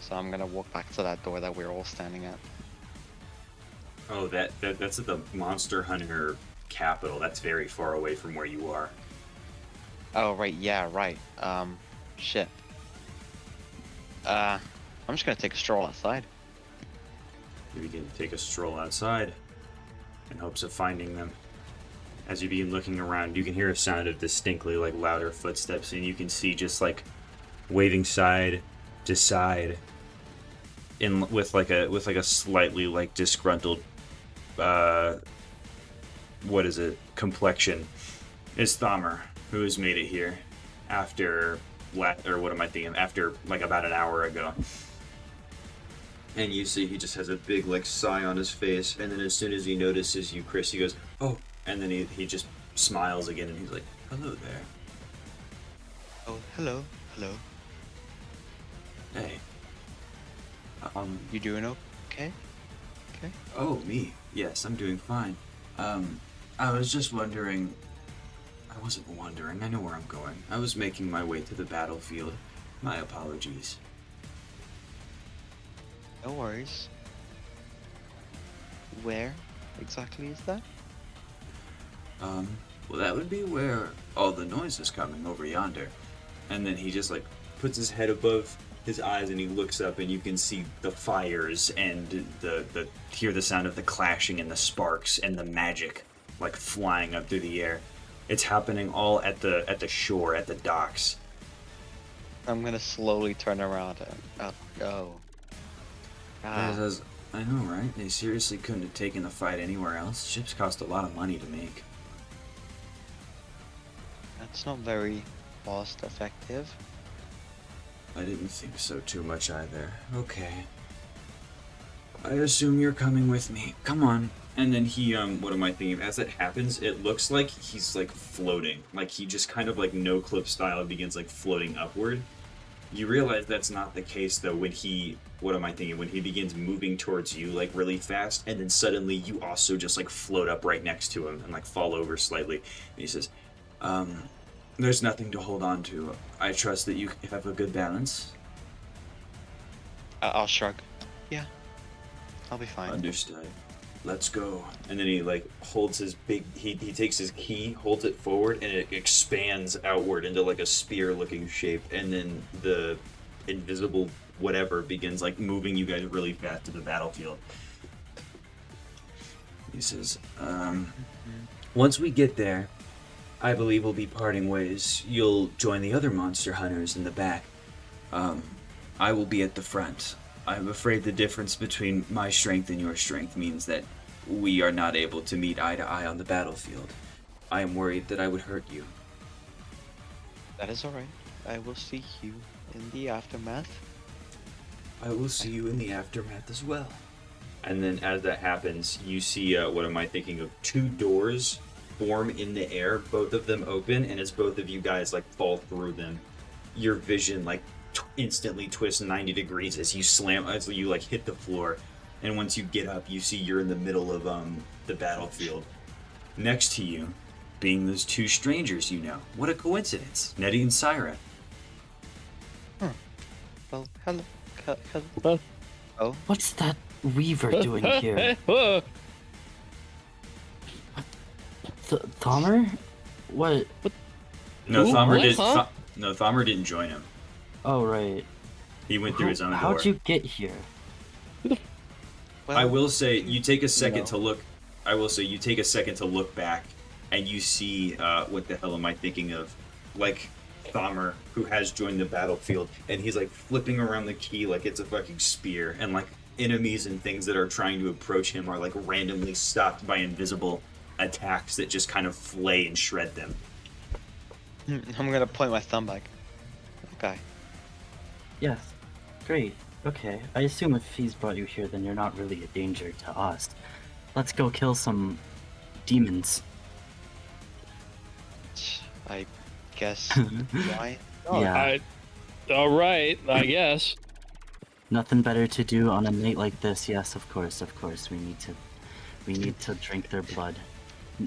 Speaker 10: So I'm gonna walk back to that door that we're all standing at.
Speaker 1: Oh, that's at the Monster Hunter capital. That's very far away from where you are.
Speaker 10: Oh, right, yeah, right. Shit. I'm just gonna take a stroll outside.
Speaker 1: You begin to take a stroll outside in hopes of finding them. As you begin looking around, you can hear a sound of distinctly like louder footsteps, and you can see just like waving side to side with like a slightly like disgruntled complexion is Thamer, who has made it here after after like about an hour ago. And you see he just has a big like sigh on his face, and then as soon as he notices you, Chris, he goes, "Oh," and then he just smiles again, and he's like, "Hello there."
Speaker 10: Oh, hello.
Speaker 1: Hey.
Speaker 10: You doing okay? Okay.
Speaker 1: Oh, me? Yes, I'm doing fine. I was just wondering. I wasn't wondering. I know where I'm going. I was making my way to the battlefield. My apologies.
Speaker 10: No worries. Where exactly is that?
Speaker 1: Well, that would be where all the noise is coming, over yonder. And then he just like puts his head above his eyes and he looks up, and you can see the fires and hear the sound of the clashing and the sparks and the magic like flying up through the air. It's happening all at the shore, at the docks.
Speaker 10: I'm gonna slowly turn around and go.
Speaker 1: I know, right? They seriously couldn't have taken the fight anywhere else. Ships cost a lot of money to make.
Speaker 10: That's not very cost effective.
Speaker 1: I didn't think so too much either. Okay. I assume you're coming with me. Come on. And then he, what am I thinking? As it happens, it looks like he's like floating. Like he just kind of like no clip style begins like floating upward. You realize that's not the case though when he, what am I thinking? When he begins moving towards you like really fast, and then suddenly you also just like float up right next to him and like fall over slightly. And he says, there's nothing to hold on to. I trust that you have a good balance.
Speaker 10: I'll shrug. Yeah, I'll be fine.
Speaker 1: Understood. Let's go. And then he like holds his big, he takes his key, holds it forward, and it expands outward into like a spear looking shape, and then the invisible whatever begins like moving you guys really fast to the battlefield. He says, once we get there, I believe we'll be parting ways. You'll join the other monster hunters in the back. I will be at the front. I'm afraid the difference between my strength and your strength means that we are not able to meet eye to eye on the battlefield. I am worried that I would hurt you.
Speaker 10: That is alright. I will see you in the aftermath.
Speaker 1: I will see you in the aftermath as well. And then as that happens, you see, what am I thinking of? Two doors form in the air, both of them open, and as both of you guys like fall through them, your vision like instantly twists 90 degrees as you like hit the floor, and once you get up, you see you're in the middle of the battlefield. Next to you, being those two strangers you know. What a coincidence, Nettie and Syra.
Speaker 10: Well, hello.
Speaker 6: Well,
Speaker 10: Oh,
Speaker 6: what's that weaver doing here? Thamer? What?
Speaker 1: No,
Speaker 6: Who?
Speaker 1: Thamer
Speaker 6: What?
Speaker 1: did.
Speaker 6: Huh?
Speaker 1: No, Thamer didn't join him.
Speaker 6: Oh, right.
Speaker 1: He went through his own door.
Speaker 6: How'd you get here?
Speaker 10: well,
Speaker 1: I will say you take a second
Speaker 6: No.
Speaker 1: to look. I will say you take a second to look back, and you see what the hell am I thinking of? Like Thommer, who has joined the battlefield, and he's like flipping around the key like it's a fucking spear, and like enemies and things that are trying to approach him are like randomly stopped by invisible attacks that just kind of flay and shred them.
Speaker 10: I'm gonna point my thumb back. Okay.
Speaker 6: Yes. Great. Okay. I assume if he's brought you here, then you're not really a danger to us. Let's go kill some demons.
Speaker 10: I guess. Why?
Speaker 6: Yeah.
Speaker 7: All right, I guess.
Speaker 6: Nothing better to do on a night like this. Yes, of course. We need to drink their blood.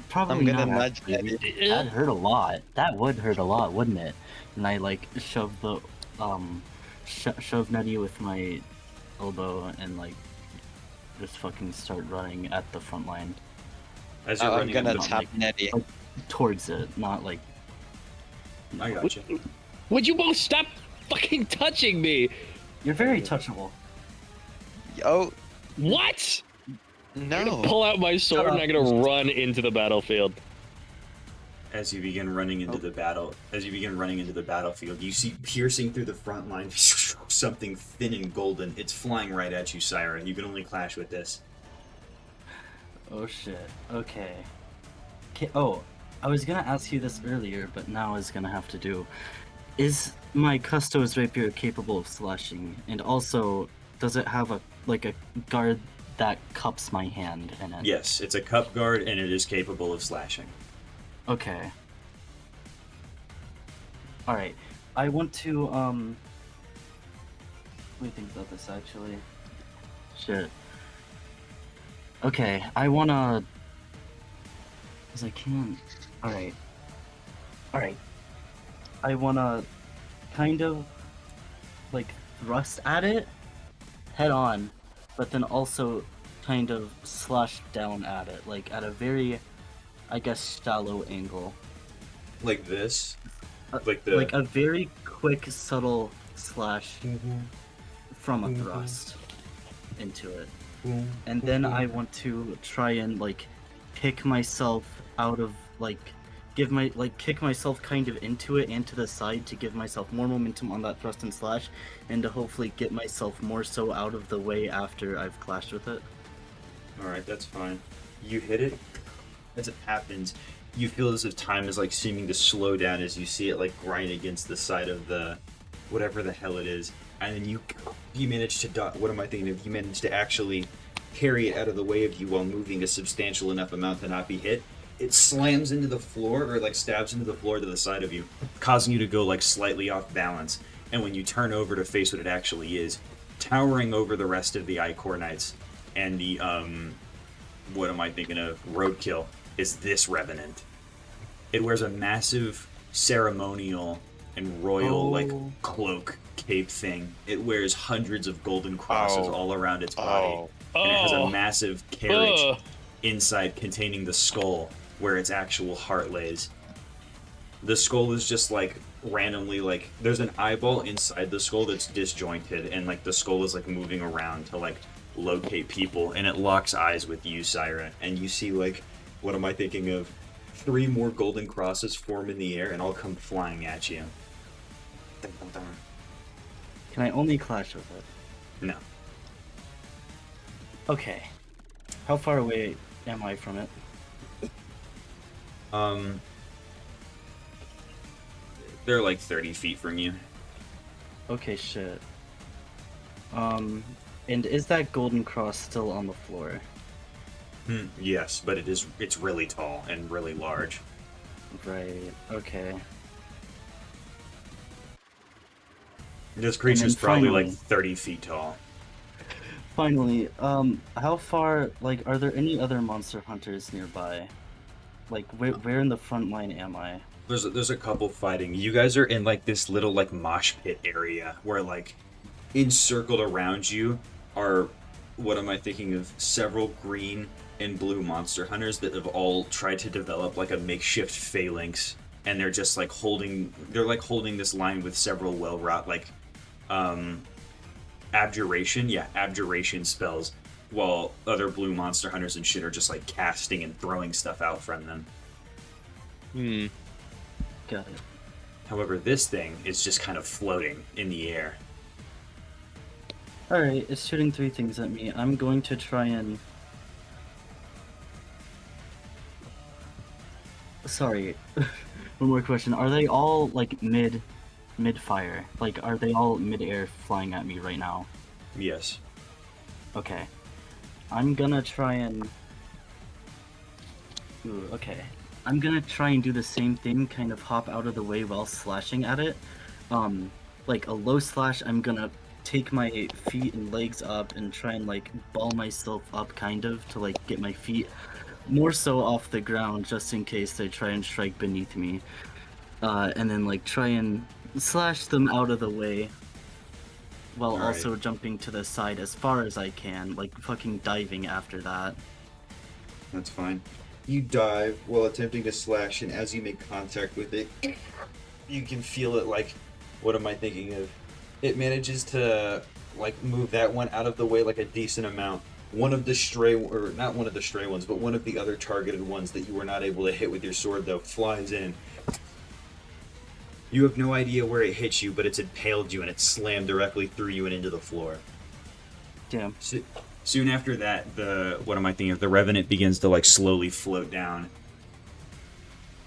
Speaker 6: Probably
Speaker 10: I'm gonna
Speaker 6: not.
Speaker 10: nudge
Speaker 6: Actually. That'd hurt a lot. That would hurt a lot, wouldn't it? And I like shove the shove Nutty with my elbow and like just fucking start running at the front line.
Speaker 1: As you're
Speaker 10: I'm gonna tap
Speaker 6: like,
Speaker 10: Nettie.
Speaker 6: like, towards it, not like.
Speaker 1: I gotcha.
Speaker 7: Would you both stop fucking touching me?
Speaker 6: You're very touchable.
Speaker 10: Oh
Speaker 7: What? I'm
Speaker 10: no!
Speaker 7: gonna pull out my sword and I'm gonna run into the battlefield.
Speaker 1: As you begin running into the battlefield, you see piercing through the front line something thin and golden. It's flying right at you, Syra. You can only clash with this.
Speaker 6: Oh shit. Okay. Oh, I was gonna ask you this earlier, but now is gonna have to do. Is my Custo's rapier capable of slashing? And also, does it have a guard that cups my hand in it?
Speaker 1: Yes, it's a cup guard and it is capable of slashing.
Speaker 6: Okay. Alright. I want to, Let me think about this, actually. Shit. Okay, I wanna... Cause I can't... Alright. Alright. I wanna kind of, like, thrust at it, head on, but then also kind of slash down at it, like, at a very... I guess shallow angle.
Speaker 1: Like this?
Speaker 6: Like a very quick, subtle slash from a thrust into it. And then I want to try and like pick myself out of kick myself kind of into it and to the side to give myself more momentum on that thrust and slash, and to hopefully get myself more so out of the way after I've clashed with it.
Speaker 1: Alright, that's fine. You hit it. As it happens, you feel as if time is like seeming to slow down as you see it like grind against the side of the whatever the hell it is, and then you manage to what am I thinking of? You manage to actually carry it out of the way of you while moving a substantial enough amount to not be hit. It slams into the floor or like stabs into the floor to the side of you, causing you to go like slightly off balance. And when you turn over to face what it actually is, towering over the rest of the Icor Knights and the what am I thinking of? Roadkill. Is this Revenant. It wears a massive ceremonial and royal like cloak cape thing. It wears hundreds of golden crosses all around its body. And it has a massive carriage inside containing the skull where its actual heart lays. The skull is just like randomly like there's an eyeball inside the skull that's disjointed, and like the skull is like moving around to like locate people, and it locks eyes with you, Syra, and you see like what am I thinking of? 3 more golden crosses form in the air and all come flying at you.
Speaker 6: Can I only clash with it?
Speaker 1: No.
Speaker 6: Okay. How far away am I from it?
Speaker 1: They're like 30 feet from you.
Speaker 6: Okay, shit. And is that golden cross still on the floor?
Speaker 1: Yes, but it's really tall and really large.
Speaker 6: Right, okay.
Speaker 1: This creature's probably
Speaker 6: finally,
Speaker 1: like 30 feet tall.
Speaker 6: Finally, how far, like, are there any other monster hunters nearby? Like, where in the front line am I?
Speaker 1: There's a couple fighting. You guys are in like this little like mosh pit area where like encircled around you are, what am I thinking of, several green and blue monster hunters that have all tried to develop like a makeshift phalanx, and they're just like holding this line with several well-wrought like abjuration spells, while other blue monster hunters and shit are just like casting and throwing stuff out from them.
Speaker 6: Got it.
Speaker 1: However, this thing is just kind of floating in the air.
Speaker 6: Alright, it's shooting 3 things at me. I'm going to try and... Sorry, one more question. Are they all, like, mid-fire? Like, are they all mid-air flying at me right now?
Speaker 1: Yes.
Speaker 6: Okay. I'm gonna try and... Ooh, okay. I'm gonna try and do the same thing, kind of hop out of the way while slashing at it. Like a low slash, I'm gonna take my feet and legs up and try and like ball myself up kind of to like get my feet more so off the ground just in case they try and strike beneath me. And then like try and slash them out of the way while also jumping to the side as far as I can, like fucking diving after that.
Speaker 1: That's fine.
Speaker 2: You dive while attempting to slash, and as you make contact with it, you can feel it like, what am I thinking of? It manages to like move that one out of the way like a decent amount. One of the stray, or not one of the stray ones, but one of the other targeted ones that you were not able to hit with your sword though, flies in. You have no idea where it hit you, but it's impaled you and it slammed directly through you and into the floor.
Speaker 6: Damn.
Speaker 1: Soon after that, what am I thinking of? The Revenant begins to like slowly float down,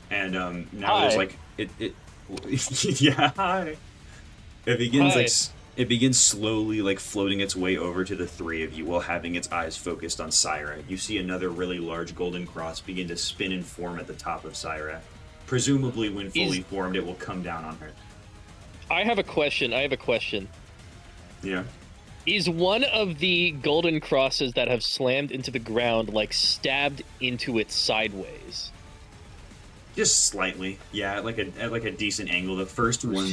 Speaker 1: and now there's like it yeah. Hi. It begins slowly like floating its way over to the 3 of you while having its eyes focused on Syra. You see another really large golden cross begin to spin and form at the top of Syra. Presumably, when fully formed, it will come down on her.
Speaker 7: I have a question.
Speaker 1: Yeah.
Speaker 7: Is one of the golden crosses that have slammed into the ground like stabbed into it sideways?
Speaker 1: Just slightly, yeah, at like a decent angle. The first one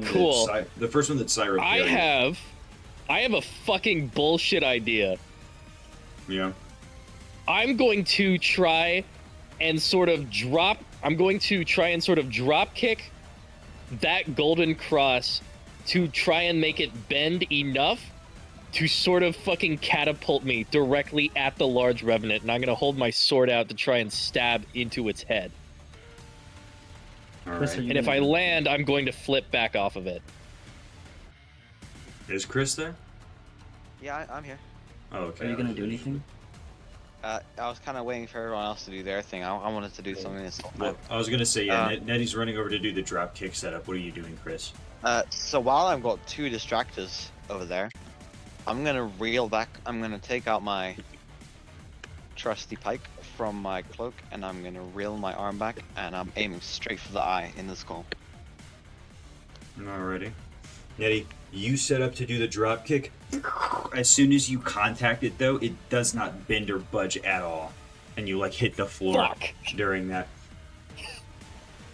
Speaker 7: Cool.
Speaker 1: that Syra
Speaker 7: I have a fucking bullshit idea.
Speaker 1: Yeah.
Speaker 7: I'm going to try and sort of drop kick that golden cross to try and make it bend enough to sort of fucking catapult me directly at the large Revenant, and I'm gonna hold my sword out to try and stab into its head.
Speaker 1: All right.
Speaker 7: And if I land, I'm going to flip back off of it.
Speaker 1: Is Chris there?
Speaker 10: Yeah, I'm here.
Speaker 1: Oh, okay.
Speaker 6: Are you gonna do anything?
Speaker 10: I was kind of waiting for everyone else to do their thing. I wanted to do something this whole time.
Speaker 1: Well, I was gonna say, yeah, Nettie's running over to do the drop kick setup. What are you doing, Chris?
Speaker 10: So while I've got 2 distractors over there, I'm gonna reel back. I'm gonna take out my trusty pike from my cloak, and I'm gonna reel my arm back, and I'm aiming straight for the eye in the skull.
Speaker 1: Alrighty. Nettie, you set up to do the drop kick. As soon as you contact it, though, it does not bend or budge at all, and you like hit the floor during that.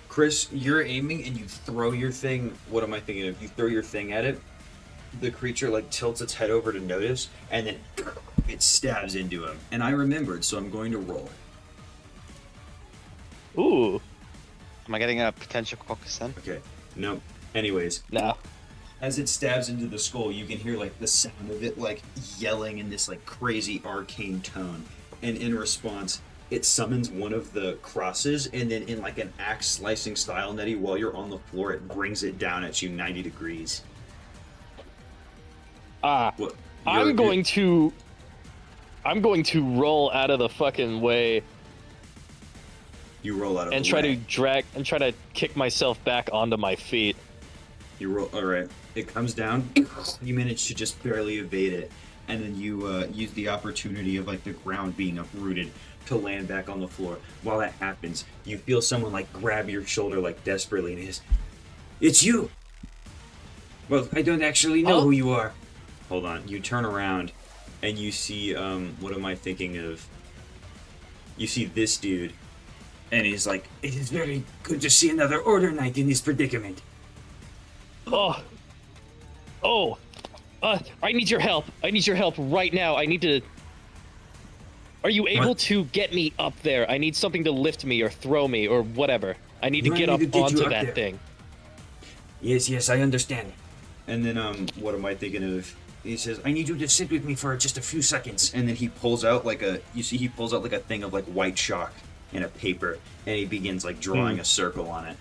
Speaker 1: Chris, you're aiming and you throw your thing. What am I thinking of? You throw your thing at it. The creature like tilts its head over to notice, and then it stabs into him. And I remembered, so I'm going to roll it.
Speaker 7: Ooh.
Speaker 10: Am I getting a potential crocus then?
Speaker 1: Okay. Nope. Anyways.
Speaker 7: No.
Speaker 1: As it stabs into the skull, you can hear like the sound of it like yelling in this like crazy arcane tone. And in response, it summons one of the crosses, and then in like an axe slicing style, Nettie, while you're on the floor, it brings it down at you 90 degrees.
Speaker 7: I'm going to roll out of the fucking way.
Speaker 1: You roll out of
Speaker 7: and
Speaker 1: the
Speaker 7: try
Speaker 1: way.
Speaker 7: to try to kick myself back onto my feet.
Speaker 1: You roll. All right. It comes down. You manage to just barely evade it, and then you use the opportunity of like the ground being uprooted to land back on the floor. While that happens, you feel someone like grab your shoulder like desperately, and it's you. Well, I don't actually know who you are. Hold on. You turn around, and you see what am I thinking of? You see this dude, and he's like, "It is very good to see another Order Knight in this predicament."
Speaker 7: I need your help. I need your help right now. I need to... Are you able to get me up there? I need something to lift me or throw me or whatever. I need to get up onto that thing.
Speaker 1: Yes, I understand. And then, what am I thinking of? He says, I need you to sit with me for just a few seconds. And then he pulls out like a thing of like white chalk and a paper, and he begins like drawing a circle on it.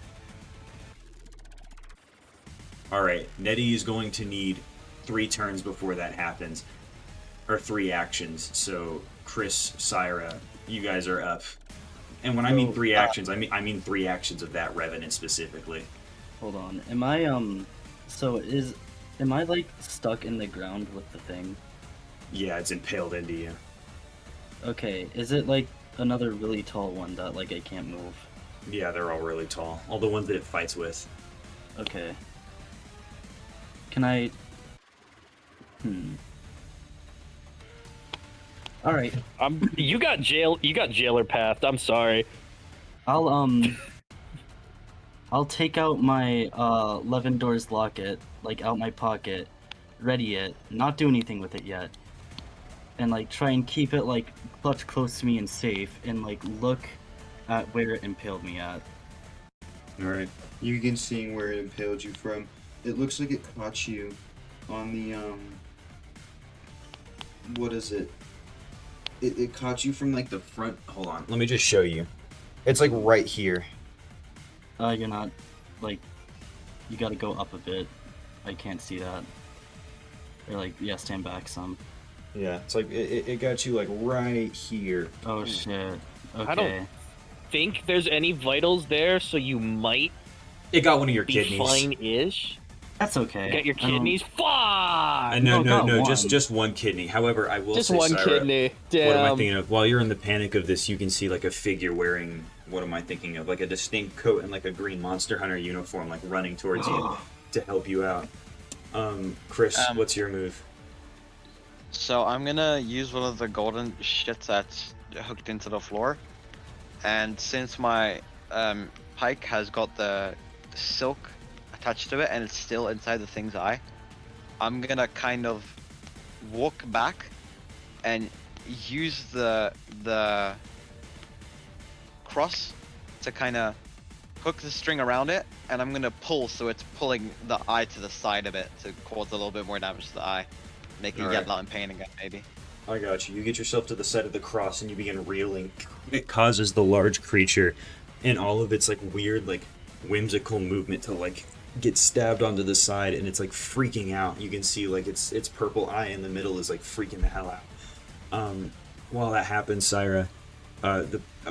Speaker 1: Alright, Nettie is going to need 3 turns before that happens. Or 3 actions. So, Chris, Syra, you guys are up. And when I mean 3 actions, I mean 3 actions of that Revenant specifically.
Speaker 6: Hold on. Am I like stuck in the ground with the thing?
Speaker 1: Yeah, it's impaled into you.
Speaker 6: Okay, is it like another really tall one that like I can't move?
Speaker 1: Yeah, they're all really tall. All the ones that it fights with.
Speaker 6: Okay. Can I... All right.
Speaker 7: You got jailer pathed. I'm sorry.
Speaker 6: I'll take out my Levendor's locket, like out my pocket, ready it, not do anything with it yet, and like try and keep it like clutched close to me and safe, and like look at where it impaled me at.
Speaker 13: Alright, you begin seeing where it impaled you from. It looks like it caught you on the what is it? It caught you from like the front. Hold on, let me just show you. It's like right here.
Speaker 6: You're not, like, you gotta go up a bit. I can't see that. Or like, yeah, stand back some.
Speaker 13: Yeah, it's like it got you like right here.
Speaker 6: Oh shit. Okay.
Speaker 7: I don't think there's any vitals there, so you might.
Speaker 1: It got one of your
Speaker 7: be
Speaker 1: kidneys.
Speaker 7: Fine-ish.
Speaker 6: That's okay.
Speaker 7: Get your kidneys. Fuck!
Speaker 1: No, just one kidney. However, I will
Speaker 7: just
Speaker 1: say,
Speaker 7: one
Speaker 1: Syra,
Speaker 7: kidney. Damn.
Speaker 1: What am I thinking of? While you're in the panic of this, you can see like a figure wearing, what am I thinking of? Like a distinct coat and like a green Monster Hunter uniform, like running towards you to help you out. Chris, what's your move?
Speaker 14: So I'm gonna use one of the golden shits that's hooked into the floor, and since my pike has got the silk attached to it and it's still inside the thing's eye, I'm gonna kind of walk back and use the cross to kind of hook the string around it, and I'm gonna pull so it's pulling the eye to the side of it to cause a little bit more damage to the eye, making it get a lot in pain again, maybe.
Speaker 1: I got you. You get yourself to the side of the cross and you begin reeling. It causes the large creature and all of its like weird, like whimsical movement to like get stabbed onto the side, and it's like freaking out. You can see like its purple eye in the middle is like freaking the hell out. While that happens, Syra, a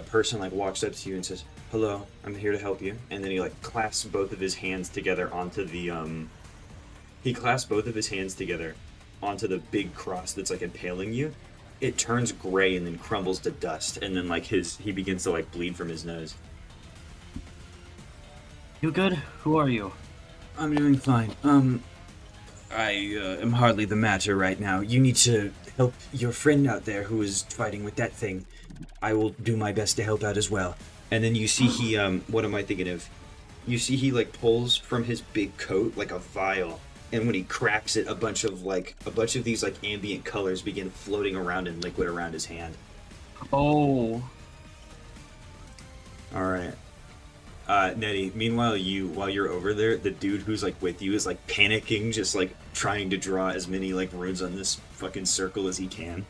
Speaker 1: person like walks up to you and says, "Hello, I'm here to help you." And then he like clasps both of his hands together onto the onto the big cross that's like impaling you. It turns gray and then crumbles to dust, and then like he begins to like bleed from his nose.
Speaker 6: You good? Who are you?
Speaker 1: I'm doing fine. I am hardly the matter right now. You need to help your friend out there who is fighting with that thing. I will do my best to help out as well. And then you see he, what am I thinking of? You see he like pulls from his big coat like a vial, and when he cracks it, a bunch of these like ambient colors begin floating around in liquid around his hand.
Speaker 6: Oh.
Speaker 1: All right. Nettie, meanwhile, while you're over there, the dude who's like with you is like panicking, just like trying to draw as many like runes on this fucking circle as he can.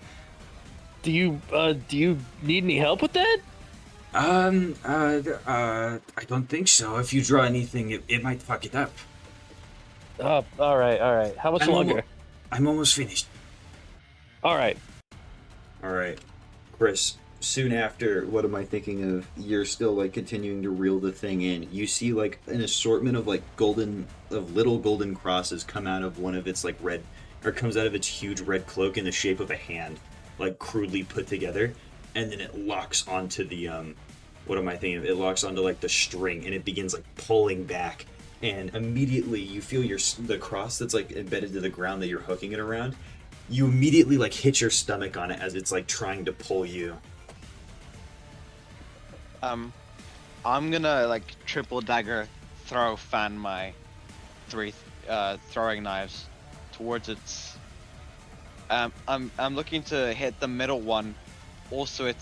Speaker 7: Do you need any help with that?
Speaker 1: I don't think so. If you draw anything, it might fuck it up.
Speaker 7: All right. How much longer?
Speaker 1: I'm almost finished.
Speaker 7: All right.
Speaker 1: Chris, soon after, what am I thinking of? You're still like continuing to reel the thing in. You see like an assortment of like little golden crosses come out of one of its like comes out of its huge red cloak in the shape of a hand, like crudely put together, and then it locks onto the what am I thinking of? It locks onto like the string, and it begins like pulling back, and immediately you feel the cross that's like embedded to the ground that you're hooking it around. You immediately like hit your stomach on it as it's like trying to pull you.
Speaker 14: I'm gonna like triple dagger fan my 3 throwing knives towards its. I'm looking to hit the middle one, also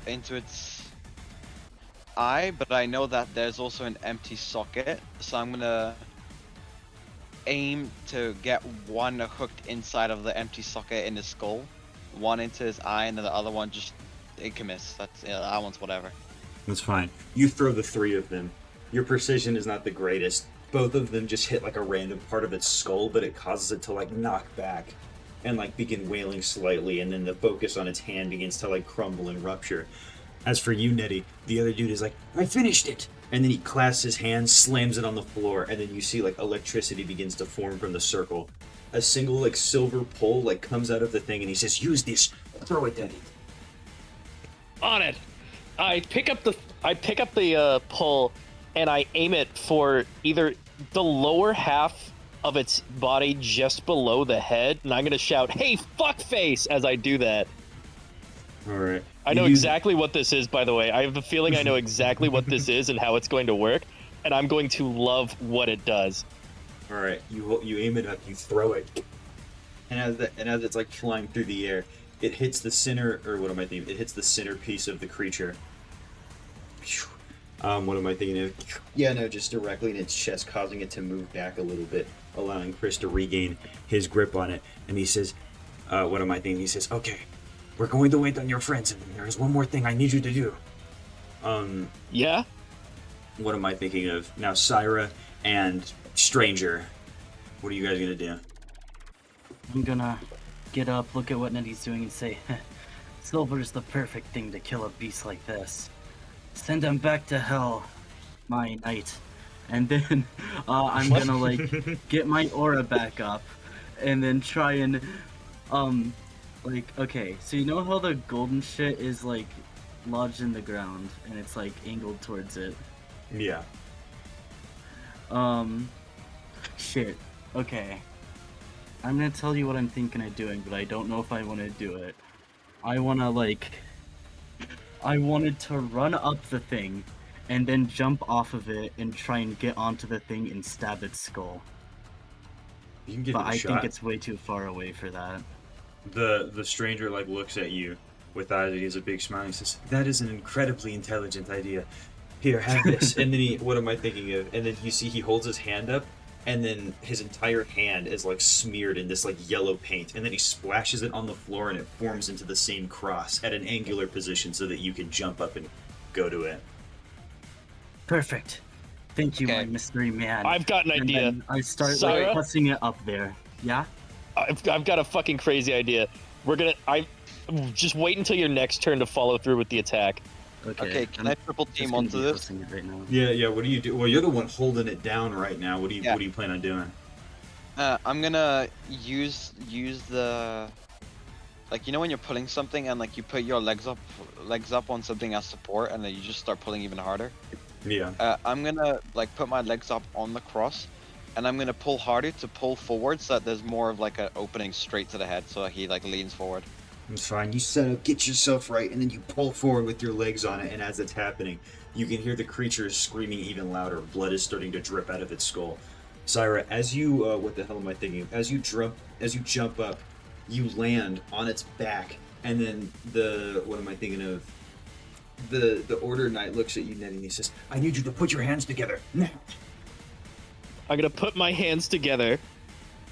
Speaker 14: into its eye, but I know that there's also an empty socket, so I'm gonna aim to get one hooked inside of the empty socket in his skull, one into his eye, and then the other one just it can miss. That one's whatever.
Speaker 1: That's fine. You throw the 3 of them. Your precision is not the greatest.
Speaker 13: both of them just hit like a random part of its skull, but it causes it to like knock back and like begin wailing slightly, and then the focus on its hand begins to like crumble and rupture. As for you, Nettie, the other dude is like, I finished it! And then he clasps his hand, slams it on the floor, and then you see like electricity begins to form from the circle. A single like silver pole like comes out of the thing, and he says, use this, throw it at it.
Speaker 7: On it. I pick up the pole and I aim it for either the lower half of its body just below the head, and I'm gonna shout, "Hey, fuckface!" as I do that.
Speaker 13: All right.
Speaker 7: I know exactly what this is, by the way. I have a feeling I know exactly what this is and how it's going to work, and I'm going to love what it does.
Speaker 13: All right, you aim it up, you throw it, and as it's like flying through the air, it hits the center, or what am I thinking? It hits the centerpiece of the creature. What am I thinking of? Yeah, no, just directly in its chest, causing it to move back a little bit, allowing Chris to regain his grip on it. And he says, what am I thinking? He says, okay, we're going to wait on your friends, and there's one more thing I need you to do.
Speaker 7: Yeah?
Speaker 13: What am I thinking of? Now, Syra and Stranger, what are you guys going to do?
Speaker 6: I'm gonna get up, look at what Nettie's doing, and say, Silver's the perfect thing to kill a beast like this. Send him back to hell, my knight. And then I'm gonna like get my aura back up, and then try and like, okay, so you know how the golden shit is like lodged in the ground and it's like angled towards it?
Speaker 13: Yeah.
Speaker 6: Shit. Okay. I'm gonna tell you what I'm thinking of doing, but I don't know if I want to do it. I wanted to run up the thing and then jump off of it and try and get onto the thing and stab its skull.
Speaker 13: You can give
Speaker 6: but
Speaker 13: it a
Speaker 6: I
Speaker 13: shot.
Speaker 6: think it's way too far away for that.
Speaker 13: The stranger like looks at you with eyes, he has a big smile, and he says, that is an incredibly intelligent idea. Here, have this. And then what am I thinking of? And then you see he holds his hand up, and then his entire hand is like smeared in this like yellow paint, and then he splashes it on the floor, and it forms into the same cross at an angular position so that you can jump up and go to it.
Speaker 6: Perfect. Thank you, my mystery man.
Speaker 7: I've got an idea.
Speaker 6: Then I start
Speaker 7: Syra?
Speaker 6: like pressing it up there. Yeah?
Speaker 7: I've got a fucking crazy idea. Just wait until your next turn to follow through with the attack.
Speaker 14: Okay, can I triple team onto this?
Speaker 6: Right now.
Speaker 13: Yeah. What do you do? Well, you're the one holding it down right now. What do you plan on doing?
Speaker 14: I'm gonna use the, like, you know when you're pulling something and like you put your legs up on something as support and then you just start pulling even harder.
Speaker 13: Yeah.
Speaker 14: I'm gonna like put my legs up on the cross, and I'm gonna pull harder to pull forward so that there's more of like an opening straight to the head, so he like leans forward.
Speaker 13: It's fine. You set up, get yourself right, and then you pull forward with your legs on it, and as it's happening, you can hear the creature screaming even louder. Blood is starting to drip out of its skull. Syra, as you, what the hell am I thinking of? As you jump up, you land on its back, and then what am I thinking of? The Order Knight looks at you, Ned, and he says, I need you to put your hands together, now.
Speaker 7: I'm gonna put my hands together.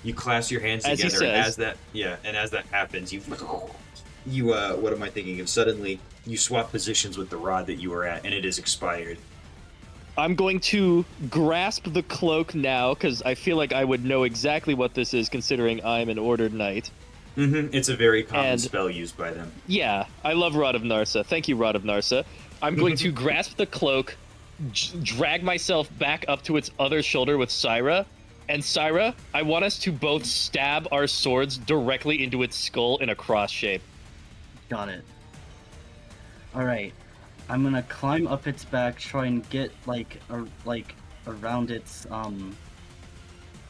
Speaker 13: You clasp your hands
Speaker 7: As he
Speaker 13: together, and
Speaker 7: says.
Speaker 13: as that happens, you what am I thinking of? Suddenly, you swap positions with the rod that you were at, and it is expired.
Speaker 7: I'm going to grasp the cloak now, because I feel like I would know exactly what this is, considering I'm an Ordered Knight.
Speaker 13: It's a very common spell used by them.
Speaker 7: Yeah, I love Rod of Narsa. Thank you, Rod of Narsa. I'm going to grasp the cloak, drag myself back up to its other shoulder with Syra, and Syra, I want us to both stab our swords directly into its skull in a cross shape.
Speaker 6: Got it. Alright. I'm gonna climb up its back, try and get like around its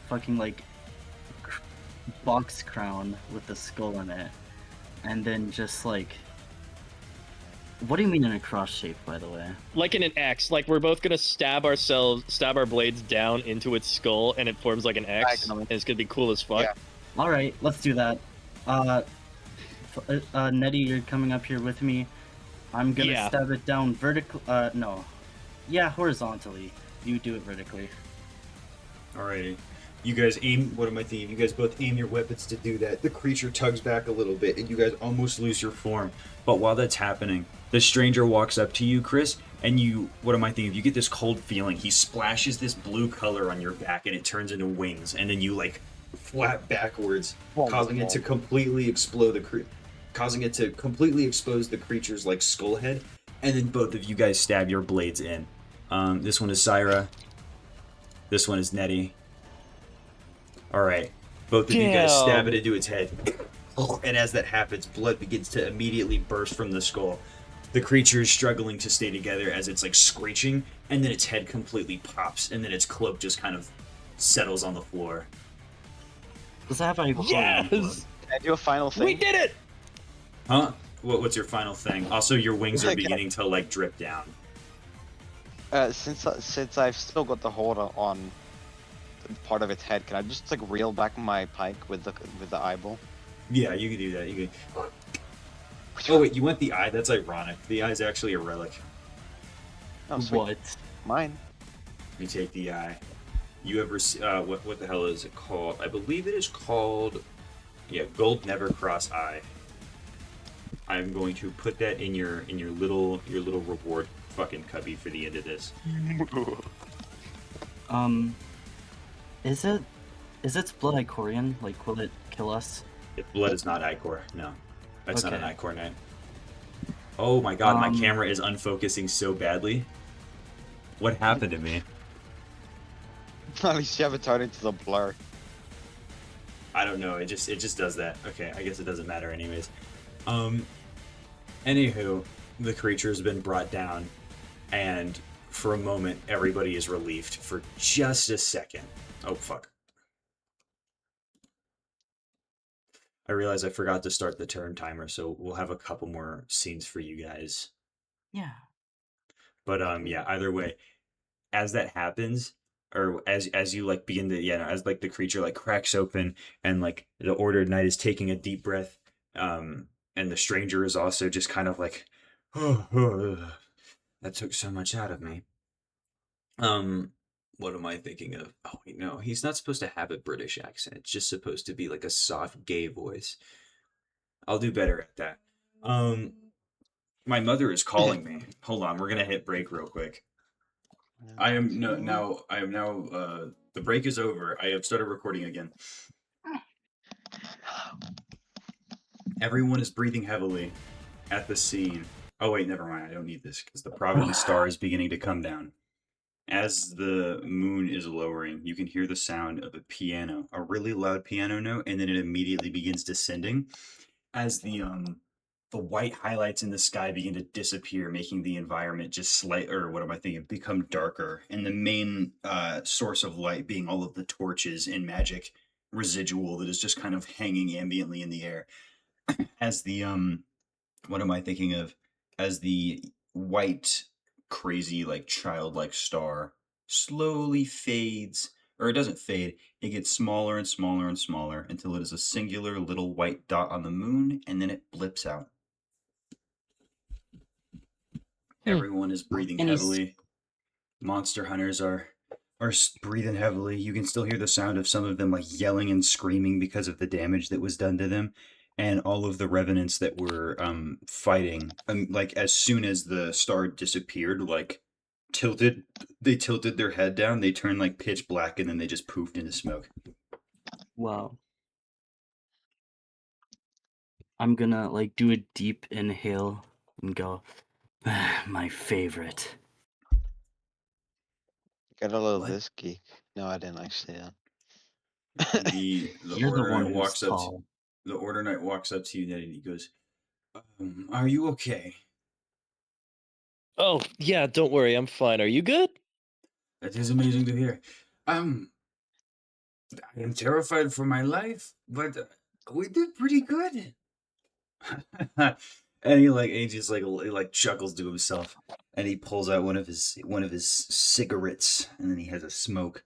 Speaker 6: fucking like box crown with the skull in it, and then just like, what do you mean in a cross shape, by the way?
Speaker 7: Like in an X, like we're both gonna stab our blades down into its skull, and it forms like an X, and it's gonna be cool as fuck.
Speaker 14: Yeah.
Speaker 6: All right, let's do that. Nettie, you're coming up here with me. I'm gonna stab it down vertical. No, yeah, horizontally. You do it vertically.
Speaker 13: Alrighty. You guys aim, what am I thinking? You guys both aim your weapons to do that. The creature tugs back a little bit, and you guys almost lose your form. But while that's happening, the stranger walks up to you, Chris, And you, what am I thinking? You get this cold feeling. He splashes this blue color on your back, and it turns into wings. And then you like flap backwards, causing it to completely explode causing it to completely expose the creature's like skull head. And then both of you guys stab your blades in. This one is Syra. This one is Nettie. All right, both of you guys stab it into its head. And as that happens, blood begins to immediately burst from the skull. The creature is struggling to stay together as it's like screeching, and then its head completely pops, and then its cloak just kind of settles on the floor.
Speaker 6: Does that have any?
Speaker 14: Yes! Can I do a final thing?
Speaker 7: We did it!
Speaker 13: Huh? What's your final thing? Also, your wings are beginning to like drip down.
Speaker 14: Since I've still got the hold on part of its head, can I just like reel back my pike with the eyeball?
Speaker 13: Yeah, you can do that. You can. Oh wait, you want the eye? That's ironic. The eye is actually a relic.
Speaker 14: Oh, sweet.
Speaker 6: What?
Speaker 14: Mine.
Speaker 13: You take the eye. You ever what the hell is it called? I believe it is called, yeah, Gold Never Cross Eye. I'm going to put that in your little reward fucking cubby for the end of this.
Speaker 6: Is its blood Icorian? Like, will it kill us?
Speaker 13: Its blood is not Icor. No, it's not an Icor name. Oh my god, my camera is unfocusing so badly. What happened to me?
Speaker 14: At least you have it turned into the blur.
Speaker 13: I don't know. It just does that. Okay, I guess it doesn't matter anyways. Anywho, the creature has been brought down, and for a moment, everybody is relieved for just a second. Oh fuck! I realize I forgot to start the turn timer, so we'll have a couple more scenes for you guys.
Speaker 6: Yeah.
Speaker 13: But yeah. Either way, as that happens, or as you like begin to as like the creature like cracks open and like the Ordered Knight is taking a deep breath, and the stranger is also just kind of like, oh, that took so much out of me. What am I thinking of? Oh wait, no, he's not supposed to have a British accent. It's just supposed to be like a soft gay voice. I'll do better at that. My mother is calling me. Hold on, we're gonna hit break real quick. The break is over. I have started recording again. Everyone is breathing heavily at the scene. Oh wait, never mind. I don't need this because the Providence star is beginning to come down. As the moon is lowering, you can hear the sound of a piano, a really loud piano note, and then it immediately begins descending as the white highlights in the sky begin to disappear, making the environment just become darker, and the main source of light being all of the torches and magic residual that is just kind of hanging ambiently in the air. As the what am I thinking of? As the white, crazy, like childlike star slowly fades, or it doesn't fade, it gets smaller and smaller and smaller until it is a singular little white dot on the moon, and then it blips out. Everyone is breathing heavily. Monster hunters are breathing heavily. You can still hear the sound of some of them like yelling and screaming because of the damage that was done to them. And all of the revenants that were fighting, like as soon as the star disappeared, like they tilted their head down, they turned like pitch black, and then they just poofed into smoke.
Speaker 6: Wow. I'm gonna like do a deep inhale and go, my favorite.
Speaker 14: Got a little whiskey. No, I didn't actually.
Speaker 13: The Order Knight walks up. The Order Knight walks up to you, Ned, and he goes, "Are you okay?"
Speaker 7: Oh yeah, don't worry, I'm fine. Are you good?
Speaker 13: That is amazing to hear. I am terrified for my life, but we did pretty good. And he just chuckles to himself, and he pulls out one of his cigarettes, and then he has a smoke.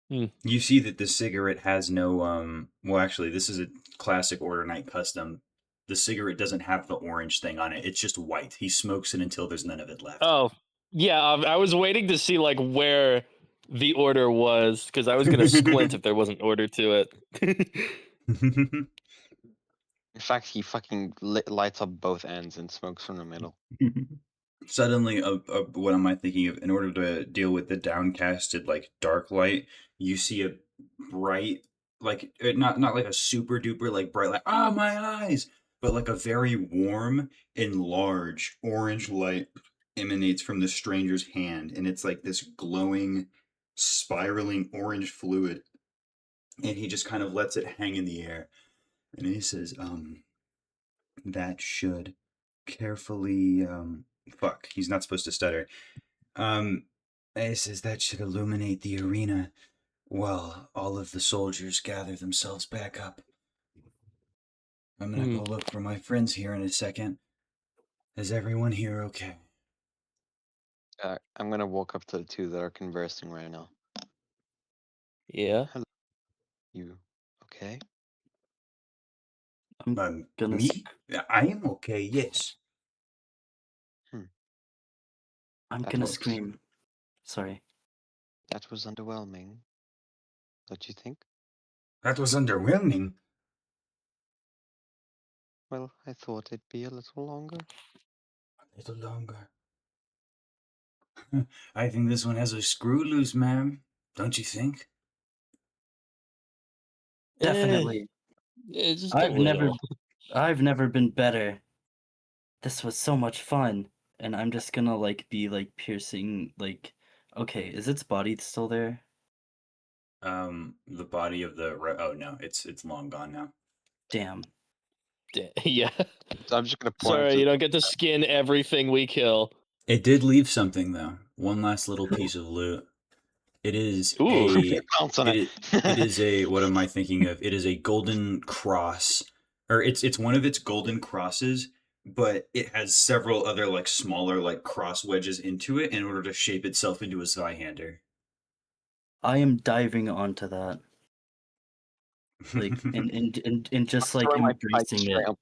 Speaker 13: You see that the cigarette has no well, actually, this is a classic Order Knight custom. The cigarette doesn't have the orange thing on it. It's just white. He smokes it until there's none of it left.
Speaker 7: Oh, yeah, I was waiting to see like where the order was, because I was gonna squint if there wasn't order to it.
Speaker 14: In fact, he fucking lights up both ends and smokes from the middle.
Speaker 13: Suddenly, what am I thinking of? In order to deal with the downcasted, like dark light, you see a bright, like not like a super duper like bright, like my eyes, but like a very warm and large orange light emanates from the stranger's hand, and it's like this glowing, spiraling orange fluid, and he just kind of lets it hang in the air, and he says, that should carefully, fuck, he's not supposed to stutter. It says that should illuminate the arena while all of the soldiers gather themselves back up. I'm gonna go look for my friends here in a second. Is everyone here okay?
Speaker 14: I'm gonna walk up to the two that are conversing right now.
Speaker 7: Yeah.
Speaker 14: Hello. You okay?
Speaker 6: I'm gonna.
Speaker 13: Me? I am okay, yes.
Speaker 6: I'm
Speaker 14: That
Speaker 6: gonna
Speaker 14: was-
Speaker 6: scream. Sorry.
Speaker 14: That was underwhelming. Don't you think?
Speaker 13: That was underwhelming.
Speaker 14: Well, I thought it'd be a little longer.
Speaker 13: A little longer. I think this one has a screw loose, ma'am. Don't you think?
Speaker 6: Definitely.
Speaker 7: It's just a little.
Speaker 6: I've never been better. This was so much fun. And I'm just gonna like be like piercing like okay, is its body still there?
Speaker 13: The body of the oh no, it's long gone now.
Speaker 6: Damn.
Speaker 7: Yeah.
Speaker 14: So I'm just gonna point.
Speaker 7: Sorry, you don't get to skin everything we kill.
Speaker 13: It did leave something though. One last little piece of loot. It is
Speaker 7: Ooh.
Speaker 13: it is a what am I thinking of? It is a golden cross, or it's one of its golden crosses, but it has several other like smaller like cross wedges into it in order to shape itself into a Zweihander.
Speaker 6: I am diving onto that. Like and just like embracing it.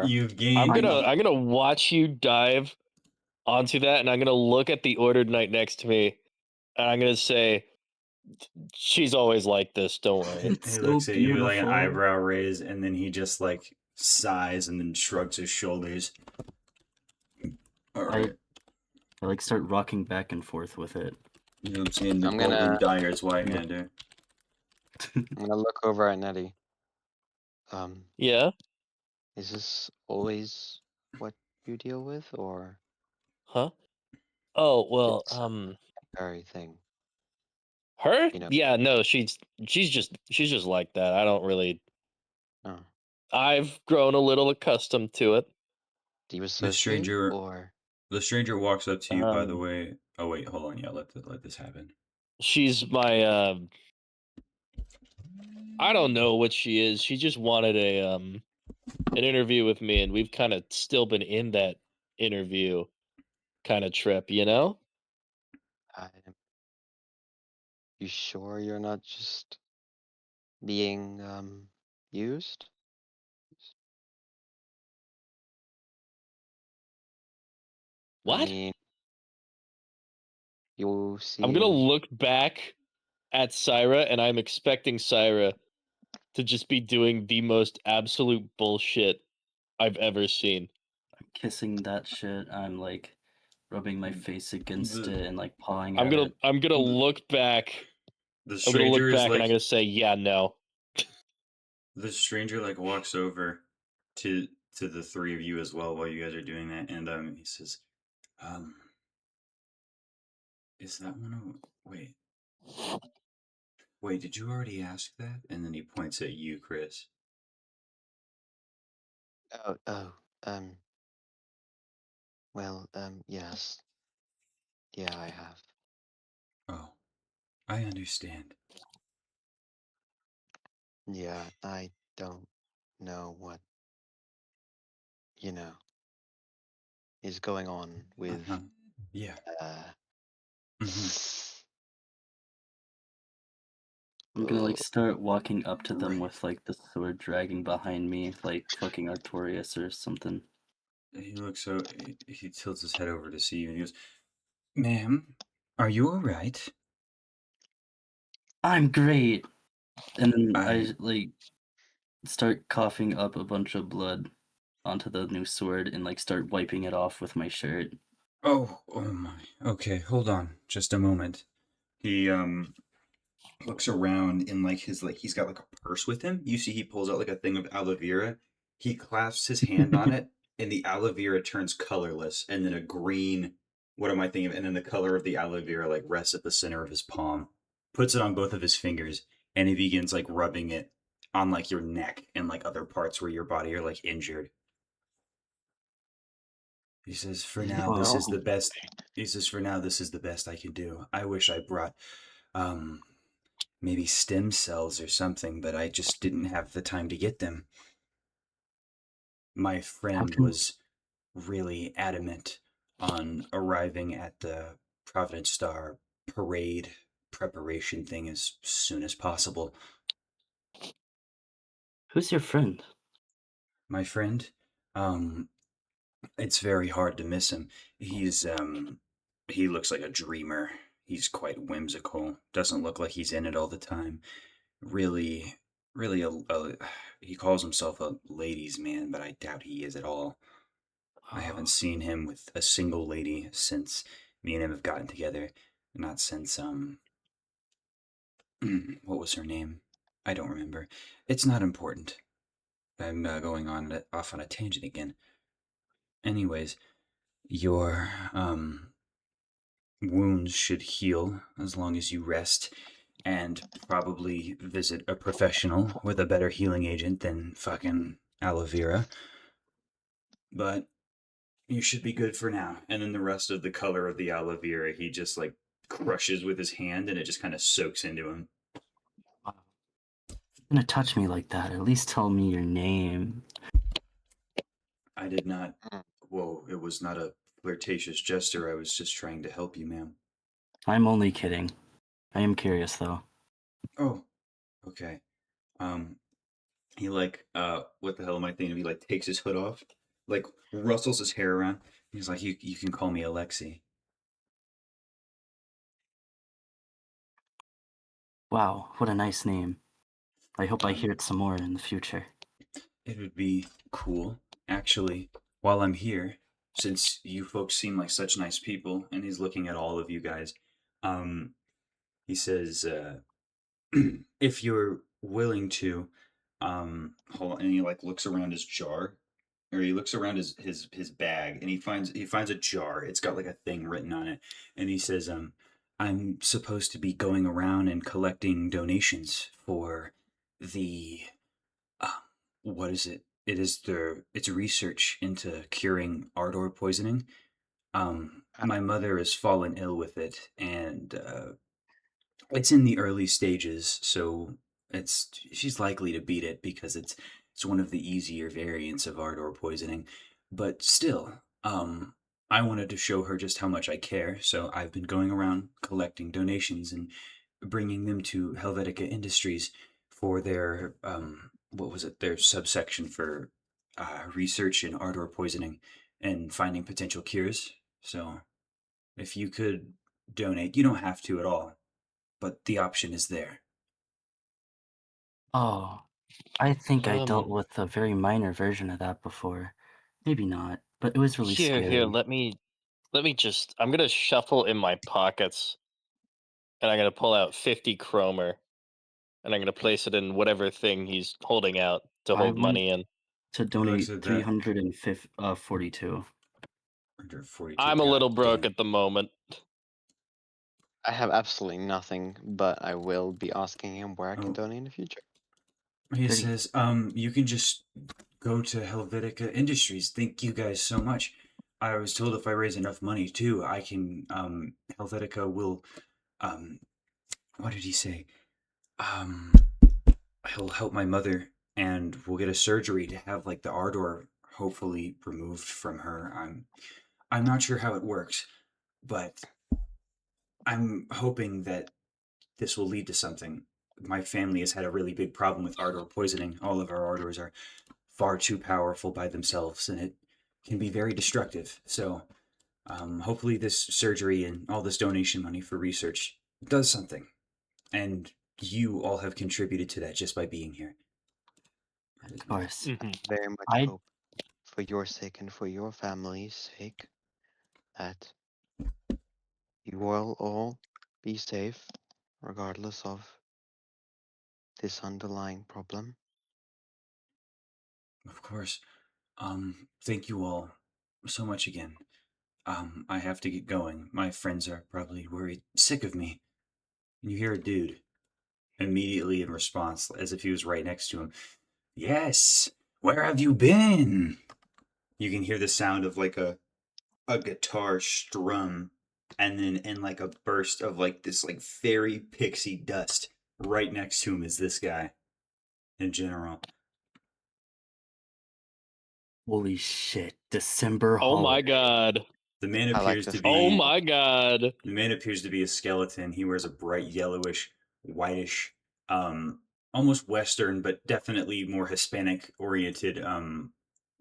Speaker 13: You've gained.
Speaker 7: I'm gonna watch you dive onto that, and I'm gonna look at the ordered knight next to me, and I'm gonna say, "She's always like this. Don't worry."
Speaker 13: He looks at you with like an eyebrow raise, and then he just like sighs and then shrugs his shoulders. All right.
Speaker 6: I like start rocking back and forth with it.
Speaker 13: You know what I'm saying? The
Speaker 14: I'm gonna-
Speaker 13: golden dyer's Zweihander.
Speaker 14: I'm gonna look over at Nettie.
Speaker 7: Yeah.
Speaker 14: Is this always what you deal with, or?
Speaker 7: Huh? Oh well.
Speaker 14: Very thing.
Speaker 7: Her?
Speaker 14: You know.
Speaker 7: Yeah. No. She's just like that. I don't really.
Speaker 14: Oh.
Speaker 7: I've grown a little accustomed to it.
Speaker 14: Do you
Speaker 13: The
Speaker 14: associate
Speaker 13: stranger,
Speaker 14: or?
Speaker 13: the stranger walks up to you. By the way, oh wait, hold on. Yeah, let this happen.
Speaker 7: She's my. I don't know what she is. She just wanted an interview with me, and we've kind of still been in that interview kind of trip, you know?
Speaker 14: You sure you're not just being used?
Speaker 7: What?
Speaker 14: I mean, you see.
Speaker 7: I'm gonna look back at Syra, and I'm expecting Syra to just be doing the most absolute bullshit I've ever seen.
Speaker 6: I'm kissing that shit. I'm like rubbing my face against it and like pawing
Speaker 7: I'm
Speaker 6: at
Speaker 7: gonna
Speaker 6: it.
Speaker 7: I'm gonna look back.
Speaker 13: The
Speaker 7: I'm gonna look
Speaker 13: stranger is
Speaker 7: back, and I'm
Speaker 13: like
Speaker 7: gonna say, yeah, no.
Speaker 13: the stranger like walks over to the three of you as well while you guys are doing that, and he says, is that one of wait, did you already ask that? And then he points at you, Chris.
Speaker 14: Well, yes. Yeah, I have.
Speaker 13: Oh, I understand.
Speaker 14: Yeah, I don't know what, is going on with,
Speaker 13: Yeah.
Speaker 6: I'm gonna like start walking up to them with like the sword dragging behind me, like fucking Artorias or something.
Speaker 13: He looks so. He tilts his head over to see you, and he goes, "Ma'am, are you all right?"
Speaker 6: I'm great. And then I like start coughing up a bunch of blood onto the new sword and like start wiping it off with my shirt.
Speaker 1: Oh my. Okay, hold on. Just a moment. He looks around in like his like he's got like a purse with him. You see he pulls out like a thing of aloe vera. He clasps his hand on it and the aloe vera turns colorless and then a green what am I thinking of? And then the color of the aloe vera like rests at the center of his palm. Puts it on both of his fingers and he begins like rubbing it on like your neck and like other parts where your body are like injured. He says, "For now, this is the best." He says, "For now, this is the best I can do. I wish I brought, um, maybe stem cells or something, but I just didn't have the time to get them. My
Speaker 6: How
Speaker 1: friend
Speaker 6: can
Speaker 1: was really adamant on arriving at the Providence Star parade preparation thing as soon as possible.
Speaker 6: Who's your friend?
Speaker 1: My friend, um, it's very hard to miss him. He looks like a dreamer. He's quite whimsical. Doesn't look like he's in it all the time. Really, really he calls himself a ladies' man, but I doubt he is at all. I haven't seen him with a single lady since me and him have gotten together. Not since what was her name? I don't remember. It's not important. I'm going on off on a tangent again. Anyways, your wounds should heal as long as you rest and probably visit a professional with a better healing agent than fucking aloe vera. But you should be good for now. And then the rest of the color of the aloe vera, he just like crushes with his hand and it just kind of soaks into him.
Speaker 6: Wow. If you're gonna touch me like that, at least tell me your name.
Speaker 1: I did not. Whoa, it was not a flirtatious gesture. I was just trying to help you, ma'am.
Speaker 6: I'm only kidding. I am curious though.
Speaker 1: Oh, okay. He like, what the hell am I thinking of? He like takes his hood off, like rustles his hair around. He's like, you can call me Alexi.
Speaker 6: Wow, what a nice name. I hope I hear it some more in the future.
Speaker 1: It would be cool, actually, while I'm here, since you folks seem like such nice people, and he's looking at all of you guys. Um, he says, if you're willing to, hold on, and he like looks around his jar, or he looks around his bag, and he finds a jar. It's got like a thing written on it, and he says, I'm supposed to be going around and collecting donations for the uh, what is it? It's research into curing ardor poisoning. My mother has fallen ill with it, and it's in the early stages, so she's likely to beat it because it's one of the easier variants of ardor poisoning. But still, I wanted to show her just how much I care, so I've been going around collecting donations and bringing them to Helvetica Industries for their what was it? Their subsection for research in ardor poisoning and finding potential cures. So if you could donate, you don't have to at all, but the option is there.
Speaker 6: Oh, I think I dealt with a very minor version of that before. Maybe not, but it was really
Speaker 7: Here,
Speaker 6: scary.
Speaker 7: let me just. I'm gonna shuffle in my pockets, and I'm gonna pull out 50 chromer, and I'm gonna place it in whatever thing he's holding out to
Speaker 6: I
Speaker 7: hold
Speaker 6: want
Speaker 7: money in.
Speaker 6: to donate 342.
Speaker 1: 142.
Speaker 7: I'm a little broke
Speaker 1: damn.
Speaker 7: at the moment.
Speaker 14: I have absolutely nothing, but I will be asking him where I can donate in the future.
Speaker 1: He says, you can just go to Helvetica Industries. Thank you guys so much. I was told if I raise enough money too, I can, Helvetica will, what did he say? He'll help my mother and we'll get a surgery to have like the ardor hopefully removed from her. I'm not sure how it works, but I'm hoping that this will lead to something. My family has had a really big problem with ardor poisoning. All of our ardors are far too powerful by themselves, and it can be very destructive. So, hopefully, this surgery and all this donation money for research does something. And you all have contributed to that just by being here.
Speaker 6: Of course.
Speaker 14: Very much
Speaker 6: I
Speaker 14: hope, for your sake and for your family's sake, that you will all be safe, regardless of this underlying problem.
Speaker 13: Of course. Thank you all so much again. I have to get going. My friends are probably worried sick of me. And you hear a dude immediately in response, as if he was right next to him. Yes, where have you been? You can hear the sound of like a guitar strum, and then in like a burst of like this like fairy pixie dust. Right next to him is this guy in general.
Speaker 6: Holy shit! December
Speaker 7: Oh my
Speaker 6: holiday.
Speaker 7: god.
Speaker 13: The man
Speaker 14: I like
Speaker 13: appears
Speaker 14: this
Speaker 13: to be.
Speaker 7: Oh my god.
Speaker 13: The man appears to be a skeleton. He wears a bright yellowish, whitish, almost Western, but definitely more Hispanic oriented,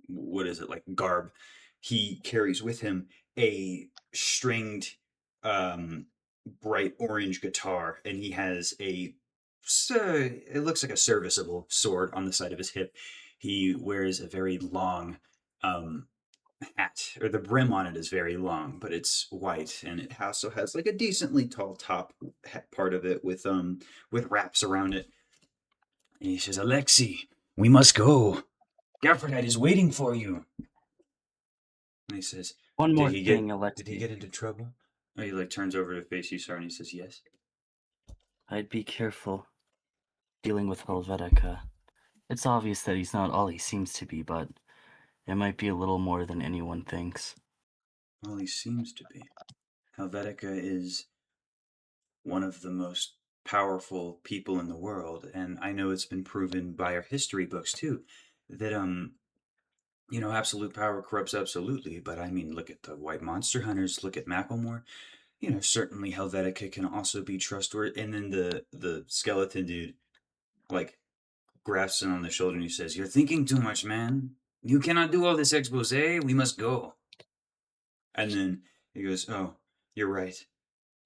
Speaker 13: what is it, like garb. He carries with him a stringed, bright orange guitar, and he has it looks like a serviceable sword on the side of his hip. He wears a very long, hat, or the brim on it is very long, but it's white, and it also has like a decently tall top part of it with wraps around it. And he says, "Alexi, we must go. Gaffordite is waiting for you." And he says,
Speaker 6: One more
Speaker 13: Did
Speaker 6: thing,
Speaker 13: he get into trouble?" And he like turns over to face you, sir, and he says, "Yes."
Speaker 6: I'd be careful dealing with Helvetica. It's obvious that he's not all he seems to be, but it might be a little more than anyone thinks.
Speaker 13: Well, he seems to be. Helvetica is one of the most powerful people in the world, and I know it's been proven by our history books too, that absolute power corrupts absolutely. But I mean, look at the White Monster Hunters, look at Macklemore. Certainly Helvetica can also be trustworthy. And then the skeleton dude, like, grasps him on the shoulder and he says, "You're thinking too much, man. You cannot do all this expose. We must go." And then he goes, "Oh, you're right.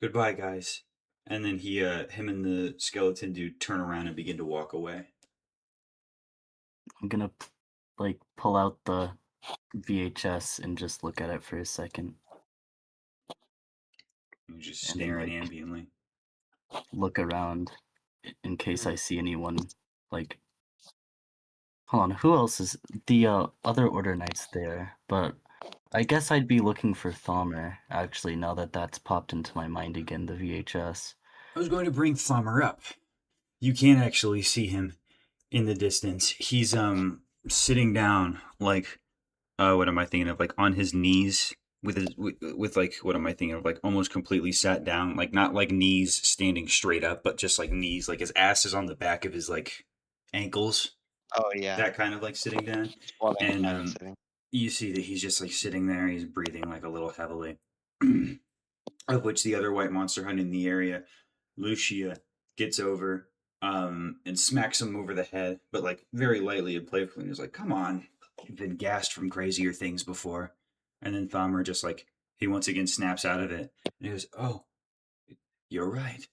Speaker 13: Goodbye, guys." And then him and the skeleton dude turn around and begin to walk away.
Speaker 6: I'm gonna like pull out the VHS and just look at it for a second.
Speaker 13: You're just
Speaker 6: And then,
Speaker 13: staring
Speaker 6: like,
Speaker 13: ambiently.
Speaker 6: look around in case I see anyone. Like, hold on, who else is the other Order Knights there? But I guess I'd be looking for Thalmer, actually, now that that's popped into my mind again, the VHS.
Speaker 13: I was going to bring Thalmer up. You can actually see him in the distance. He's sitting down, like, what am I thinking of? Like on his knees with like, what am I thinking of? Like almost completely sat down, like not like knees standing straight up, but just like knees, like his ass is on the back of his like ankles.
Speaker 14: Oh yeah.
Speaker 13: That kind of like sitting down.
Speaker 14: Squatting
Speaker 13: And
Speaker 14: and sitting.
Speaker 13: you see that he's just like sitting there. He's breathing like a little heavily. Of which the other white monster hunt in the area, Lucia, gets over and smacks him over the head, but like very lightly and playfully. And he's like, "Come on, you've been gassed from crazier things before." And then Thalmer just like, he once again snaps out of it. And he goes, "Oh, you're right.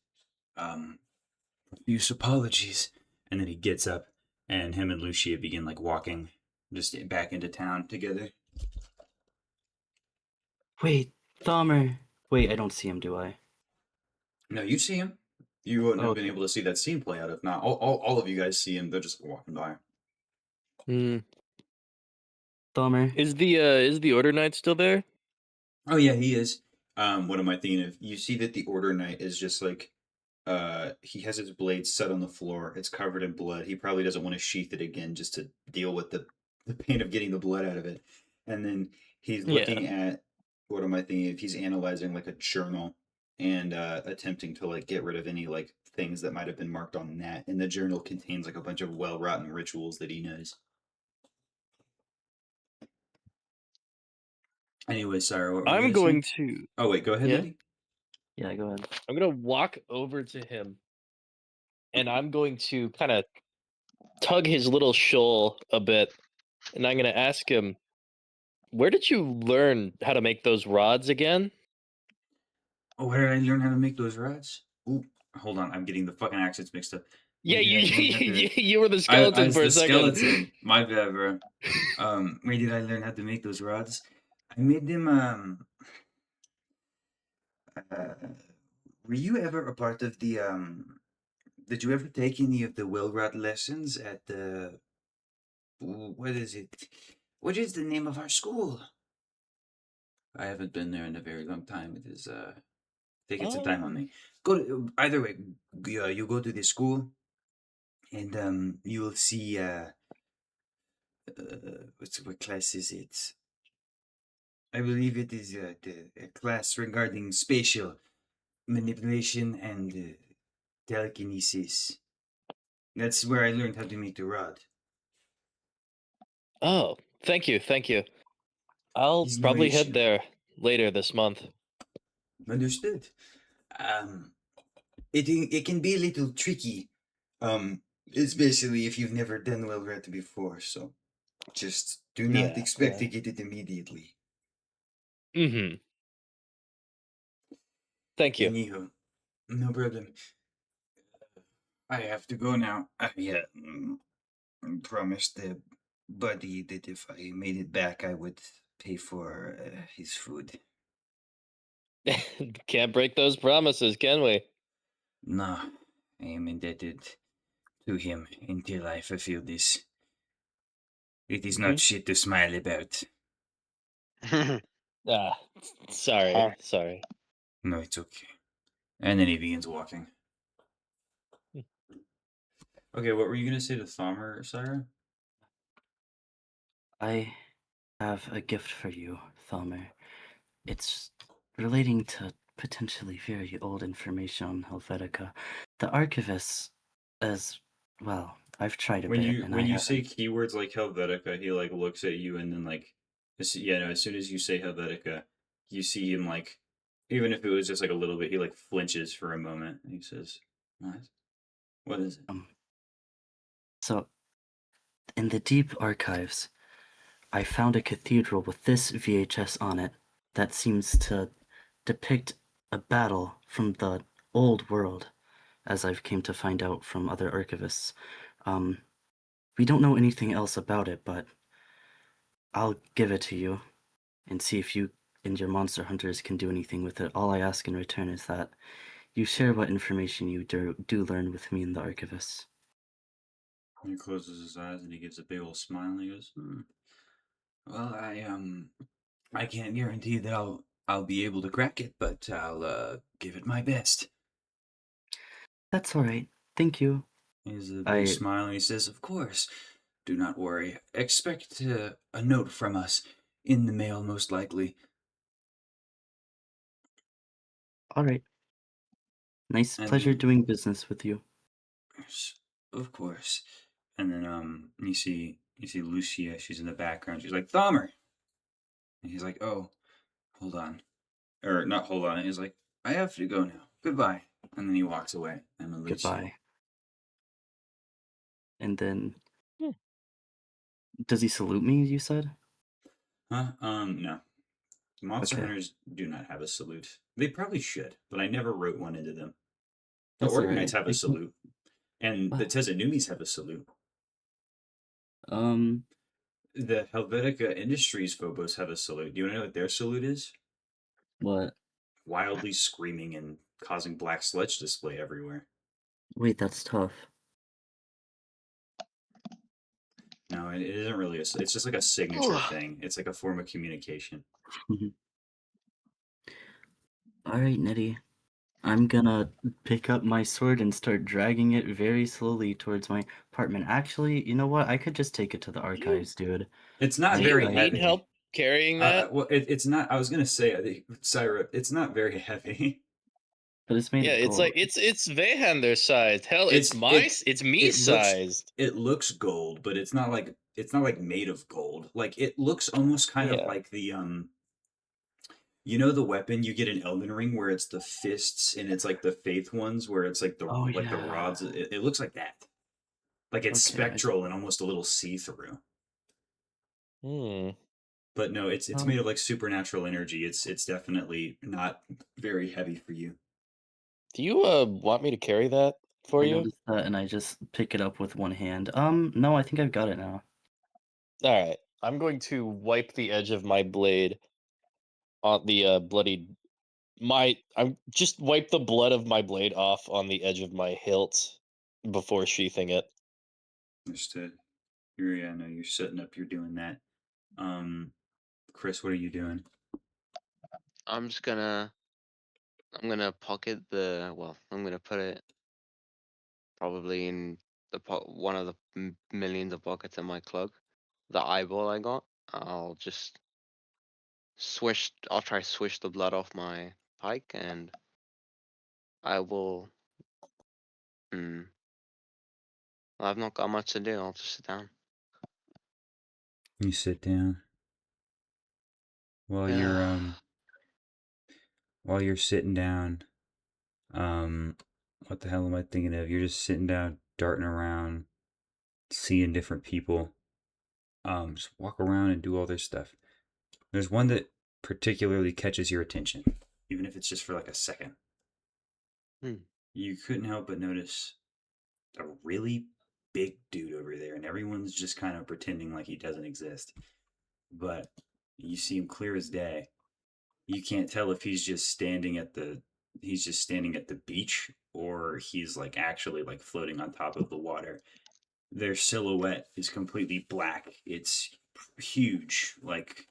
Speaker 13: Profuse apologies." And then he gets up, and him and Lucia begin like walking just back into town together.
Speaker 6: Wait, Thalmer. Wait, I don't see him, do I?
Speaker 13: No, you see him. You wouldn't have been able to see that scene play out if not. All of you guys see him. They're just walking by.
Speaker 6: Thalmer.
Speaker 7: Is the Order Knight still there?
Speaker 13: Oh yeah, he is. What am I thinking of? You see that the Order Knight is just like, he has his blade set on the floor. It's covered in blood. He probably doesn't want to sheath it again just to deal with the pain of getting the blood out of it. And then he's looking at, what am I thinking of? He's analyzing like a journal and attempting to like get rid of any like things that might have been marked on that. And the journal contains like a bunch of well-rotten rituals that he knows. Anyway, sorry. What were you
Speaker 7: I'm
Speaker 13: gonna
Speaker 7: going
Speaker 13: say?
Speaker 7: to.
Speaker 13: Oh wait, go ahead,
Speaker 7: Yeah.
Speaker 13: Liddy.
Speaker 6: Yeah, go ahead.
Speaker 7: I'm gonna walk over to him, and I'm going to kind of tug his little shoal a bit, and I'm gonna ask him, "Where did you learn how to make those rods again?"
Speaker 13: Oh, where did I learn how to make those rods? Ooh, hold on, I'm getting the fucking accents mixed up.
Speaker 7: Yeah,
Speaker 13: Where did I learn how to-
Speaker 7: you were the
Speaker 13: I
Speaker 7: skeleton
Speaker 13: was
Speaker 7: for
Speaker 13: the
Speaker 7: a second.
Speaker 13: skeleton. My bad, bro. Where did I learn how to make those rods? I made them. Were you ever a part of the Did you ever take any of the Wilrod lessons at the what is it? What is the name of our school? I haven't been there in a very long time. It is taking some time on me. Go to, either way. You go to the school, and you will see what class is it? I believe it is a class regarding spatial manipulation and telekinesis. That's where I learned how to make the rod.
Speaker 7: Oh, thank you, thank you. I'll
Speaker 13: Is no
Speaker 7: probably head
Speaker 13: issue.
Speaker 7: there later this month.
Speaker 13: Understood. It can be a little tricky, especially if you've never done well read before. So, just do not expect to get it immediately.
Speaker 7: Mm-hmm. Thank you.
Speaker 13: Anywho, no problem. I have to go now. I promised the buddy that if I made it back, I would pay for his food.
Speaker 7: Can't break those promises, can we?
Speaker 13: No, I am indebted to him until I fulfill this. It is not shit to smile about.
Speaker 7: Sorry.
Speaker 13: No, it's okay. And then he begins walking. Okay, what were you gonna say to Thomer, Syra?
Speaker 6: I have a gift for you, Thalmer. It's relating to potentially very old information on Helvetica. The archivist, as well, I've tried a
Speaker 13: When
Speaker 6: bit,
Speaker 13: you
Speaker 6: and
Speaker 13: when
Speaker 6: I
Speaker 13: you
Speaker 6: haven't.
Speaker 13: say keywords like Helvetica, he like looks at you and then like as soon as you say Helvetica, you see him like even if it was just like a little bit, he like flinches for a moment and he says, "What? What is it?"
Speaker 6: So, in the deep archives, I found a cathedral with this VHS on it that seems to depict a battle from the old world, as I've came to find out from other archivists. We don't know anything else about it, but I'll give it to you and see if you and your monster hunters can do anything with it. All I ask in return is that you share what information you do learn with me and the archivists.
Speaker 13: He closes his eyes and he gives a big old smile and he goes, Well, I can't guarantee that I'll be able to crack it, but I'll give it my best."
Speaker 6: That's all right. Thank you.
Speaker 13: He's a big
Speaker 6: I
Speaker 13: smile and he says, "Of course. Do not worry. Expect a note from us in the mail, most likely."
Speaker 6: all right. Nice
Speaker 13: And
Speaker 6: pleasure
Speaker 13: then,
Speaker 6: doing business with you.
Speaker 13: of course. And then you see Lucia. She's in the background. She's like, "Thalmer," and he's like, "Oh, hold on," or not hold on. He's like, "I have to go now. Goodbye." And then he walks away. And Lucia.
Speaker 6: Goodbye. And then, does he salute me? You said.
Speaker 13: Huh? No. Monster
Speaker 6: Okay.
Speaker 13: Hunters do not have a salute. They probably should, but I never wrote one into them. The
Speaker 6: That's
Speaker 13: Order
Speaker 6: alright.
Speaker 13: Knights have a
Speaker 6: I can-
Speaker 13: salute, and the Tezanumis have a salute. The Helvetica Industries Phobos have a salute. Do you want to know what their salute is?
Speaker 6: What?
Speaker 13: Wildly screaming and causing black sludge display everywhere.
Speaker 6: Wait, that's tough.
Speaker 13: No, it isn't really. It's just like a signature thing. It's like a form of communication.
Speaker 6: All right, Nettie. I'm gonna pick up my sword and start dragging it very slowly towards my apartment. Actually, you know what? I could just take it to the archives, dude.
Speaker 13: It's not
Speaker 7: Do
Speaker 13: very
Speaker 7: you need
Speaker 13: heavy.
Speaker 7: help carrying that?
Speaker 13: Well, it's not. I was gonna say, I think, Syra, it's not very heavy.
Speaker 6: But it's made
Speaker 7: Yeah,
Speaker 6: of
Speaker 7: it's
Speaker 6: gold.
Speaker 7: like it's Veyhander sized. Hell, it's me sized.
Speaker 13: It looks gold, but it's not like made of gold. Like it looks almost kind of like the you know the weapon you get in Elden Ring where it's the fists and it's like the faith ones where it's like the the rods. It looks like that. Like it's spectral and almost a little see-through. But no, it's made of like supernatural energy. It's definitely not very heavy for you.
Speaker 7: Do you want me to carry that for
Speaker 6: I
Speaker 7: you?
Speaker 6: noticed that, and I just pick it up with one hand. No, I think I've got it now.
Speaker 7: All right, I'm going to wipe the edge of my blade on the bloodied I'm just wipe the blood of my blade off on the edge of my hilt before sheathing it.
Speaker 13: Understood. No, you're setting up. You're doing that. Chris, what are you doing?
Speaker 14: I'm gonna pocket I'm gonna put it probably in one of the millions of pockets in my cloak. The eyeball I got, I'll just I'll try to swish the blood off my pike, and I will. I've not got much to do. I'll just sit down.
Speaker 13: You sit down. While you're sitting down, what the hell am I thinking of? You're just sitting down, darting around, seeing different people. Just walk around and do all this stuff. There's one that particularly catches your attention, even if it's just for like a second. You couldn't help but notice a really big dude over there, and everyone's just kind of pretending like he doesn't exist. But you see him clear as day. You can't tell if he's just standing at the beach, or he's like actually like floating on top of the water. Their silhouette is completely black. It's huge, like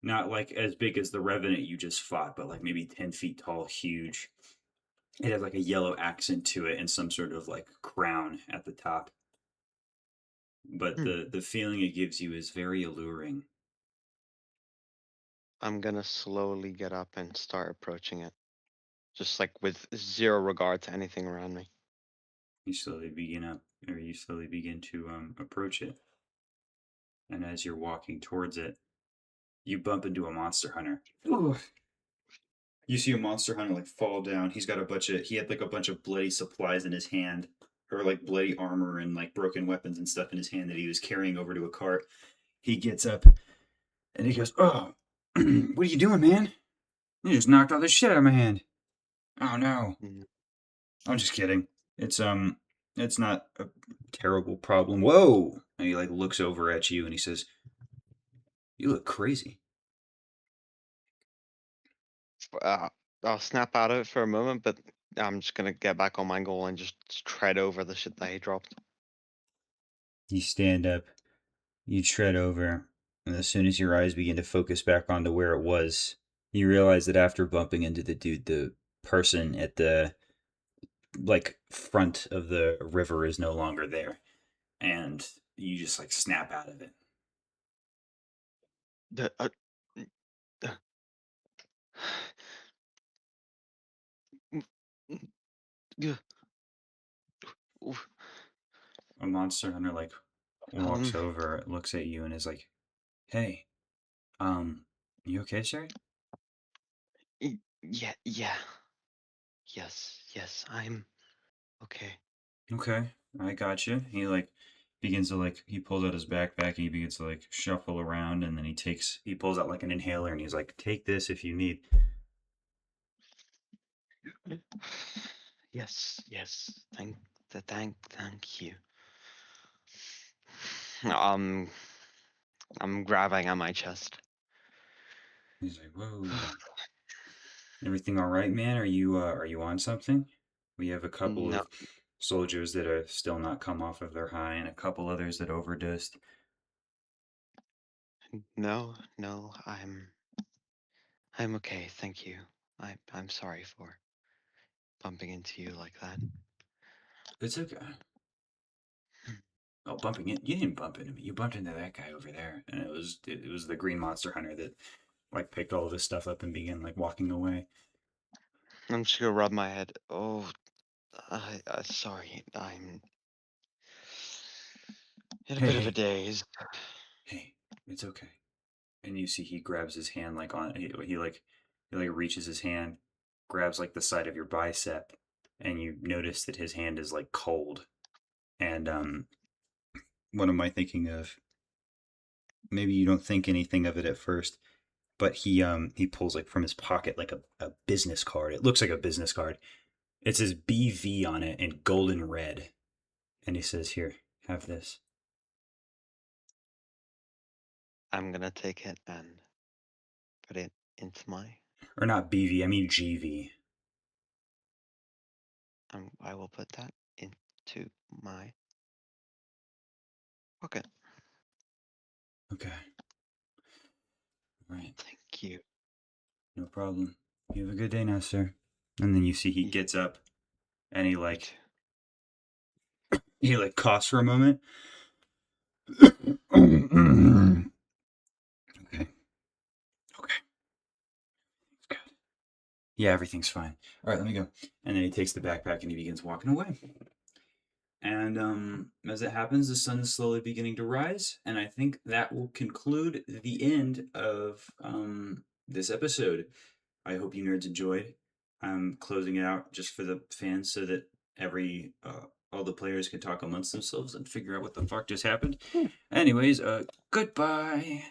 Speaker 13: not like as big as the Revenant you just fought, but like maybe 10 feet tall, huge. It has like a yellow accent to it and some sort of like crown at the top. But the feeling it gives you is very alluring.
Speaker 14: I'm gonna slowly get up and start approaching it, just like with zero regard to anything around me.
Speaker 13: You slowly begin to approach it. And as you're walking towards it, you bump into a monster hunter. You see a monster hunter like fall down. He had like a bunch of bloody supplies in his hand, or like bloody armor and like broken weapons and stuff in his hand that he was carrying over to a cart. He gets up and he goes, "Oh, what are you doing, man? You just knocked all this shit out of my hand." "Oh no." "I'm just kidding. It's not a terrible problem." "Whoa." And he like looks over at you and he says, "You look crazy."
Speaker 14: I'll snap out of it for a moment, but I'm just gonna get back on my goal and just tread over the shit that he dropped.
Speaker 13: You stand up, you tread over, and as soon as your eyes begin to focus back onto where it was, you realize that after bumping into the dude, the person at the like front of the river is no longer there. And you just like snap out of it. A monster hunter like walks over, looks at you, and is like, "Hey, you okay, sir?"
Speaker 14: Yeah. Yes, I'm okay.
Speaker 13: "Okay, I got you." He like begins to like he pulls out his backpack and he begins to like shuffle around, and then he pulls out like an inhaler and he's like, "Take this if you need."
Speaker 14: Yes. Thank you. I'm grabbing at my chest.
Speaker 13: He's like, "Whoa. Everything all right, man? Are you on something?" We have a couple
Speaker 14: No.
Speaker 13: of soldiers that are still not come off of their high, and a couple others that overdosed.
Speaker 14: No, I'm okay, thank you. I'm sorry for bumping into you like that.
Speaker 13: It's okay. Oh, bumping it? You didn't bump into me. You bumped into that guy over there, and it was the green monster hunter that like picked all of his stuff up and began like walking away.
Speaker 14: I'm just gonna rub my head. Oh, sorry. I'm in a bit of a daze.
Speaker 13: Hey, it's okay. And you see he grabs his hand like on he like reaches his hand, grabs like the side of your bicep, and you notice that his hand is like cold. And what am I thinking of? Maybe you don't think anything of it at first, but he pulls like from his pocket like a business card. It looks like a business card. It says BV on it in golden red. And he says, "Here, have this."
Speaker 14: I'm gonna take it and put it into my
Speaker 13: Or not BV, I mean GV.
Speaker 10: I will put that into my pocket.
Speaker 13: Okay. Right.
Speaker 10: Thank you.
Speaker 13: No problem. You have a good day now, sir. And then you see he gets up and he like coughs for a moment. Okay. Okay. It's good. Yeah, everything's fine. All right, let me go. And then he takes the backpack and he begins walking away. And as it happens, the sun is slowly beginning to rise, and I think that will conclude the end of this episode. I hope you nerds enjoyed. I'm closing it out just for the fans so that all the players can talk amongst themselves and figure out what the fuck just happened. Anyways, goodbye.